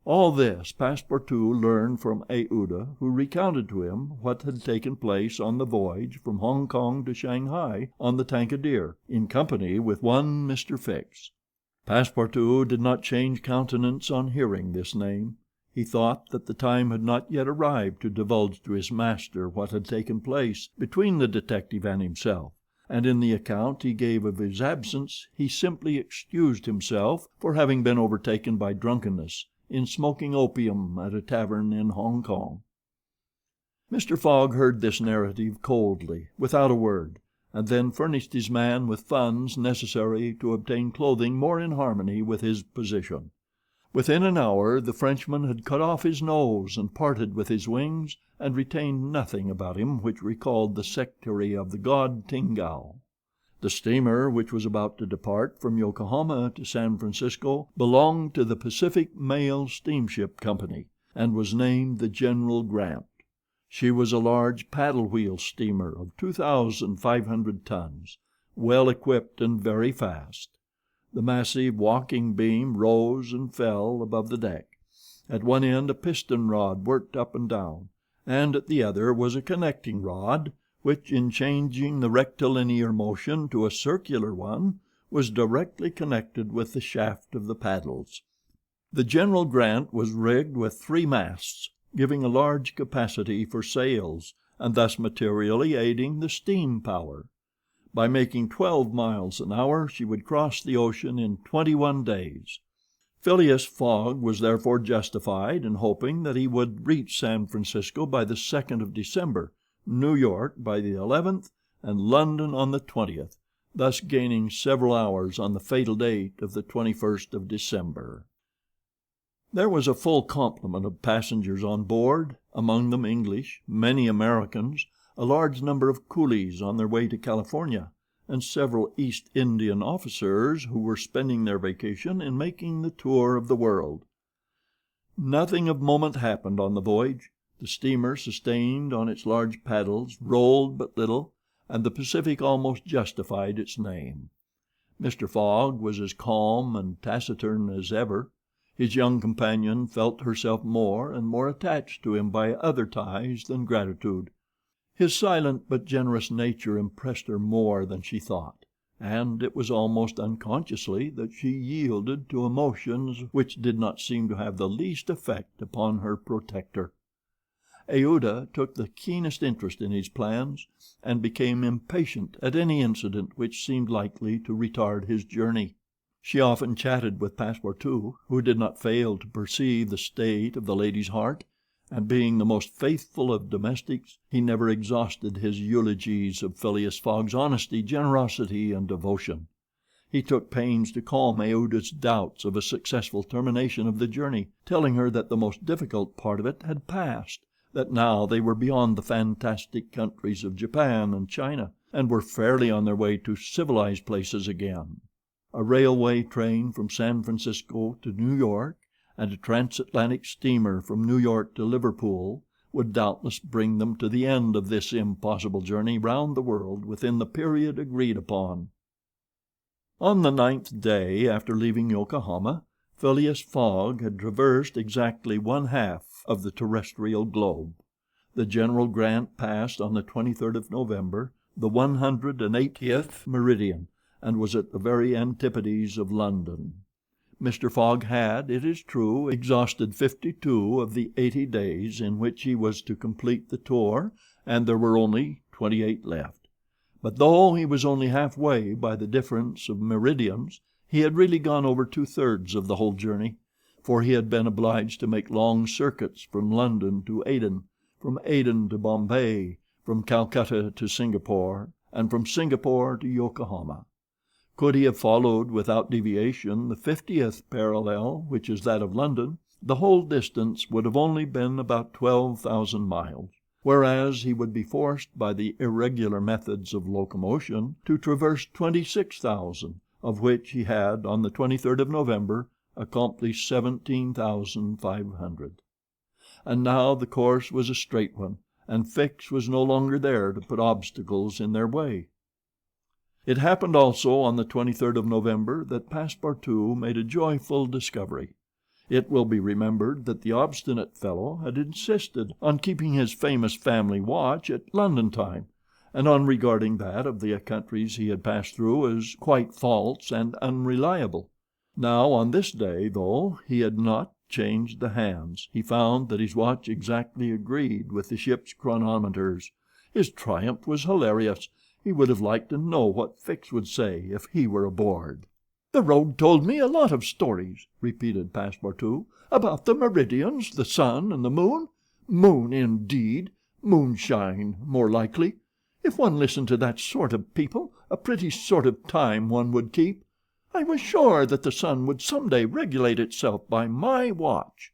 S1: All this Passepartout learned from Aouda, who recounted to him what had taken place on the voyage from Hong Kong to Shanghai on the Tankadere, in company with one Mr. Fix. Passepartout did not change countenance on hearing this name. He thought that the time had not yet arrived to divulge to his master what had taken place between the detective and himself, and in the account he gave of his absence he simply excused himself for having been overtaken by drunkenness in smoking opium at a tavern in Hong Kong. Mr. Fogg heard this narrative coldly, without a word, and then furnished his man with funds necessary to obtain clothing more in harmony with his position. Within an hour the Frenchman had cut off his nose and parted with his wings, and retained nothing about him which recalled the sectary of the god Tingao. The steamer, which was about to depart from Yokohama to San Francisco, belonged to the Pacific Mail Steamship Company, and was named the General Grant. She was a large paddle-wheel steamer of 2,500 tons, well equipped and very fast. The massive walking beam rose and fell above the deck. At one end a piston rod worked up and down, and at the other was a connecting rod, which, in changing the rectilinear motion to a circular one, was directly connected with the shaft of the paddles. The General Grant was rigged with 3 masts, giving a large capacity for sails, and thus materially aiding the steam power. By making 12 miles an hour she would cross the ocean in 21 days. Phileas Fogg was therefore justified in hoping that he would reach San Francisco by the 2nd of December, New York by the 11th, and London on the 20th, thus gaining several hours on the fatal date of the 21st of December. There was a full complement of passengers on board, among them English, many Americans, a large number of coolies on their way to California, and several East Indian officers who were spending their vacation in making the tour of the world. Nothing of moment happened on the voyage. The steamer, sustained on its large paddles, rolled but little, and the Pacific almost justified its name. Mr. Fogg was as calm and taciturn as ever. His young companion felt herself more and more attached to him by other ties than gratitude. His silent but generous nature impressed her more than she thought, and it was almost unconsciously that she yielded to emotions which did not seem to have the least effect upon her protector. Aouda took the keenest interest in his plans, and became impatient at any incident which seemed likely to retard his journey. She often chatted with Passepartout, who did not fail to perceive the state of the lady's heart, and being the most faithful of domestics, he never exhausted his eulogies of Phileas Fogg's honesty, generosity, and devotion. He took pains to calm Aouda's doubts of a successful termination of the journey, telling her that the most difficult part of it had passed, that now they were beyond the fantastic countries of Japan and China, and were fairly on their way to civilized places again. A railway train from San Francisco to New York, and a transatlantic steamer from New York to Liverpool, would doubtless bring them to the end of this impossible journey round the world within the period agreed upon. On the 9th day after leaving Yokohama, Phileas Fogg had traversed exactly 1/2 of the terrestrial globe. The General Grant passed on the 23rd of November the 180th meridian, and was at the very antipodes of London. Mr. Fogg had, it is true, exhausted 52 of the 80 days in which he was to complete the tour, and there were only 28 left. But though he was only halfway by the difference of meridians, he had really gone over 2/3 of the whole journey, for he had been obliged to make long circuits from London to Aden, from Aden to Bombay, from Calcutta to Singapore, and from Singapore to Yokohama. Could he have followed without deviation the 50th parallel, which is that of London, the whole distance would have only been about 12,000 miles, whereas he would be forced by the irregular methods of locomotion to traverse 26,000, of which he had, on the 23rd of November, accomplished 17,500. And now the course was a straight one, and Fix was no longer there to put obstacles in their way. It happened also on the 23rd of November that Passepartout made a joyful discovery. It will be remembered that the obstinate fellow had insisted on keeping his famous family watch at London time, and on regarding that of the countries he had passed through as quite false and unreliable. Now, on this day, though he had not changed the hands, he found that his watch exactly agreed with the ship's chronometers. His triumph was hilarious. He would have liked to know what Fix would say if he were aboard. "The rogue told me a lot of stories," repeated Passepartout, "about the meridians, the sun, and the moon. Moon, indeed! Moonshine, more likely. If one listened to that sort of people, a pretty sort of time one would keep. I was sure that the sun would some day regulate itself by my watch."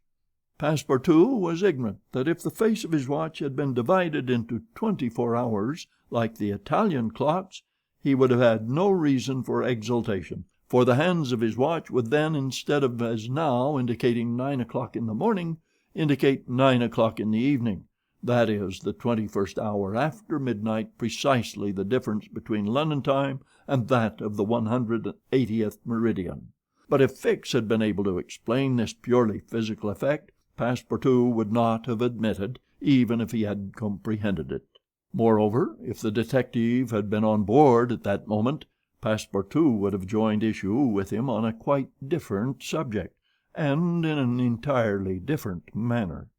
S1: Passepartout was ignorant that if the face of his watch had been divided into 24 hours, like the Italian clocks, he would have had no reason for exultation, for the hands of his watch would then, instead of as now indicating 9 o'clock in the morning, indicate 9 o'clock in the evening, that is, the 21st hour after midnight, precisely the difference between London time and that of the 180th meridian. But if Fix had been able to explain this purely physical effect, Passepartout would not have admitted, even if he had comprehended it. Moreover, if the detective had been on board at that moment, Passepartout would have joined issue with him on a quite different subject, and in an entirely different manner.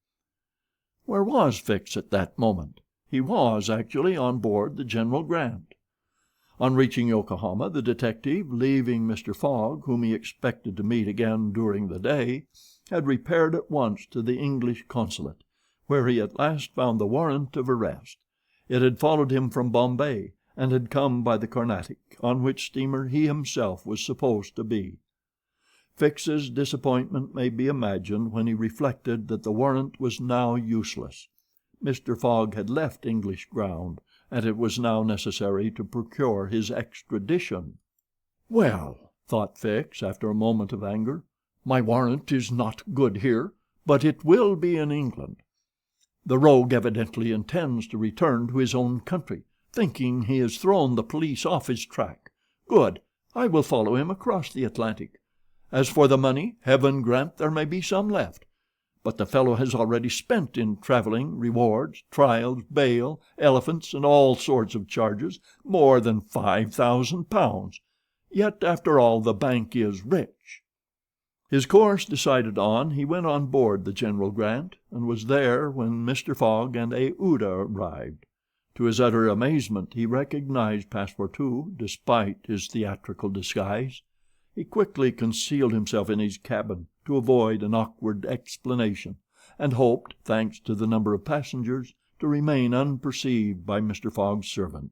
S1: Where was Fix at that moment? He was actually on board the General Grant. On reaching Yokohama, the detective, leaving Mr. Fogg, whom he expected to meet again during the day, had repaired at once to the English consulate, where he at last found the warrant of arrest. It had followed him from Bombay, and had come by the Carnatic, on which steamer he himself was supposed to be. Fix's disappointment may be imagined when he reflected that the warrant was now useless. Mr. Fogg had left English ground, and it was now necessary to procure his extradition. "Well," thought Fix, after a moment of anger, "my warrant is not good here,
S2: but it will be in England. The rogue evidently intends to return to his own country, thinking he has thrown the police off his track. Good. I will follow him across the Atlantic. As for the money, heaven grant there may be some left. But the fellow has already spent in traveling, rewards, trials, bail, elephants, and all sorts of charges, more than £5,000. Yet, after all, the bank is rich." His course decided on, he went on board the General Grant, and was there when Mr. Fogg and Aouda arrived. To his utter amazement he recognized Passepartout, despite his theatrical disguise. He quickly concealed himself in his cabin to avoid an awkward explanation, and hoped, thanks to the number of passengers, to remain unperceived by Mr. Fogg's servant.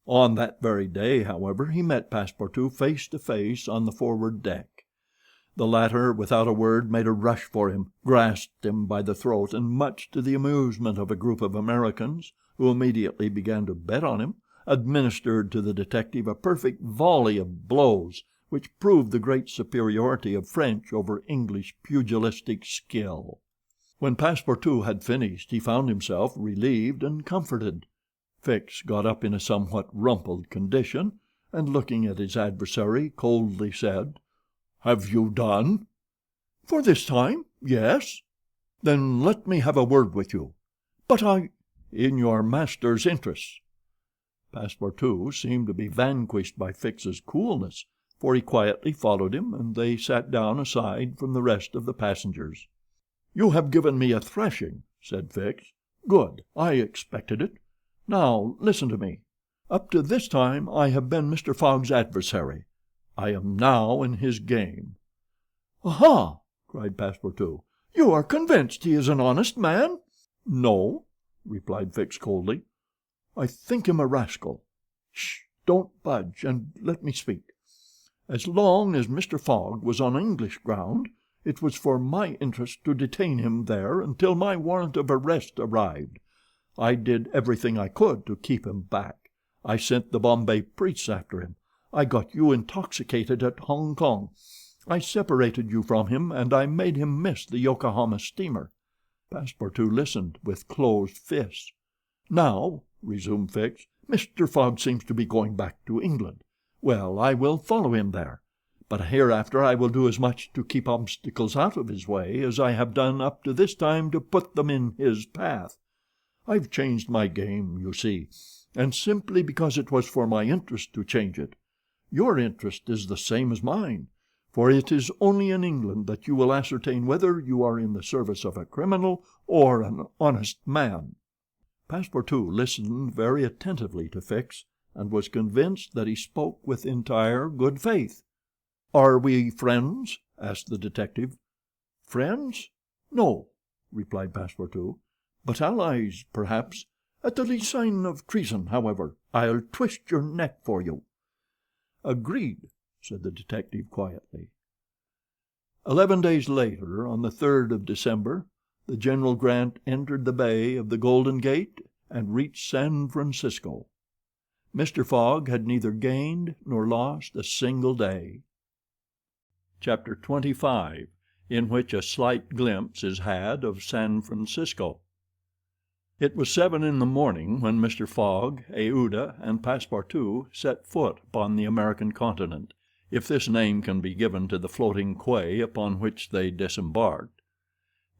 S2: On that very day, however, he met Passepartout face to face on the forward deck. The latter, without a word, made a rush for him, grasped him by the throat, and, much to the amusement of a group of Americans, who immediately began to bet on him, administered to the detective a perfect volley of blows, which proved the great superiority of French over English pugilistic skill. When Passepartout had finished, he found himself relieved and comforted. Fix got up in a somewhat rumpled condition, and looking at his adversary, coldly said, "Have you done?" "For this time, yes." "Then let me have a word with you." "But I—" "In your master's interests." Passepartout seemed to be vanquished by Fix's coolness, for he quietly followed him, and they sat down aside from the rest of the passengers. "You have given me a thrashing," said Fix. "Good. I expected it. Now listen to me. Up to this time I have been Mr. Fogg's adversary. I am now in his game." "Aha!" cried Passepartout. "You are convinced he is an honest man?" "No," replied Fix coldly. "I think him a rascal. Shh! Don't budge, and let me speak. As long as Mr. Fogg was on English ground, it was for my interest to detain him there until my warrant of arrest arrived. I did everything I could to keep him back. I sent the Bombay priests after him. I got you intoxicated at Hong Kong. I separated you from him, and I made him miss the Yokohama steamer." Passepartout listened with closed fists. "Now," resumed Fix, "Mr. Fogg seems to be going back to England. Well, I will follow him there, but hereafter I will do as much to keep obstacles out of his way as I have done up to this time to put them in his path. I've changed my game, you see, and simply because it was for my interest to change it. Your interest is the same as mine, for it is only in England that you will ascertain whether you are in the service of a criminal or an honest man." Passepartout listened very attentively to Fix, and was convinced that he spoke with entire good faith. "Are we friends?" asked the detective. "Friends? No," replied Passepartout, "but allies, perhaps. At the least sign of treason, however, I'll twist your neck for you." "Agreed," said the detective quietly. 11 days later, on the 3rd of December, the General Grant entered the bay of the Golden Gate and reached San Francisco. Mr. Fogg had neither gained nor lost a single day. Chapter 25, in which a slight glimpse is had of San Francisco. It was 7 in the morning when Mr. Fogg, Aouda, and Passepartout set foot upon the American continent, if this name can be given to the floating quay upon which they disembarked.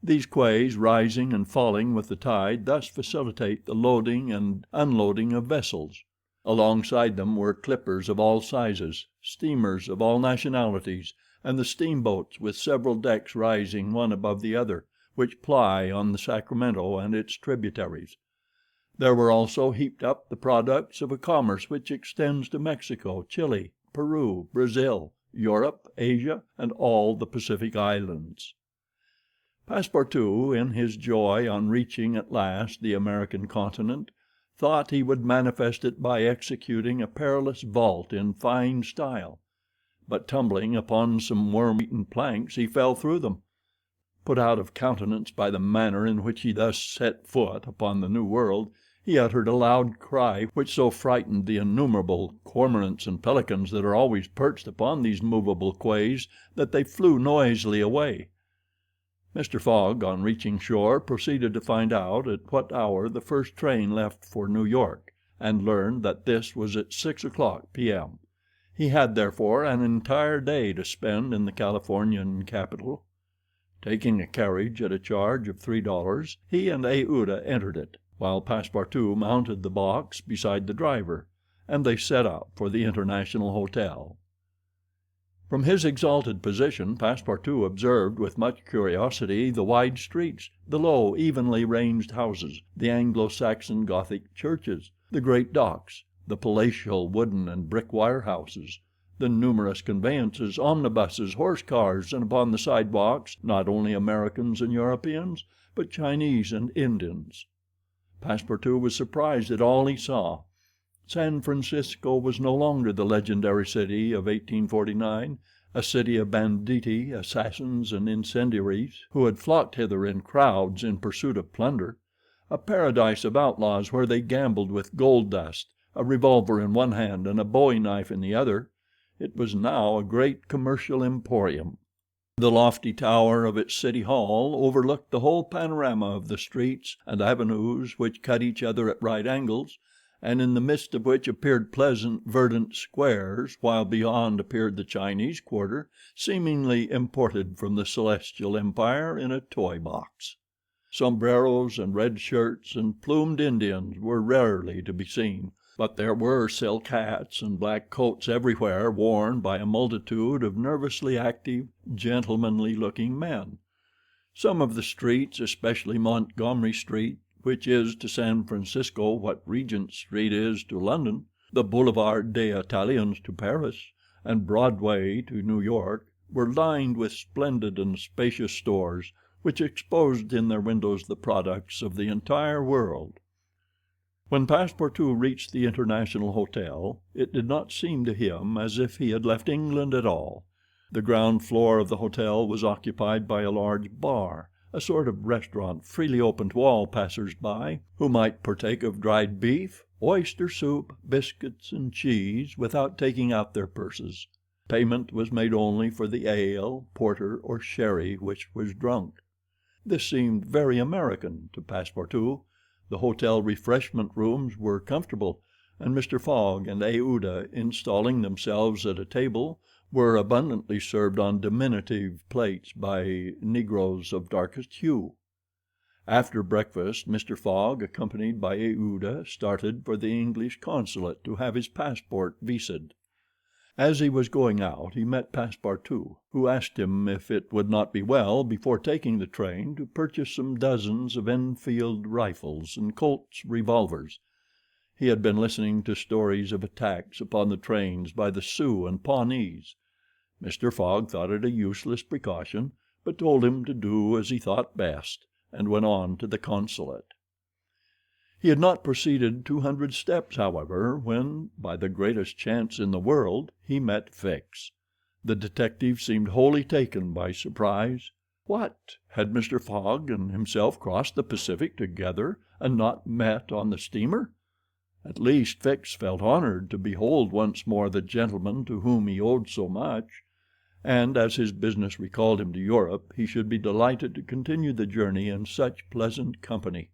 S2: These quays, rising and falling with the tide, thus facilitate the loading and unloading of vessels. Alongside them were clippers of all sizes, steamers of all nationalities, and the steamboats, with several decks rising one above the other, which ply on the Sacramento and its tributaries. There were also heaped up the products of a commerce which extends to Mexico, Chile, Peru, Brazil, Europe, Asia, and all the Pacific islands. Passepartout, in his joy on reaching at last the American continent, thought he would manifest it by executing a perilous vault in fine style, but tumbling upon some worm-eaten planks he fell through them. Put out of countenance by the manner in which he thus set foot upon the New World, he uttered a loud cry which so frightened the innumerable cormorants and pelicans that are always perched upon these movable quays that they flew noisily away.
S1: Mr. Fogg, on reaching shore, proceeded to find out at what hour the first train left for New York, and learned that this was at 6:00 p.m. He had, therefore, an entire day to spend in the Californian capital. Taking a carriage at a charge of $3, he and Aouda entered it, while Passepartout mounted the box beside the driver, and they set out for the International Hotel. From his exalted position, Passepartout observed with much curiosity the wide streets, the low, evenly ranged houses, the Anglo-Saxon Gothic churches, the great docks, the palatial wooden and brick warehouses, the numerous conveyances, omnibuses, horse cars, and upon the sidewalks not only Americans and Europeans, but Chinese and Indians. Passepartout was surprised at all he saw. San Francisco was no longer the legendary city of 1849, a city of banditti, assassins, and incendiaries, who had flocked hither in crowds in pursuit of plunder, a paradise of outlaws where they gambled with gold dust, a revolver in one hand and a bowie knife in the other. It was now a great commercial emporium. The lofty tower of its city hall overlooked the whole panorama of the streets and avenues which cut each other at right angles, and in the midst of which appeared pleasant, verdant squares, while beyond appeared the Chinese quarter, seemingly imported from the Celestial Empire in a toy box. Sombreros and red shirts and plumed Indians were rarely to be seen, but there were silk hats and black coats everywhere worn by a multitude of nervously active, gentlemanly-looking men. Some of the streets, especially Montgomery Street, which is to San Francisco what Regent Street is to London, the Boulevard des Italiens to Paris, and Broadway to New York, were lined with splendid and spacious stores, which exposed in their windows the products of the entire world. When Passepartout reached the International Hotel, it did not seem to him as if he had left England at all. The ground floor of the hotel was occupied by a large bar, a sort of restaurant freely open to all passers-by, who might partake of dried beef, oyster soup, biscuits, and cheese without taking out their purses. Payment was made only for the ale, porter, or sherry which was drunk. This seemed very American to Passepartout. The hotel refreshment rooms were comfortable, and Mr. Fogg and Aouda, installing themselves at a table, were abundantly served on diminutive plates by negroes of darkest hue. After breakfast, Mr. Fogg, accompanied by Aouda, started for the English consulate to have his passport visaed. As he was going out, he met Passepartout, who asked him if it would not be well, before taking the train, to purchase some dozens of Enfield rifles and Colt's revolvers. He had been listening to stories of attacks upon the trains by the Sioux and Pawnees. Mr. Fogg thought it a useless precaution, but told him to do as he thought best, and went on to the consulate. He had not proceeded 200 steps, however, when, by the greatest chance in the world, he met Fix. The detective seemed wholly taken by surprise. What! Had Mr. Fogg and himself crossed the Pacific together, and not met on the steamer? At least Fix felt honored to behold once more the gentleman to whom he owed so much, and as his business recalled him to Europe, he should be delighted to continue the journey in such pleasant company.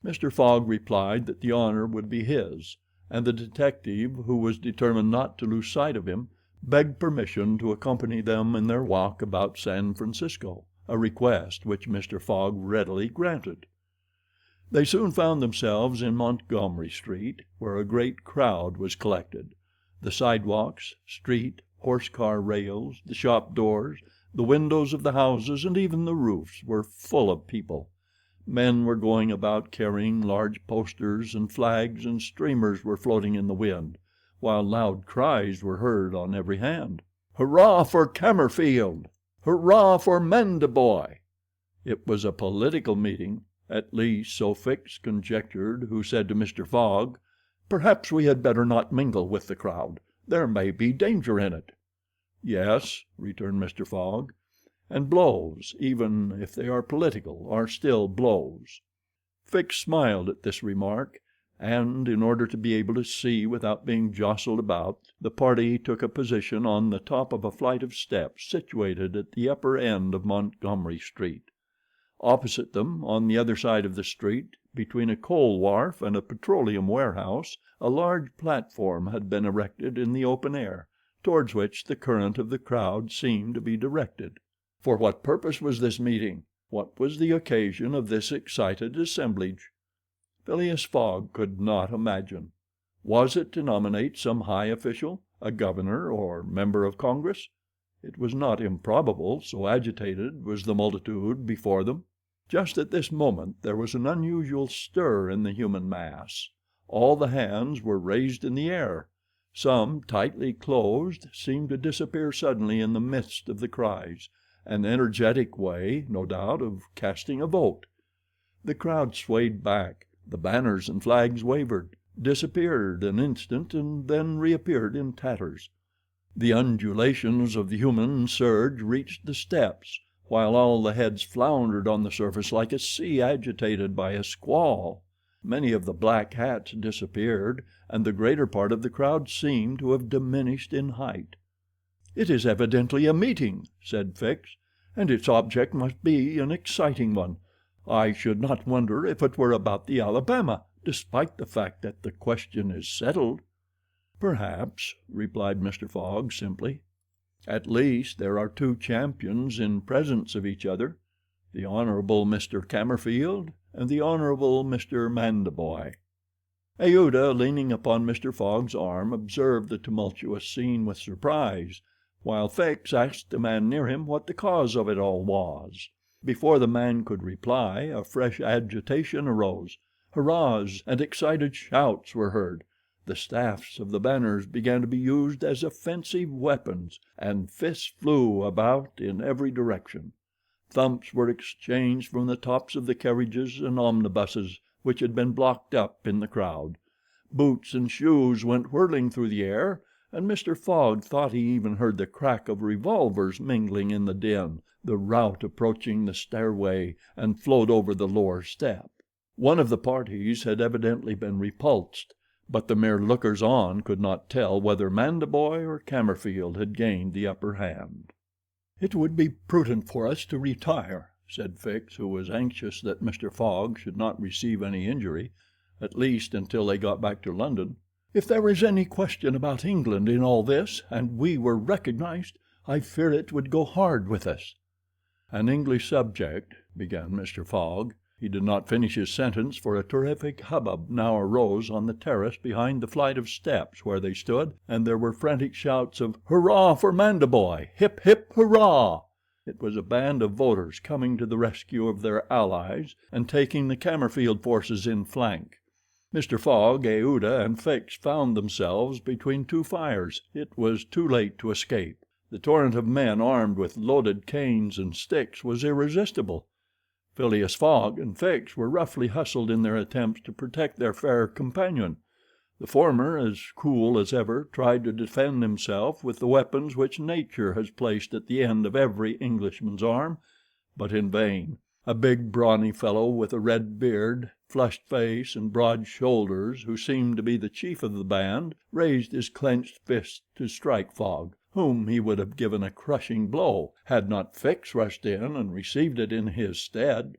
S1: Mr. Fogg replied that the honor would be his, and the detective, who was determined not to lose sight of him, begged permission to accompany them in their walk about San Francisco, a request which Mr. Fogg readily granted. They soon found themselves in Montgomery Street, where a great crowd was collected. The sidewalks, street, horse-car rails, the shop doors, the windows of the houses, and even the roofs were full of people. Men were going about carrying large posters, and flags and streamers were floating in the wind, while loud cries were heard on every hand. "Hurrah for Cammerfield! Hurrah for Mandaboy!" It was a political meeting. At least, so Fix conjectured, who said to Mr. Fogg, "Perhaps we had better not mingle with the crowd. There may be danger in it." "Yes," returned Mr. Fogg, "and blows, even if they are political, are still blows." Fix smiled at this remark, and, in order to be able to see without being jostled about, the party took a position on the top of a flight of steps situated at the upper end of Montgomery Street. Opposite them, on the other side of the street, between a coal wharf and a petroleum warehouse, a large platform had been erected in the open air, towards which the current of the crowd seemed to be directed. For what purpose was this meeting? What was the occasion of this excited assemblage? Phileas Fogg could not imagine. Was it to nominate some high official, a governor or member of Congress? It was not improbable, so agitated was the multitude before them. Just at this moment there was an unusual stir in the human mass. All the hands were raised in the air. Some, tightly closed, seemed to disappear suddenly in the midst of the cries, an energetic way, no doubt, of casting a vote. The crowd swayed back. The banners and flags wavered, disappeared an instant, and then reappeared in tatters. The undulations of the human surge reached the steps, while all the heads floundered on the surface like a sea agitated by a squall. Many of the black hats disappeared, and the greater part of the crowd seemed to have diminished in height. "It is evidently a meeting," said Fix, "and its object must be an exciting one. I should not wonder if it were about the Alabama, despite the fact that the question is settled." "Perhaps," replied Mr. Fogg simply. "At least there are two champions in presence of each other, the Honorable Mr. Cammerfield and the Honorable Mr. Mandaboy." Aouda, leaning upon Mr. Fogg's arm, observed the tumultuous scene with surprise, while Fix asked the man near him what the cause of it all was. Before the man could reply, a fresh agitation arose. Hurrahs and excited shouts were heard. The staffs of the banners began to be used as offensive weapons, and fists flew about in every direction. Thumps were exchanged from the tops of the carriages and omnibuses which had been blocked up in the crowd. Boots and shoes went whirling through the air, and Mr. Fogg thought he even heard the crack of revolvers mingling in the din. The rout approaching the stairway and flowed over the lower step. One of the parties had evidently been repulsed, but the mere lookers-on could not tell whether Mandaboy or Cammerfield had gained the upper hand. "It would be prudent for us to retire," said Fix, who was anxious that Mr. Fogg should not receive any injury, at least until they got back to London. "If there is any question about England in all this, and we were recognized, I fear it would go hard with us." "An English subject," began Mr. Fogg. He did not finish his sentence, for a terrific hubbub now arose on the terrace behind the flight of steps where they stood, and there were frantic shouts of "Hurrah for Mandaboy! Hip, hip, hurrah!" It was a band of voters coming to the rescue of their allies and taking the Cammerfield forces in flank. Mr. Fogg, Aouda, and Fix found themselves between two fires. It was too late to escape. The torrent of men armed with loaded canes and sticks was irresistible. Phileas Fogg and Fix were roughly hustled in their attempts to protect their fair companion. The former, as cool as ever, tried to defend himself with the weapons which nature has placed at the end of every Englishman's arm, but in vain. A big, brawny fellow with a red beard, flushed face, and broad shoulders, who seemed to be the chief of the band, raised his clenched fist to strike Fogg, whom he would have given a crushing blow, had not Fix rushed in and received it in his stead.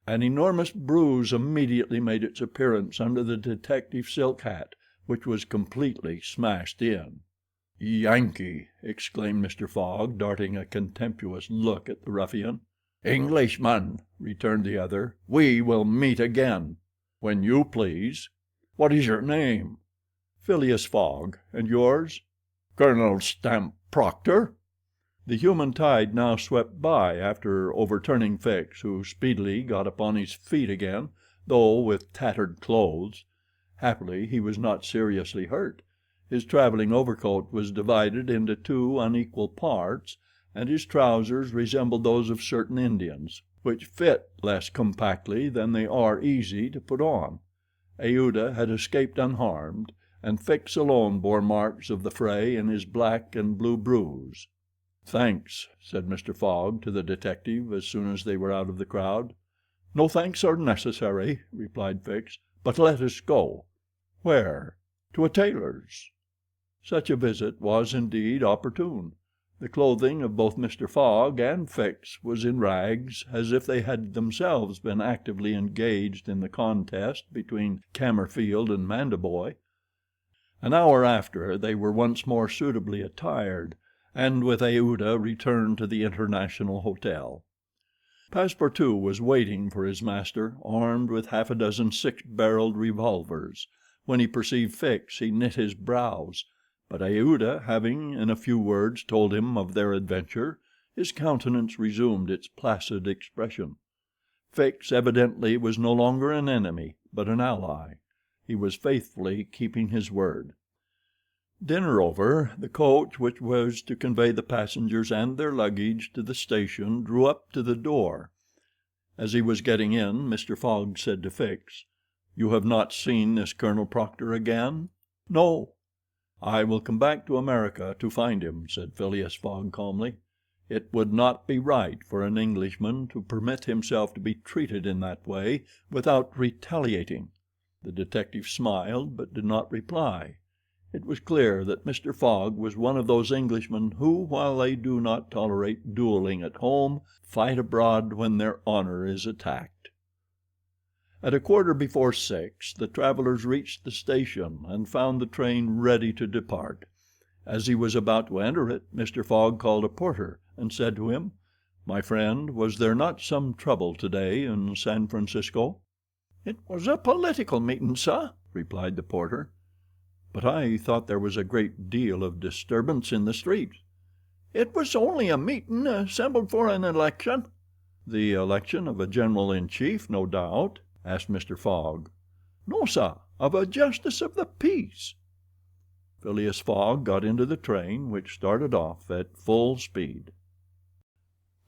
S1: An enormous bruise immediately made its appearance under the detective's silk hat, which was completely smashed in. "Yankee!" exclaimed Mr. Fogg, darting a contemptuous look at the ruffian. "Englishman," returned the other, "we will meet again." "When you please. What is your name?" "Phileas Fogg. And yours?" "Colonel Stamp Proctor." The human tide now swept by after overturning Fix, who speedily got upon his feet again, though with tattered clothes. Happily he was not seriously hurt. His traveling overcoat was divided into two unequal parts, and his trousers resembled those of certain Indians, which fit less compactly than they are easy to put on. Aouda had escaped unharmed, and Fix alone bore marks of the fray in his black and blue bruise. "Thanks," said Mr. Fogg to the detective as soon as they were out of the crowd. "No thanks are necessary," replied Fix, "but let us go." "Where?" "To a tailor's." Such a visit was indeed opportune. The clothing of both Mr. Fogg and Fix was in rags, as if they had themselves been actively engaged in the contest between Cammerfield and Mandaboy. An hour after, they were once more suitably attired, and with Aouda returned to the International Hotel. Passepartout was waiting for his master, armed with half a dozen six-barreled revolvers. When he perceived Fix, he knit his brows, but Aouda having in a few words told him of their adventure, his countenance resumed its placid expression. Fix evidently was no longer an enemy, but an ally. He was faithfully keeping his word. Dinner over, the coach which was to convey the passengers and their luggage to the station drew up to the door. As he was getting in, Mr. Fogg said to Fix, "You have not seen this Colonel Proctor again?" "No." "I will come back to America to find him," said Phileas Fogg calmly. "It would not be right for an Englishman to permit himself to be treated in that way without retaliating." The detective smiled, but did not reply. It was clear that Mr. Fogg was one of those Englishmen who, while they do not tolerate dueling at home, fight abroad when their honor is attacked. At 6:15 the travelers reached the station and found the train ready to depart. As he was about to enter it, Mr. Fogg called a porter and said to him, "My friend, was there not some trouble today in San Francisco?" "It was a political meeting, sir," replied the porter. "But I thought there was a great deal of disturbance in the streets." "It was only a meeting assembled for an election." "The election of a general-in-chief, no doubt?" asked Mr. Fogg. "No, sir, of a justice of the peace." Phileas Fogg got into the train, which started off at full speed.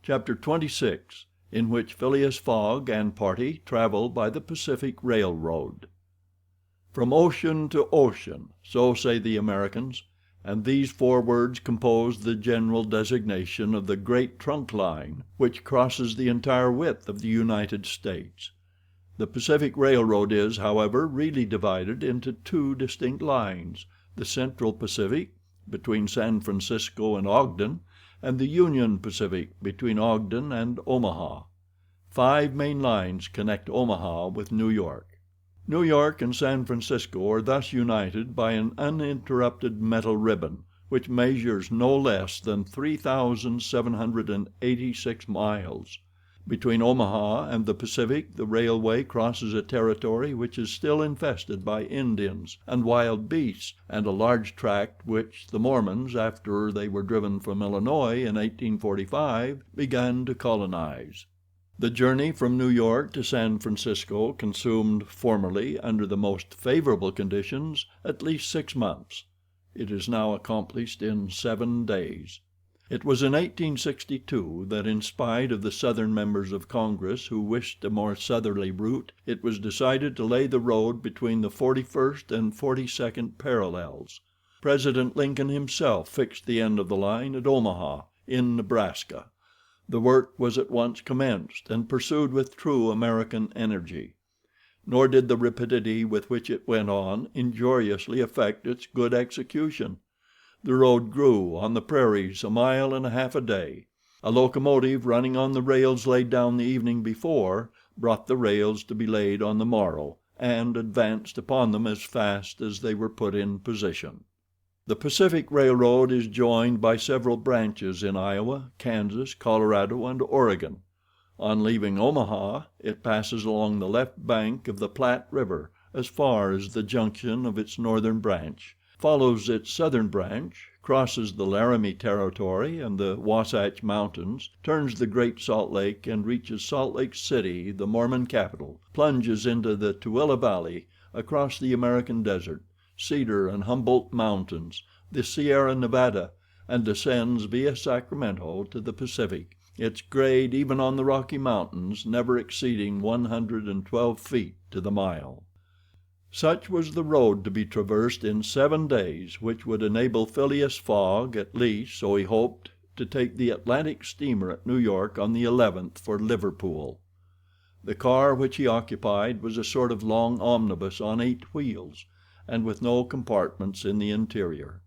S1: Chapter 26, in which Phileas Fogg and party travel by the Pacific Railroad. From ocean to ocean, so say the Americans, and these four words compose the general designation of the great trunk line which crosses the entire width of the United States. The Pacific Railroad is, however, really divided into two distinct lines, the Central Pacific, between San Francisco and Ogden, and the Union Pacific, between Ogden and Omaha. 5 main lines connect Omaha with New York. New York and San Francisco are thus united by an uninterrupted metal ribbon, which measures no less than 3,786 miles. Between Omaha and the Pacific the railway crosses a territory which is still infested by Indians and wild beasts, and a large tract which the Mormons, after they were driven from Illinois in 1845, began to colonize. The journey from New York to San Francisco consumed formerly, under the most favorable conditions, at least 6 months. It is now accomplished in 7 days. It was in 1862 that, in spite of the Southern members of Congress who wished a more southerly route, it was decided to lay the road between the 41st and 42nd parallels. President Lincoln himself fixed the end of the line at Omaha, in Nebraska. The work was at once commenced and pursued with true American energy. Nor did the rapidity with which it went on injuriously affect its good execution. The road grew on the prairies 1.5 miles a day. A locomotive running on the rails laid down the evening before brought the rails to be laid on the morrow, and advanced upon them as fast as they were put in position. The Pacific Railroad is joined by several branches in Iowa, Kansas, Colorado, and Oregon. On leaving Omaha, it passes along the left bank of the Platte River as far as the junction of its northern branch, follows its southern branch, crosses the Laramie Territory and the Wasatch Mountains, turns the Great Salt Lake and reaches Salt Lake City, the Mormon capital, plunges into the Tooele Valley, across the American desert, Cedar and Humboldt Mountains, the Sierra Nevada, and descends via Sacramento to the Pacific, its grade even on the Rocky Mountains never exceeding 112 feet to the mile. Such was the road to be traversed in 7 days, which would enable Phileas Fogg, at least, so he hoped, to take the Atlantic steamer at New York on the 11th for Liverpool. The car which he occupied was a sort of long omnibus on 8 wheels, and with no compartments in the interior.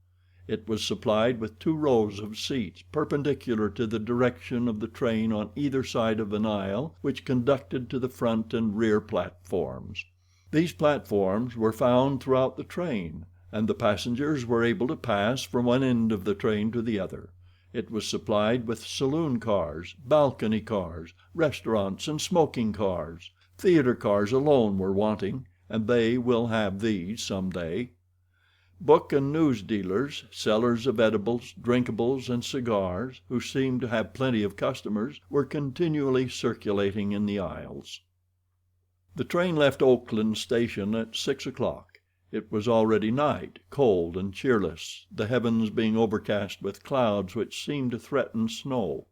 S1: It was supplied with 2 rows of seats perpendicular to the direction of the train on either side of an aisle which conducted to the front and rear platforms. These platforms were found throughout the train, and the passengers were able to pass from one end of the train to the other. It was supplied with saloon cars, balcony cars, restaurants and smoking cars. Theater cars alone were wanting, and they will have these some day. Book and news dealers, sellers of edibles, drinkables, and cigars, who seemed to have plenty of customers, were continually circulating in the aisles. The train left Oakland station at 6 o'clock. It was already night, cold and cheerless, the heavens being overcast with clouds which seemed to threaten snow.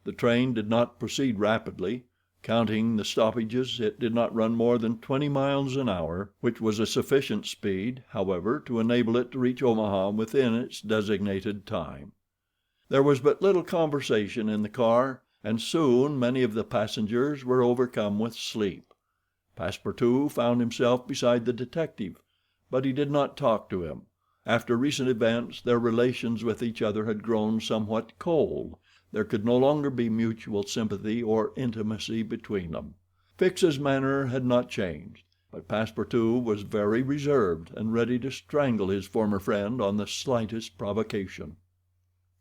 S1: The train did not proceed rapidly. Counting the stoppages, it did not run more than 20 miles an hour, which was a sufficient speed, however, to enable it to reach Omaha within its designated time. There was but little conversation in the car, and soon many of the passengers were overcome with sleep. Passepartout found himself beside the detective, but he did not talk to him. After recent events, their relations with each other had grown somewhat cold. There could no longer be mutual sympathy or intimacy between them. Fix's manner had not changed, but Passepartout was very reserved and ready to strangle his former friend on the slightest provocation.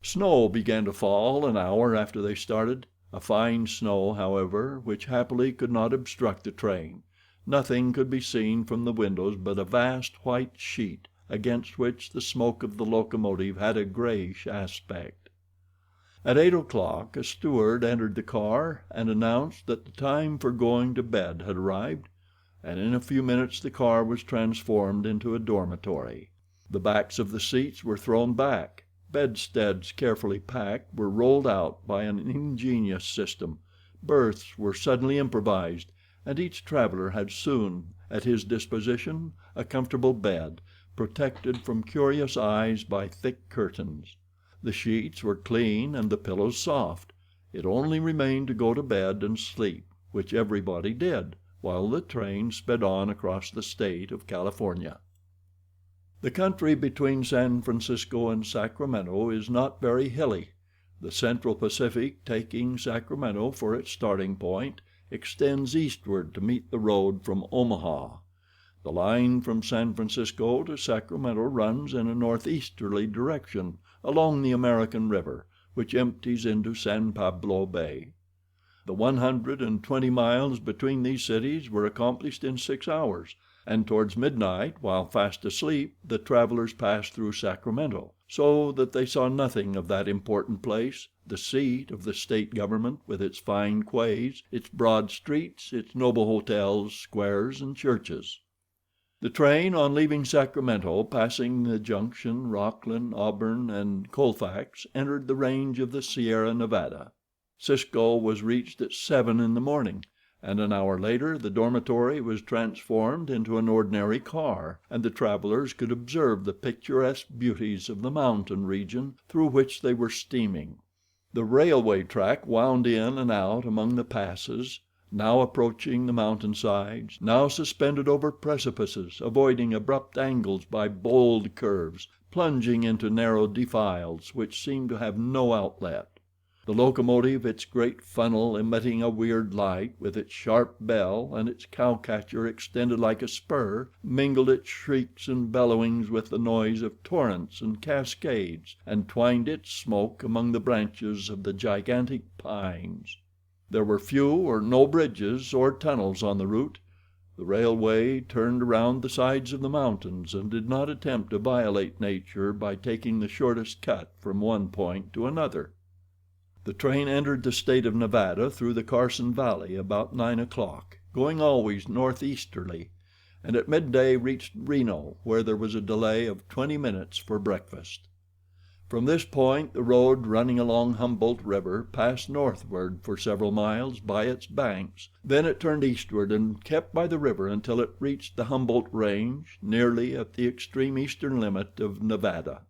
S1: Snow began to fall an hour after they started, a fine snow, however, which happily could not obstruct the train. Nothing could be seen from the windows but a vast white sheet, against which the smoke of the locomotive had a grayish aspect. At 8 o'clock a steward entered the car and announced that the time for going to bed had arrived, and in a few minutes the car was transformed into a dormitory. The backs of the seats were thrown back, bedsteads carefully packed were rolled out by an ingenious system, berths were suddenly improvised, and each traveler had soon at his disposition a comfortable bed, protected from curious eyes by thick curtains. The sheets were clean and the pillows soft. It only remained to go to bed and sleep, which everybody did, while the train sped on across the state of California. The country between San Francisco and Sacramento is not very hilly. The Central Pacific, taking Sacramento for its starting point, extends eastward to meet the road from Omaha. The line from San Francisco to Sacramento runs in a northeasterly direction along the American River, which empties into San Pablo Bay. The 120 miles between these cities were accomplished in 6 hours, and towards midnight, while fast asleep, the travelers passed through Sacramento, so that they saw nothing of that important place, the seat of the state government, with its fine quays, its broad streets, its noble hotels, squares, and churches. The train, on leaving Sacramento, passing the Junction, Rocklin, Auburn, and Colfax, entered the range of the Sierra Nevada. Cisco was reached at 7 in the morning, and an hour later the dormitory was transformed into an ordinary car, and the travelers could observe the picturesque beauties of the mountain region through which they were steaming. The railway track wound in and out among the passes, now approaching the mountainsides, now suspended over precipices, avoiding abrupt angles by bold curves, plunging into narrow defiles which seemed to have no outlet. The locomotive, its great funnel emitting a weird light, with its sharp bell and its cowcatcher extended like a spur, mingled its shrieks and bellowings with the noise of torrents and cascades, and twined its smoke among the branches of the gigantic pines. There were few or no bridges or tunnels on the route. The railway turned around the sides of the mountains and did not attempt to violate nature by taking the shortest cut from one point to another. The train entered the state of Nevada through the Carson Valley about 9 o'clock, going always northeasterly, and at midday reached Reno, where there was a delay of 20 minutes for breakfast. From this point the road running along Humboldt River passed northward for several miles by its banks, then it turned eastward and kept by the river until it reached the Humboldt Range, nearly at the extreme eastern limit of Nevada.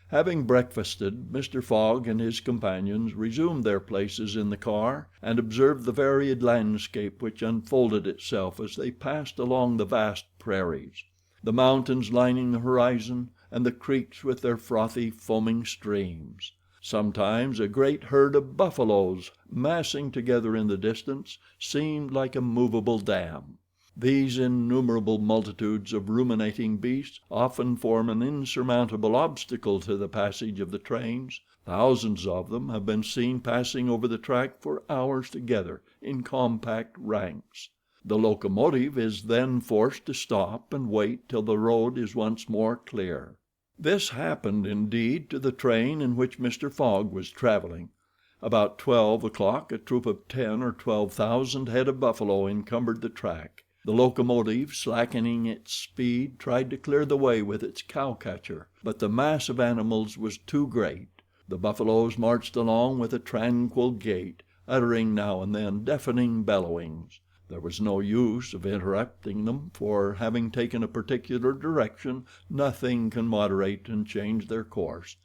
S1: Having breakfasted, Mr. Fogg and his companions resumed their places in the car and observed the varied landscape which unfolded itself as they passed along the vast prairies. The mountains lining the horizon, and the creeks with their frothy, foaming streams. Sometimes a great herd of buffaloes, massing together in the distance, seemed like a movable dam. These innumerable multitudes of ruminating beasts often form an insurmountable obstacle to the passage of the trains. Thousands of them have been seen passing over the track for hours together in compact ranks. The locomotive is then forced to stop and wait till the road is once more clear. This happened, indeed, to the train in which Mr. Fogg was traveling. About 12 o'clock a troop of 10 or 12,000 head of buffalo encumbered the track. The locomotive, slackening its speed, tried to clear the way with its cowcatcher, but the mass of animals was too great. The buffaloes marched along with a tranquil gait, uttering now and then deafening bellowings. There was no use of interrupting them, for, having taken a particular direction, nothing can moderate and change their course.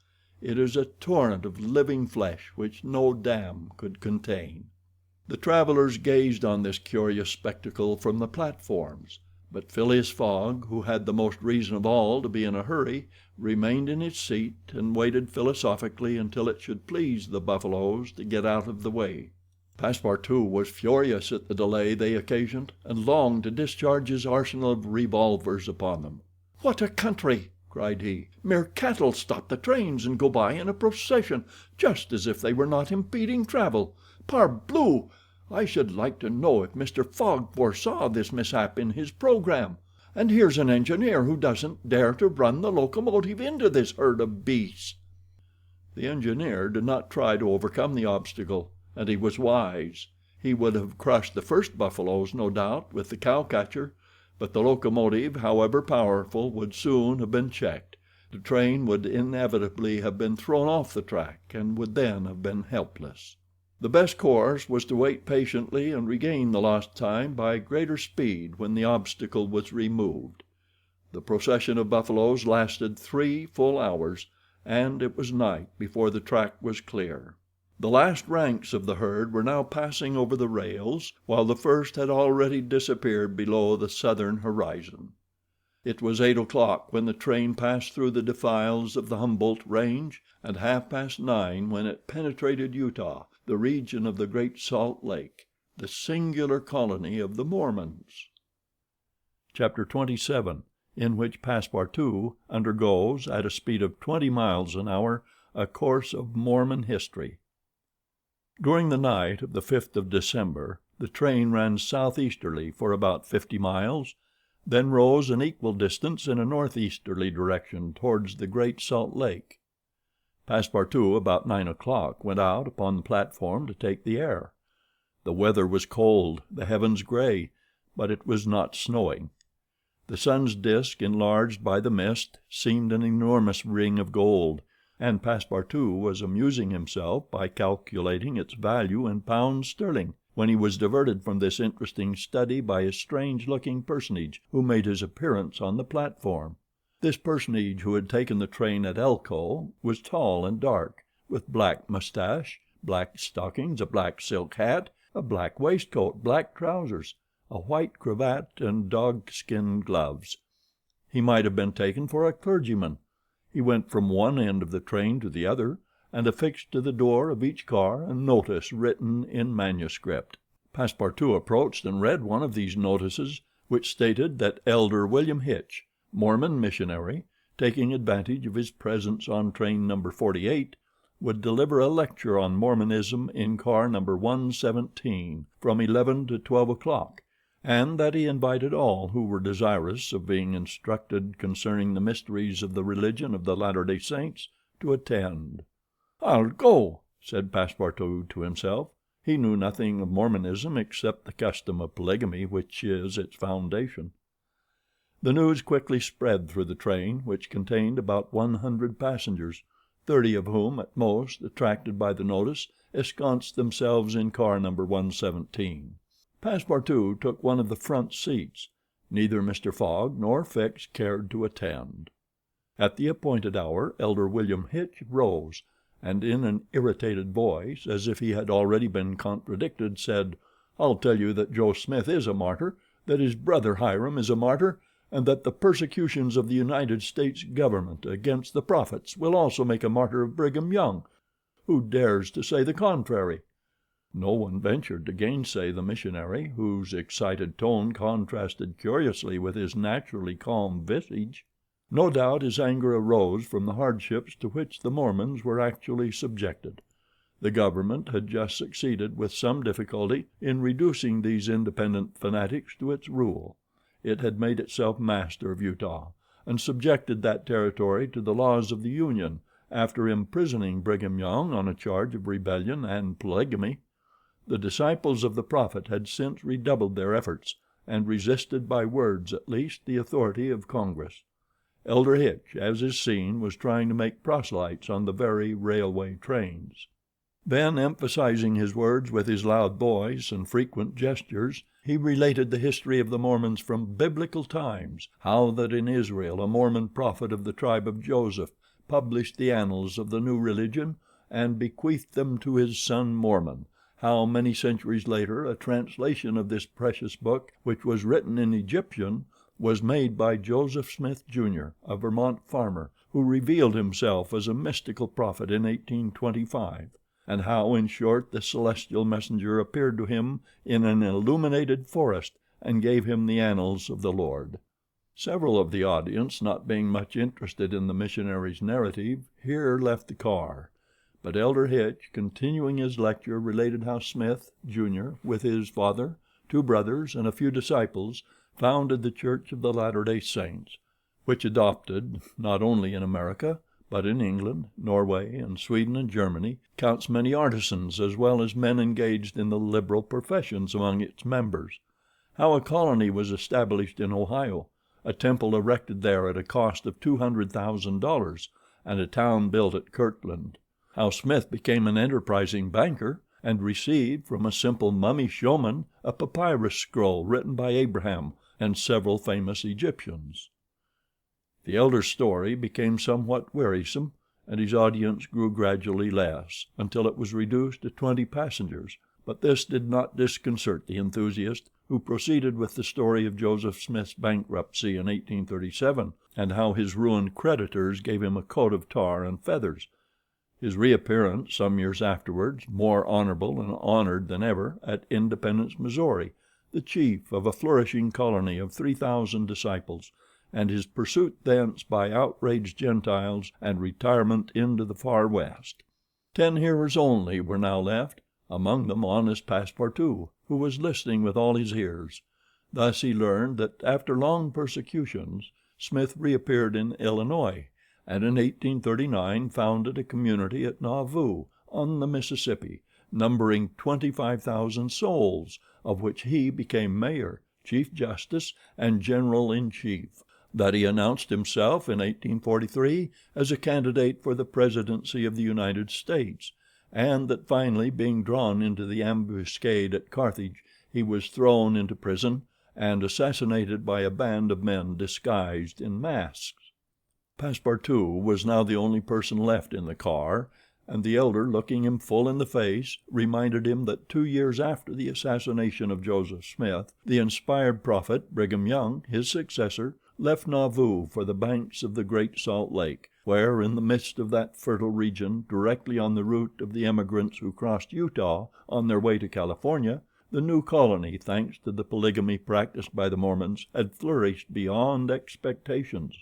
S1: It is a torrent of living flesh which no dam could contain. The travelers gazed on this curious spectacle from the platforms, but Phileas Fogg, who had the most reason of all to be in a hurry, remained in his seat and waited philosophically until it should please the buffaloes to get out of the way. Passepartout was furious at the delay they occasioned, and longed to discharge his arsenal of revolvers upon them. "What a country!" cried he. "Mere cattle stop the trains and go by in a procession, just as if they were not impeding travel. Parbleu! I should like to know if Mr. Fogg foresaw this mishap in his programme. And here's an engineer who doesn't dare to run the locomotive into this herd of beasts." The engineer did not try to overcome the obstacle, and he was wise. He would have crushed the first buffaloes, no doubt, with the cowcatcher, but the locomotive, however powerful, would soon have been checked. The train would inevitably have been thrown off the track, and would then have been helpless. The best course was to wait patiently and regain the lost time by greater speed when the obstacle was removed. The procession of buffaloes lasted 3 full hours, and it was night before the track was clear. The last ranks of the herd were now passing over the rails, while the first had already disappeared below the southern horizon. It was 8 o'clock when the train passed through the defiles of the Humboldt Range, and 9:30 when it penetrated Utah, the region of the Great Salt Lake, the singular colony of the Mormons. Chapter 27, in which Passepartout undergoes, at a speed of 20 miles an hour, a course of Mormon history. During the night of the 5th of December, the train ran southeasterly for about 50 miles, then rose an equal distance in a northeasterly direction towards the Great Salt Lake. Passepartout, about 9 o'clock, went out upon the platform to take the air. The weather was cold, the heavens gray, but it was not snowing. The sun's disk, enlarged by the mist, seemed an enormous ring of gold, and Passepartout was amusing himself by calculating its value in pounds sterling, when he was diverted from this interesting study by a strange-looking personage who made his appearance on the platform. This personage, who had taken the train at Elko, was tall and dark, with black mustache, black stockings, a black silk hat, a black waistcoat, black trousers, a white cravat, and dogskin gloves. He might have been taken for a clergyman. He went from one end of the train to the other, and affixed to the door of each car a notice written in manuscript. Passepartout approached and read one of these notices, which stated that Elder William Hitch, Mormon missionary, taking advantage of his presence on train number 48, would deliver a lecture on Mormonism in car number 117 from 11 to 12 o'clock, and that he invited all who were desirous of being instructed concerning the mysteries of the religion of the Latter-day Saints to attend. "I'll go," said Passepartout to himself. He knew nothing of Mormonism except the custom of polygamy, which is its foundation. The news quickly spread through the train, which contained about 100 passengers, 30 of whom, at most, attracted by the notice, ensconced themselves in car number 117. Passepartout took one of the front seats. Neither Mr. Fogg nor Fix cared to attend. At the appointed hour, Elder William Hitch rose, and in an irritated voice, as if he had already been contradicted, said, "I'll tell you that Joe Smith is a martyr, that his brother Hiram is a martyr, and that the persecutions of the United States government against the prophets will also make a martyr of Brigham Young. Who dares to say the contrary?" No one ventured to gainsay the missionary, whose excited tone contrasted curiously with his naturally calm visage. No doubt his anger arose from the hardships to which the Mormons were actually subjected. The government had just succeeded with some difficulty in reducing these independent fanatics to its rule. It had made itself master of Utah, and subjected that territory to the laws of the Union, after imprisoning Brigham Young on a charge of rebellion and polygamy. The disciples of the prophet had since redoubled their efforts, and resisted by words at least the authority of Congress. Elder Hitch, as is seen, was trying to make proselytes on the very railway trains. Then, emphasizing his words with his loud voice and frequent gestures, he related the history of the Mormons from biblical times, how that in Israel a Mormon prophet of the tribe of Joseph published the annals of the new religion and bequeathed them to his son Mormon, how many centuries later a translation of this precious book, which was written in Egyptian, was made by Joseph Smith, Jr., a Vermont farmer, who revealed himself as a mystical prophet in 1825, and how, in short, the celestial messenger appeared to him in an illuminated forest and gave him the annals of the Lord. Several of the audience, not being much interested in the missionary's narrative, here left the car. But Elder Hitch, continuing his lecture, related how Smith, Jr., with his father, 2 brothers, and a few disciples, founded the Church of the Latter-day Saints, which adopted, not only in America, but in England, Norway, and Sweden and Germany, counts many artisans as well as men engaged in the liberal professions among its members. How a colony was established in Ohio, a temple erected there at a cost of $200,000, and a town built at Kirtland. How Smith became an enterprising banker, and received from a simple mummy showman a papyrus scroll written by Abraham and several famous Egyptians. The elder's story became somewhat wearisome, and his audience grew gradually less, until it was reduced to 20 passengers, but this did not disconcert the enthusiast, who proceeded with the story of Joseph Smith's bankruptcy in 1837, and how his ruined creditors gave him a coat of tar and feathers. His reappearance some years afterwards, more honorable and honored than ever, at Independence, Missouri, the chief of a flourishing colony of 3,000 disciples, and his pursuit thence by outraged Gentiles and retirement into the far West. 10 hearers only were now left, among them honest Passepartout, who was listening with all his ears. Thus he learned that after long persecutions Smith reappeared in Illinois, and in 1839 founded a community at Nauvoo, on the Mississippi, numbering 25,000 souls, of which he became mayor, chief justice, and general-in-chief. That he announced himself in 1843 as a candidate for the presidency of the United States, and that finally, being drawn into the ambuscade at Carthage, he was thrown into prison and assassinated by a band of men disguised in masks. Passepartout was now the only person left in the car, and the elder, looking him full in the face, reminded him that 2 years after the assassination of Joseph Smith, the inspired prophet, Brigham Young, his successor, left Nauvoo for the banks of the Great Salt Lake, where, in the midst of that fertile region, directly on the route of the emigrants who crossed Utah on their way to California, the new colony, thanks to the polygamy practiced by the Mormons, had flourished beyond expectations.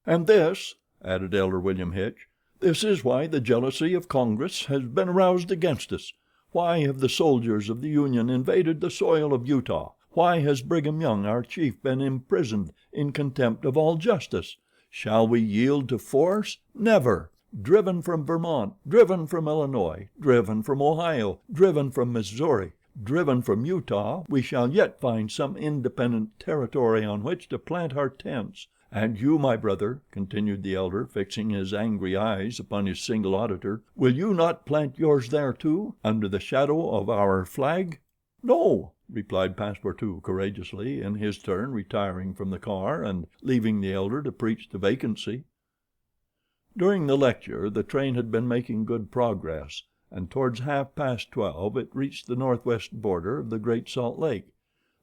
S1: "And this," added Elder William Hitch, "this is why the jealousy of Congress has been aroused against us. Why have the soldiers of the Union invaded the soil of Utah? Why has Brigham Young, our chief, been imprisoned in contempt of all justice? Shall we yield to force? Never! Driven from Vermont, driven from Illinois, driven from Ohio, driven from Missouri, driven from Utah, we shall yet find some independent territory on which to plant our tents. And you, my brother," continued the elder, fixing his angry eyes upon his single auditor, "will you not plant yours there, too, under the shadow of our flag?" "No," replied Passepartout courageously, in his turn retiring from the car and leaving the elder to preach to vacancy. During the lecture the train had been making good progress, and towards 12:30 it reached the northwest border of the Great Salt Lake.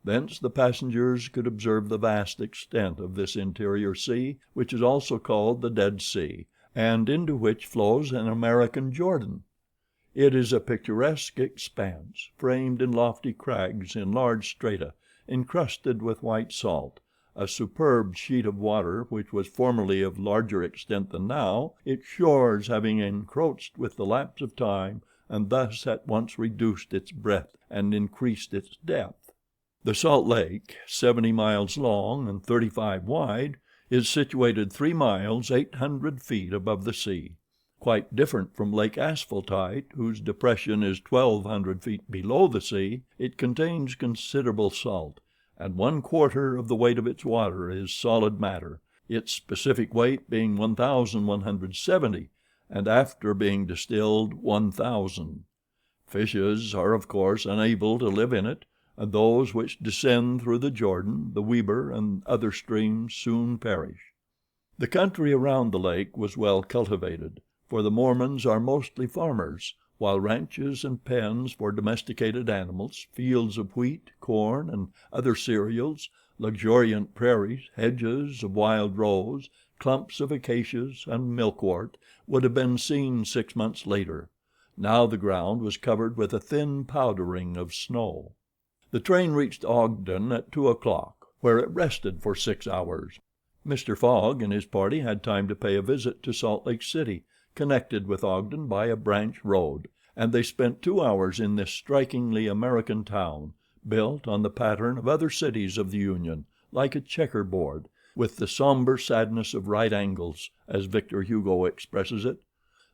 S1: Thence the passengers could observe the vast extent of this interior sea, which is also called the Dead Sea, and into which flows an American Jordan. It is a picturesque expanse, framed in lofty crags in large strata, encrusted with white salt, a superb sheet of water which was formerly of larger extent than now, its shores having encroached with the lapse of time and thus at once reduced its breadth and increased its depth. The Salt Lake, 70 miles long and 35 wide, is situated 3 miles 800 feet above the sea. Quite different from Lake Asphaltite, whose depression is 1,200 feet below the sea, it contains considerable salt, and 1/4 of the weight of its water is solid matter, its specific weight being 1,170, and after being distilled 1,000. Fishes are of course unable to live in it, and those which descend through the Jordan, the Weber, and other streams soon perish. The country around the lake was well cultivated, for the Mormons are mostly farmers, while ranches and pens for domesticated animals, fields of wheat, corn, and other cereals, luxuriant prairies, hedges of wild rose, clumps of acacias, and milkwort would have been seen 6 months later. Now the ground was covered with a thin powdering of snow. The train reached Ogden at 2 o'clock, where it rested for 6 hours. Mr. Fogg and his party had time to pay a visit to Salt Lake City, connected with Ogden by a branch road, and they spent 2 hours in this strikingly American town, built on the pattern of other cities of the Union, like a checkerboard, with the somber sadness of right angles, as Victor Hugo expresses it.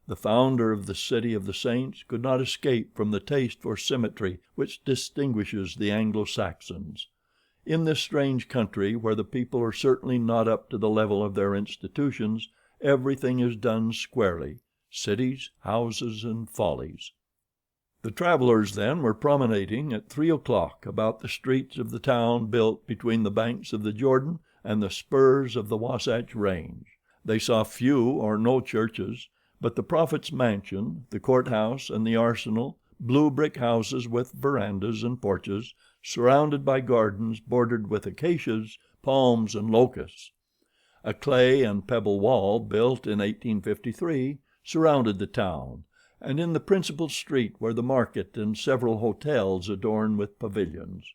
S1: The founder of the City of the Saints could not escape from the taste for symmetry which distinguishes the Anglo-Saxons. In this strange country, where the people are certainly not up to the level of their institutions, everything is done squarely: cities, houses, and follies. The travelers then were promenading at 3 o'clock about the streets of the town built between the banks of the Jordan and the spurs of the Wasatch Range. They saw few or no churches, but the prophet's mansion, the courthouse, and the arsenal, blue brick houses with verandas and porches, surrounded by gardens bordered with acacias, palms, and locusts. A clay and pebble wall, built in 1853, surrounded the town, and in the principal street were the market and several hotels adorned with pavilions.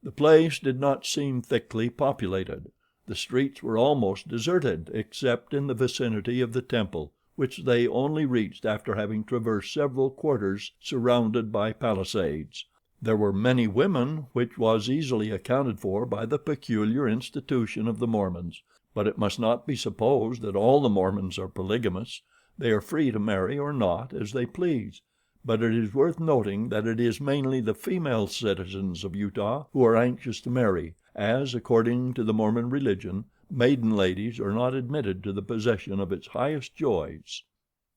S1: The place did not seem thickly populated. The streets were almost deserted, except in the vicinity of the temple, which they only reached after having traversed several quarters surrounded by palisades. There were many women, which was easily accounted for by the peculiar institution of the Mormons, but it must not be supposed that all the Mormons are polygamous. They are free to marry or not as they please, but it is worth noting that it is mainly the female citizens of Utah who are anxious to marry, as, according to the Mormon religion, maiden ladies are not admitted to the possession of its highest joys.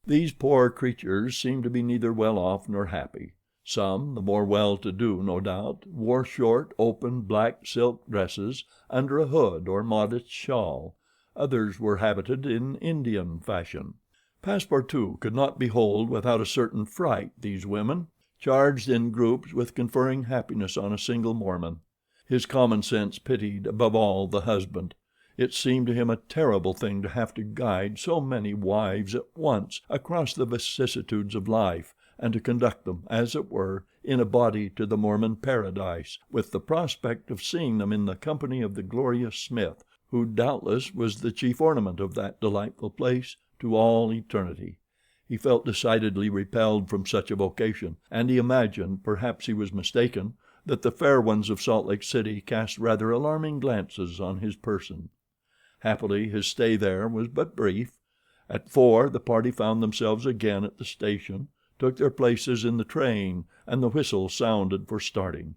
S1: These poor creatures seemed to be neither well off nor happy. Some, the more well-to-do no doubt, wore short, open, black silk dresses under a hood or modest shawl. Others were habited in Indian fashion. Passepartout could not behold without a certain fright these women, charged in groups with conferring happiness on a single Mormon. His common sense pitied above all the husband. It seemed to him a terrible thing to have to guide so many wives at once across the vicissitudes of life, and to conduct them, as it were, in a body to the Mormon paradise, with the prospect of seeing them in the company of the glorious Smith, who doubtless was the chief ornament of that delightful place to all eternity. He felt decidedly repelled from such a vocation, and he imagined, perhaps he was mistaken, that the fair ones of Salt Lake City cast rather alarming glances on his person. Happily his stay there was but brief. At 4 the party found themselves again at the station, took their places in the train, and the whistle sounded for starting.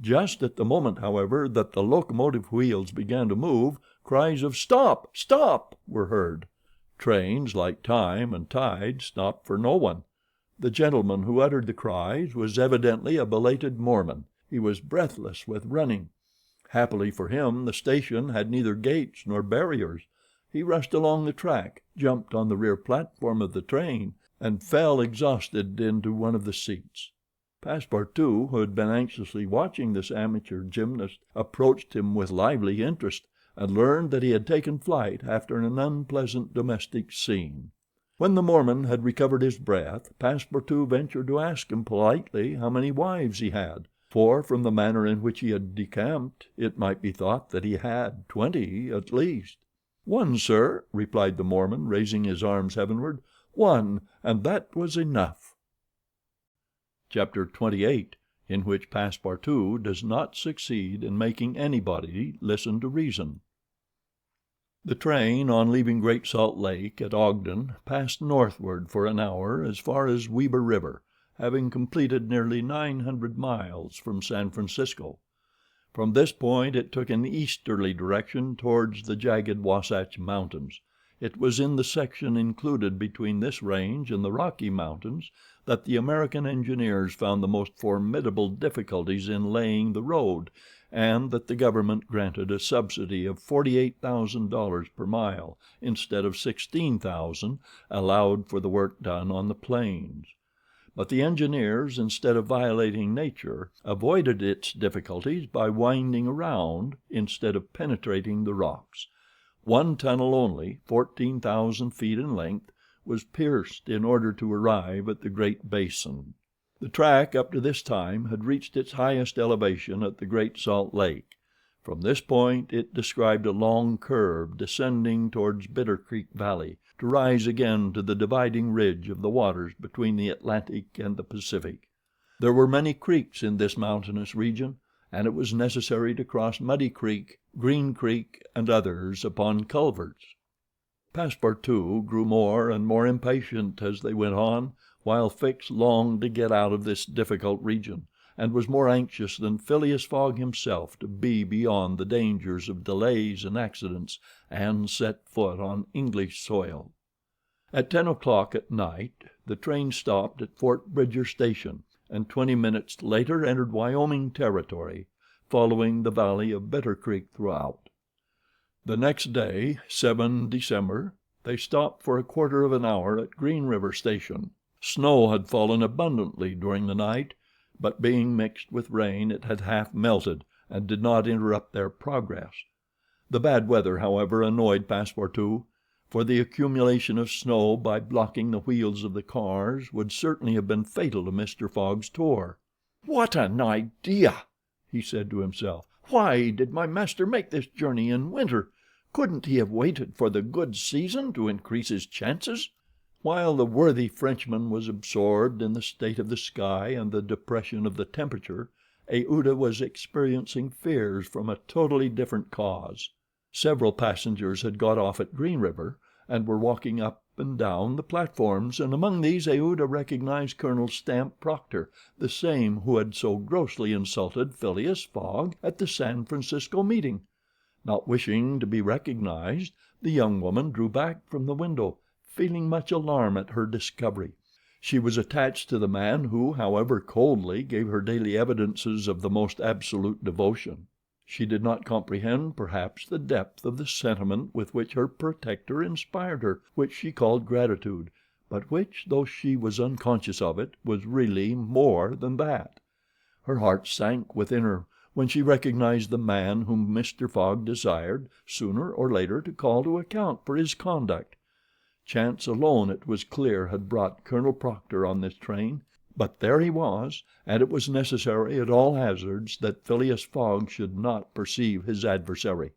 S1: Just at the moment, however, that the locomotive wheels began to move, cries of "Stop! Stop!" were heard. Trains, like time and tide, stopped for no one. The gentleman who uttered the cries was evidently a belated Mormon. He was breathless with running. Happily for him, the station had neither gates nor barriers. He rushed along the track, jumped on the rear platform of the train, and fell exhausted into one of the seats. Passepartout, who had been anxiously watching this amateur gymnast, approached him with lively interest, and learned that he had taken flight after an unpleasant domestic scene. When the Mormon had recovered his breath, Passepartout ventured to ask him politely how many wives he had, for from the manner in which he had decamped it might be thought that he had 20 at least. "One, sir," replied the Mormon, raising his arms heavenward. "One, and that was enough." Chapter 28, in which Passepartout does not succeed in making anybody listen to reason. The train, on leaving Great Salt Lake at Ogden, passed northward for an hour as far as Weber River, having completed nearly 900 miles from San Francisco. From this point it took an easterly direction towards the jagged Wasatch Mountains. It was in the section included between this range and the Rocky Mountains that the American engineers found the most formidable difficulties in laying the road, and that the government granted a subsidy of $48,000 per mile instead of $16,000 allowed for the work done on the plains. But the engineers, instead of violating nature, avoided its difficulties by winding around instead of penetrating the rocks. One tunnel only, 14,000 feet in length, was pierced in order to arrive at the Great Basin. The track up to this time had reached its highest elevation at the Great Salt Lake. From this point it described a long curve descending towards Bitter Creek Valley, to rise again to the dividing ridge of the waters between the Atlantic and the Pacific. There were many creeks in this mountainous region, and it was necessary to cross Muddy Creek, Green Creek, and others upon culverts. Passepartout grew more and more impatient as they went on, while Fix longed to get out of this difficult region, and was more anxious than Phileas Fogg himself to be beyond the dangers of delays and accidents, and set foot on English soil. At 10 o'clock at night the train stopped at Fort Bridger Station, and 20 minutes later entered Wyoming territory, following the valley of Bitter Creek throughout. The next day, 7 December, they stopped for a quarter of an hour at Green River Station. Snow had fallen abundantly during the night, but being mixed with rain it had half melted and did not interrupt their progress. The bad weather, however, annoyed Passepartout, for the accumulation of snow by blocking the wheels of the cars would certainly have been fatal to Mr. Fogg's tour. "What an idea!" he said to himself. "Why did my master make this journey in winter? Couldn't he have waited for the good season to increase his chances?" While the worthy Frenchman was absorbed in the state of the sky and the depression of the temperature, Aouda was experiencing fears from a totally different cause. Several passengers had got off at Green River and were walking up and down the platforms, and among these Aouda recognized Colonel Stamp Proctor, the same who had so grossly insulted Phileas Fogg at the San Francisco meeting. Not wishing to be recognized, the young woman drew back from the window, feeling much alarm at her discovery. She was attached to the man who, however coldly, gave her daily evidences of the most absolute devotion. She did not comprehend, perhaps, the depth of the sentiment with which her protector inspired her, which she called gratitude, but which, though she was unconscious of it, was really more than that. Her heart sank within her when she recognized the man whom Mr. Fogg desired, sooner or later, to call to account for his conduct. Chance alone, it was clear, had brought Colonel Proctor on this train, but there he was, and it was necessary at all hazards that Phileas Fogg should not perceive his adversary.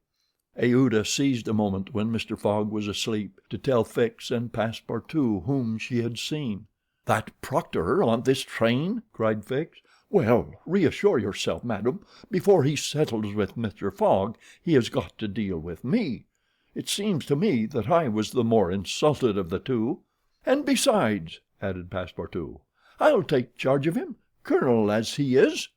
S1: Aouda seized a moment when Mr. Fogg was asleep to tell Fix and Passepartout whom she had seen. "That Proctor on this train?" cried Fix. "Well, reassure yourself, madam. Before he settles with Mr. Fogg he has got to deal with me. It seems to me that I was the more insulted of the two. And besides," added Passepartout, "I'll take charge of him, colonel as he is."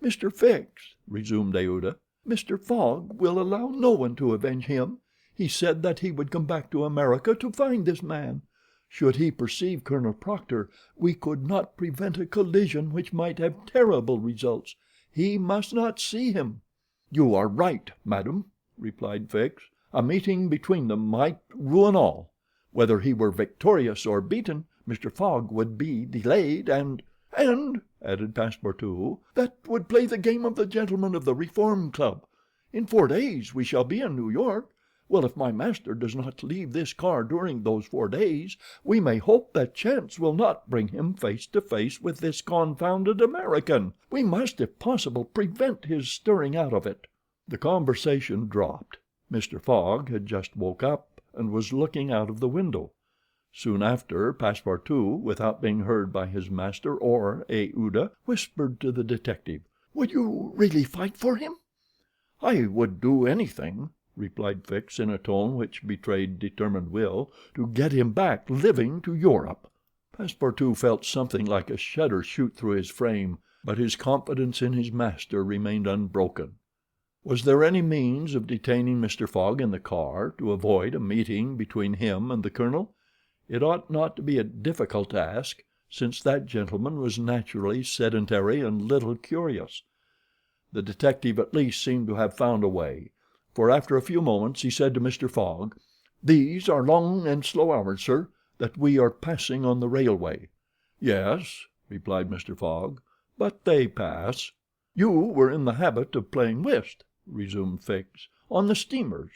S1: "Mr. Fix," resumed Aouda, "Mr. Fogg will allow no one to avenge him. He said that he would come back to America to find this man. Should he perceive Colonel Proctor, we could not prevent a collision which might have terrible results. He must not see him." "You are right, madam," replied Fix. "A meeting between them might ruin all. Whether he were victorious or beaten, Mr. Fogg would be delayed and—" added Passepartout.
S2: "That would play the game of the gentlemen of the Reform Club. In 4 days we shall be in New York. Well, if my master does not leave this car during those 4 days, we may hope that chance will not bring him face to face with this confounded American. We must, if possible, prevent his stirring out of it."
S1: The conversation dropped. Mr. Fogg had just woke up and was looking out of the window. Soon after, Passepartout, without being heard by his master or Aouda, whispered to the detective:
S2: "Would you really fight for him?"
S1: "I would do anything," replied Fix in a tone which betrayed determined will, "to get him back living to Europe." Passepartout felt something like a shudder shoot through his frame, but his confidence in his master remained unbroken. Was there any means of detaining Mr. Fogg in the car to avoid a meeting between him and the Colonel? It ought not to be a difficult task, since that gentleman was naturally sedentary and little curious. The detective at least seemed to have found a way, for after a few moments he said to Mr. Fogg: "These are long and slow hours, sir, that we are passing on the railway."
S2: "Yes," replied Mr. Fogg,
S1: "but they pass."
S2: "You were in the habit of playing whist," resumed Fix, "on the steamers."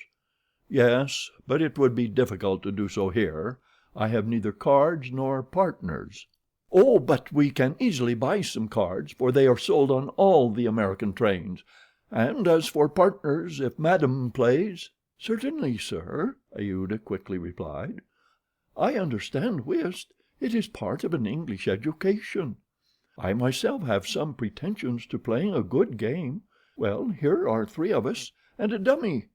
S1: "Yes, but it would be difficult to do so here. I have neither cards nor partners."
S2: "Oh, but we can easily buy some cards, for they are sold on all the American trains. And as for partners, if Madame plays—" "Certainly, sir," Aouda quickly replied. "I understand whist. It is part of an English education. I myself have some pretensions to playing a good game. Well, here are 3 of us, and a dummy."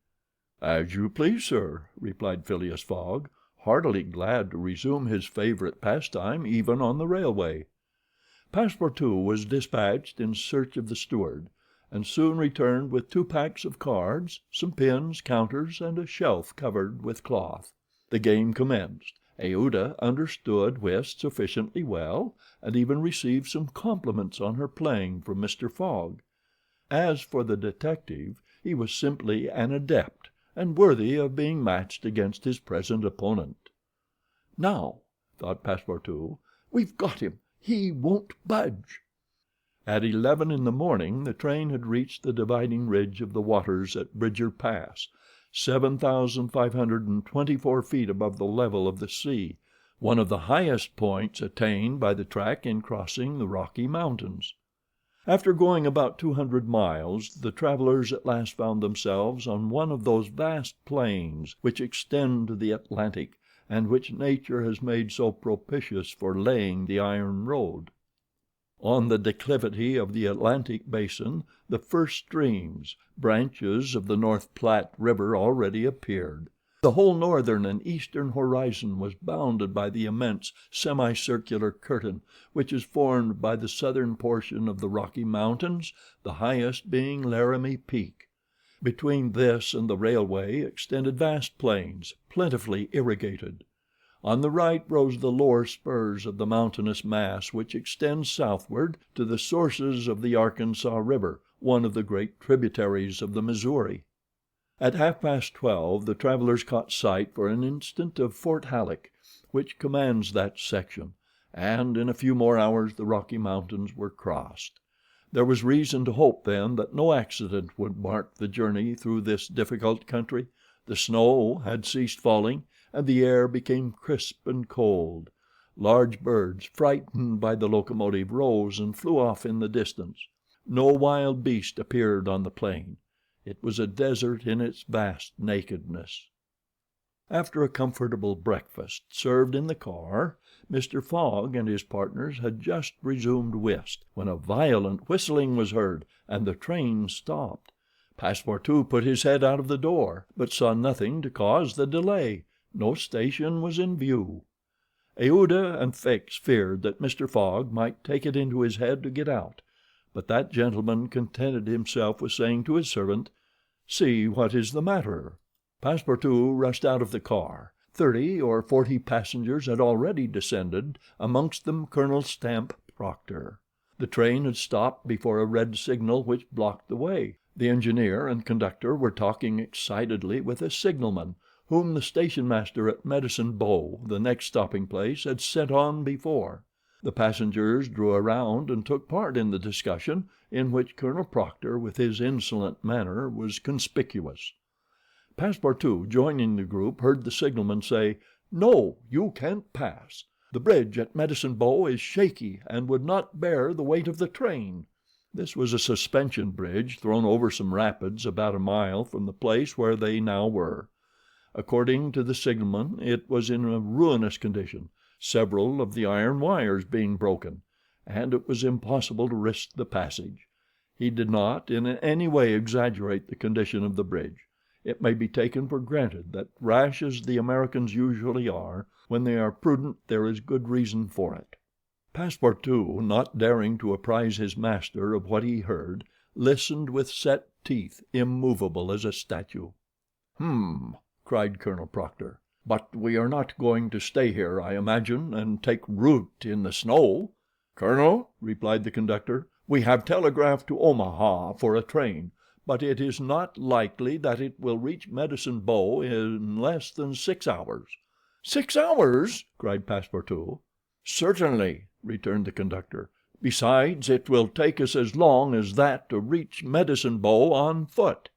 S1: "As you please, sir," replied Phileas Fogg, heartily glad to resume his favorite pastime even on the railway. Passepartout was dispatched in search of the steward, and soon returned with 2 packs of cards, some pins, counters, and a shelf covered with cloth. The game commenced. Aouda understood whist sufficiently well, and even received some compliments on her playing from Mr. Fogg. As for the detective, he was simply an adept, and worthy of being matched against his present opponent.
S2: "Now," thought Passepartout, "we've got him. He won't budge."
S1: At 11 in the morning the train had reached the dividing ridge of the waters at Bridger Pass, 7,524 feet above the level of the sea, one of the highest points attained by the track in crossing the Rocky Mountains. After going about 200 miles, the travelers at last found themselves on one of those vast plains which extend to the Atlantic, and which nature has made so propitious for laying the iron road. On the declivity of the Atlantic basin the first streams, branches of the North Platte River, already appeared. The whole northern and eastern horizon was bounded by the immense semicircular curtain which is formed by the southern portion of the Rocky Mountains, the highest being Laramie Peak. Between this and the railway extended vast plains, plentifully irrigated. On the right rose the lower spurs of the mountainous mass which extends southward to the sources of the Arkansas River, one of the great tributaries of the Missouri. At 12:30 the travelers caught sight for an instant of Fort Halleck, which commands that section, and in a few more hours the Rocky Mountains were crossed. There was reason to hope then that no accident would mark the journey through this difficult country. The snow had ceased falling, and the air became crisp and cold. Large birds, frightened by the locomotive, rose and flew off in the distance. No wild beast appeared on the plain. It was a desert in its vast nakedness. After a comfortable breakfast, served in the car, Mr. Fogg and his partners had just resumed whist, when a violent whistling was heard, and the train stopped. Passepartout put his head out of the door, but saw nothing to cause the delay. No station was in view. Aouda and Fix feared that Mr. Fogg might take it into his head to get out, but that gentleman contented himself with saying to his servant, "See what is the matter." Passepartout rushed out of the car. 30 or 40 passengers had already descended, amongst them Colonel Stamp Proctor. The train had stopped before a red signal which blocked the way. The engineer and conductor were talking excitedly with a signalman, whom the station master at Medicine Bow, the next stopping place, had sent on before. The passengers drew around and took part in the discussion, in which Colonel Proctor, with his insolent manner, was conspicuous. Passepartout, joining the group, heard the signalman say, "No, you can't pass. The bridge at Medicine Bow is shaky and would not bear the weight of the train." This was a suspension bridge thrown over some rapids about a mile from the place where they now were. According to the signalman, it was in a ruinous condition, several of the iron wires being broken, and it was impossible to risk the passage. He did not in any way exaggerate the condition of the bridge. It may be taken for granted that, rash as the Americans usually are, when they are prudent there is good reason for it. Passepartout, not daring to apprise his master of what he heard, listened with set teeth, immovable as a statue. Cried Colonel Proctor. "But we are not going to stay here, I imagine, and take root in the snow." "Colonel," replied the conductor, "we have telegraphed to Omaha for a train, but it is not likely that it will reach Medicine Bow in less than 6 hours." "6 hours!" cried Passepartout. "Certainly," returned the conductor. "Besides, it will take us as long as that to reach Medicine Bow on foot."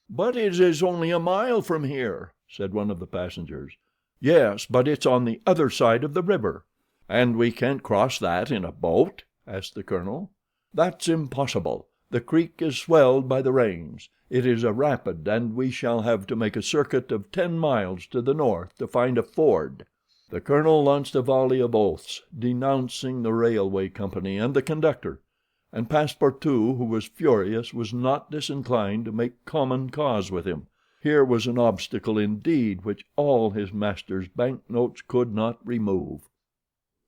S1: "But it is only a mile from here," said one of the passengers. "Yes, but it's on the other side of the river." "And we can't cross that in a boat?" asked the colonel. "That's impossible. The creek is swelled by the rains. It is a rapid, and we shall have to make a circuit of 10 miles to the north to find a ford." The colonel launched a volley of oaths, denouncing the railway company and the conductor, and Passepartout, who was furious, was not disinclined to make common cause with him. Here was an obstacle indeed which all his master's banknotes could not remove.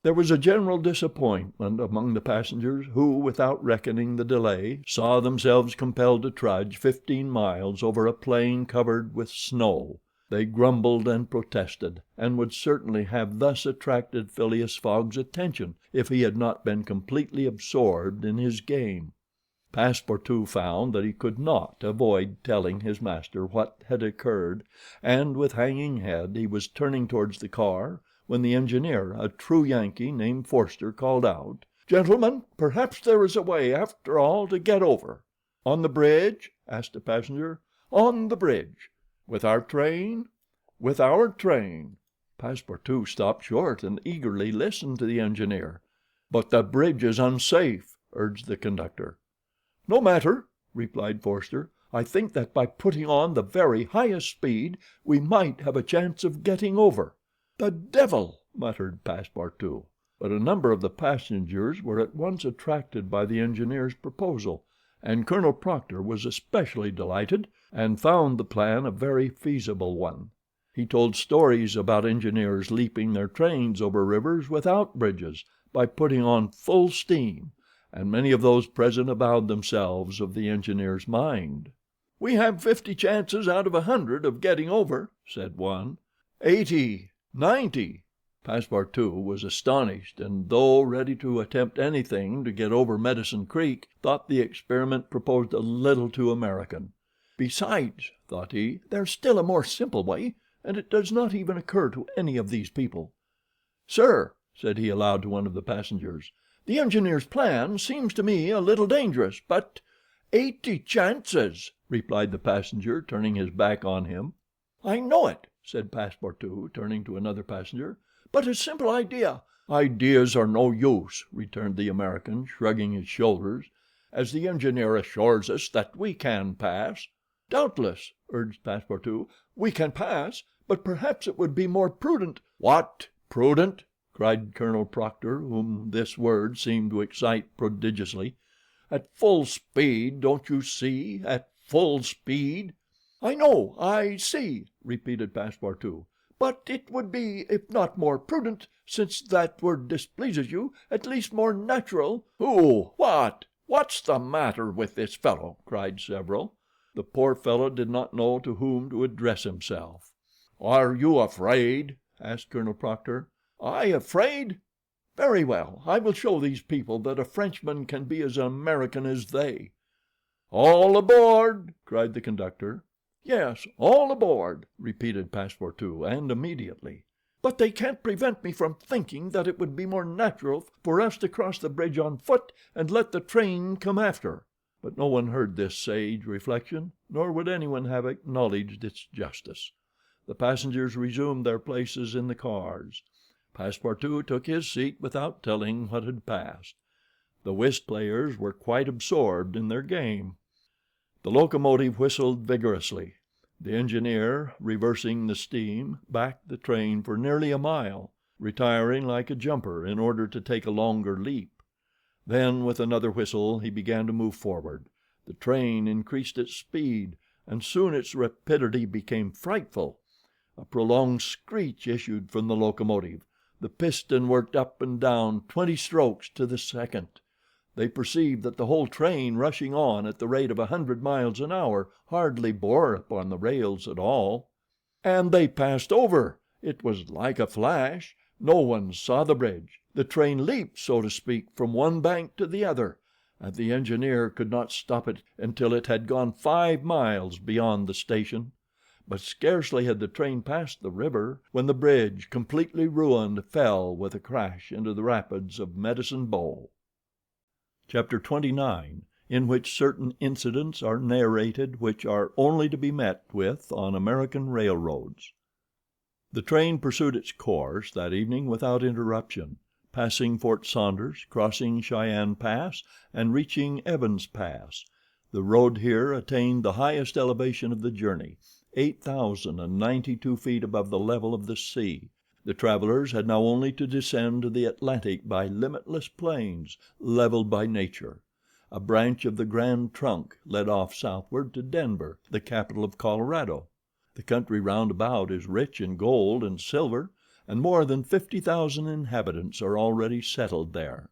S1: There was a general disappointment among the passengers, who, without reckoning the delay, saw themselves compelled to trudge 15 miles over a plain covered with snow. They grumbled and protested, and would certainly have thus attracted Phileas Fogg's attention if he had not been completely absorbed in his game. Passepartout found that he could not avoid telling his master what had occurred, and with hanging head he was turning towards the car when the engineer, a true Yankee named Forster, called out: "Gentlemen, perhaps there is a way, after all, to get over." "On the bridge?" asked a passenger. "On the bridge." "With our train?" "With our train." Passepartout stopped short and eagerly listened to the engineer. "But the bridge is unsafe," urged the conductor. "No matter," replied Forster. "I think that by putting on the very highest speed we might have a chance of getting over." "The devil!" muttered Passepartout. But a number of the passengers were at once attracted by the engineer's proposal, and Colonel Proctor was especially delighted, and found the plan a very feasible one. He told stories about engineers leaping their trains over rivers without bridges, by putting on full steam, and many of those present avowed themselves of the engineer's mind. "We have 50 chances out of 100 of getting over," said one. 80, 90. Passepartout was astonished, and though ready to attempt anything to get over Medicine Creek, thought the experiment proposed a little too American. "Besides," thought he, "there's still a more simple way, and it does not even occur to any of these people. Sir," said he aloud to one of the passengers, "the engineer's plan seems to me a little dangerous, but—" "80 chances," replied the passenger, turning his back on him. "I know it," said Passepartout, turning to another passenger, "but a simple idea—" "Ideas are no use," returned the American, shrugging his shoulders, "as the engineer assures us that we can pass." "Doubtless," urged Passepartout, "we can pass, but perhaps it would be more prudent—" "What, prudent?" cried Colonel Proctor, whom this word seemed to excite prodigiously. "At full speed, don't you see, at full speed?" "I know, I see," repeated Passepartout, "but it would be, if not more prudent, since that word displeases you, at least more natural—" "Who? What? What's the matter with this fellow?" cried several. The poor fellow did not know to whom to address himself. "Are you afraid?" asked Colonel Proctor. "I afraid? Very well, I will show these people that a Frenchman can be as American as they." "All aboard!" cried the conductor. "Yes, all aboard!" repeated Passepartout, and immediately.
S2: but they can't prevent me from thinking that it would be more natural for us to cross the bridge on foot and let the train come after." But no one heard this sage reflection, nor would anyone have acknowledged its justice. The passengers resumed their places in the cars. Passepartout took his seat without telling what had passed. The whist players were quite absorbed in their game. The locomotive whistled vigorously. The engineer, reversing the steam, backed the train for nearly a mile, retiring like a jumper in order to take a longer leap. Then, with another whistle, he began to move forward. The train increased its speed, and soon its rapidity became frightful. A prolonged screech issued from the locomotive. The piston worked up and down 20 strokes to the second. They perceived that the whole train, rushing on at the rate of 100 miles an hour, hardly bore upon the rails at all. And they passed over! It was like a flash. No one saw the bridge. The train leaped, so to speak, from one bank to the other, and the engineer could not stop it until it had gone 5 miles beyond the station. But scarcely had the train passed the river when the bridge, completely ruined, fell with a crash into the rapids of Medicine Bow. Chapter 29, in which certain incidents are narrated which are only to be met with on American railroads. The train pursued its course that evening without interruption, passing Fort Saunders, crossing Cheyenne Pass, and reaching Evans Pass. The road here attained the highest elevation of the journey, 8,092 feet above the level of the sea. The travelers had now only to descend to the Atlantic by limitless plains, leveled by nature. A branch of the Grand Trunk led off southward to Denver, the capital of Colorado. The country round about is rich in gold and silver, and more than 50,000 inhabitants are already settled there.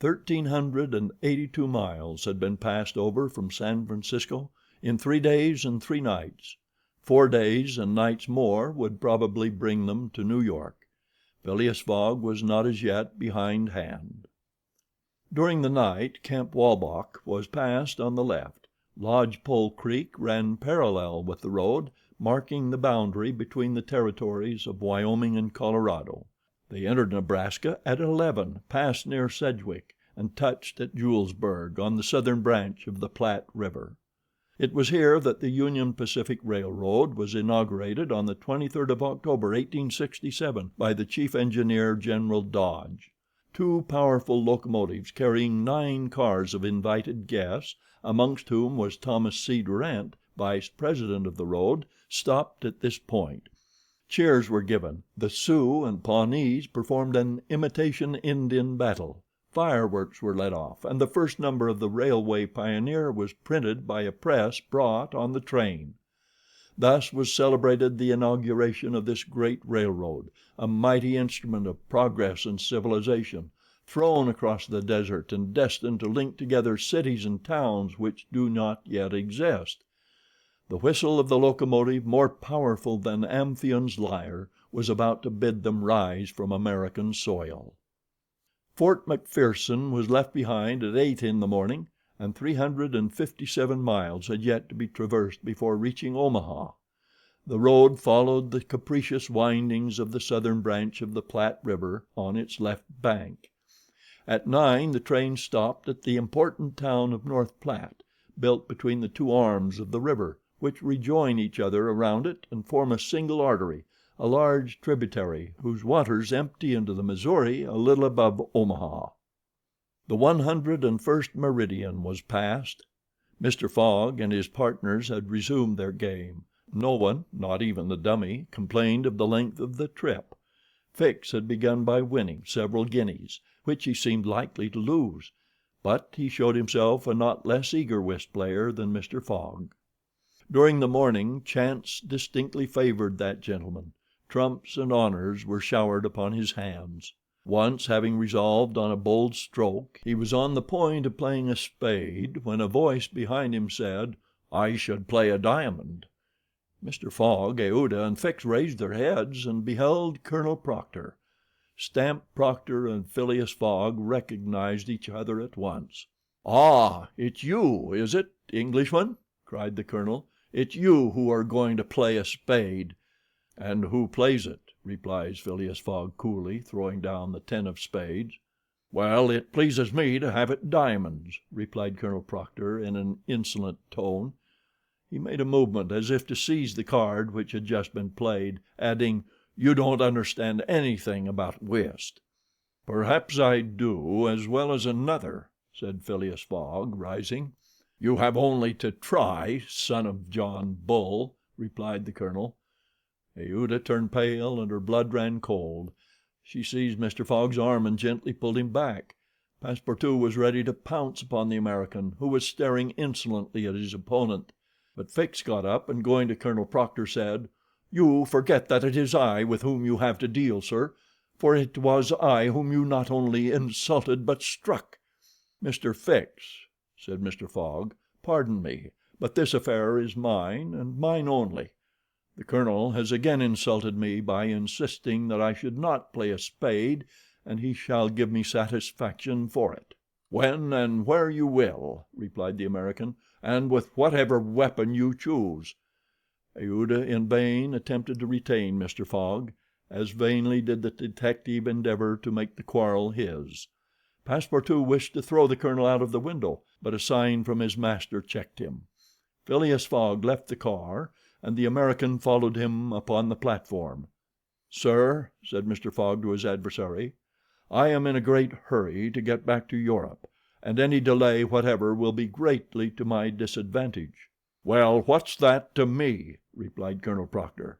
S2: 1,382 miles had been passed over from San Francisco in 3 days and 3 nights. 4 days and nights more would probably bring them to New York. Phileas Fogg was not as yet behindhand. During the night Camp Walbach was passed on the left. Lodge Pole Creek ran parallel with the road, marking the boundary between the territories of Wyoming and Colorado. They entered Nebraska at 11, passed near Sedgwick, and touched at Julesburg on the southern branch of the Platte River. It was here that the Union Pacific Railroad was inaugurated on the 23rd of October, 1867, by the chief engineer, General Dodge. 2 powerful locomotives carrying 9 cars of invited guests, amongst whom was Thomas C. Durant, vice president of the road, stopped at this point. Cheers were given. The Sioux and Pawnees performed an imitation Indian battle. Fireworks were let off, and the first number of the Railway Pioneer was printed by a press brought on the train. Thus was celebrated the inauguration of this great railroad, a mighty instrument of progress and civilization, thrown across the desert and destined to link together cities and towns which do not yet exist. The whistle of the locomotive, more powerful than Amphion's lyre, was about to bid them rise from American soil. Fort McPherson was left behind at 8 in the morning, and 357 miles had yet to be traversed before reaching Omaha. The road followed the capricious windings of the southern branch of the Platte River on its left bank. At 9 the train stopped at the important town of North Platte, built between the 2 arms of the river, which rejoin each other around it and form a single artery, a large tributary whose waters empty into the Missouri a little above Omaha. The 101st meridian was passed. Mr. Fogg and his partners had resumed their game. No one, not even the dummy, complained of the length of the trip. Fix had begun by winning several guineas, which he seemed likely to lose, but he showed himself a not less eager whist player than Mr. Fogg. During the morning chance distinctly favored that gentleman. Trumps and honors were showered upon his hands. Once, having resolved on a bold stroke, he was on the point of playing a spade when a voice behind him said, "I should play a diamond." Mr. Fogg, Aouda, and Fix raised their heads and beheld Colonel Proctor. Stamp Proctor and Phileas Fogg recognized each other at once. "Ah, it's you, is it, Englishman?" cried the colonel. "It's you who are going to play a spade." "And who plays it?"
S1: replies Phileas Fogg coolly, throwing down the 10 of spades. "Well, it pleases me to have it diamonds," replied Colonel Proctor in an insolent tone. He made a movement as if to seize the card which had just been played, adding, "You don't understand anything about whist." "Perhaps I do, as well as another," said Phileas Fogg, rising. "You have only to try, son of John Bull," replied the colonel. Aouda turned pale and her blood ran cold. She seized Mr. Fogg's arm and gently pulled him back. Passepartout was ready to pounce upon the American, who was staring insolently at his opponent. But Fix got up and going to Colonel Proctor said, "You forget that it is I with whom you have to deal, sir, for it was I whom you not only insulted but struck." "Mr. Fix," said Mr. Fogg, "pardon me, but this affair is mine and mine only. The colonel has again insulted me by insisting that I should not play a spade, and he shall give me satisfaction for it." "When and where you will," replied the American, "and with whatever weapon you choose." Aouda in vain attempted to retain Mr. Fogg. As vainly did the detective endeavor to make the quarrel his. Passepartout wished to throw the colonel out of the window, but a sign from his master checked him. Phileas Fogg left the car, and the American followed him upon the platform. "Sir," said Mr. Fogg to his adversary, "I am in a great hurry to get back to Europe, and any delay whatever will be greatly to my disadvantage." "Well, what's that to me?" replied Colonel Proctor.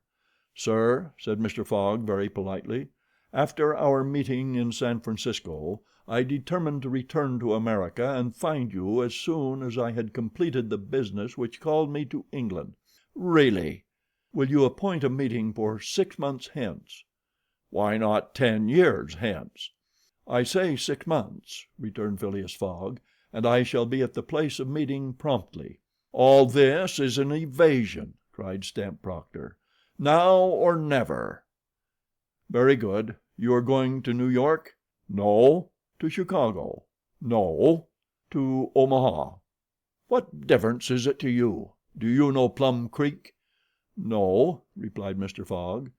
S1: "Sir," said Mr. Fogg very politely, "after our meeting in San Francisco, I determined to return to America and find you as soon as I had completed the business which called me to England." "Really?" "Will you appoint a meeting for 6 months hence?" "Why not 10 years hence?" "I say 6 months," returned Phileas Fogg, "and I shall be at the place of meeting promptly." "All this is an evasion," cried Stamp Proctor. "Now or never." "Very good. You are going to New York?" "No." "To Chicago?" "No." "To Omaha?" "What difference is it to you? Do you know Plum Creek?" "No," replied Mr. Fogg.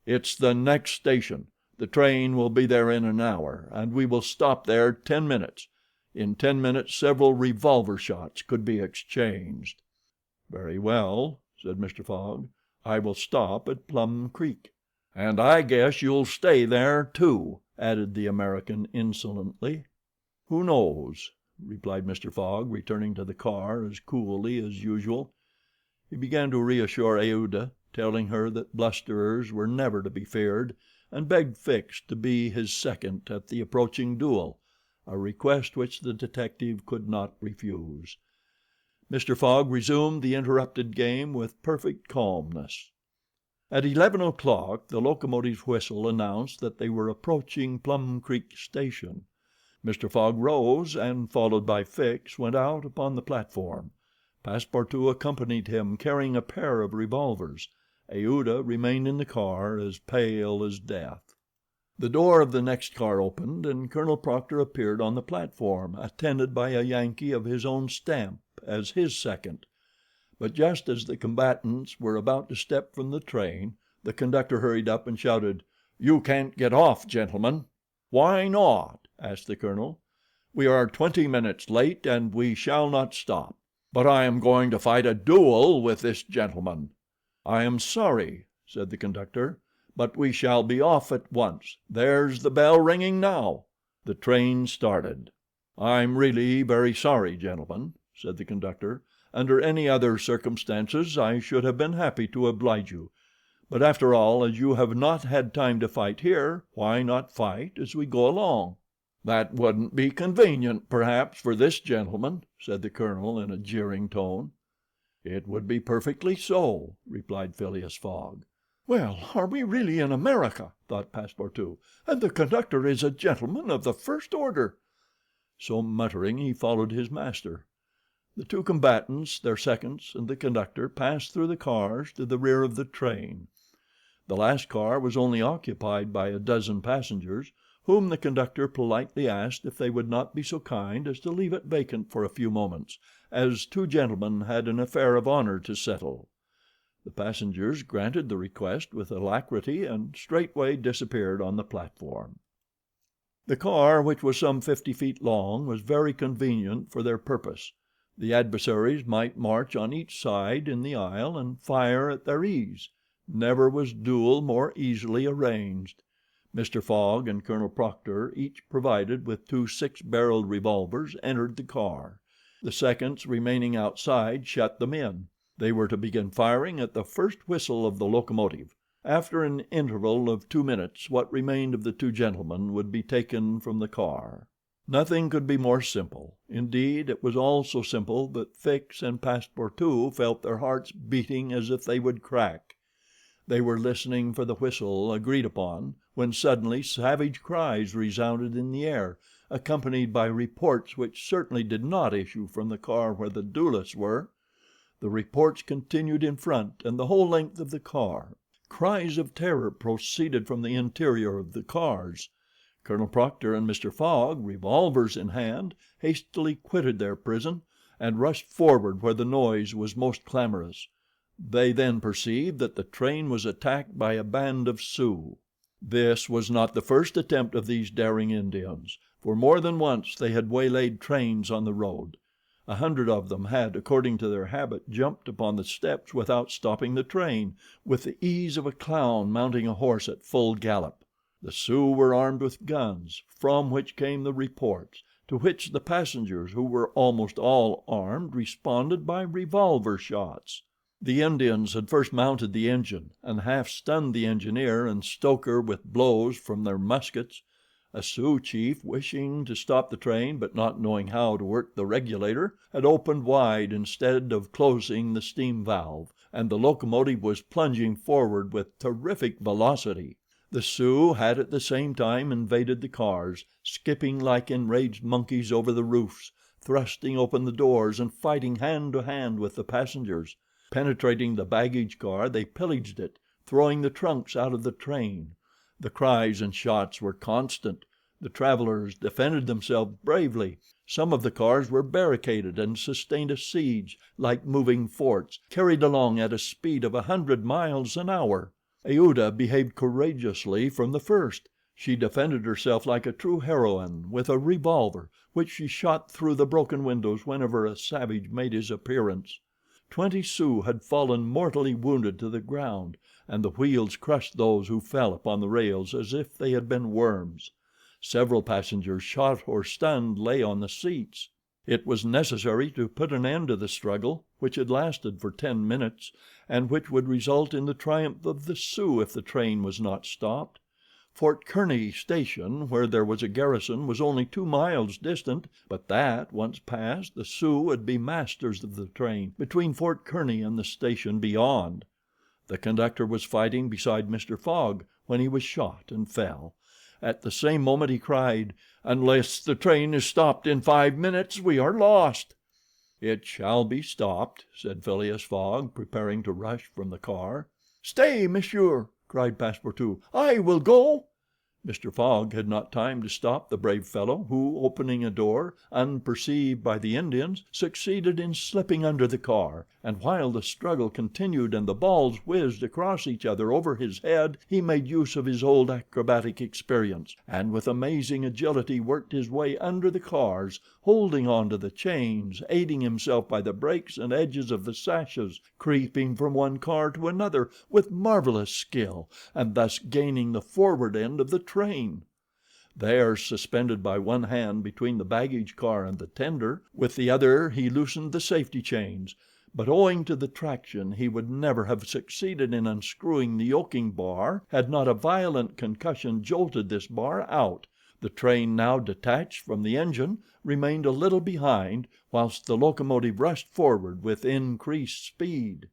S1: "It's the next station. The train will be there in an hour, and we will stop there 10 minutes. In 10 minutes several revolver shots could be exchanged." "Very well," said Mr. Fogg. "I will stop at Plum Creek." "And I guess you'll stay there, too," added the American insolently. "Who knows?" replied Mr. Fogg, returning to the car as coolly as usual. He began to reassure Aouda, telling her that blusterers were never to be feared, and begged Fix to be his second at the approaching duel, a request which the detective could not refuse. Mr. Fogg resumed the interrupted game with perfect calmness. At 11 o'clock the locomotive's whistle announced that they were approaching Plum Creek Station. Mr. Fogg rose and, followed by Fix, went out upon the platform. Passepartout accompanied him, carrying a pair of revolvers. Aouda remained in the car, as pale as death. The door of the next car opened, and Colonel Proctor appeared on the platform, attended by a Yankee of his own stamp as his second. But just as the combatants were about to step from the train, the conductor hurried up and shouted, "You can't get off, gentlemen." "Why not?" asked the colonel. "We are 20 minutes late, and we shall not stop." "But I am going to fight a duel with this gentleman." "I am sorry," said the conductor, "but we shall be off at once. There's the bell ringing now." The train started. "I'm really very sorry, gentlemen," said the conductor. "Under any other circumstances I should have been happy to oblige you; but after all, as you have not had time to fight here, why not fight as we go along?" "That wouldn't be convenient, perhaps, for this gentleman," said the colonel in a jeering tone. "It would be perfectly so," replied Phileas Fogg. "Well, are we really in America?" thought Passepartout, "and the conductor is a gentleman of the first order." So muttering, he followed his master. The two combatants, their seconds, and the conductor passed through the cars to the rear of the train. The last car was only occupied by a dozen passengers, whom the conductor politely asked if they would not be so kind as to leave it vacant for a few moments, as two gentlemen had an affair of honor to settle. The passengers granted the request with alacrity and straightway disappeared on the platform. The car, which was some 50 feet long, was very convenient for their purpose. The adversaries might march on each side in the aisle and fire at their ease. Never was duel more easily arranged. Mr. Fogg and Colonel Proctor, each provided with 2 6-barreled revolvers, entered the car. The seconds remaining outside shut them in. They were to begin firing at the first whistle of the locomotive. After an interval of 2 minutes what remained of the 2 gentlemen would be taken from the car. Nothing could be more simple. Indeed, it was all so simple that Fix and Passepartout felt their hearts beating as if they would crack. They were listening for the whistle agreed upon, when suddenly savage cries resounded in the air, accompanied by reports which certainly did not issue from the car where the duelists were. The reports continued in front and the whole length of the car. Cries of terror proceeded from the interior of the cars. Colonel Proctor and Mr. Fogg, revolvers in hand, hastily quitted their prison and rushed forward where the noise was most clamorous. They then perceived that the train was attacked by a band of Sioux. This was not the first attempt of these daring Indians, for more than once they had waylaid trains on the road. 100 of them had, according to their habit, jumped upon the steps without stopping the train, with the ease of a clown mounting a horse at full gallop. The Sioux were armed with guns, from which came the reports, to which the passengers, who were almost all armed, responded by revolver shots. The Indians had first mounted the engine, and half stunned the engineer and stoker with blows from their muskets. A Sioux chief, wishing to stop the train but not knowing how to work the regulator, had opened wide instead of closing the steam valve, and the locomotive was plunging forward with terrific velocity. The Sioux had at the same time invaded the cars, skipping like enraged monkeys over the roofs, thrusting open the doors and fighting hand to hand with the passengers. Penetrating the baggage car, they pillaged it, throwing the trunks out of the train. The cries and shots were constant. The travelers defended themselves bravely. Some of the cars were barricaded and sustained a siege like moving forts, carried along at a speed of 100 miles an hour. Aouda behaved courageously from the first. She defended herself like a true heroine with a revolver, which she shot through the broken windows whenever a savage made his appearance. 20 Sioux had fallen mortally wounded to the ground, and the wheels crushed those who fell upon the rails as if they had been worms. Several passengers, shot or stunned, lay on the seats. It was necessary to put an end to the struggle, which had lasted for 10 minutes, and which would result in the triumph of the Sioux if the train was not stopped. Fort Kearny station, where there was a garrison, was only 2 miles distant, but that once passed, the Sioux would be masters of the train between Fort Kearny and the station beyond. The conductor was fighting beside Mr. Fogg when he was shot and fell. At the same moment he cried, "Unless the train is stopped in 5 minutes we are lost." "It shall be stopped," said Phileas Fogg, preparing to rush from the car.
S2: "Stay, monsieur," cried Passepartout. "I will go."
S1: Mr. Fogg had not time to stop the brave fellow, who, opening a door, unperceived by the Indians, succeeded in slipping under the car, and while the struggle continued and the balls whizzed across each other over his head, he made use of his old acrobatic experience, and with amazing agility worked his way under the cars, holding on to the chains, aiding himself by the brakes and edges of the sashes, creeping from one car to another with marvelous skill, and thus gaining the forward end of the train. There, suspended by one hand between the baggage car and the tender, with the other he loosened the safety chains, but owing to the traction he would never have succeeded in unscrewing the yoking bar had not a violent concussion jolted this bar out. The train, now detached from the engine, remained a little behind, whilst the locomotive rushed forward with increased speed.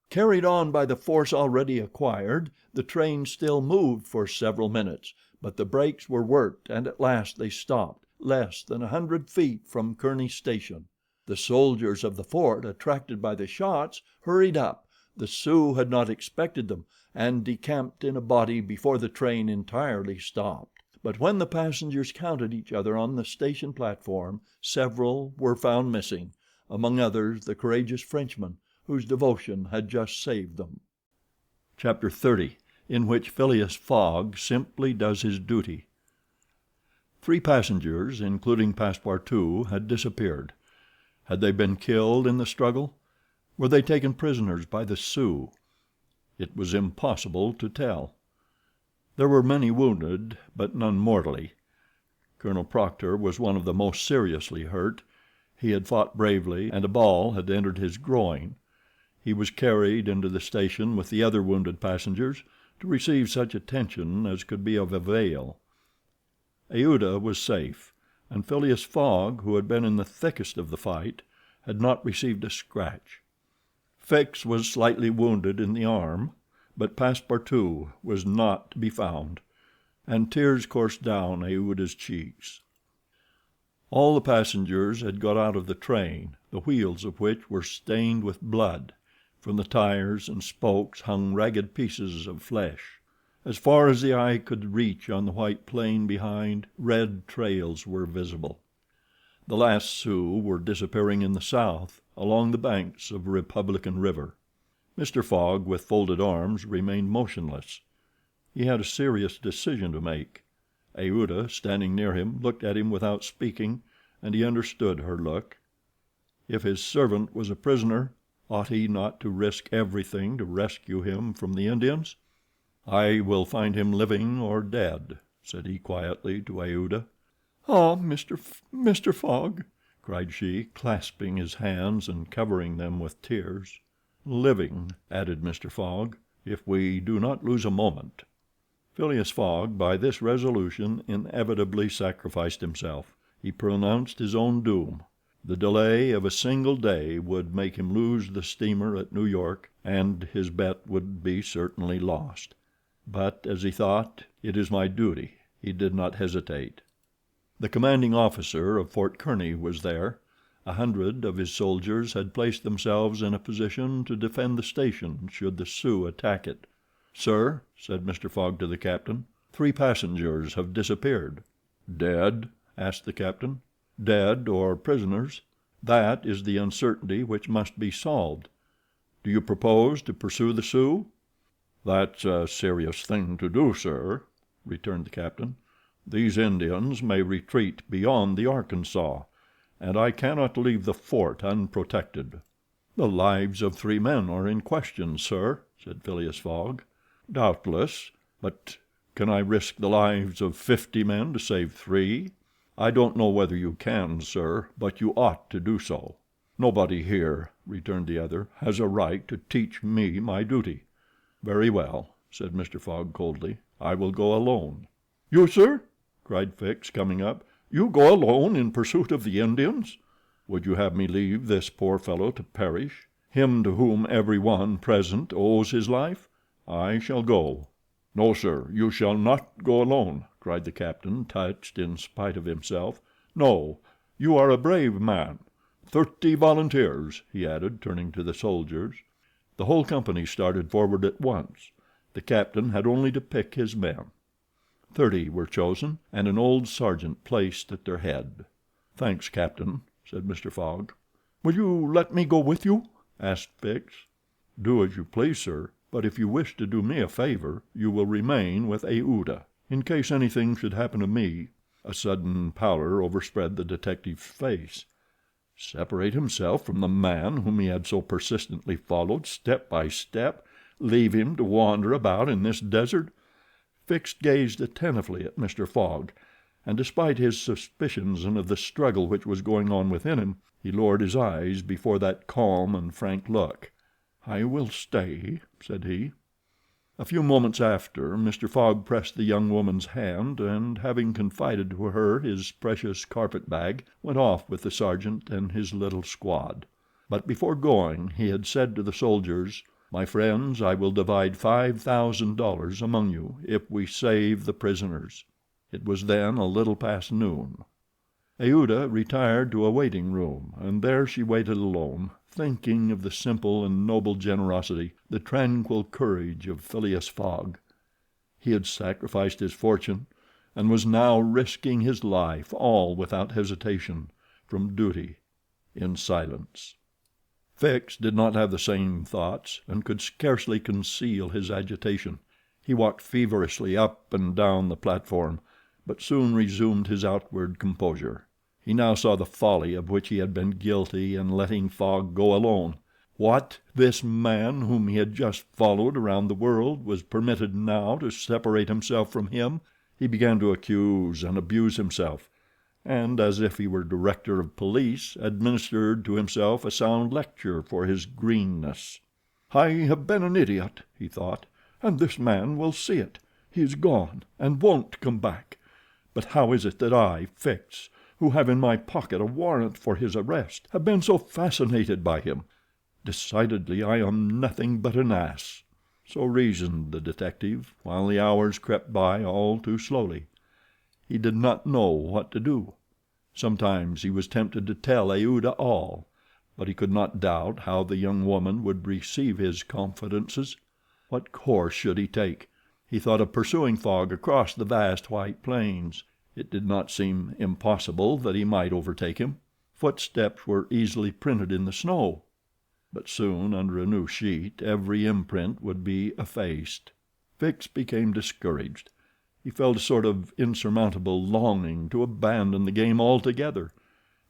S1: Carried on by the force already acquired, the train still moved for several minutes, but the brakes were worked and at last they stopped, less than 100 feet from Kearny station. The soldiers of the fort, attracted by the shots, hurried up. The Sioux had not expected them, and decamped in a body before the train entirely stopped. But when the passengers counted each other on the station platform, several were found missing, among others the courageous Frenchman, whose devotion had just saved them. Chapter 30, in which Phileas Fogg simply does his duty. 3 passengers, including Passepartout, had disappeared. Had they been killed in the struggle? Were they taken prisoners by the Sioux? It was impossible to tell. There were many wounded, but none mortally. Colonel Proctor was one of the most seriously hurt. He had fought bravely, and a ball had entered his groin. He was carried into the station with the other wounded passengers to receive such attention as could be of avail. Aouda was safe, and Phileas Fogg, who had been in the thickest of the fight, had not received a scratch. Fix was slightly wounded in the arm, but Passepartout was not to be found, and tears coursed down Aouda's cheeks. All the passengers had got out of the train, the wheels of which were stained with blood. From the tires and spokes hung ragged pieces of flesh. As far as the eye could reach on the white plain behind, red trails were visible. The last Sioux were disappearing in the south, along the banks of Republican River. Mr. Fogg, with folded arms, remained motionless. He had a serious decision to make. Aouda, standing near him, looked at him without speaking, and he understood her look. If his servant was a prisoner, ought he not to risk everything to rescue him from the Indians? "I will find him living or dead," said he quietly to Aouda. "Ah, Mr. Fogg," cried she, clasping his hands and covering them with tears. "Living," added Mr. Fogg, "if we do not lose a moment." Phileas Fogg, by this resolution, inevitably sacrificed himself. He pronounced his own doom. The delay of a single day would make him lose the steamer at New York, and his bet would be certainly lost. But, as he thought, "It is my duty," he did not hesitate. The commanding officer of Fort Kearny was there. 100 of his soldiers had placed themselves in a position to defend the station should the Sioux attack it. "Sir," said Mr. Fogg to the captain, "3 passengers have disappeared." "Dead?" asked the captain. "Dead or prisoners. That is the uncertainty which must be solved. Do you propose to pursue the Sioux?" "That's a serious thing to do, sir," returned the captain. "These Indians may retreat beyond the Arkansas, and I cannot leave the fort unprotected." "The lives of 3 men are in question, sir," said Phileas Fogg. "Doubtless, but can I risk the lives of 50 men to save 3? I don't know whether you can, sir, but you ought to do so." "Nobody here," returned the other, "has a right to teach me my duty." "Very well," said Mr. Fogg coldly. "I will go alone." "You, sir?" cried Fix, coming up. "You go alone in pursuit of the Indians? Would you have me leave this poor fellow to perish, him to whom every one present owes his life? I shall go." "No, sir, you shall not go alone," cried the captain, touched in spite of himself. "No, you are a brave man. 30 volunteers," he added, turning to the soldiers. The whole company started forward at once. The captain had only to pick his men. 30 were chosen, and an old sergeant placed at their head. "Thanks, Captain," said Mr. Fogg. "Will you let me go with you?" asked Fix. "Do as you please, sir, but if you wish to do me a favor, you will remain with Aouda. In case anything should happen to me—" A sudden pallor overspread the detective's face. Separate himself from the man whom he had so persistently followed step by step, leave him to wander about in this desert? Fix gazed attentively at Mr. Fogg, and despite his suspicions and of the struggle which was going on within him, he lowered his eyes before that calm and frank look. "I will stay," said he. A few moments after, Mr. Fogg pressed the young woman's hand, and, having confided to her his precious carpet bag, went off with the sergeant and his little squad. But before going he had said to the soldiers, "My friends, I will divide $5,000 among you if we save the prisoners." It was then a little past noon. Aouda retired to a waiting room, and there she waited alone, thinking of the simple and noble generosity, the tranquil courage of Phileas Fogg. He had sacrificed his fortune, and was now risking his life, all without hesitation, from duty, in silence. Fix did not have the same thoughts, and could scarcely conceal his agitation. He walked feverishly up and down the platform, but soon resumed his outward composure. He now saw the folly of which he had been guilty in letting Fogg go alone. What! This man whom he had just followed around the world was permitted now to separate himself from him. He began to accuse and abuse himself, and, as if he were director of police, administered to himself a sound lecture for his greenness. "I have been an idiot," he thought, "and this man will see it. He is gone, and won't come back. But how is it that I, Fix, who have in my pocket a warrant for his arrest, have been so fascinated by him? Decidedly I am nothing but an ass." So reasoned the detective, while the hours crept by all too slowly. He did not know what to do. Sometimes he was tempted to tell Aouda all, but he could not doubt how the young woman would receive his confidences. What course should he take? He thought of pursuing Fogg across the vast white plains. It did not seem impossible that he might overtake him. Footsteps were easily printed in the snow. But soon, under a new sheet, every imprint would be effaced. Fix became discouraged. He felt a sort of insurmountable longing to abandon the game altogether.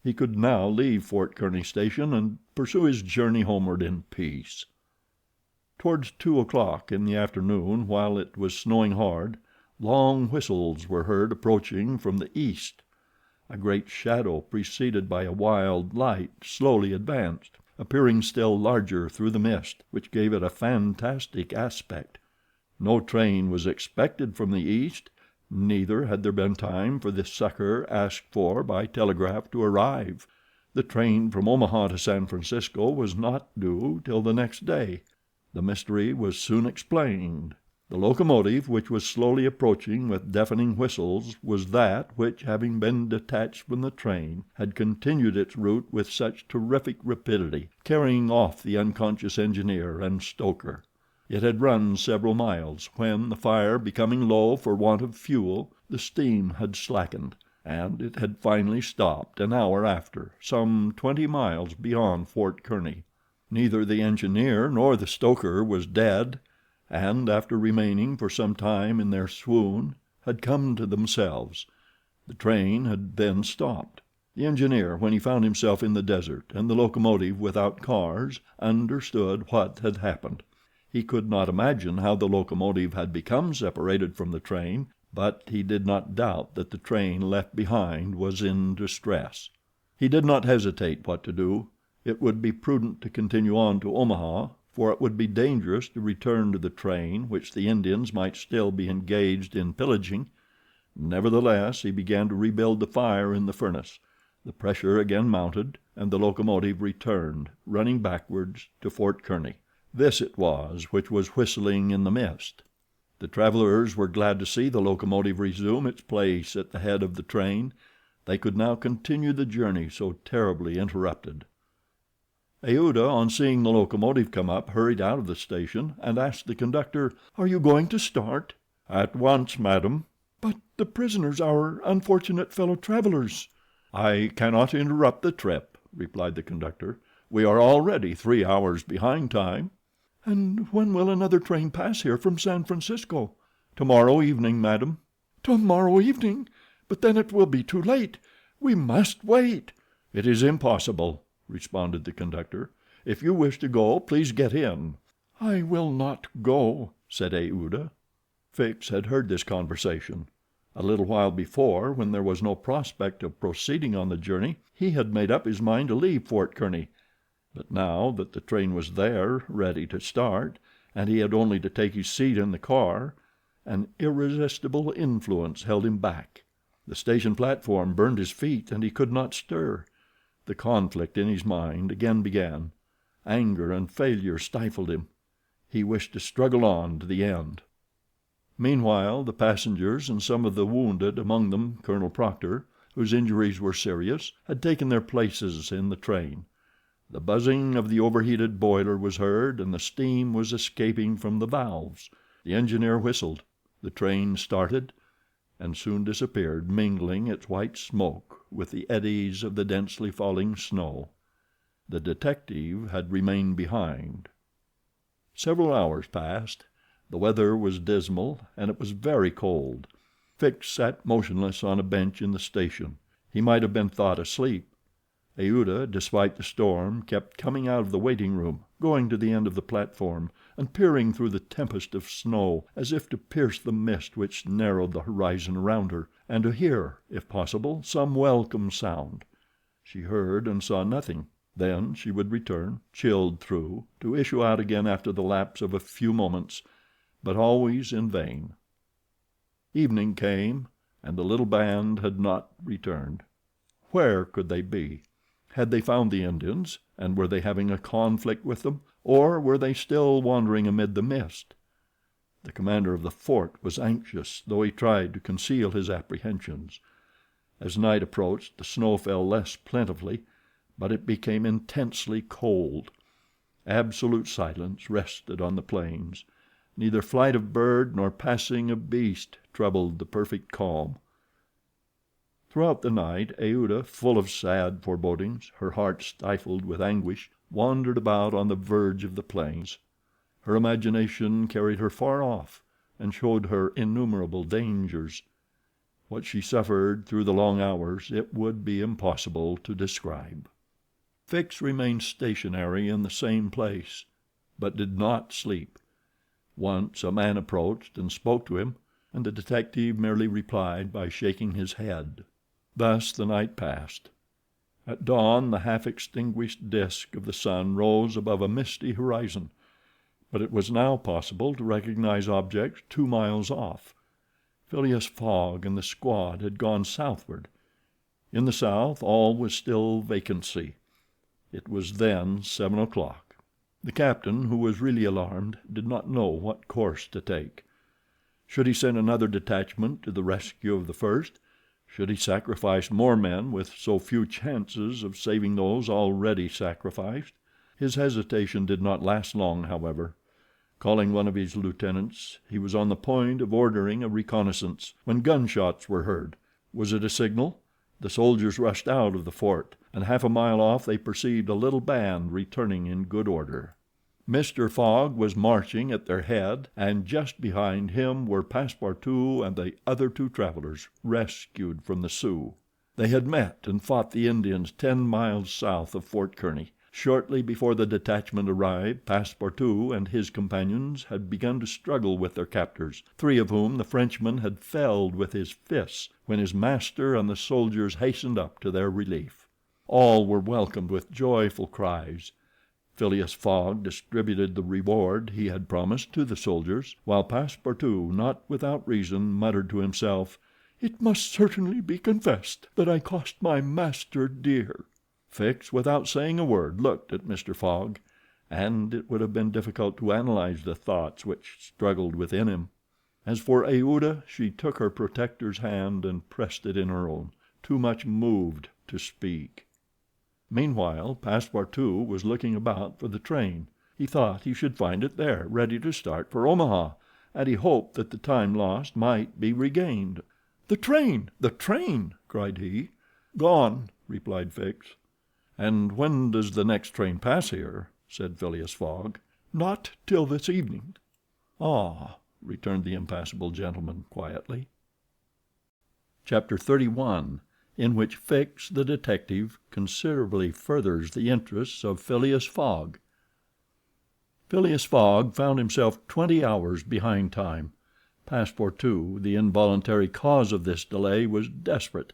S1: He could now leave Fort Kearny station and pursue his journey homeward in peace. Towards 2 o'clock in the afternoon, while it was snowing hard, long whistles were heard approaching from the east. A great shadow, preceded by a wild light, slowly advanced, appearing still larger through the mist, which gave it a fantastic aspect. No train was expected from the east, neither had there been time for the succor asked for by telegraph to arrive. The train from Omaha to San Francisco was not due till the next day. The mystery was soon explained. The locomotive, which was slowly approaching with deafening whistles, was that which, having been detached from the train, had continued its route with such terrific rapidity, carrying off the unconscious engineer and stoker. It had run several miles, when, the fire becoming low for want of fuel, the steam had slackened, and it had finally stopped an hour after, some 20 miles beyond Fort Kearny. Neither the engineer nor the stoker was dead, and, after remaining for some time in their swoon, had come to themselves. The train had then stopped. The engineer, when he found himself in the desert and the locomotive without cars, understood what had happened. He could not imagine how the locomotive had become separated from the train, but he did not doubt that the train left behind was in distress. He did not hesitate what to do. It would be prudent to continue on to Omaha, for it would be dangerous to return to the train, which the Indians might still be engaged in pillaging. Nevertheless, he began to rebuild the fire in the furnace. The pressure again mounted, and the locomotive returned, running backwards, to Fort Kearny. This it was which was whistling in the mist. The travelers were glad to see the locomotive resume its place at the head of the train. They could now continue the journey so terribly interrupted. Aouda, on seeing the locomotive come up, hurried out of the station and asked the conductor, "Are you going to start?" "At once, madam." "But the prisoners, our unfortunate fellow travelers?" "I cannot interrupt the trip," replied the conductor. "We are already 3 hours behind time." "And when will another train pass here from San Francisco?" "Tomorrow evening, madam." "Tomorrow evening? But then it will be too late. We must wait." "It is impossible," responded the conductor. "If you wish to go, please get in." "I will not go," said Aouda. Fix had heard this conversation. A little while before, when there was no prospect of proceeding on the journey, he had made up his mind to leave Fort Kearny; but now that the train was there, ready to start, and he had only to take his seat in the car, an irresistible influence held him back. The station platform burned his feet, and he could not stir. The conflict in his mind again began. Anger and failure stifled him. He wished to struggle on to the end. Meanwhile, the passengers and some of the wounded, among them Colonel Proctor, whose injuries were serious, had taken their places in the train. The buzzing of the overheated boiler was heard, and the steam was escaping from the valves. The engineer whistled. The train started, and soon disappeared, mingling its white smoke with the eddies of the densely falling snow. The detective had remained behind. Several hours passed. The weather was dismal, and it was very cold. Fix sat motionless on a bench in the station. He might have been thought asleep. Aouda, despite the storm, kept coming out of the waiting room, going to the end of the platform, and peering through the tempest of snow, as if to pierce the mist which narrowed the horizon around her, and to hear, if possible, some welcome sound. She heard and saw nothing. Then she would return, chilled through, to issue out again after the lapse of a few moments, but always in vain. Evening came, and the little band had not returned. Where could they be? Had they found the Indians, and were they having a conflict with them, or were they still wandering amid the mist? The commander of the fort was anxious, though he tried to conceal his apprehensions. As night approached, the snow fell less plentifully, but it became intensely cold. Absolute silence rested on the plains. Neither flight of bird nor passing of beast troubled the perfect calm. Throughout the night Aouda, full of sad forebodings, her heart stifled with anguish, wandered about on the verge of the plains. Her imagination carried her far off, and showed her innumerable dangers. What she suffered through the long hours it would be impossible to describe. Fix remained stationary in the same place, but did not sleep. Once a man approached and spoke to him, and the detective merely replied by shaking his head. Thus the night passed. At dawn the half-extinguished disk of the sun rose above a misty horizon, but it was now possible to recognize objects 2 miles off. Phileas Fogg and the squad had gone southward. In the south all was still vacancy. It was then 7 o'clock. The captain, who was really alarmed, did not know what course to take. Should he send another detachment to the rescue of the first? Should he sacrifice more men with so few chances of saving those already sacrificed? His hesitation did not last long, however. Calling one of his lieutenants, he was on the point of ordering a reconnaissance, when gunshots were heard. Was it a signal? The soldiers rushed out of the fort, and half a mile off they perceived a little band returning in good order. Mr. Fogg was marching at their head, and just behind him were Passepartout and the other 2 travelers, rescued from the Sioux. They had met and fought the Indians 10 miles south of Fort Kearny. Shortly before the detachment arrived, Passepartout and his companions had begun to struggle with their captors, 3 of whom the Frenchman had felled with his fists, when his master and the soldiers hastened up to their relief. All were welcomed with joyful cries. Phileas Fogg distributed the reward he had promised to the soldiers, while Passepartout, not without reason, muttered to himself, "It must certainly be confessed that I cost my master dear." Fix, without saying a word, looked at Mr. Fogg, and it would have been difficult to analyze the thoughts which struggled within him. As for Aouda, she took her protector's hand and pressed it in her own, too much moved to speak. Meanwhile, Passepartout was looking about for the train. He thought he should find it there, ready to start for Omaha, and he hoped that the time lost might be regained. "The train! The train!" cried he. "Gone," replied Fix. "And when does the next train pass here?" said Phileas Fogg. "Not till this evening." "Ah," returned the impassible gentleman quietly. Chapter 31, in which Fix, the detective, considerably furthers the interests of Phileas Fogg. Phileas Fogg found himself 20 hours behind time. Passepartout, the involuntary cause of this delay, was desperate.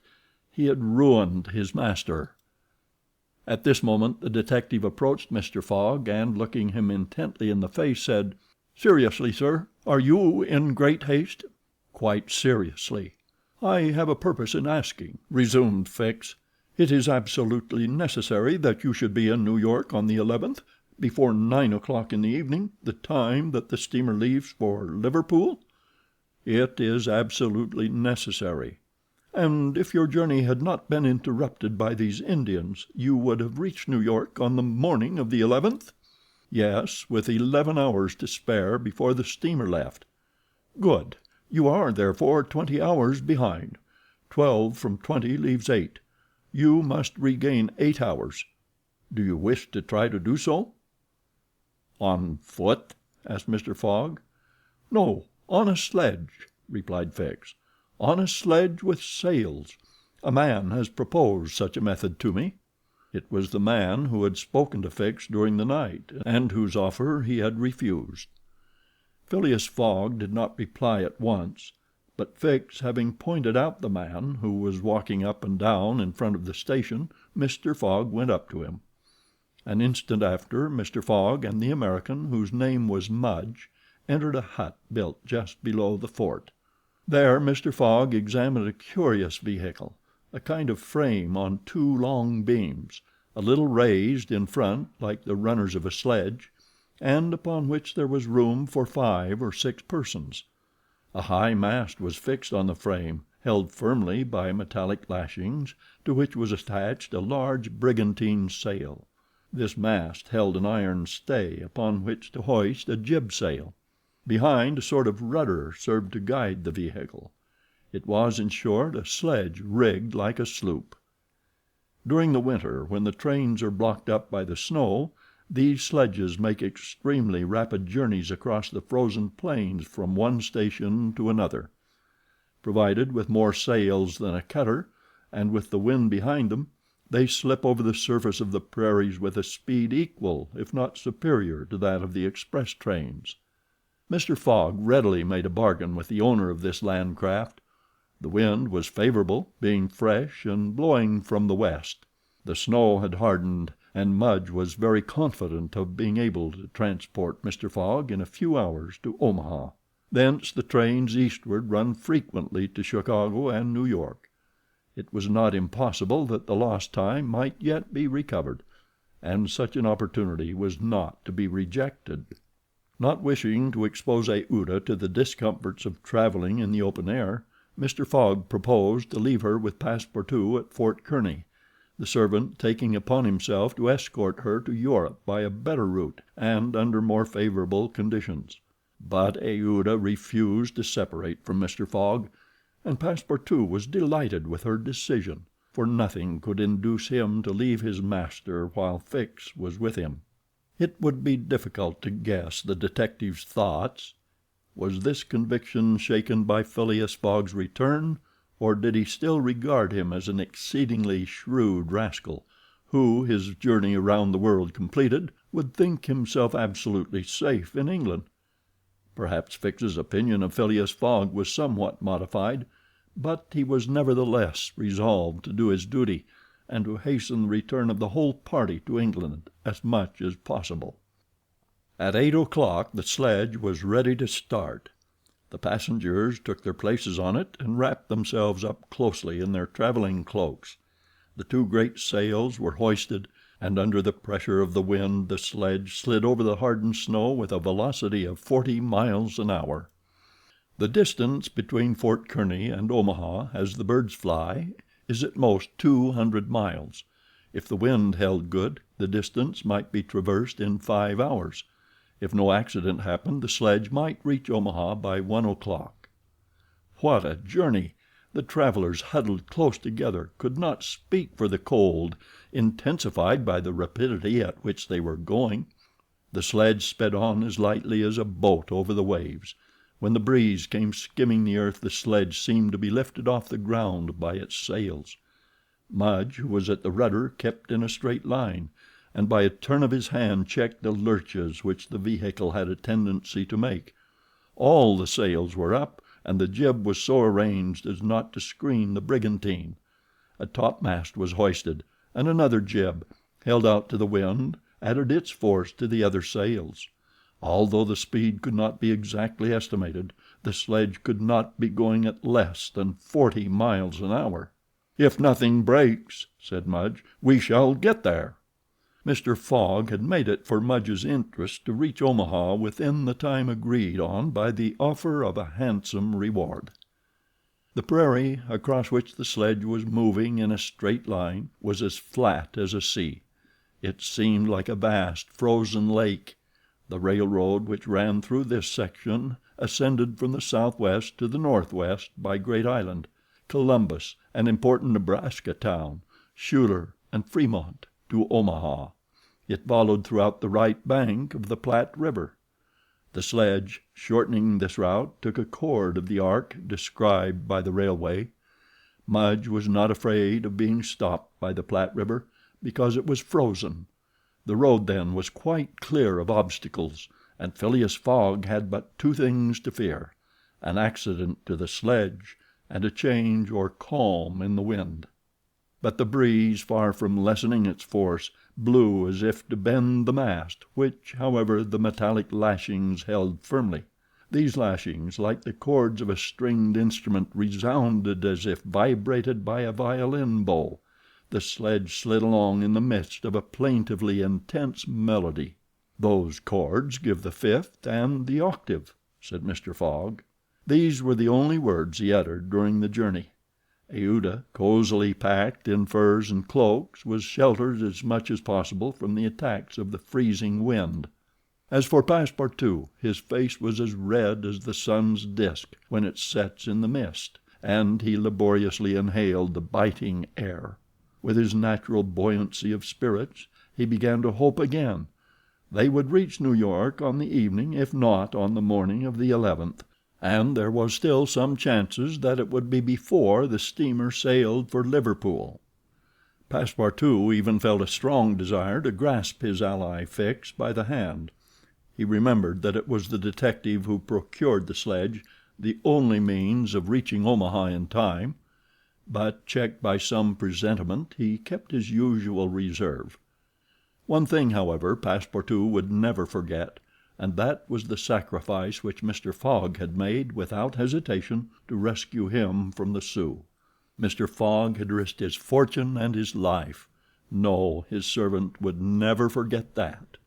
S1: He had ruined his master. At this moment the detective approached Mr. Fogg, and, looking him intently in the face, said, "Seriously, sir, are you in great haste?" "Quite seriously." "I have a purpose in asking," resumed Fix. "It is absolutely necessary that you should be in New York on the 11th, before 9 o'clock in the evening, the time that the steamer leaves for Liverpool?" "It is absolutely necessary." "And if your journey had not been interrupted by these Indians, you would have reached New York on the morning of the 11th?" "Yes, with 11 hours to spare before the steamer left." "Good. You are, therefore, 20 hours behind. 12 from 20 leaves 8. You must regain 8 hours. Do you wish to try to do so?" "On foot?" asked Mr. Fogg. "No, on a sledge," replied Fix. "On a sledge with sails. A man has proposed such a method to me." It was the man who had spoken to Fix during the night, and whose offer he had refused. Phileas Fogg did not reply at once, but Fix having pointed out the man, who was walking up and down in front of the station, Mr. Fogg went up to him. An instant after, Mr. Fogg and the American, whose name was Mudge, entered a hut built just below the fort. There Mr. Fogg examined a curious vehicle, a kind of frame on two long beams, a little raised in front like the runners of a sledge, and upon which there was room for 5 or 6 persons. A high mast was fixed on the frame, held firmly by metallic lashings, to which was attached a large brigantine sail. This mast held an iron stay upon which to hoist a jib sail. Behind, a sort of rudder served to guide the vehicle. It was, in short, a sledge rigged like a sloop. During the winter, when the trains are blocked up by the snow, these sledges make extremely rapid journeys across the frozen plains from one station to another. Provided with more sails than a cutter, and with the wind behind them, they slip over the surface of the prairies with a speed equal, if not superior, to that of the express trains. Mr. Fogg readily made a bargain with the owner of this land craft. The wind was favorable, being fresh and blowing from the west. The snow had hardened, and Mudge was very confident of being able to transport Mr. Fogg in a few hours to Omaha. Thence the trains eastward run frequently to Chicago and New York. It was not impossible that the lost time might yet be recovered, and such an opportunity was not to be rejected. Not wishing to expose Aouda to the discomforts of traveling in the open air, Mr. Fogg proposed to leave her with Passepartout at Fort Kearny, the servant taking upon himself to escort her to Europe by a better route and under more favorable conditions. But Aouda refused to separate from Mr. Fogg, and Passepartout was delighted with her decision, for nothing could induce him to leave his master while Fix was with him. It would be difficult to guess the detective's thoughts. Was this conviction shaken by Phileas Fogg's return, or did he still regard him as an exceedingly shrewd rascal, who, his journey around the world completed, would think himself absolutely safe in England? Perhaps Fix's opinion of Phileas Fogg was somewhat modified, but he was nevertheless resolved to do his duty, and to hasten the return of the whole party to England as much as possible. At 8 o'clock the sledge was ready to start. The passengers took their places on it and wrapped themselves up closely in their traveling cloaks. The 2 great sails were hoisted, and under the pressure of the wind the sledge slid over the hardened snow with a velocity of 40 miles an hour. The distance between Fort Kearny and Omaha, as the birds fly, is at most 200 miles. If the wind held good, the distance might be traversed in 5 hours. If no accident happened, the sledge might reach Omaha by 1 o'clock. What a journey! The travelers, huddled close together, could not speak for the cold, intensified by the rapidity at which they were going. The sledge sped on as lightly as a boat over the waves. When the breeze came skimming the earth, the sledge seemed to be lifted off the ground by its sails. Mudge, who was at the rudder, kept in a straight line, and by a turn of his hand checked the lurches which the vehicle had a tendency to make. All the sails were up, and the jib was so arranged as not to screen the brigantine. A topmast was hoisted, and another jib, held out to the wind, added its force to the other sails. Although the speed could not be exactly estimated, the sledge could not be going at less than 40 miles an hour. "If nothing breaks," said Mudge, "we shall get there." Mr. Fogg had made it for Mudge's interest to reach Omaha within the time agreed on by the offer of a handsome reward. The prairie, across which the sledge was moving in a straight line, was as flat as a sea. It seemed like a vast, frozen lake. The railroad which ran through this section ascended from the southwest to the northwest by Great Island, Columbus, an important Nebraska town, Schuyler, and Fremont. to Omaha. It followed throughout the right bank of the Platte River. The sledge, shortening this route, took a chord of the arc described by the railway. Mudge was not afraid of being stopped by the Platte River, because it was frozen. The road then was quite clear of obstacles, and Phileas Fogg had but two things to fear: an accident to the sledge and a change or calm in the wind. But the breeze, far from lessening its force, blew as if to bend the mast, which, however, the metallic lashings held firmly. These lashings, like the chords of a stringed instrument, resounded as if vibrated by a violin bow. The sledge slid along in the midst of a plaintively intense melody. "Those chords give the fifth and the octave," said Mr. Fogg. These were the only words he uttered during the journey. Aouda, cozily packed in furs and cloaks, was sheltered as much as possible from the attacks of the freezing wind. As for Passepartout, his face was as red as the sun's disk when it sets in the mist, and he laboriously inhaled the biting air. With his natural buoyancy of spirits, he began to hope again. They would reach New York on the evening, if not on the morning of the 11th. And there was still some chances that it would be before the steamer sailed for Liverpool. Passepartout even felt a strong desire to grasp his ally Fix by the hand. He remembered that it was the detective who procured the sledge, the only means of reaching Omaha in time; but, checked by some presentiment, he kept his usual reserve. One thing, however, Passepartout would never forget, and that was the sacrifice which Mr. Fogg had made without hesitation to rescue him from the Sioux. Mr. Fogg had risked his fortune and his life. No, his servant would never forget that.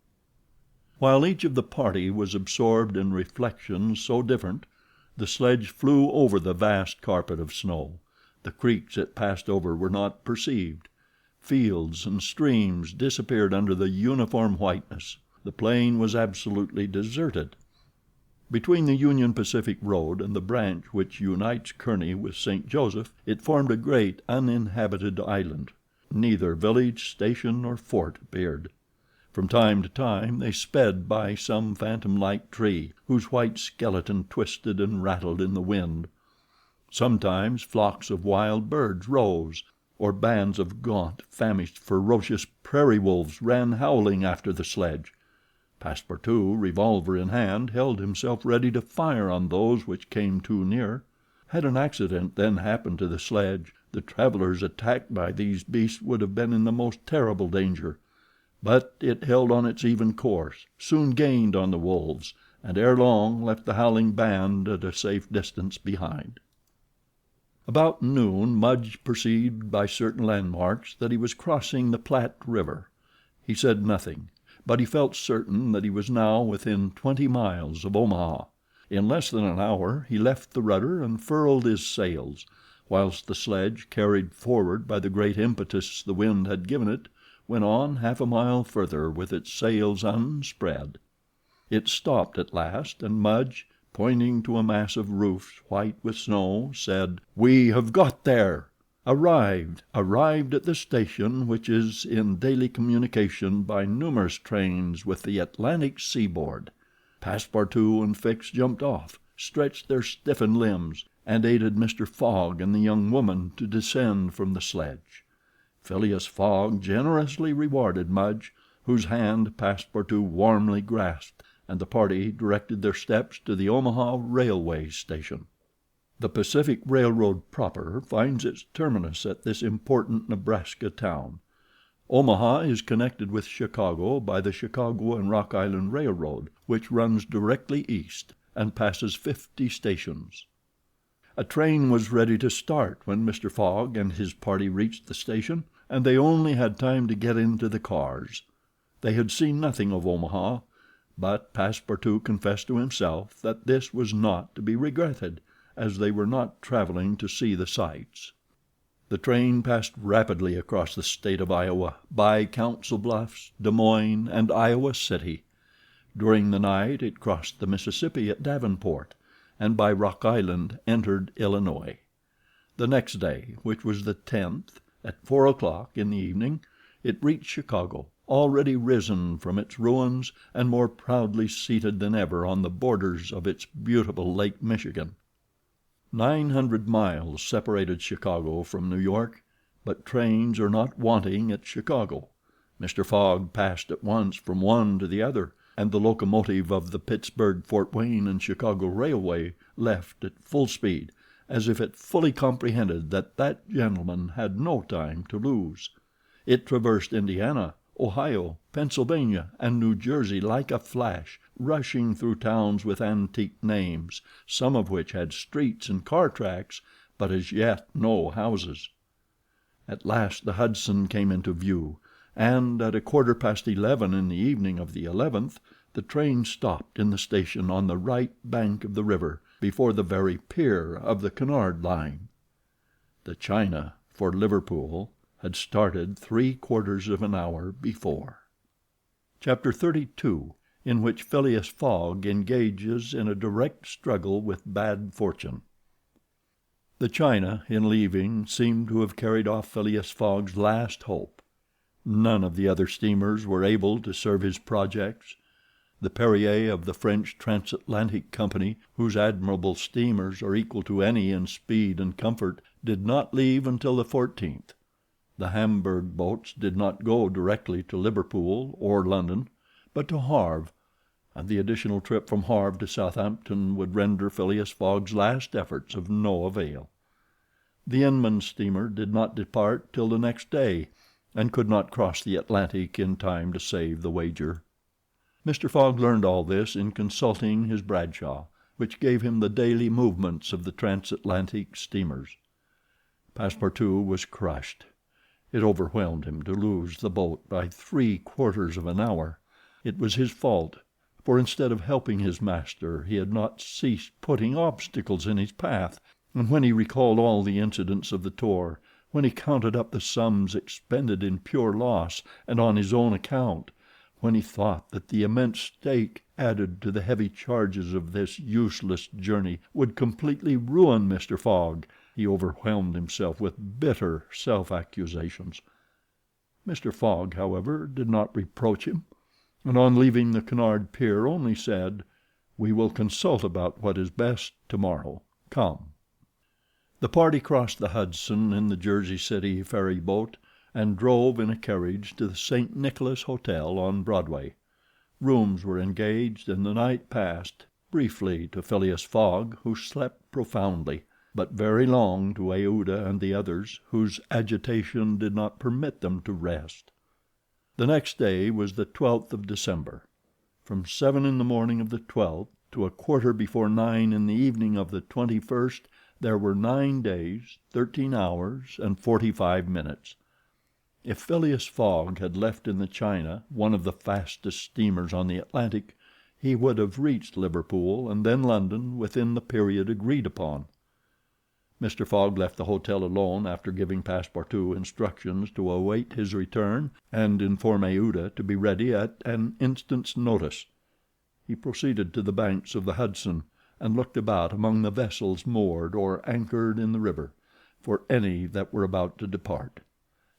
S1: While each of the party was absorbed in reflections so different, the sledge flew over the vast carpet of snow. The creeks it passed over were not perceived. Fields and streams disappeared under the uniform whiteness. The plain was absolutely deserted. Between the Union Pacific Road and the branch which unites Kearney with St. Joseph, it formed a great uninhabited island. Neither village, station, nor fort appeared. From time to time they sped by some phantom-like tree, whose white skeleton twisted and rattled in the wind. Sometimes flocks of wild birds rose, or bands of gaunt, famished, ferocious prairie wolves ran howling after the sledge. Passepartout, revolver in hand, held himself ready to fire on those which came too near. Had an accident then happened to the sledge, the travelers attacked by these beasts would have been in the most terrible danger; but it held on its even course, soon gained on the wolves, and ere long left the howling band at a safe distance behind. About noon Mudge perceived by certain landmarks that he was crossing the Platte River. He said nothing, but he felt certain that he was now within 20 miles of Omaha. In less than an hour he left the rudder and furled his sails, whilst the sledge, carried forward by the great impetus the wind had given it, went on half a mile further with its sails unspread. It stopped at last, and Mudge, pointing to a mass of roofs white with snow, said: "We have got there! Arrived at the station which is in daily communication by numerous trains with the Atlantic seaboard." Passepartout and Fix jumped off, stretched their stiffened limbs, and aided Mr. Fogg and the young woman to descend from the sledge. Phileas Fogg generously rewarded Mudge, whose hand Passepartout warmly grasped, and the party directed their steps to the Omaha railway station. The Pacific Railroad proper finds its terminus at this important Nebraska town. Omaha is connected with Chicago by the Chicago and Rock Island Railroad, which runs directly east, and passes 50 stations. A train was ready to start when Mr. Fogg and his party reached the station, and they only had time to get into the cars. They had seen nothing of Omaha, but Passepartout confessed to himself that this was not to be regretted, as they were not traveling to see the sights. The train passed rapidly across the state of Iowa, by Council Bluffs, Des Moines, and Iowa City. During the night it crossed the Mississippi at Davenport, and by Rock Island entered Illinois. The next day, which was the 10th, at 4 o'clock in the evening, it reached Chicago, already risen from its ruins and more proudly seated than ever on the borders of its beautiful Lake Michigan. 900 miles separated Chicago from New York, but trains are not wanting at Chicago. Mr. Fogg passed at once from one to the other, and the locomotive of the Pittsburgh, Fort Wayne and Chicago Railway left at full speed, as if it fully comprehended that that gentleman had no time to lose. It traversed Indiana, Ohio, Pennsylvania and New Jersey like a flash, rushing through towns with antique names, some of which had streets and car tracks, but as yet no houses. At last the Hudson came into view, and at 11:15 in the evening of the 11th the train stopped in the station on the right bank of the river, before the very pier of the Cunard line. The China for Liverpool had started 3/4 of an hour before. Chapter 32, in which Phileas Fogg engages in a direct struggle with bad fortune. The China, in leaving, seemed to have carried off Phileas Fogg's last hope. None of the other steamers were able to serve his projects. The Perrier of the French Transatlantic Company, whose admirable steamers are equal to any in speed and comfort, did not leave until the 14th. The Hamburg boats did not go directly to Liverpool or London, but to Havre, and the additional trip from Havre to Southampton would render Phileas Fogg's last efforts of no avail. The Inman steamer did not depart till the next day, and could not cross the Atlantic in time to save the wager. Mr. Fogg learned all this in consulting his Bradshaw, which gave him the daily movements of the transatlantic steamers. Passepartout was crushed. It overwhelmed him to lose the boat by 3/4 of an hour. It was his fault, for instead of helping his master he had not ceased putting obstacles in his path, and when he recalled all the incidents of the tour, when he counted up the sums expended in pure loss and on his own account, when he thought that the immense stake added to the heavy charges of this useless journey would completely ruin Mr. Fogg, he overwhelmed himself with bitter self-accusations. Mr. Fogg, however, did not reproach him, and on leaving the Cunard pier only said, "We will consult about what is best tomorrow. Come." The party crossed the Hudson in the Jersey City ferry boat, and drove in a carriage to the St. Nicholas Hotel on Broadway. Rooms were engaged, and the night passed briefly to Phileas Fogg, who slept profoundly, but very long to Aouda and the others, whose agitation did not permit them to rest. The next day was the 12th of December. From 7 in the morning of the 12th to 9:15 in the evening of the 21st there were 9 days, 13 hours, and 45 minutes. If Phileas Fogg had left in the China, one of the fastest steamers on the Atlantic, he would have reached Liverpool and then London within the period agreed upon. Mr. Fogg left the hotel alone after giving Passepartout instructions to await his return and inform Aouda to be ready at an instant's notice. He proceeded to the banks of the Hudson and looked about among the vessels moored or anchored in the river, for any that were about to depart.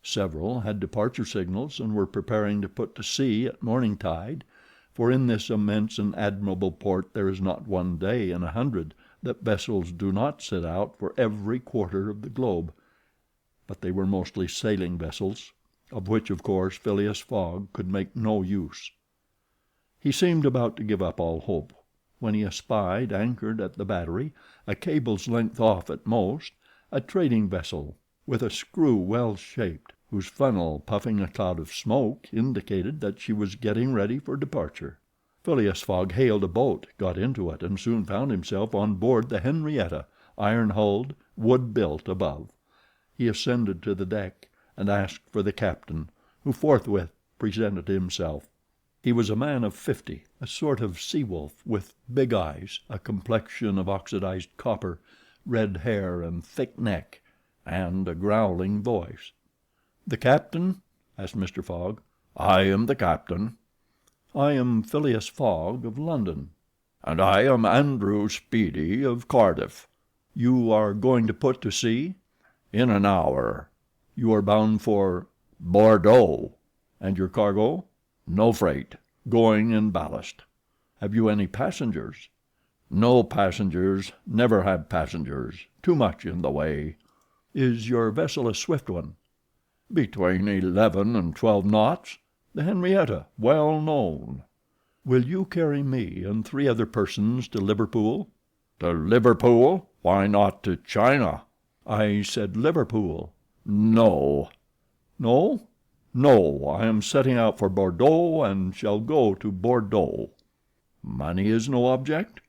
S1: Several had departure signals and were preparing to put to sea at morning tide, for in this immense and admirable port there is not one day in 100 that vessels do not set out for every quarter of the globe. But they were mostly sailing vessels, of which, of course, Phileas Fogg could make no use. He seemed about to give up all hope, when he espied, anchored at the battery, a cable's length off at most, a trading vessel with a screw well shaped, whose funnel, puffing a cloud of smoke, indicated that she was getting ready for departure. Phileas Fogg hailed a boat, got into it, and soon found himself on board the Henrietta, iron-hulled, wood-built above. He ascended to the deck and asked for the captain, who forthwith presented himself. He was a man of 50, a sort of sea-wolf, with big eyes, a complexion of oxidized copper, red hair and thick neck, and a growling voice. "The captain?" asked Mr. Fogg. "I am the captain." "I am Phileas Fogg of London."
S3: "And I am Andrew Speedy of Cardiff."
S1: "You are going to put to sea?"
S3: "In an hour."
S1: "You are bound for
S3: Bordeaux. And your cargo? No freight. Going in ballast.
S1: Have you any passengers?
S3: No passengers. Never had passengers. Too much in the way.
S1: Is your vessel a swift one?
S3: Between 11 and 12 knots. The Henrietta, well known.
S1: Will you carry me and 3 other persons to Liverpool?
S3: To Liverpool? Why not to China?
S1: I said Liverpool.
S3: No.
S1: No? No, I am setting out for Bordeaux and shall go to Bordeaux.
S3: Money is no object?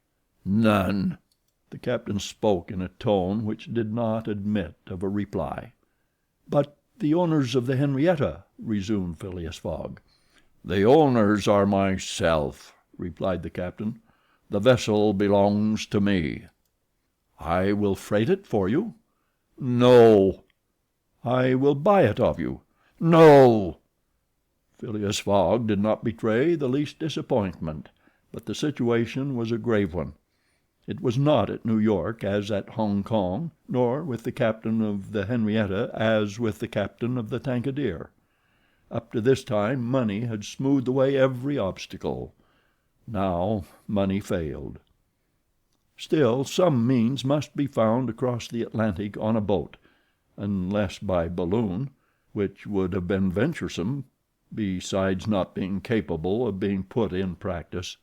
S3: None.
S1: The captain spoke in a tone which did not admit of a reply. But the owners of the Henrietta, resumed Phileas Fogg.
S3: The owners are myself, replied the captain. The vessel belongs to me.
S1: I will freight it for you.
S3: No.
S1: I will buy it of you.
S3: No.
S1: Phileas Fogg did not betray the least disappointment, but the situation was a grave one. It was not at New York as at Hong Kong, nor with the captain of the Henrietta as with the captain of the Tankadere. Up to this time money had smoothed away every obstacle. Now money failed. Still, some means must be found to cross the Atlantic on a boat, unless by balloon, which would have been venturesome, besides not being capable of being put in practice.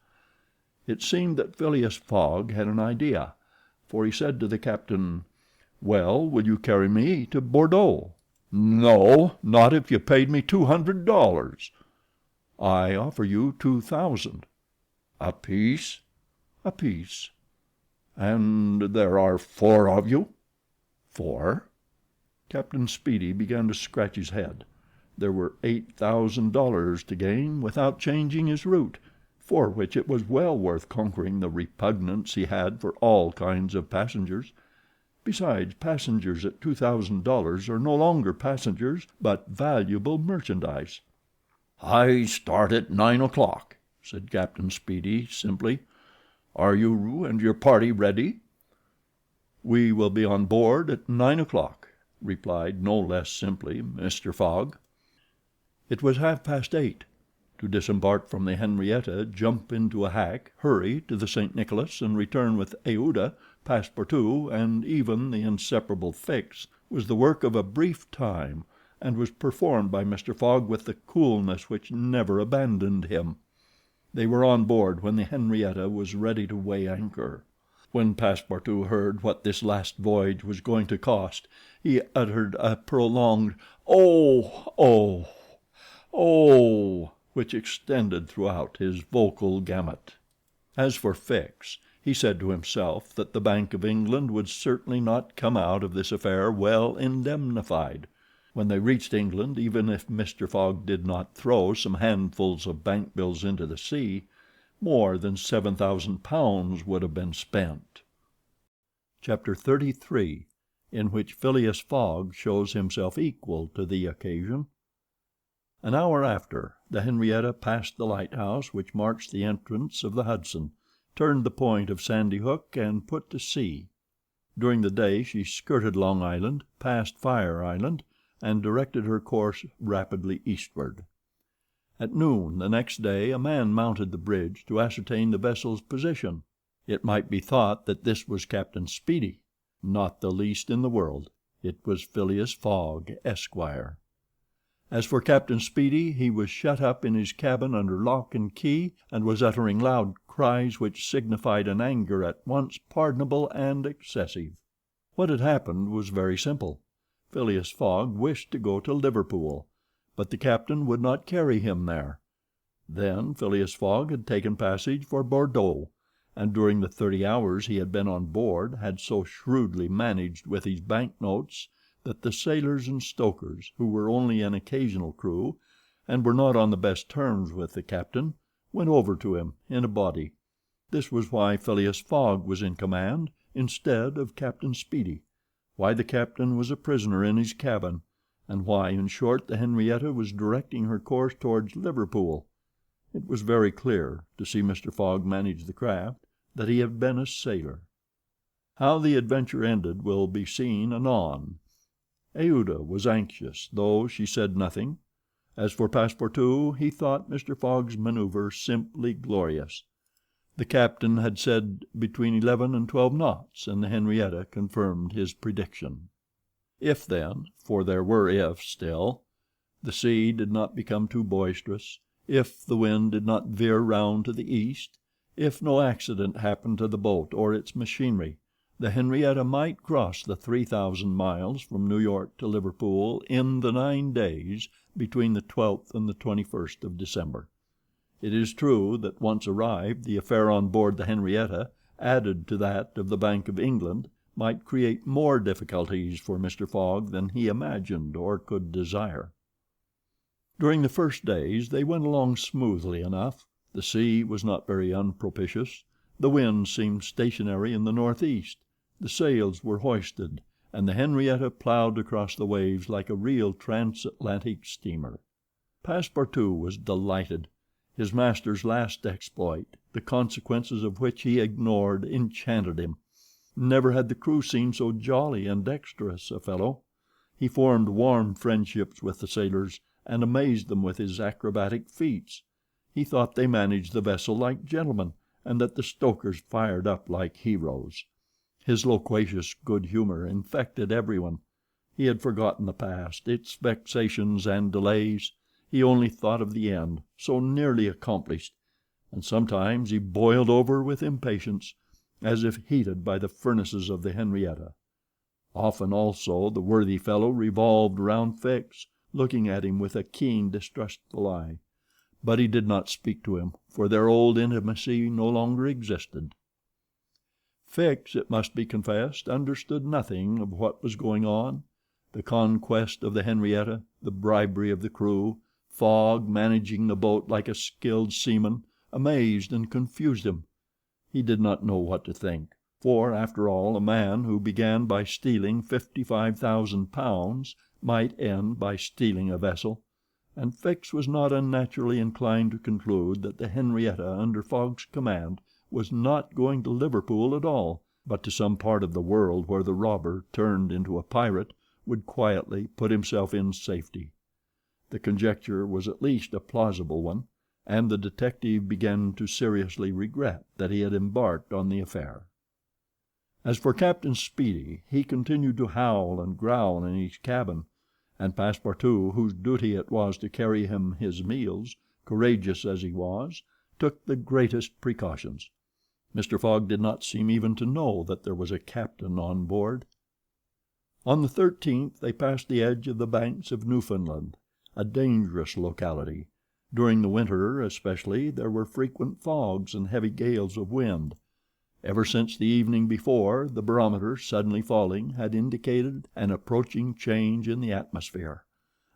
S1: It seemed that Phileas Fogg had an idea, for he said to the captain, "Well, will you carry me to Bordeaux?"
S3: "No, not if you paid me $200.
S1: "I offer you 2,000.
S3: "A piece?"
S1: "A piece."
S3: "And there are 4 of you?"
S1: "4?" Captain Speedy began to scratch his head. There were $8,000 to gain without changing his route, for which it was well worth conquering the repugnance he had for all kinds of passengers. Besides, passengers at $2,000 are no longer passengers, but valuable merchandise.
S3: "I start at 9 o'clock," said Captain Speedy simply. "Are you and your party ready?"
S1: "We will be on board at 9 o'clock," replied no less simply Mr. Fogg. It was 8:30. To disembark from the Henrietta, jump into a hack, hurry to the St. Nicholas, and return with Aouda, Passepartout, and even the inseparable Fix, was the work of a brief time, and was performed by Mr. Fogg with the coolness which never abandoned him. They were on board when the Henrietta was ready to weigh anchor. When Passepartout heard what this last voyage was going to cost, he uttered a prolonged "Oh! oh! oh!" which extended throughout his vocal gamut. As for Fix, he said to himself that the Bank of England would certainly not come out of this affair well indemnified. When they reached England, even if Mr. Fogg did not throw some handfuls of bank bills into the sea, more than £7,000 would have been spent. Chapter 33, in which Phileas Fogg shows himself equal to the occasion. An hour after, the Henrietta passed the lighthouse which marks the entrance of the Hudson, turned the point of Sandy Hook, and put to sea. During the day she skirted Long Island, passed Fire Island, and directed her course rapidly eastward. At noon the next day a man mounted the bridge to ascertain the vessel's position. It might be thought that this was Captain Speedy. Not the least in the world. It was Phileas Fogg, Esquire. As for Captain Speedy, he was shut up in his cabin under lock and key, and was uttering loud cries which signified an anger at once pardonable and excessive. What had happened was very simple. Phileas Fogg wished to go to Liverpool, but the captain would not carry him there. Then Phileas Fogg had taken passage for Bordeaux, and during the 30 hours he had been on board had so shrewdly managed with his banknotes that the sailors and stokers, who were only an occasional crew, and were not on the best terms with the captain, went over to him in a body. This was why Phileas Fogg was in command instead of Captain Speedy, why the captain was a prisoner in his cabin, and why, in short, the Henrietta was directing her course towards Liverpool. It was very clear, to see Mr. Fogg manage the craft, that he had been a sailor. How the adventure ended will be seen anon. Aouda was anxious, though she said nothing. As for Passepartout, he thought Mr. Fogg's maneuver simply glorious. The captain had said between 11 and 12 knots, and the Henrietta confirmed his prediction. If then, for there were ifs still, the sea did not become too boisterous, if the wind did not veer round to the east, if no accident happened to the boat or its machinery, the Henrietta might cross the 3,000 miles from New York to Liverpool in the 9 days between the 12th and the 21st of December. It is true that once arrived, the affair on board the Henrietta, added to that of the Bank of England, might create more difficulties for Mr. Fogg than he imagined or could desire. During the first days they went along smoothly enough. The sea was not very unpropitious. The wind seemed stationary in the northeast. The sails were hoisted, and the Henrietta plowed across the waves like a real transatlantic steamer. Passepartout was delighted. His master's last exploit, the consequences of which he ignored, enchanted him. Never had the crew seen so jolly and dexterous a fellow. He formed warm friendships with the sailors, and amazed them with his acrobatic feats. He thought they managed the vessel like gentlemen, and that the stokers fired up like heroes. His loquacious good humor infected everyone. He had forgotten the past, its vexations and delays. He only thought of the end, so nearly accomplished, and sometimes he boiled over with impatience, as if heated by the furnaces of the Henrietta. Often also the worthy fellow revolved around Fix, looking at him with a keen, distrustful eye. But he did not speak to him, for their old intimacy no longer existed. Fix, it must be confessed, understood nothing of what was going on. The conquest of the Henrietta, the bribery of the crew, Fogg managing the boat like a skilled seaman, amazed and confused him. He did not know what to think, for, after all, a man who began by stealing 55,000 pounds might end by stealing a vessel, and Fix was not unnaturally inclined to conclude that the Henrietta under Fogg's command was not going to Liverpool at all, but to some part of the world where the robber, turned into a pirate, would quietly put himself in safety. The conjecture was at least a plausible one, and the detective began to seriously regret that he had embarked on the affair. As for Captain Speedy, he continued to howl and growl in his cabin, and Passepartout, whose duty it was to carry him his meals, courageous as he was, took the greatest precautions. Mr. Fogg did not seem even to know that there was a captain on board. On the 13th they passed the edge of the banks of Newfoundland, a dangerous locality. During the winter, especially, there were frequent fogs and heavy gales of wind. Ever since the evening before, the barometer, suddenly falling, had indicated an approaching change in the atmosphere,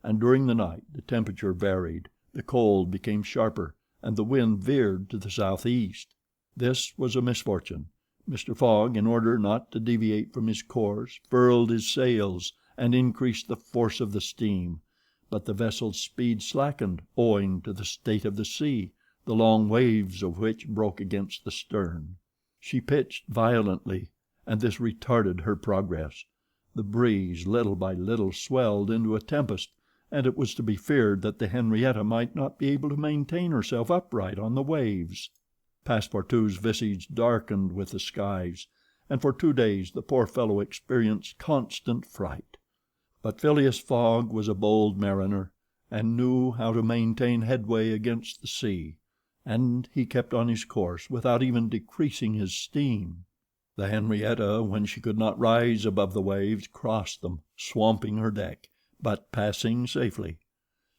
S1: and during the night the temperature varied, the cold became sharper, and the wind veered to the southeast. This was a misfortune. Mr. Fogg, in order not to deviate from his course, furled his sails and increased the force of the steam, but the vessel's speed slackened owing to the state of the sea, the long waves of which broke against the stern. She pitched violently, and this retarded her progress. The breeze, little by little, swelled into a tempest, and it was to be feared that the Henrietta might not be able to maintain herself upright on the waves. Passepartout's visage darkened with the skies, and for 2 days the poor fellow experienced constant fright. But Phileas Fogg was a bold mariner, and knew how to maintain headway against the sea, and he kept on his course without even decreasing his steam. The Henrietta, when she could not rise above the waves, crossed them, swamping her deck, but passing safely.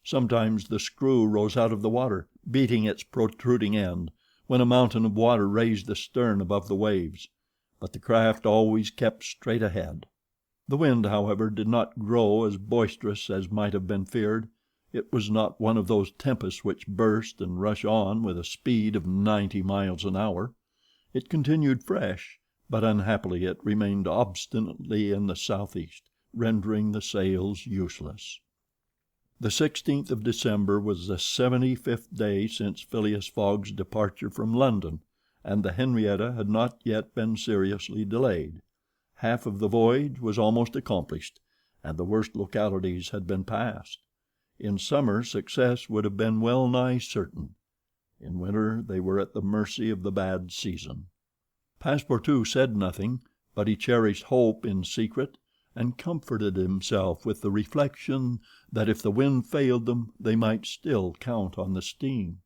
S1: Sometimes the screw rose out of the water, beating its protruding end, when a mountain of water raised the stern above the waves, but the craft always kept straight ahead. The wind, however, did not grow as boisterous as might have been feared. It was not one of those tempests which burst and rush on with a speed of 90 miles an hour. It continued fresh, but unhappily it remained obstinately in the southeast, rendering the sails useless. The 16th of December was the 75th day since Phileas Fogg's departure from London, and the Henrietta had not yet been seriously delayed. Half of the voyage was almost accomplished, and the worst localities had been passed. In summer success would have been well nigh certain. In winter they were at the mercy of the bad season. Passepartout said nothing, but he cherished hope in secret, and comforted himself with the reflection that if the wind failed them they might still count on the steam.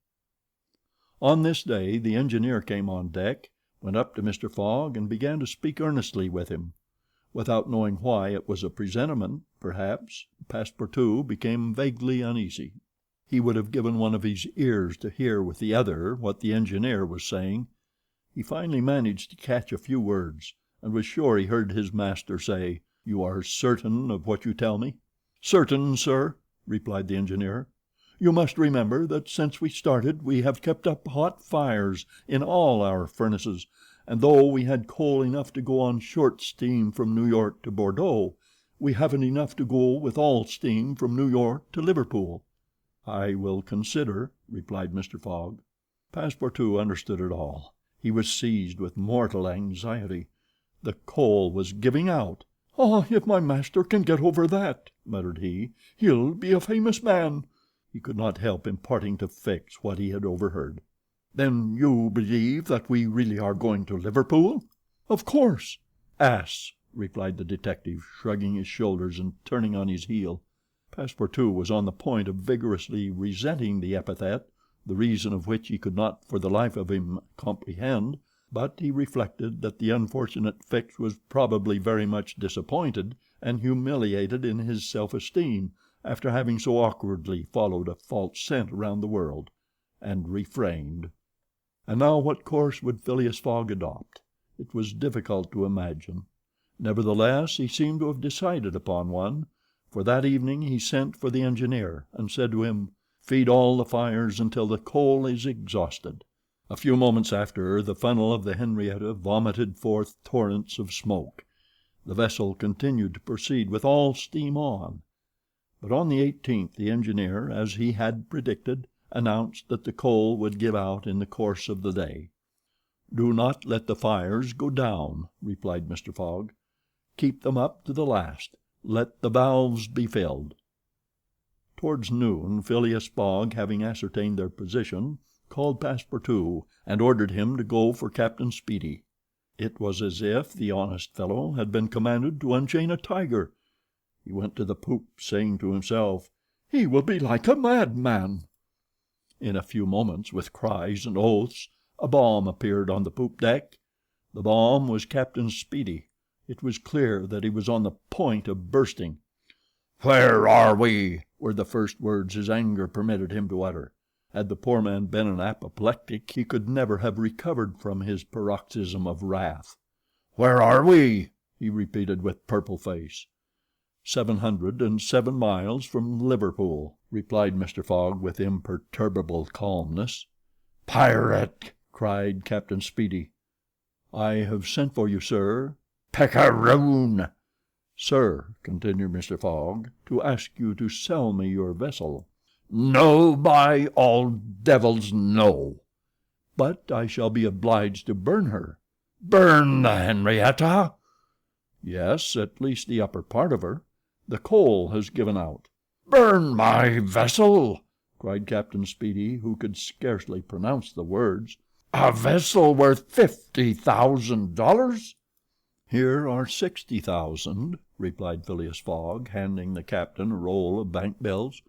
S1: On this day the engineer came on deck, went up to Mr. Fogg, and began to speak earnestly with him. Without knowing why it was a presentiment, perhaps, Passepartout became vaguely uneasy. He would have given one of his ears to hear with the other what the engineer was saying. He finally managed to catch a few words, and was sure he heard his master say, "You are certain of what you tell me?" "Certain, sir," replied the engineer. "You must remember that since we started we have kept up hot fires in all our furnaces, and though we had coal enough to go on short steam from New York to Bordeaux, we haven't enough to go with all steam from New York to Liverpool." "I will consider," replied Mr. Fogg. Passepartout understood it all. He was seized with mortal anxiety. The coal was giving out. "Ah, if my master can get over that," muttered he, "he'll be a famous man." He could not help imparting to Fix what he had overheard. "Then you believe that we really are going to Liverpool?" "Of course." "Ass," replied the detective, shrugging his shoulders and turning on his heel. Passepartout was on the point of vigorously resenting the epithet, the reason of which he could not for the life of him comprehend, but he reflected that the unfortunate Fix was probably very much disappointed and humiliated in his self-esteem after having so awkwardly followed a false scent around the world, and refrained. And now what course would Phileas Fogg adopt? It was difficult to imagine. Nevertheless, he seemed to have decided upon one, for that evening he sent for the engineer and said to him, "Feed all the fires until the coal is exhausted." A few moments after, the funnel of the Henrietta vomited forth torrents of smoke. The vessel continued to proceed with all steam on. But on the 18th the engineer, as he had predicted, announced that the coal would give out in the course of the day. "Do not let the fires go down," replied Mr. Fogg. "Keep them up to the last. Let the valves be filled." Towards noon, Phileas Fogg, having ascertained their position, called Passepartout and ordered him to go for Captain Speedy. It was as if the honest fellow had been commanded to unchain a tiger. He went to the poop, saying to himself, "He will be like a madman." In a few moments, with cries and oaths, a bomb appeared on the poop deck. The bomb was Captain Speedy. It was clear that he was on the point of bursting. "Where are we?" were the first words his anger permitted him to utter. Had the poor man been an apoplectic, he could never have recovered from his paroxysm of wrath. "Where are we?" he repeated with purple face. 707 miles from Liverpool," replied Mr. Fogg with imperturbable calmness. "Pirate!" cried Captain Speedy. "I have sent for you, sir." "Picaroon!" "Sir," continued Mr. Fogg, "to ask you to sell me your vessel." "No, by all devils, no." "But I shall be obliged to burn her." "Burn the Henrietta?" "Yes, at least the upper part of her. The coal has given out." "Burn my vessel!" cried Captain Speedy, who could scarcely pronounce the words. "A vessel worth $50,000?" "Here are 60,000," replied Phileas Fogg, handing the captain a roll of bank bills.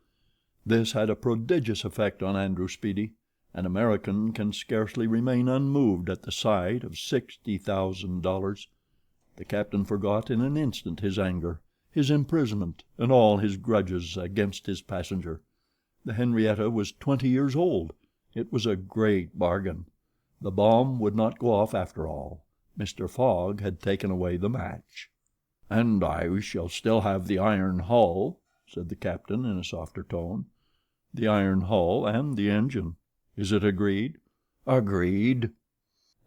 S1: This had a prodigious effect on Andrew Speedy. An American can scarcely remain unmoved at the sight of $60,000. The captain forgot in an instant his anger, his imprisonment, and all his grudges against his passenger. The Henrietta was 20 years old. It was a great bargain. The bomb would not go off after all. Mr. Fogg had taken away the match. "And I shall still have the iron hull," said the captain in a softer tone. "The iron hull and the engine. Is it agreed?" "Agreed."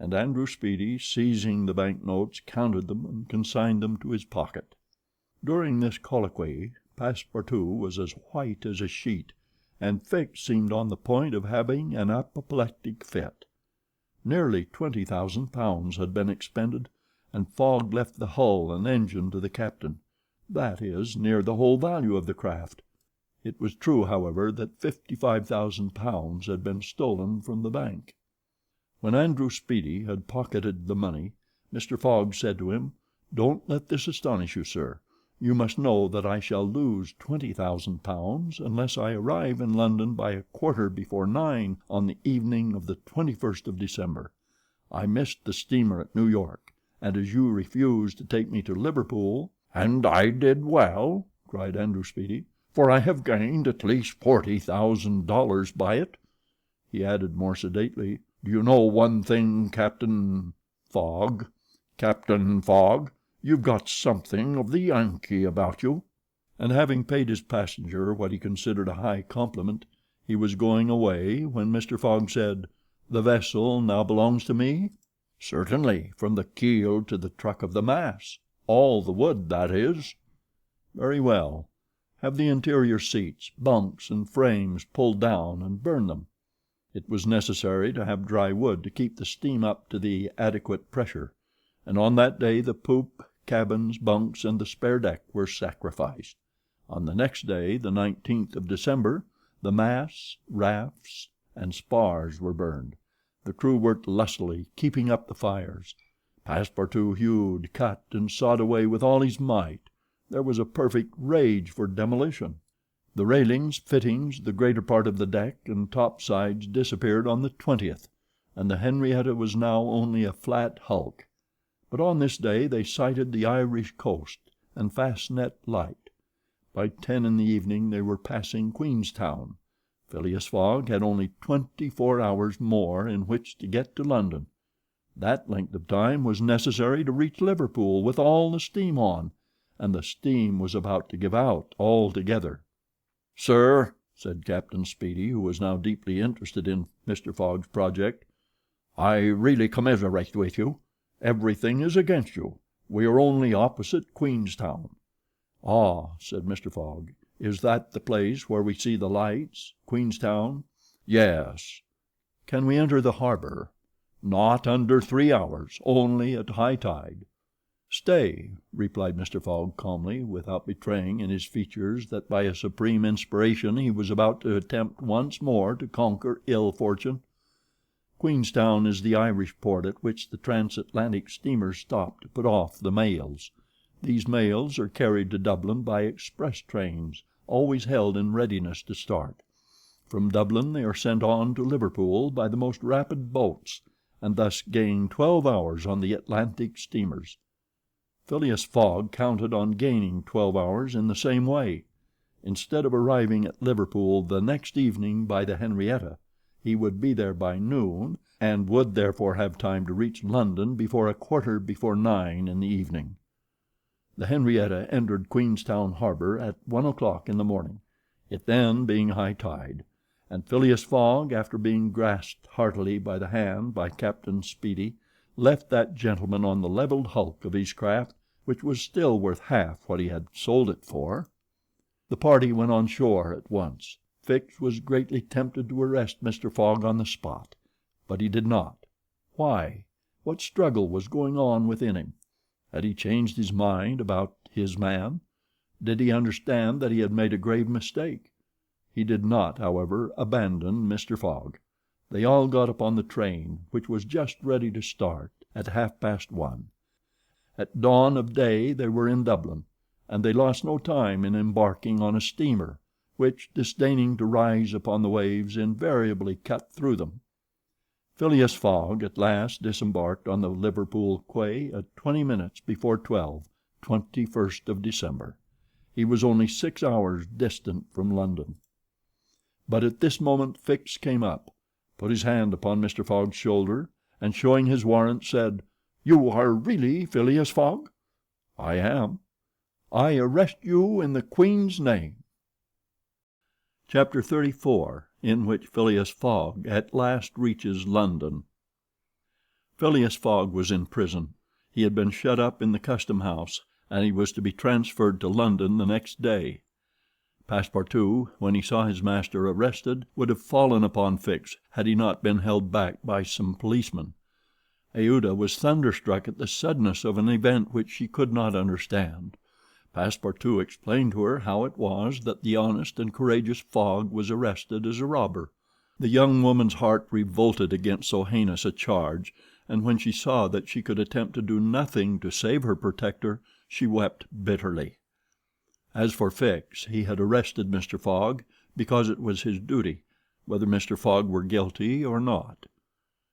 S1: And Andrew Speedy, seizing the bank notes, counted them and consigned them to his pocket. During this colloquy Passepartout was as white as a sheet, and Fix seemed on the point of having an apoplectic fit. Nearly £20,000 had been expended, and Fogg left the hull and engine to the captain. that is, near the whole value of the craft. It was true, however, that £55,000 had been stolen from the bank. When Andrew Speedy had pocketed the money, Mr. Fogg said to him, "Don't let this astonish you, sir. You must know that I shall lose £20,000 unless I arrive in London by a quarter before 9 on the evening of the 21st of December. I missed the steamer at New York, and as you refused to take me to Liverpool—" "And I did well," cried Andrew Speedy, "for I have gained at least $40,000 by it." He added more sedately, "Do you know one thing, Captain Fogg? Captain Fogg, you've got something of the Yankee about you." And having paid his passenger what he considered a high compliment, he was going away when Mr. Fogg said, "The vessel now belongs to me?" "Certainly, from the keel to the truck of the mass. All the wood, that is." "Very well. Have the interior seats, bunks, and frames pulled down and burn them." It was necessary to have dry wood to keep the steam up to the adequate pressure, and on that day the poop, cabins, bunks, and the spare deck were sacrificed. On the next day, the 19th of December, the masts, rafts, and spars were burned. The crew worked lustily, keeping up the fires. Passepartout hewed, cut, and sawed away with all his might. There was a perfect rage for demolition. The railings, fittings, the greater part of the deck and topsides disappeared on the 20th, and the Henrietta was now only a flat hulk. But on this day they sighted the Irish coast and Fastnet Light. By 10 in the evening they were passing Queenstown. Phileas Fogg had only 24 hours more in which to get to London. That length of time was necessary to reach Liverpool with all the steam on, and the steam was about to give out altogether. "Sir," said Captain Speedy, who was now deeply interested in Mr. Fogg's project, "I really commiserate with you. Everything is against you. We are only opposite Queenstown." "Ah," said Mr. Fogg, "is that the place where we see the lights, Queenstown?" "Yes." "Can we enter the harbor?" "Not under 3 hours, only at high tide." "Stay," replied Mr. Fogg calmly, without betraying in his features that by a supreme inspiration he was about to attempt once more to conquer ill fortune. "Queenstown is the Irish port at which the transatlantic steamers stop to put off the mails. These mails are carried to Dublin by express trains, always held in readiness to start. From Dublin they are sent on to Liverpool by the most rapid boats, and thus gain 12 hours on the Atlantic steamers. Phileas Fogg counted on gaining 12 hours in the same way. Instead of arriving at Liverpool the next evening by the Henrietta, he would be there by noon, and would therefore have time to reach London before a quarter before 9 in the evening. The Henrietta entered Queenstown harbor at 1 o'clock in the morning, it then being high tide, and Phileas Fogg, after being grasped heartily by the hand by Captain Speedy, left that gentleman on the leveled hulk of his craft, which was still worth half what he had sold it for. The party went on shore at once. Fix was greatly tempted to arrest Mr. Fogg on the spot, but he did not. Why? What struggle was going on within him? Had he changed his mind about his man? Did he understand that he had made a grave mistake? He did not, however, abandon Mr. Fogg. They all got upon the train, which was just ready to start, at 1:30. At dawn of day they were in Dublin, and they lost no time in embarking on a steamer, which, disdaining to rise upon the waves, invariably cut through them. Phileas Fogg at last disembarked on the Liverpool quay at 20 minutes before 12, 21st of December. He was only 6 hours distant from London. But at this moment Fix came up, put his hand upon Mr. Fogg's shoulder, and showing his warrant, said, "You are really Phileas Fogg?" "I am." "I arrest you in the Queen's name." Chapter 34, in which Phileas Fogg at last reaches London. Phileas Fogg was in prison. He had been shut up in the custom house, and he was to be transferred to London the next day. Passepartout, when he saw his master arrested, would have fallen upon Fix had he not been held back by some policemen. Aouda was thunderstruck at the suddenness of an event which she could not understand. Passepartout explained to her how it was that the honest and courageous Fogg was arrested as a robber. The young woman's heart revolted against so heinous a charge, and when she saw that she could attempt to do nothing to save her protector, she wept bitterly. As for Fix, he had arrested Mr. Fogg because it was his duty, whether Mr. Fogg were guilty or not.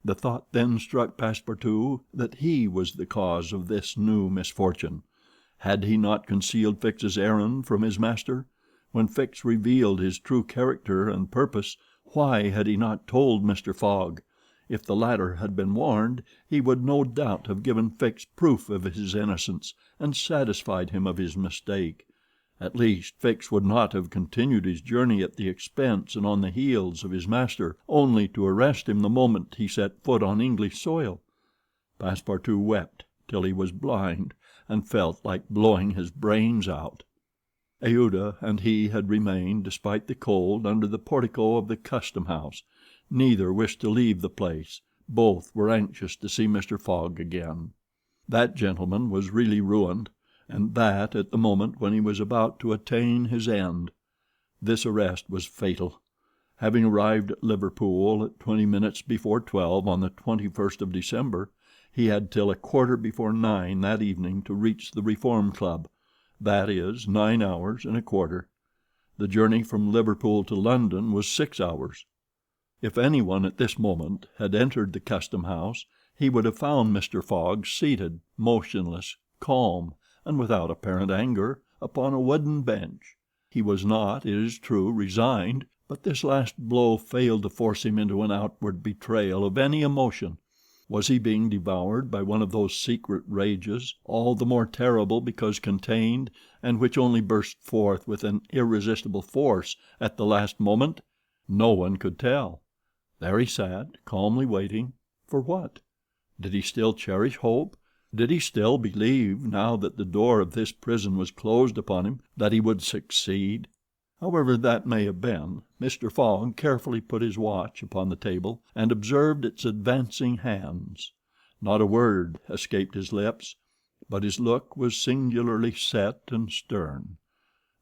S1: The thought then struck Passepartout that he was the cause of this new misfortune. Had he not concealed Fix's errand from his master? When Fix revealed his true character and purpose, why had he not told Mr. Fogg? If the latter had been warned, he would no doubt have given Fix proof of his innocence, and satisfied him of his mistake. At least, Fix would not have continued his journey at the expense and on the heels of his master, only to arrest him the moment he set foot on English soil. Passepartout wept till he was blind, and felt like blowing his brains out. Aouda and he had remained, despite the cold, under the portico of the custom house. Neither wished to leave the place. Both were anxious to see Mr. Fogg again. That gentleman was really ruined, and that at the moment when he was about to attain his end. This arrest was fatal. Having arrived at Liverpool at 20 minutes before 12 on the 21st of December, he had till 9:15 that evening to reach the Reform Club, that is, 9 hours and a quarter. The journey from Liverpool to London was 6 hours. If anyone at this moment had entered the custom house, he would have found Mr. Fogg seated, motionless, calm, and without apparent anger, upon a wooden bench. He was not, it is true, resigned, but this last blow failed to force him into an outward betrayal of any emotion. Was he being devoured by one of those secret rages, all the more terrible because contained, and which only burst forth with an irresistible force at the last moment? No one could tell. There he sat, calmly waiting. For what? Did he still cherish hope? Did he still believe, now that the door of this prison was closed upon him, that he would succeed? However that may have been, Mr. Fogg carefully put his watch upon the table and observed its advancing hands. Not a word escaped his lips, but his look was singularly set and stern.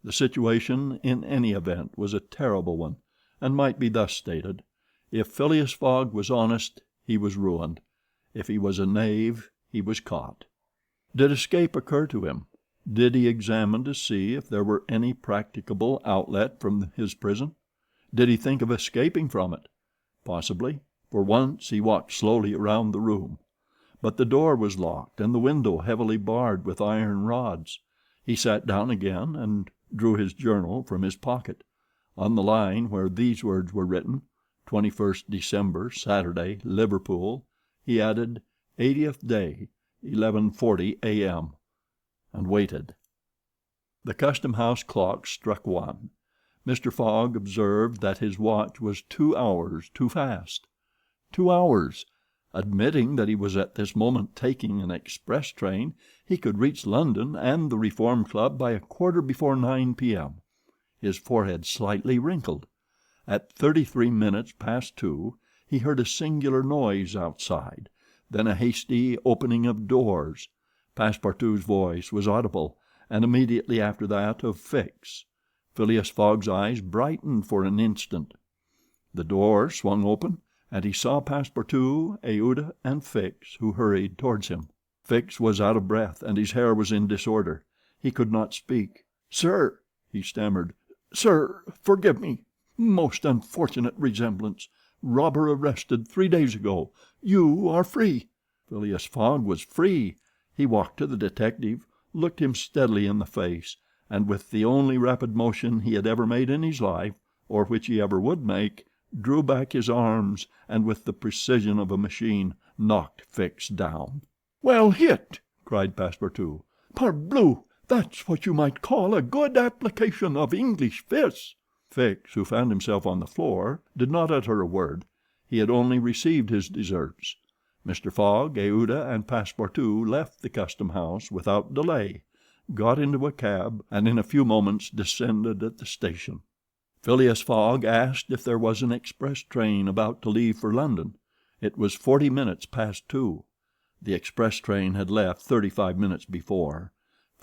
S1: The situation, in any event, was a terrible one, and might be thus stated: if Phileas Fogg was honest, he was ruined; if he was a knave, he was caught. Did escape occur to him? Did he examine to see if there were any practicable outlet from his prison? Did he think of escaping from it? Possibly. For once he walked slowly around the room. But the door was locked and the window heavily barred with iron rods. He sat down again and drew his journal from his pocket. On the line where these words were written, 21st December, Saturday, Liverpool, he added 80th day, 11:40 a.m., and waited. The custom house clock struck 1. Mr. Fogg observed that his watch was 2 hours too fast. 2 hours! Admitting that he was at this moment taking an express train, he could reach London and the Reform Club by 9:15 p.m. His forehead slightly wrinkled. At 33 minutes past 2 he heard a singular noise outside, then a hasty opening of doors. Passepartout's voice was audible, and immediately after that of Fix. Phileas Fogg's eyes brightened for an instant. The door swung open, and he saw Passepartout, Aouda, and Fix, who hurried towards him. Fix was out of breath, and his hair was in disorder. He could not speak. "Sir," he stammered, "sir, forgive me. Most unfortunate resemblance. Robber arrested 3 days ago. You are free." Phileas Fogg was free. He walked to the detective, looked him steadily in the face, and with the only rapid motion he had ever made in his life, or which he ever would make, drew back his arms, and with the precision of a machine knocked Fix down. "Well hit!" cried Passepartout. "Parbleu! That's what you might call a good application of English fists." Fix, who found himself on the floor, did not utter a word. He had only received his deserts. Mr. Fogg, Aouda, and Passepartout left the custom house without delay, got into a cab, and in a few moments descended at the station. Phileas Fogg asked if there was an express train about to leave for London. It was 40 minutes past 2. The express train had left 35 minutes before.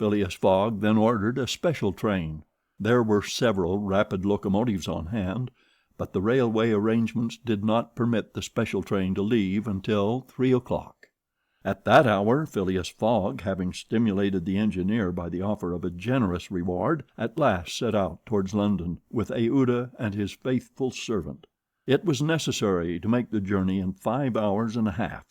S1: Phileas Fogg then ordered a special train. There were several rapid locomotives on hand, but the railway arrangements did not permit the special train to leave until 3 o'clock. At that hour Phileas Fogg, having stimulated the engineer by the offer of a generous reward, at last set out towards London with Aouda and his faithful servant. It was necessary to make the journey in 5 hours and a half,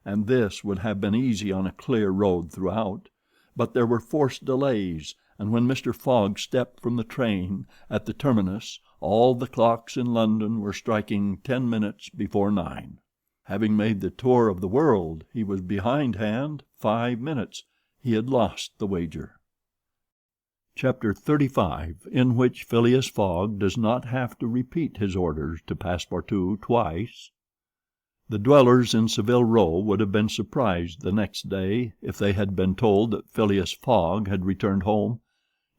S1: and this would have been easy on a clear road throughout, but there were forced delays, and when Mr. Fogg stepped from the train at the terminus all the clocks in London were striking 10 minutes before 9. Having made the tour of the world, he was behindhand 5 minutes. He had lost the wager. Chapter 35, in which Phileas Fogg does not have to repeat his orders to Passepartout twice. The dwellers in Savile Row would have been surprised the next day if they had been told that Phileas Fogg had returned home.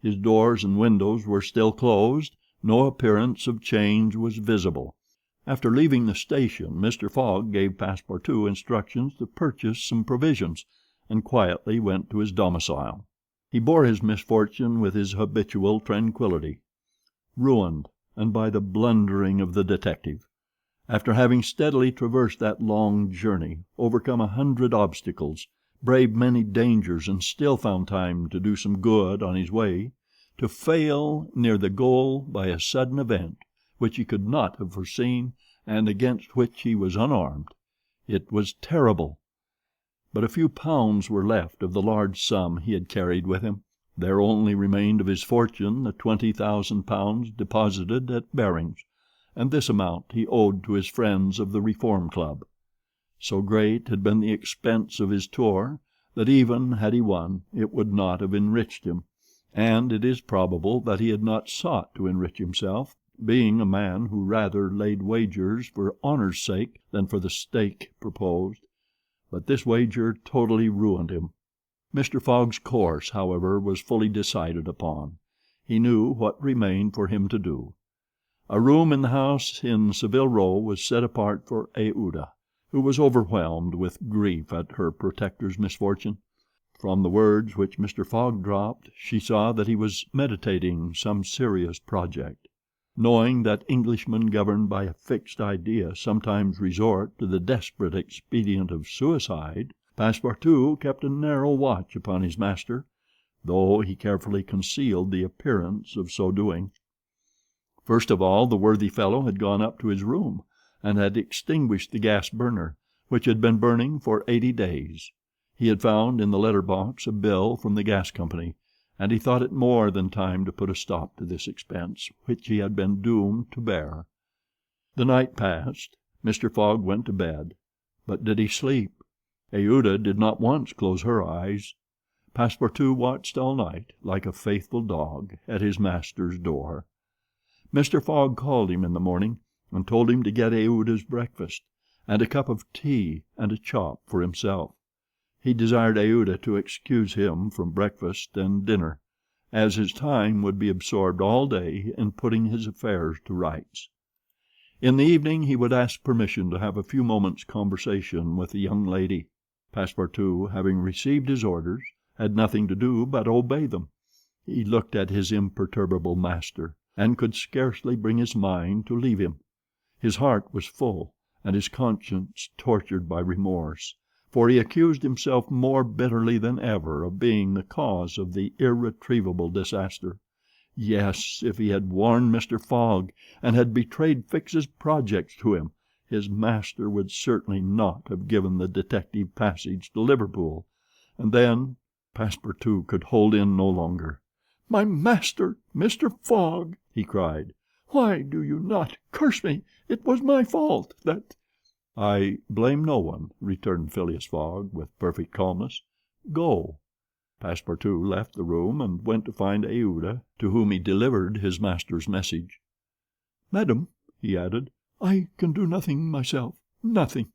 S1: His doors and windows were still closed, no appearance of change was visible. After leaving the station, Mr. Fogg gave Passepartout instructions to purchase some provisions, and quietly went to his domicile. He bore his misfortune with his habitual tranquillity. Ruined, and by the blundering of the detective. After having steadily traversed that long journey, overcome 100 obstacles, braved many dangers, and still found time to do some good on his way, to fail near the goal by a sudden event which he could not have foreseen and against which he was unarmed. It was terrible. But a few pounds were left of the large sum he had carried with him. There only remained of his fortune the £20,000 deposited at Baring's, and this amount he owed to his friends of the Reform Club. So great had been the expense of his tour that even had he won it would not have enriched him, and it is probable that he had not sought to enrich himself, being a man who rather laid wagers for honor's sake than for the stake proposed. But this wager totally ruined him. Mr. Fogg's course, however, was fully decided upon. He knew what remained for him to do. A room in the house in Savile Row was set apart for Aouda, who was overwhelmed with grief at her protector's misfortune. From the words which Mr. Fogg dropped, she saw that he was meditating some serious project. Knowing that Englishmen governed by a fixed idea sometimes resort to the desperate expedient of suicide, Passepartout kept a narrow watch upon his master, though he carefully concealed the appearance of so doing. First of all, the worthy fellow had gone up to his room, and had extinguished the gas burner, which had been burning for 80 days. He had found in the letter box a bill from the gas company, and he thought it more than time to put a stop to this expense, which he had been doomed to bear. The night passed. Mr. Fogg went to bed. But did he sleep? Aouda did not once close her eyes. Passepartout watched all night, like a faithful dog, at his master's door. Mr. Fogg called him in the morning, and told him to get Aouda's breakfast, and a cup of tea and a chop for himself. He desired Aouda to excuse him from breakfast and dinner, as his time would be absorbed all day in putting his affairs to rights. In the evening he would ask permission to have a few moments' conversation with the young lady. Passepartout, having received his orders, had nothing to do but obey them. He looked at his imperturbable master, and could scarcely bring his mind to leave him. His heart was full, and his conscience tortured by remorse, for he accused himself more bitterly than ever of being the cause of the irretrievable disaster. Yes, if he had warned Mr. Fogg, and had betrayed Fix's projects to him, his master would certainly not have given the detective passage to Liverpool. And then Passepartout could hold in no longer. "My master, Mr. Fogg!" he cried. "Why do you not curse me? It was my fault that—" "I blame no one," returned Phileas Fogg, with perfect calmness. "Go." Passepartout left the room, and went to find Aouda, to whom he delivered his master's message. "Madam," he added, "I can do nothing myself, nothing.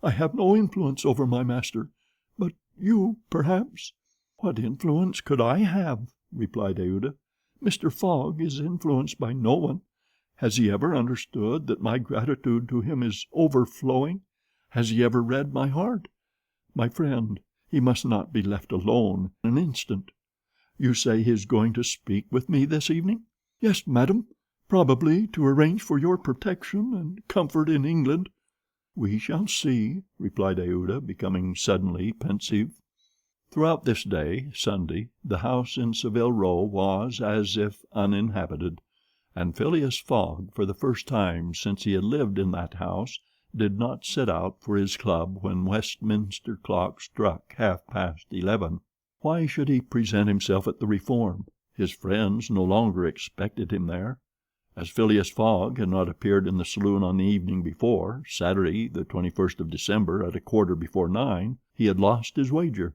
S1: I have no influence over my master, but you, perhaps—" "What influence could I have?" replied Aouda. "Mr. Fogg is influenced by no one. Has he ever understood that my gratitude to him is overflowing? Has he ever read my heart? My friend, he must not be left alone an instant. You say he is going to speak with me this evening?" "Yes, madam. Probably to arrange for your protection and comfort in England." "We shall see," replied Aouda, becoming suddenly pensive. Throughout this day, Sunday, the house in Savile Row was as if uninhabited, and Phileas Fogg, for the first time since he had lived in that house, did not set out for his club when Westminster clock struck 11:30. Why should he present himself at the Reform? His friends no longer expected him there. As Phileas Fogg had not appeared in the saloon on the evening before, Saturday, the 21st of December, at 9:15, he had lost his wager.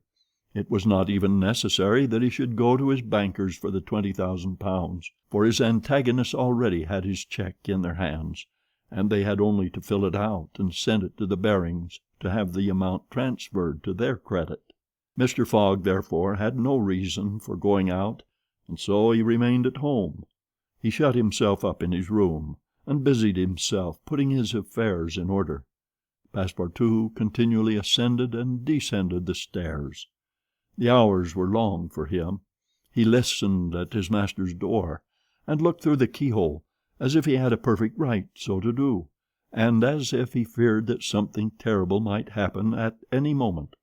S1: It was not even necessary that he should go to his bankers for the £20,000, for his antagonists already had his cheque in their hands, and they had only to fill it out and send it to the Barings to have the amount transferred to their credit. Mr. Fogg, therefore, had no reason for going out, and so he remained at home. He shut himself up in his room, and busied himself putting his affairs in order. Passepartout continually ascended and descended the stairs. The hours were long for him. He listened at his master's door, and looked through the keyhole, as if he had a perfect right so to do, and as if he feared that something terrible might happen at any moment.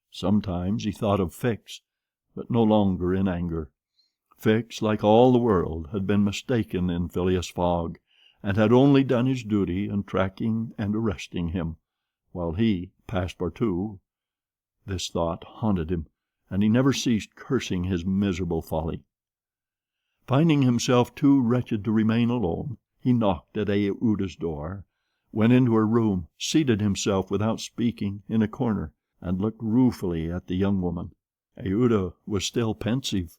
S1: Sometimes he thought of Fix, but no longer in anger. Fix, like all the world, had been mistaken in Phileas Fogg, and had only done his duty in tracking and arresting him, while he, Passepartout— This thought haunted him, and he never ceased cursing his miserable folly. Finding himself too wretched to remain alone, he knocked at Aouda's door, went into her room, seated himself without speaking in a corner, and looked ruefully at the young woman. Aouda was still pensive.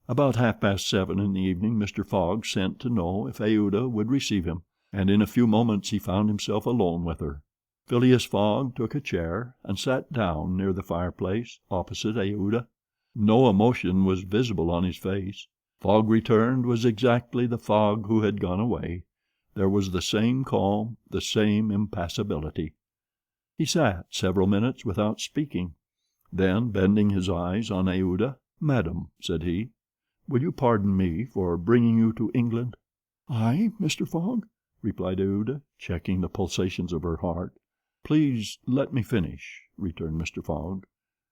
S1: About 7:30 in the evening Mr. Fogg sent to know if Aouda would receive him, and in a few moments he found himself alone with her. Phileas Fogg took a chair and sat down near the fireplace, opposite Aouda. No emotion was visible on his face. Fogg returned was exactly the Fogg who had gone away. There was the same calm, the same impassibility. He sat several minutes without speaking. Then, bending his eyes on Aouda, "Madam," said he, "will you pardon me for bringing you to England?" "I, Mr. Fogg?" replied Aouda, checking the pulsations of her heart. "Please let me finish," returned Mr. Fogg.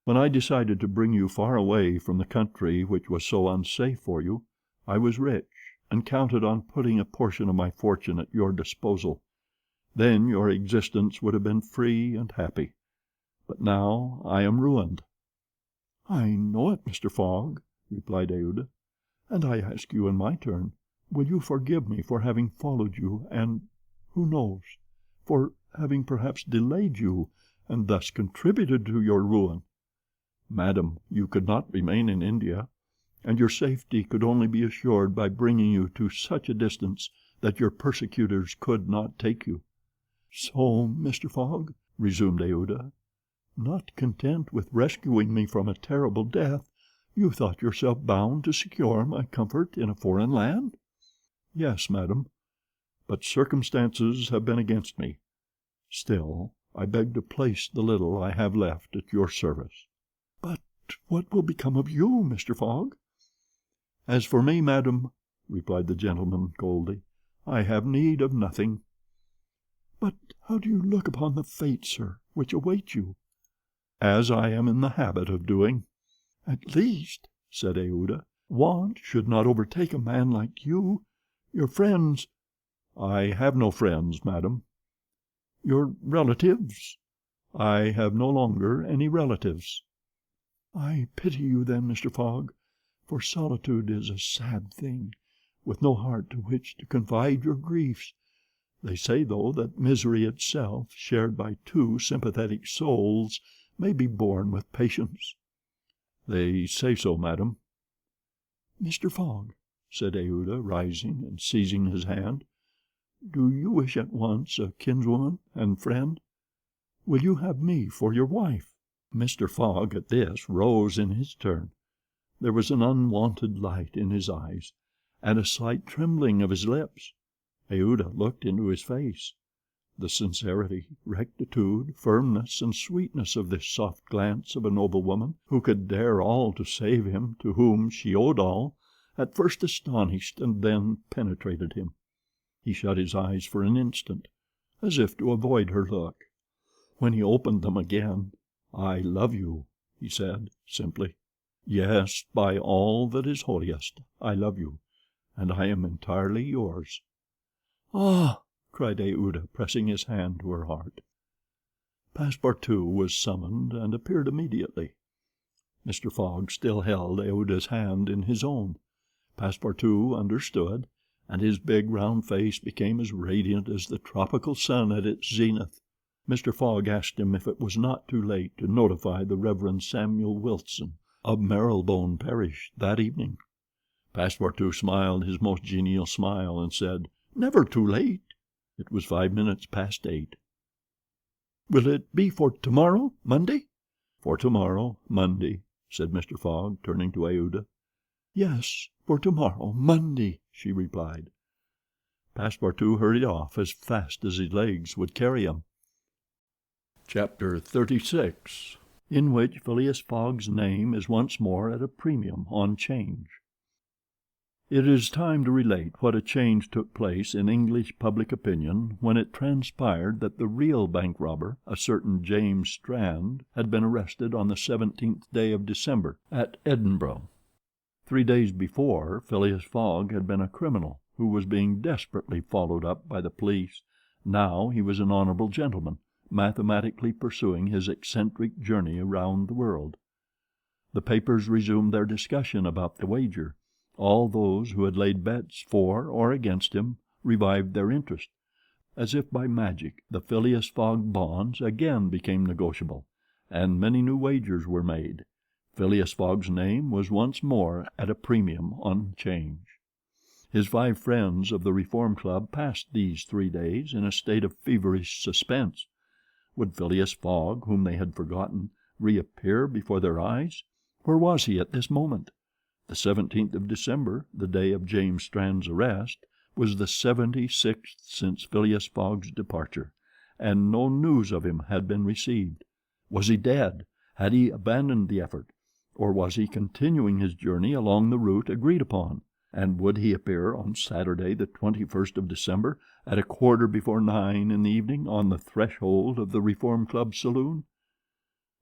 S1: "When I decided to bring you far away from the country which was so unsafe for you, I was rich, and counted on putting a portion of my fortune at your disposal. Then your existence would have been free and happy. But now I am ruined." "I know it, Mr. Fogg," replied Aouda, "and I ask you in my turn, will you forgive me for having followed you, and, who knows, for having perhaps delayed you, and thus contributed to your ruin?" "Madam, you could not remain in India, and your safety could only be assured by bringing you to such a distance that your persecutors could not take you." "So, Mr. Fogg," resumed Aouda, "not content with rescuing me from a terrible death, you thought yourself bound to secure my comfort in a foreign land?" "Yes, madam, but circumstances have been against me. Still, I beg to place the little I have left at your service." "But what will become of you, Mr. Fogg?" "As for me, madam," replied the gentleman coldly, "I have need of nothing." "But how do you look upon the fate, sir, which awaits you?" "As I am in the habit of doing." "At least," said Aouda, "want should not overtake a man like you. Your friends—" "I have no friends, madam." "Your relatives—" "I have no longer any relatives." "I pity you, then, Mr. Fogg, for solitude is a sad thing, with no heart to which to confide your griefs. They say, though, that misery itself, shared by two sympathetic souls, may be borne with patience." "They say so, madam." "Mr. Fogg," said Aouda, rising and seizing his hand, "do you wish at once a kinswoman and friend? Will you have me for your wife?" Mr. Fogg, at this, rose in his turn. There was an unwonted light in his eyes, and a slight trembling of his lips. Aouda looked into his face. The sincerity, rectitude, firmness, and sweetness of this soft glance of a noble woman, who could dare all to save him, to whom she owed all, at first astonished and then penetrated him. He shut his eyes for an instant, as if to avoid her look. When he opened them again, "I love you," he said, simply. "Yes, by all that is holiest, I love you, and I am entirely yours." "Ah!" cried Aouda, pressing his hand to her heart. Passepartout was summoned, and appeared immediately. Mr. Fogg still held Aouda's hand in his own. Passepartout understood, and his big round face became as radiant as the tropical sun at its zenith. Mr. Fogg asked him if it was not too late to notify the Reverend Samuel Wilson, of Marylebone Parish, that evening. Passepartout smiled his most genial smile, and said, "Never too late." It was 5 minutes past 8. "Will it be for tomorrow, Monday?" "For tomorrow, Monday," said Mr. Fogg, turning to Aouda. "Yes, for tomorrow, Monday," she replied. Passepartout hurried off as fast as his legs would carry him. Chapter 36, in which Phileas Fogg's name is once more at a premium on 'Change. It is time to relate what a change took place in English public opinion when it transpired that the real bank robber, a certain James Strand, had been arrested on the 17th day of December, at Edinburgh. 3 days before, Phileas Fogg had been a criminal who was being desperately followed up by the police. Now he was an honorable gentleman, mathematically pursuing his eccentric journey around the world. The papers resumed their discussion about the wager. All those who had laid bets for or against him revived their interest. As if by magic, the Phileas Fogg bonds again became negotiable, and many new wagers were made. Phileas Fogg's name was once more at a premium on 'Change. His 5 friends of the Reform Club passed these 3 days in a state of feverish suspense. Would Phileas Fogg, whom they had forgotten, reappear before their eyes? Where was he at this moment? The 17th of December, the day of James Strand's arrest, was the 76th since Phileas Fogg's departure, and no news of him had been received. Was he dead? Had he abandoned the effort? Or was he continuing his journey along the route agreed upon? And would he appear on Saturday, the 21st of December, at 9:15 in the evening, on the threshold of the Reform Club saloon?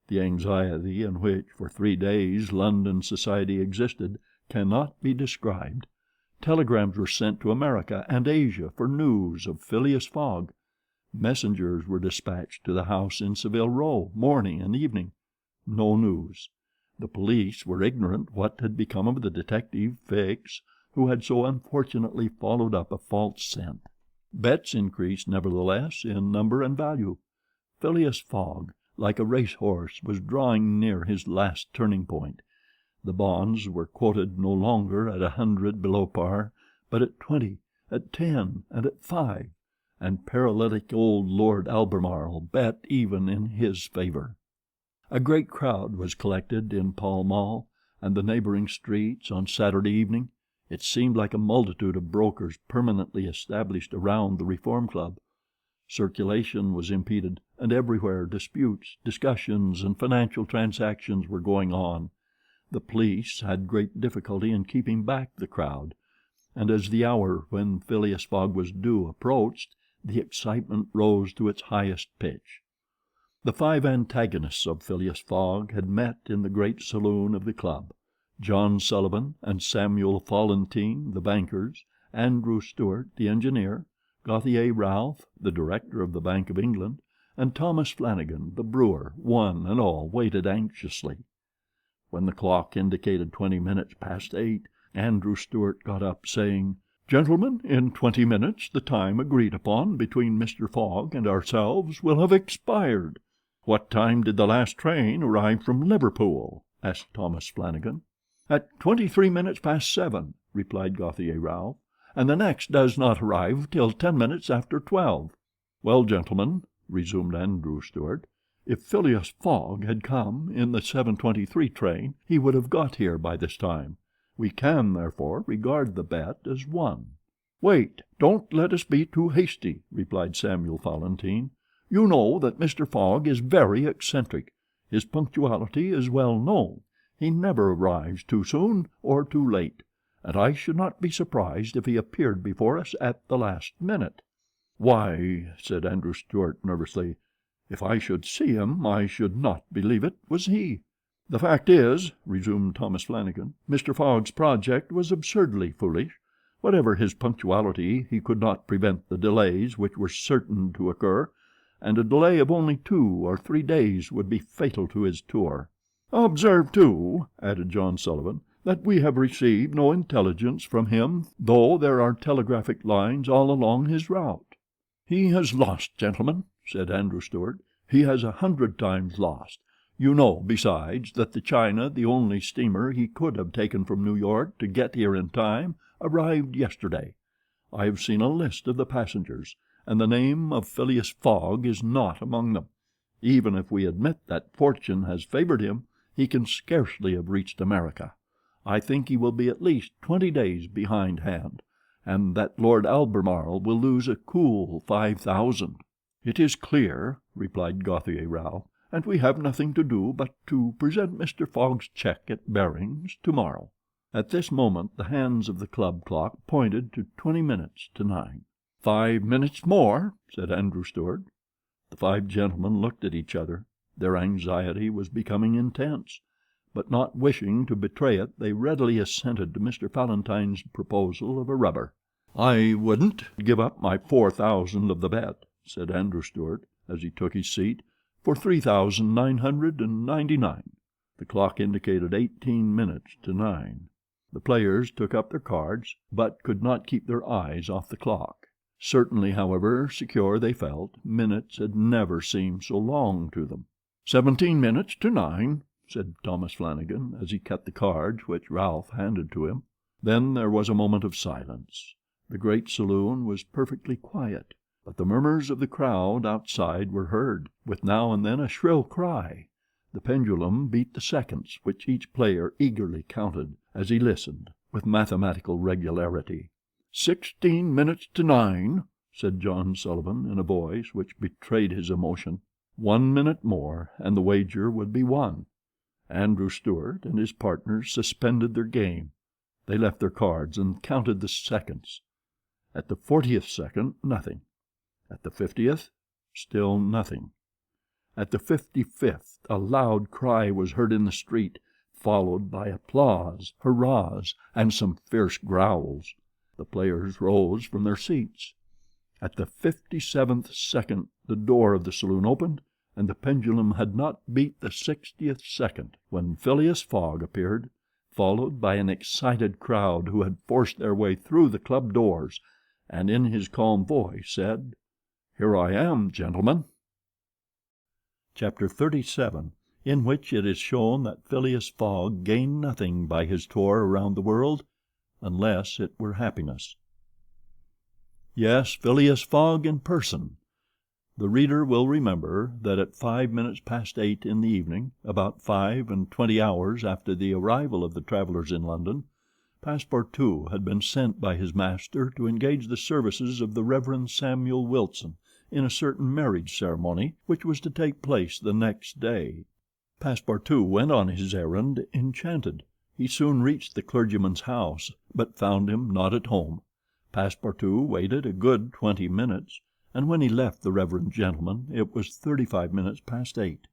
S1: The anxiety in which, for 3 days, London society existed cannot be described. Telegrams were sent to America and Asia for news of Phileas Fogg. Messengers were dispatched to the house in Savile Row, morning and evening. No news. The police were ignorant what had become of the detective, Fix, who had so unfortunately followed up a false scent. Bets increased, nevertheless, in number and value. Phileas Fogg, like a racehorse, was drawing near his last turning point. The bonds were quoted no longer at 100 below par, but at 20, at 10, and at 5, and paralytic old Lord Albemarle bet even in his favor. A great crowd was collected in Pall Mall and the neighboring streets on Saturday evening. It seemed like a multitude of brokers permanently established around the Reform Club. Circulation was impeded, and everywhere disputes, discussions, and financial transactions were going on. The police had great difficulty in keeping back the crowd, and as the hour when Phileas Fogg was due approached, the excitement rose to its highest pitch. The 5 antagonists of Phileas Fogg had met in the great saloon of the club: John Sullivan and Samuel Fallentin, the bankers; Andrew Stewart, the engineer; Gauthier Ralph, the director of the Bank of England; and Thomas Flanagan, the brewer. One and all waited anxiously. When the clock indicated 20 minutes past 8, Andrew Stewart got up, saying, "Gentlemen, in 20 minutes the time agreed upon between Mr. Fogg and ourselves will have expired." "What time did the last train arrive from Liverpool?" asked Thomas Flanagan. "At 23 minutes past 7, replied Gauthier Ralph, "and the next does not arrive till 10 minutes after 12. "Well, gentlemen," resumed Andrew Stewart, "if Phileas Fogg had come in the 7:23 train, he would have got here by this time. We can, therefore, regard the bet as won."
S3: "Wait, don't let us be too hasty," replied Samuel Fallentin. "You know that Mr. Fogg is very eccentric. His punctuality is well known. He never arrives too soon or too late, and I should not be surprised if he appeared before us at the last minute." "Why," said Andrew Stuart nervously, "if I should see him I should not believe it was he." "The fact is," resumed Thomas Flanagan, "Mr. Fogg's project was absurdly foolish. Whatever his punctuality, he could not prevent the delays which were certain to occur, and a delay of only 2 or 3 days would be fatal to his tour." "Observe, too," added John Sullivan, "that we have received no intelligence from him, though there are telegraphic lines all along his route." "He has lost, gentlemen," said Andrew Stuart. "He has 100 times lost. You know, besides, that the China, the only steamer he could have taken from New York to get here in time, arrived yesterday. I have seen a list of the passengers, and the name of Phileas Fogg is not among them. Even if we admit that fortune has favored him, he can scarcely have reached America. I think he will be at least 20 days behindhand, and that Lord Albemarle will lose a cool 5,000. "It is clear," replied Gauthier Routh, "and we have nothing to do but to present Mr. Fogg's check at Barings tomorrow." At this moment the hands of the club clock pointed to 20 minutes to 9. "5 minutes more," said Andrew Stuart. The 5 gentlemen looked at each other. Their anxiety was becoming intense, but not wishing to betray it, they readily assented to Mr. Fallentin's proposal of a rubber. "I wouldn't give up my 4,000 of the bet," said Andrew Stuart, as he took his seat, "for 3,999. The clock indicated 18 minutes to 9. The players took up their cards, but could not keep their eyes off the clock. Certainly, however secure they felt, minutes had never seemed so long to them. 17 minutes to 9, said Thomas Flanagan, as he cut the cards which Ralph handed to him. Then there was a moment of silence. The great saloon was perfectly quiet, but the murmurs of the crowd outside were heard, with now and then a shrill cry. The pendulum beat the seconds, which each player eagerly counted, as he listened, with mathematical regularity. 16 minutes to 9, said John Sullivan, in a voice which betrayed his emotion. 1 minute more, and the wager would be won. Andrew Stuart and his partners suspended their game. They left their cards and counted the seconds. At the 40th second, nothing. At the 50th, still nothing. At the 55th, a loud cry was heard in the street, followed by applause, hurrahs, and some fierce growls. The players rose from their seats. At the 57th second, the door of the saloon opened, and the pendulum had not beat the 60th second when Phileas Fogg appeared, followed by an excited crowd who had forced their way through the club doors, and in his calm voice said, "Here I am, gentlemen." Chapter 37, in which it is shown that Phileas Fogg gained nothing by his tour around the world, unless it were happiness. Yes, Phileas Fogg in person. The reader will remember that at 5 minutes past 8 in the evening, about 25 hours after the arrival of the travellers in London, Passepartout had been sent by his master to engage the services of the Reverend Samuel Wilson in a certain marriage ceremony which was to take place the next day. Passepartout went on his errand enchanted. He soon reached the clergyman's house, but found him not at home. Passepartout waited a good 20 minutes, and when he left the reverend gentleman it was 35 minutes past 8.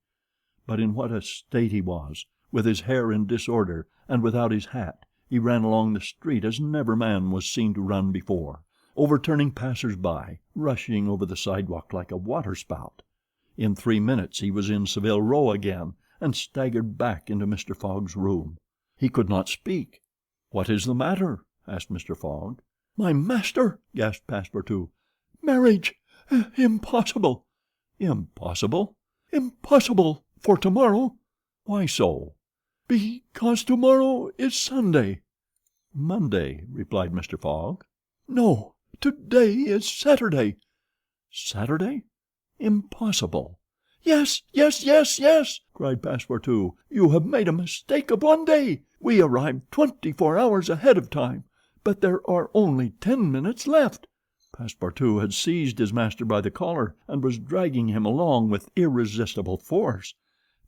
S3: But in what a state he was! With his hair in disorder, and without his hat, he ran along the street as never man was seen to run before, overturning passers-by, rushing over the sidewalk like a waterspout. In 3 minutes he was in Savile Row again, and staggered back into Mr. Fogg's room. He could not speak. "What is the matter?" asked Mr. Fogg. "My master!" gasped Passepartout. "Marriage! Impossible!" "Impossible?" "Impossible for tomorrow." "Why so?" "Because tomorrow is Sunday." "Monday," replied Mr. Fogg. "No, today is Saturday." "Saturday? Impossible." "Yes, yes, yes, yes!" cried Passepartout. "You have made a mistake of 1 day. We arrived 24 hours ahead of time.
S2: but there are only 10 minutes left." Passepartout had seized his master by the collar and was dragging him along with irresistible force.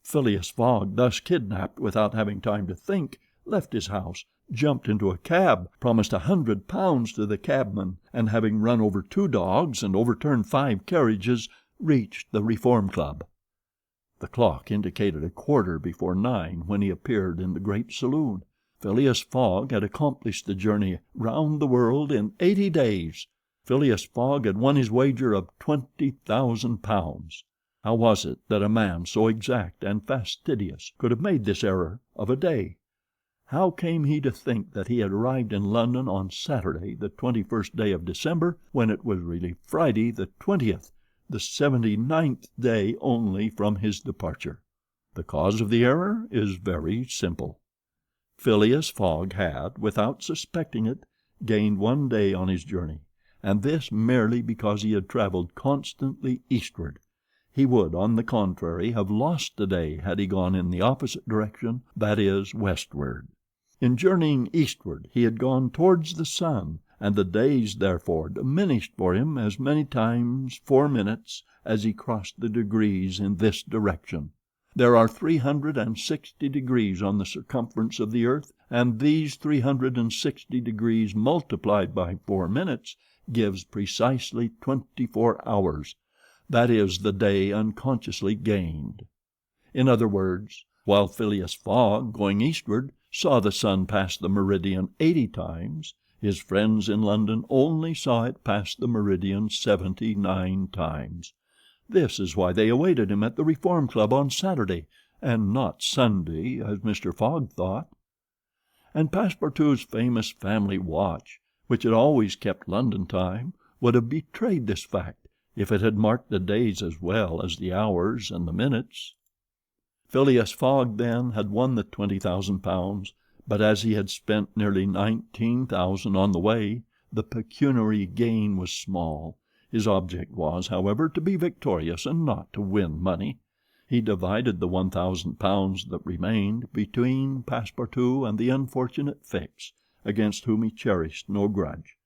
S2: Phileas Fogg, thus kidnapped without having time to think, left his house, jumped into a cab, promised £100 to the cabman, and having run over 2 dogs and overturned 5 carriages, reached the Reform Club. The clock indicated 9:15 when he appeared in the great saloon. Phileas Fogg had accomplished the journey round the world in 80 days. Phileas Fogg had won his wager of £20,000. How was it that a man so exact and fastidious could have made this error of a day? How came he to think that he had arrived in London on Saturday, the 21st day of December, when it was really Friday, the 20th, the 79th day only from his departure? The cause of the error is very simple. Phileas Fogg had, without suspecting it, gained 1 day on his journey, and this merely because he had traveled constantly eastward. He would, on the contrary, have lost a day had he gone in the opposite direction, that is, westward. In journeying eastward he had gone towards the sun, and the days therefore diminished for him as many times 4 minutes as he crossed the degrees in this direction. There are 360 degrees on the circumference of the earth, and these 360 degrees multiplied by 4 minutes gives precisely 24 hours. That is the day unconsciously gained. In other words, while Phileas Fogg, going eastward, saw the sun pass the meridian 80 times, his friends in London only saw it pass the meridian 79 times. This is why they awaited him at the Reform Club on Saturday, and not Sunday, as Mr. Fogg thought. And Passepartout's famous family watch, which had always kept London time, would have betrayed this fact if it had marked the days as well as the hours and the minutes. Phileas Fogg, then, had won the £20,000, but as he had spent nearly 19,000 on the way, the pecuniary gain was small. His object was, however, to be victorious and not to win money. He divided the £1,000 that remained between Passepartout and the unfortunate Fix, against whom he cherished no grudge.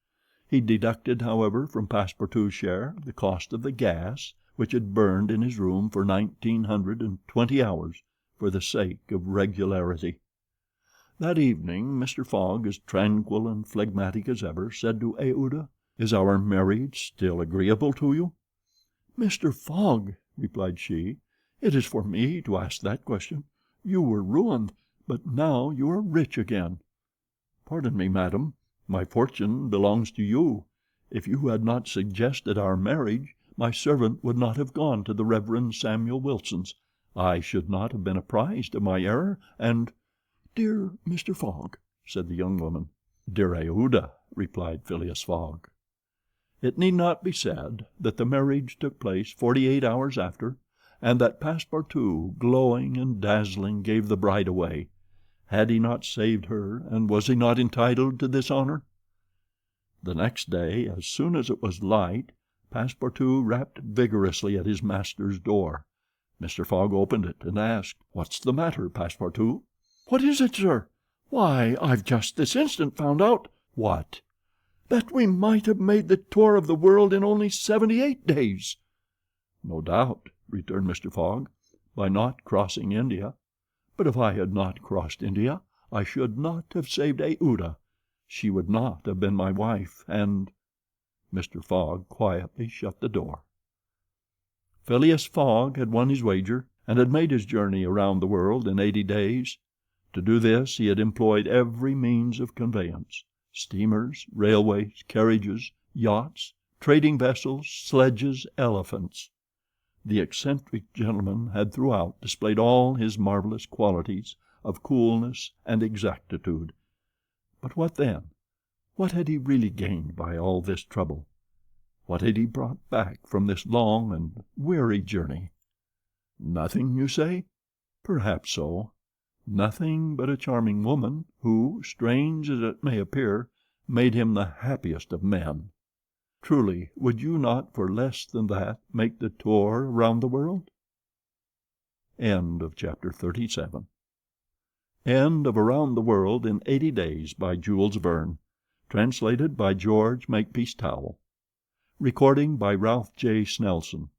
S2: He deducted, however, from Passepartout's share the cost of the gas, which had burned in his room for 1920 hours, for the sake of regularity. That evening Mr. Fogg, as tranquil and phlegmatic as ever, said to Aouda, "Is our marriage still agreeable to you?" "Mr. Fogg," replied she, "it is for me to ask that question. You were ruined, but now you are rich again." "Pardon me, madam, my fortune belongs to you. If you had not suggested our marriage, my servant would not have gone to the Reverend Samuel Wilson's. I should not have been apprised of my error, and—" "Dear Mr. Fogg," said the young woman. "Dear Aouda," replied Phileas Fogg. It need not be said that the marriage took place 48 hours after, and that Passepartout, glowing and dazzling, gave the bride away. Had he not saved her, and was he not entitled to this honor? The next day, as soon as it was light, Passepartout rapped vigorously at his master's door. Mr. Fogg opened it, and asked, "What's the matter, Passepartout?" "What is it, sir? Why, I've just this instant found out—" "What?" "That we might have made the tour of the world in only 78 days." "No doubt," returned Mr. Fogg, "by not crossing India. But if I had not crossed India, I should not have saved Aouda. She would not have been my wife, and—" Mr. Fogg quietly shut the door. Phileas Fogg had won his wager, and had made his journey around the world in 80 days. To do this he had employed every means of conveyance: steamers, railways, carriages, yachts, trading vessels, sledges, elephants. The eccentric gentleman had throughout displayed all his marvelous qualities of coolness and exactitude. But what then? What had he really gained by all this trouble? What had he brought back from this long and weary journey? Nothing, you say? Perhaps so. Nothing but a charming woman, who, strange as it may appear, made him the happiest of men. Truly, would you not for less than that make the tour around the world? End of chapter 37. End of Around the World in 80 Days by Jules Verne.
S3: Translated by George Makepeace Towell. Recording by Ralph J. Snelson.